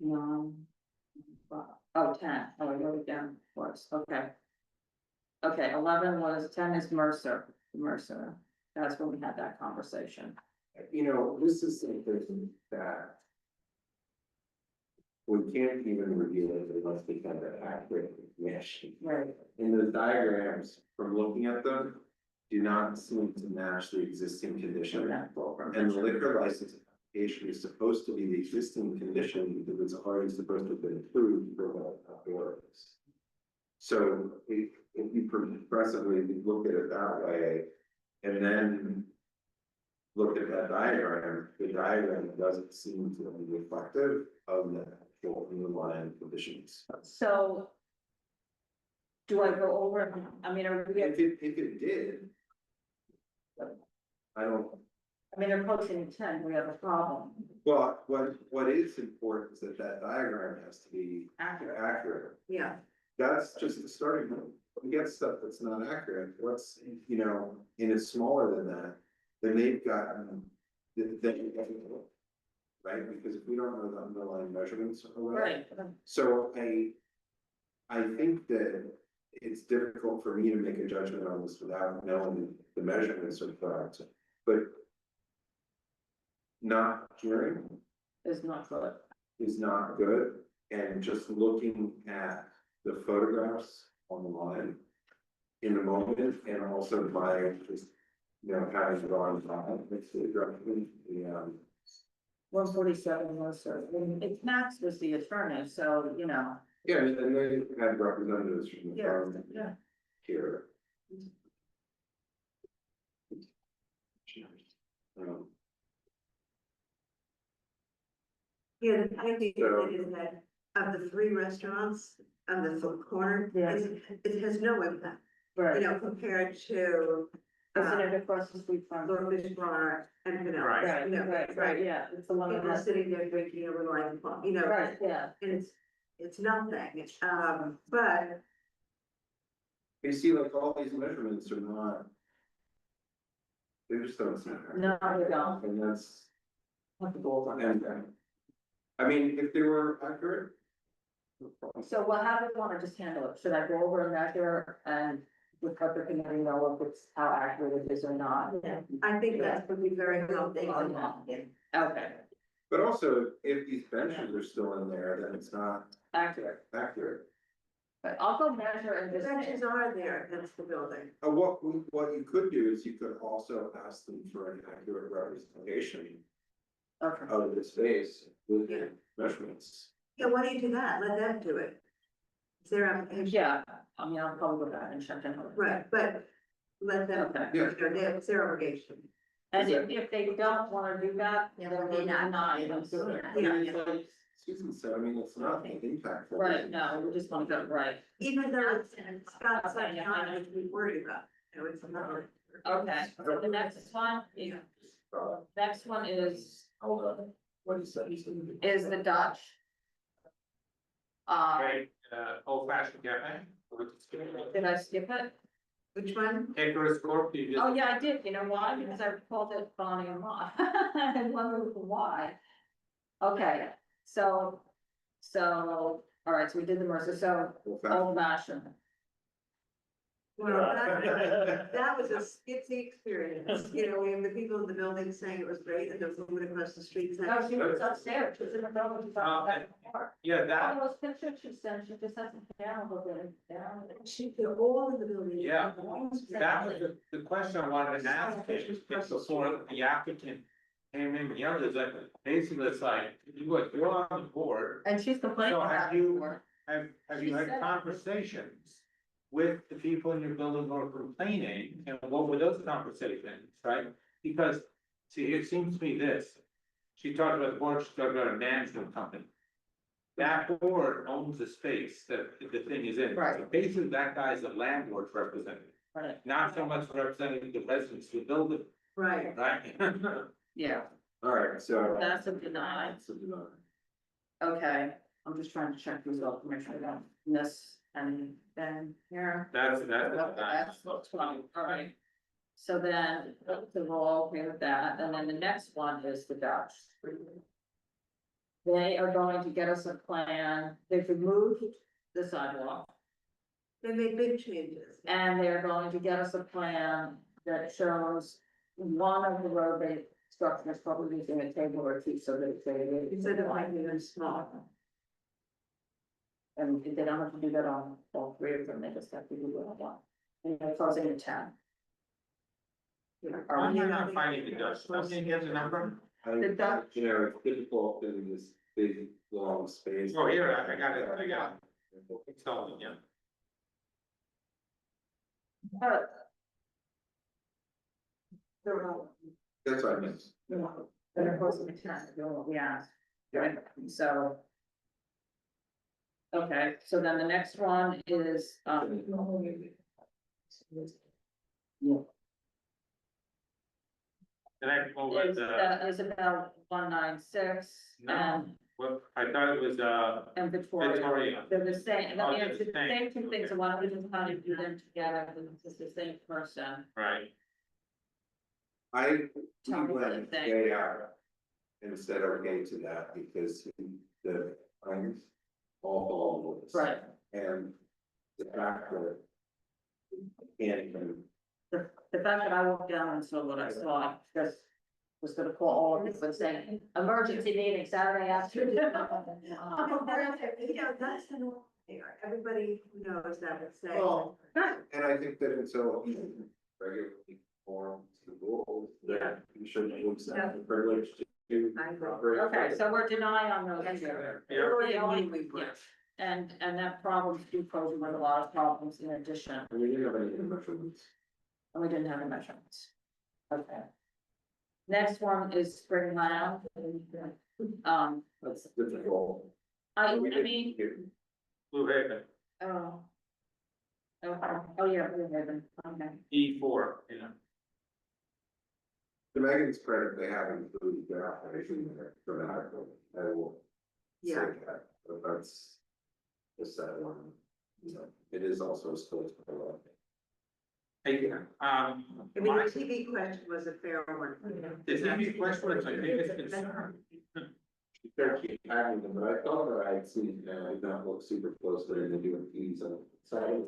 9. 10. Oh, I wrote it down for us, okay. Okay, 11 was, 10 is Mercer, that's when we had that conversation. This is something that. We can't even review it unless we have an accurate information. Right. And the diagrams, from looking at them, do not seem to match the existing condition. And the liquor license application is supposed to be the existing condition because it's already supposed to have been approved for what outdoors. So if you progressively look at it that way, and then look at that diagram, the diagram doesn't seem to be reflective of the actual underlying conditions. So. Do I go over, I mean, are we, If it did. I don't, they're posting 10, we have a problem. well, what is important is that diagram has to be accurate. Yeah. That's just the starting point. We get stuff that's not accurate, what's, and it's smaller than that, then they've got, right, because if we don't know the underlying measurements. Right. So I think that it's difficult for me to make a judgment on this without knowing the measurements are correct, but not hearing It's not good. is not good, and just looking at the photographs online in the moment, and also by just, having gone by, it's directly, 147 was, it's Max was the attorney, so, Yeah, and they had representatives from the Yeah, firm yeah. here. Yeah, I think it is that of the three restaurants on the corner, Yeah. it has no impact. Right. You know, compared to. Isn't it across the street from? Lord Fish Bar and Pinellas. Right, you know, right, yeah, it's the one People that. sitting there drinking a little alcohol, you know. Right, yeah. And it's nothing, but. You see, like, all these measurements are not. They just don't seem. No, they don't. And that's, Have to go over and, I mean, if they were accurate. So what, how do you want to just handle it? Should I go over and measure and with what the committee know if it's how accurate it is or not? Yeah, I think that would be very helpful. Okay, But also, if these benches are still in there, then it's not accurate. accurate. But I'll go measure and The just. benches are there against the building. What you could do is you could also ask them for an accurate representation Okay. of the space with Yeah. measurements. Yeah, why don't you do that? Let them do it. It's their application. Yeah, I mean, I'll probably go back and check in. Right, but let them, Okay. you know, it's their obligation. And if they don't want to do that, then they're not. Yeah. Susan said, I mean, it's not an impact. Right, no, we just want to go right. Even though it's got such time to be worried about, you know, it's not. Okay, so the next one is, next one is, What is that? is the Dutch. Right, old fashioned cafe. Did I skip it? Which one? Acre score, you just. Oh, yeah, I did, you know why? Because I called it Bonnie and Ma. I wondered why. Okay, so, all right, so we did the Mercer, so old fashioned. Well, that was a skitsy experience, you know, we have the people in the building saying it was great, and there was a woman across the street saying. No, she was upstairs, she was in the building, she thought that before. Yeah, that, All those pictures she sent, she just hasn't downloaded it, down. They're all in the building. yeah, that was the question I wanted to ask, is before the applicant came in, the others, like, basically, it's like, you're on the board. And she's complaining So about have it you, before. have She you had said- conversations with the people in your building who are complaining, and what were those conversations, right? Because, see, it seems to me this, she talked about the board, she talked about a management company. That board owns the space that the thing is in. Right. So basically, that guy is the landlord's representative, Right, not so much representing the residents of the building, Right. right? yeah, All right, so. that's a deny. That's a deny. Okay, I'm just trying to check these off, make sure I don't miss anything here. That's. That's 20, all right. So then, so we're all okay with that, and then the next one is the Dutch. They are going to get us a plan, they've removed the sidewalk, They made big changes. and they're going to get us a plan that shows one of the roadway structures probably using a table or two, so that they. Instead of making them small. And they don't have to do that on all three of them, they just have to do it on one. And they're closing in 10. I'm not finding the Dutch, I'm gonna get the number. The Dutch, You know, it's difficult in this big, long space. Oh, here, I got it. It's all, yeah. but. They're all, That's what I meant. they're closing in 10, doing what we asked, right, so. Okay, so then the next one is, And I go with Isabel 196 No. and well, I thought it was, and Victoria. Victoria. They're the same, Oh, I mean, they're it's the the same. same two things, so why don't we just kind of do them together, because it's the same person. right, I Tell me what went you think. stay out and said okay to that because the lines all belong with us. Right. And the fact that we can't even, The fact that I walked down and saw what I saw, just was gonna call all of this and saying, emergency meeting Saturday afternoon. You know, that's the norm here, everybody knows that would say. Well, and I think that until regularly form to the rules, that you shouldn't lose that privilege to operate. Okay, so we're denying on those. Yeah. And that problems do pose with a lot of problems in addition, And we didn't have any measurements. and we didn't have the measurements. Okay. Next one is Spring Lounge. That's difficult. I mean, Blue Haven, oh. Oh, yeah, Blue Haven, okay. E4, you know. To Megan's credit, they have included their operation there dramatically. I will say Yeah. that, but that's just that one. You know, it is also still. Hey, I mean, the TV question was a fair one. the TV question was my biggest concern. They're keep having them, but I thought that I'd seen, I did not look super close, but they're doing fees on side,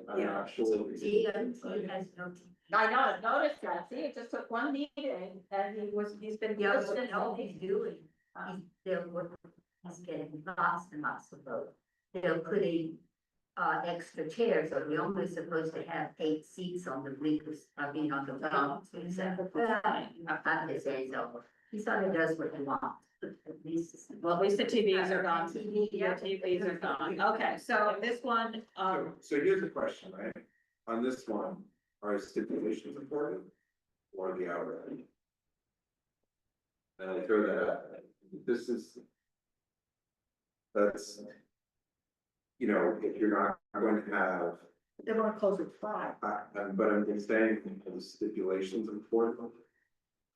I'm Yeah. not sure. I know, I noticed that, see, it just took one meeting, and he's been. Yeah, good since no, then. he's doing. He's getting lots and lots of votes. They're putting extra chairs, so we're only supposed to have 8 seats on the bleachers, I mean, on the ground. I'm just saying, so he sort of does what he wants. Well, at least the TVs are gone. TV, Yeah, TVs are gone. Okay, so this one, So here's the question, right? On this one, are stipulations important or the outright? And I throw that out, this is. That's. You know, if you're not going to have, they want to close at 5. but I'm just saying, are the stipulations important?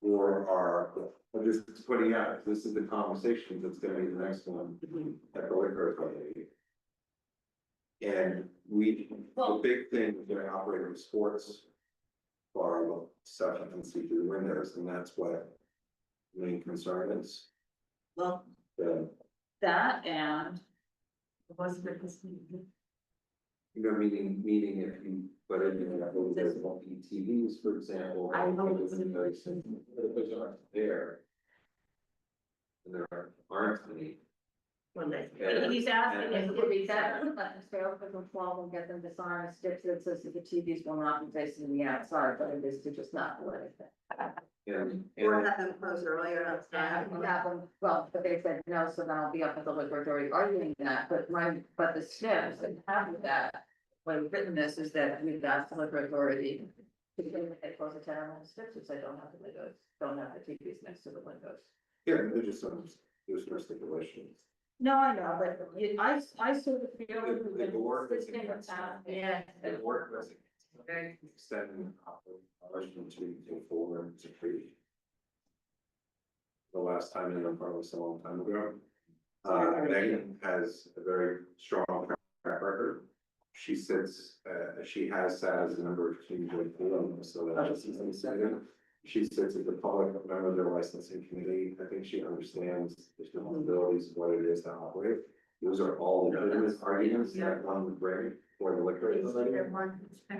Or are, I'm just putting out, this is the conversation that's gonna be the next one at the liquor authority. And the big thing, we're gonna operate in sports. Bar stuff you can see through the windows, and that's what the main concern is. Well, The, that and. you know, meaning if you put in, there's won't be TVs, for example. I know. Those aren't there. And there aren't any. He's asking if it would be better, to let them stay open from 12 and get them to sign a stip that says that the TVs will not be facing the outside, but it is to just not do anything. Or have them close earlier outside. Well, but they said no, so then I'll be up at the liquor authority arguing that, but the steps that have that. When we've written this is that we've asked the liquor authority. To they close the 10 on the steps, which they don't have the windows, don't have the TVs next to the windows. Yeah, they're just there's no stipulations. No, I know, but I sort of feel. The board is Yeah. The board was extending operation to 4 and to 3. The last time, and I'm probably so long time ago. Megan has a very strong track record. She sits, she has sat as a member of Team J4, so that she's considered. She sits as a public member of the licensing committee. I think she understands the responsibilities of what it is to operate. Those are all legitimate arguments that one would bring for the liquor.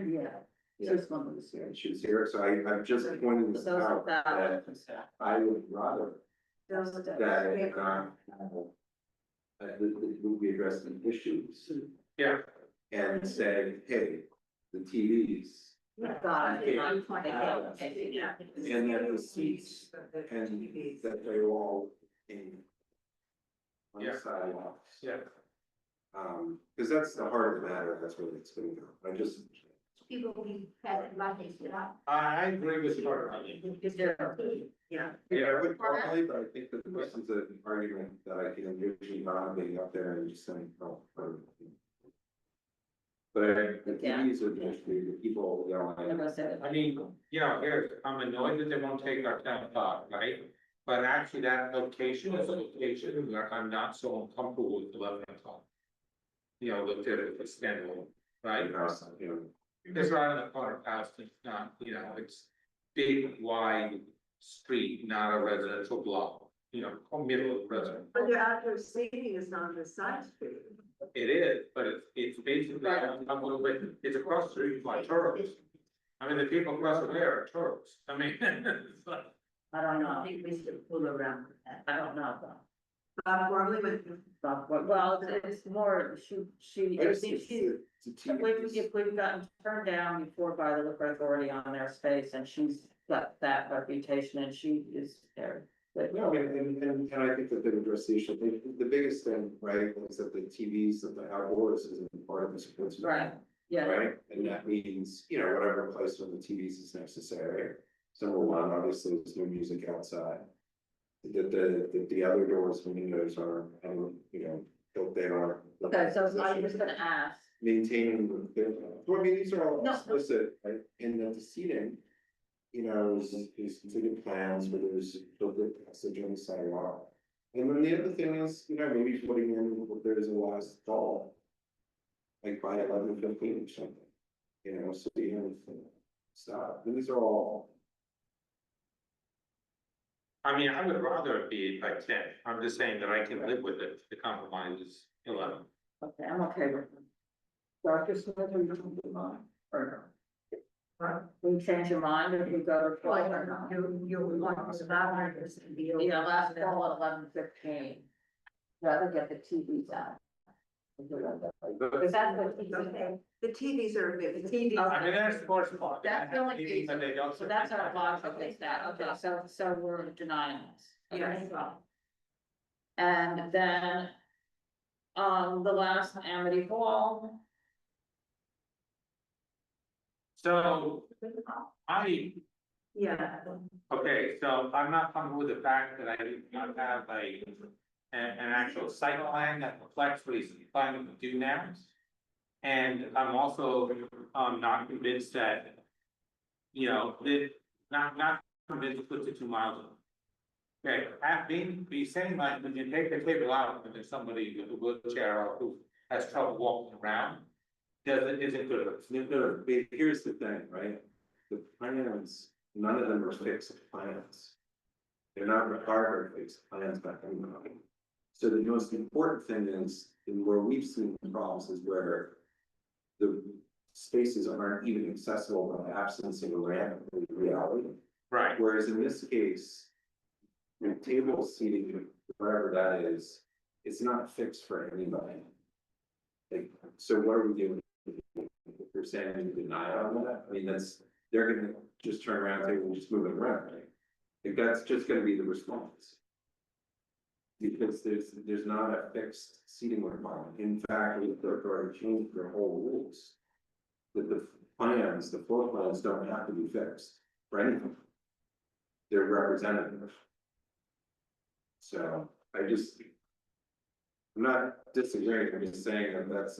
Yeah. Just one was here. She was here, so I'm just pointing this out, that I would rather that it not that we address the issues. Yeah. And say, hey, the TVs. And then the seats, and that they're all in. On the sidewalks. Yeah. Because that's the heart of the matter, that's what it's gonna go, I just. People be having money, you know. I agree with you. Yeah. Yeah, I would probably, but I think that this is an argument that I can usually not being up there and just saying, oh. But the TVs are the issue, the people, you know. I mean, you know, here's, I'm annoyed that they won't take our 10 o'clock, right? But actually that location is a location where I'm not so uncomfortable with 11 o'clock. You know, looked at it as standalone, right? You know. It's right on the corner house, it's not, you know, it's big, wide street, not a residential block, you know, middle of residential. But your outdoor seating is on the side street. It is, but it's basically, I'm a little bit, it's across the street from my turtles. I mean, the people across the way are turtles, I mean, it's like. I don't know, I think we should fool around with that. I don't know. Formally with. Well, it's more, if we've gotten turned down before by the liquor authority on their space, and she's got that reputation, and she is there. But no, and I think that they address the issue, the biggest thing, right, is that the TVs and the outdoors isn't part of the sports. Right, yeah. Right, and that means, you know, whatever placement of the TVs is necessary. Number one, obviously, there's no music outside. The other doors and windows are, you know, built there. Okay, so I was just gonna ask, Maintaining well, I mean, these are all No. explicit, right, and then the seating. You know, is to the plans where there's appropriate passage on the sidewalk. And then the other thing is, you know, maybe putting in, if there's a last stall. Like by 11:15 or something, you know, so you have stop, these are all. I mean, I would rather it be by 10. I'm just saying that I can live with it. The compromise is 11. okay, I'm okay with them. Dr. Smith, are you changing your mind or no? Will you change your mind if we go to 12 or not? You want us about this to be. Yeah, last call at 11:15. Rather get the TVs out. Because that's what he's saying. The TVs are, the TVs. I mean, that's sports park. That's the only But reason. they don't- So that's our logic is that, okay, so we're denying this. Okay, Yes. well. And then, the last Amity Hall. So Yeah. okay, so I'm not comfortable with the fact that I do not have an actual site plan that reflects what he's planning to do now. And I'm also, not convinced that, you know, that, not convinced to put the 2 miles. Okay, be saying like, when you take the table out, and there's somebody with a wheelchair or who has trouble walking around, isn't good. Here's the thing, right? The plans, none of them are fixed plans. They're not required to fix plans by anybody. So the most important thing is, and where we've seen the problems is where the spaces aren't even accessible by absence of a ramp in reality. Right. Whereas in this case, the table seating, whatever that is, it's not fixed for anybody. Like, so what are we doing? If you're saying you deny on that, I mean, they're gonna just turn around and say, we'll just move it around, right? Like, that's just gonna be the response. Because there's not a fixed seating requirement. In fact, we've already changed their whole rules. That the plans, the floor plans don't have to be fixed for anything. They're representative. So I'm not disagreeing, I'm just saying that that's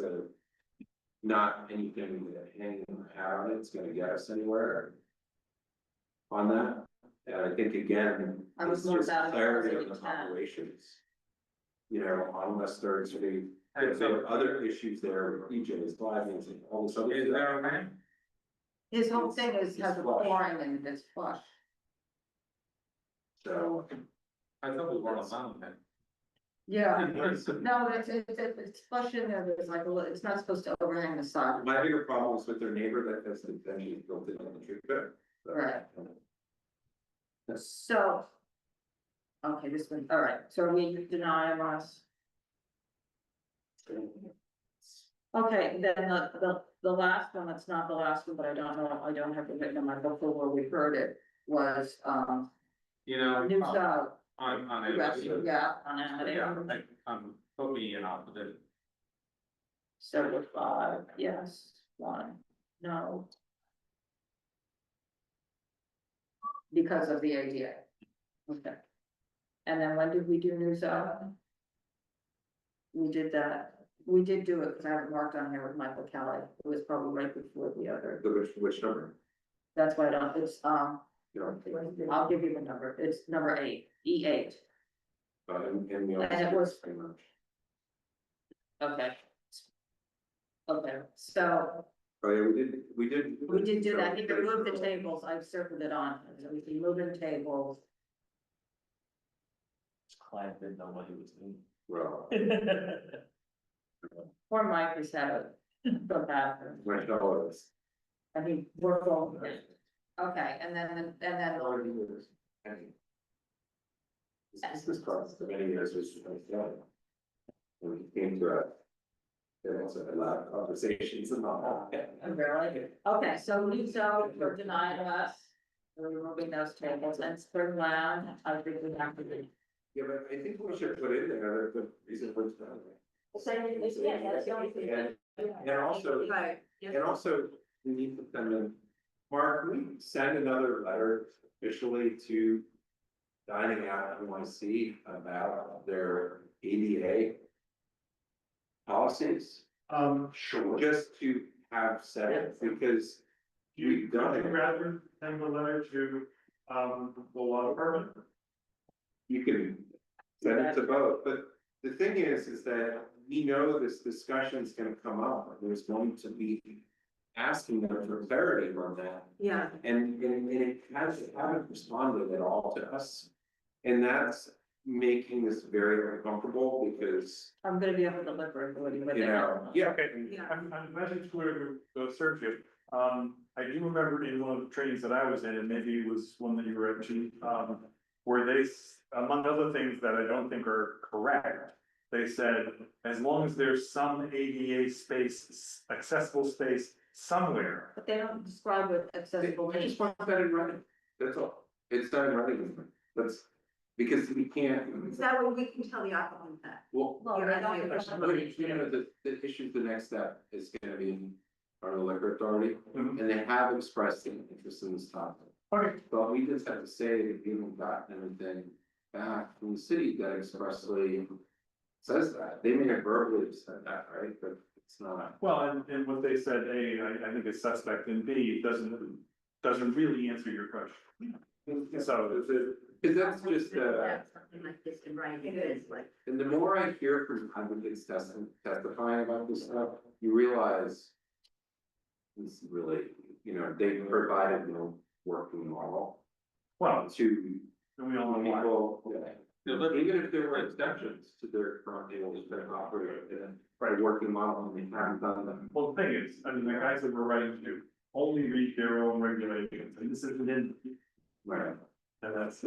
not anything that hanging out, it's gonna get us anywhere on that. And I think again, I was it's more just about clarity closing of the the tab. operations. You know, unless there's there are other issues there with EJ's, flaggings and all this other. Is that okay? His whole thing is has a flush. flooring and it's flush. So. I thought we weren't allowed that. Yeah, no, it's flush in there, there's like, it's not supposed to overhang the side. My bigger problem is with their neighbor that has the venue built in on the tree pit. Right. So. Okay, this one, all right, so we deny us. Okay, then the last one, that's not the last one, but I don't know, I don't have it written in my book for where we heard it, was, You know. new south. On it. Yeah, on Amity. Yeah, put me in opposite. 75, yes, 1, no. Because of the ADA. Okay. And then when did we do new zone? We did that, we did do it, because I haven't marked on here with Michael Kelly, it was probably right before the other, Which number? that's why I don't, it's, You know, I'll give you the number, it's number 8, E8, and we And it also was- pretty much. okay. Okay, so Oh, yeah, we did. do that, he removed the tables, I've circled it on, so we can move in tables. Client didn't know what he was doing. Well, Poor Mike has had a bathroom. my fellow is. I mean, we're going. Okay, and then. This cost for many years was done. When it came to there also a lot of conversations and all that. Okay, so new zone, we're denying us, we're removing those tables, and spring lounge, I think we have to do. Yeah, but I think we should put in there the reason for it's done. That's the only thing. And also, Right. and also, we need to send them, Mark, can we send another letter officially to Dining Out NYC about their ADA policies? Sure. Just to have said it, because we've done it. Rather send a letter to, the law department? You can send it to both, but the thing is that we know this discussion's gonna come up, and there's going to be asking them for clarity on that. Yeah. And it haven't responded at all to us. And that's making this very uncomfortable because, I'm gonna be able to deliver it, what you know, yeah. Okay, I'm message where to search it. I do remember in one of the trainings that I was in, and maybe it was one that you were at, Chief, where among other things that I don't think are correct, they said, as long as there's some ADA space, accessible space somewhere. But they don't describe what accessible I means. just want that in writing, that's all. It's not in writing, that's, because we can't. Is that what we can tell the applicant that? Well, Well, You're they don't- asking you know, the issue, the next step is gonna be in front of the liquor authority, Mhm. and they have expressed an interest in this topic. Okay. But we just have to say that we haven't gotten anything back from the city that expressly says that. They may have verbally said that, right, but it's not. Well, and what they said, A, I think is suspect, and B, it doesn't really answer your question. So, Cause that's just, Something like this in writing is like. and the more I hear from advocates testifying about this stuff, you realize. It's really, you know, they provided no working model. Well, To we all know why. people, even if there were exceptions to their current deals that operate a working model, and they haven't done them. Well, the thing is, I mean, the guys that we're writing to only read their own regulations, and this isn't in. Right. And that's.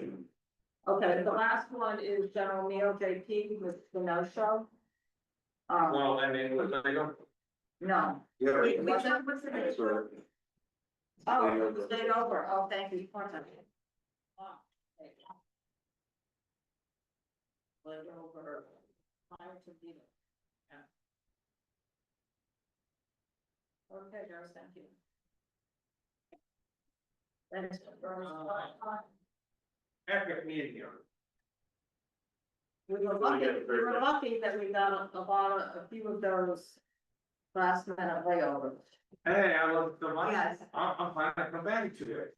Okay, the last one is General Neil JP with the no-show. Well, I mean, they don't. No. Yeah. Wait, what's that? What's the name? So, Oh, it was laid over. Oh, thank you. One second. Laid over. Prior to meeting. Yeah. Okay, Doris, thank you. Thanks, Doris. Epic meeting here. We were lucky that we got a few of those last minute layovers. Hey, I love the money. Yes. I'm fine, I come back to it.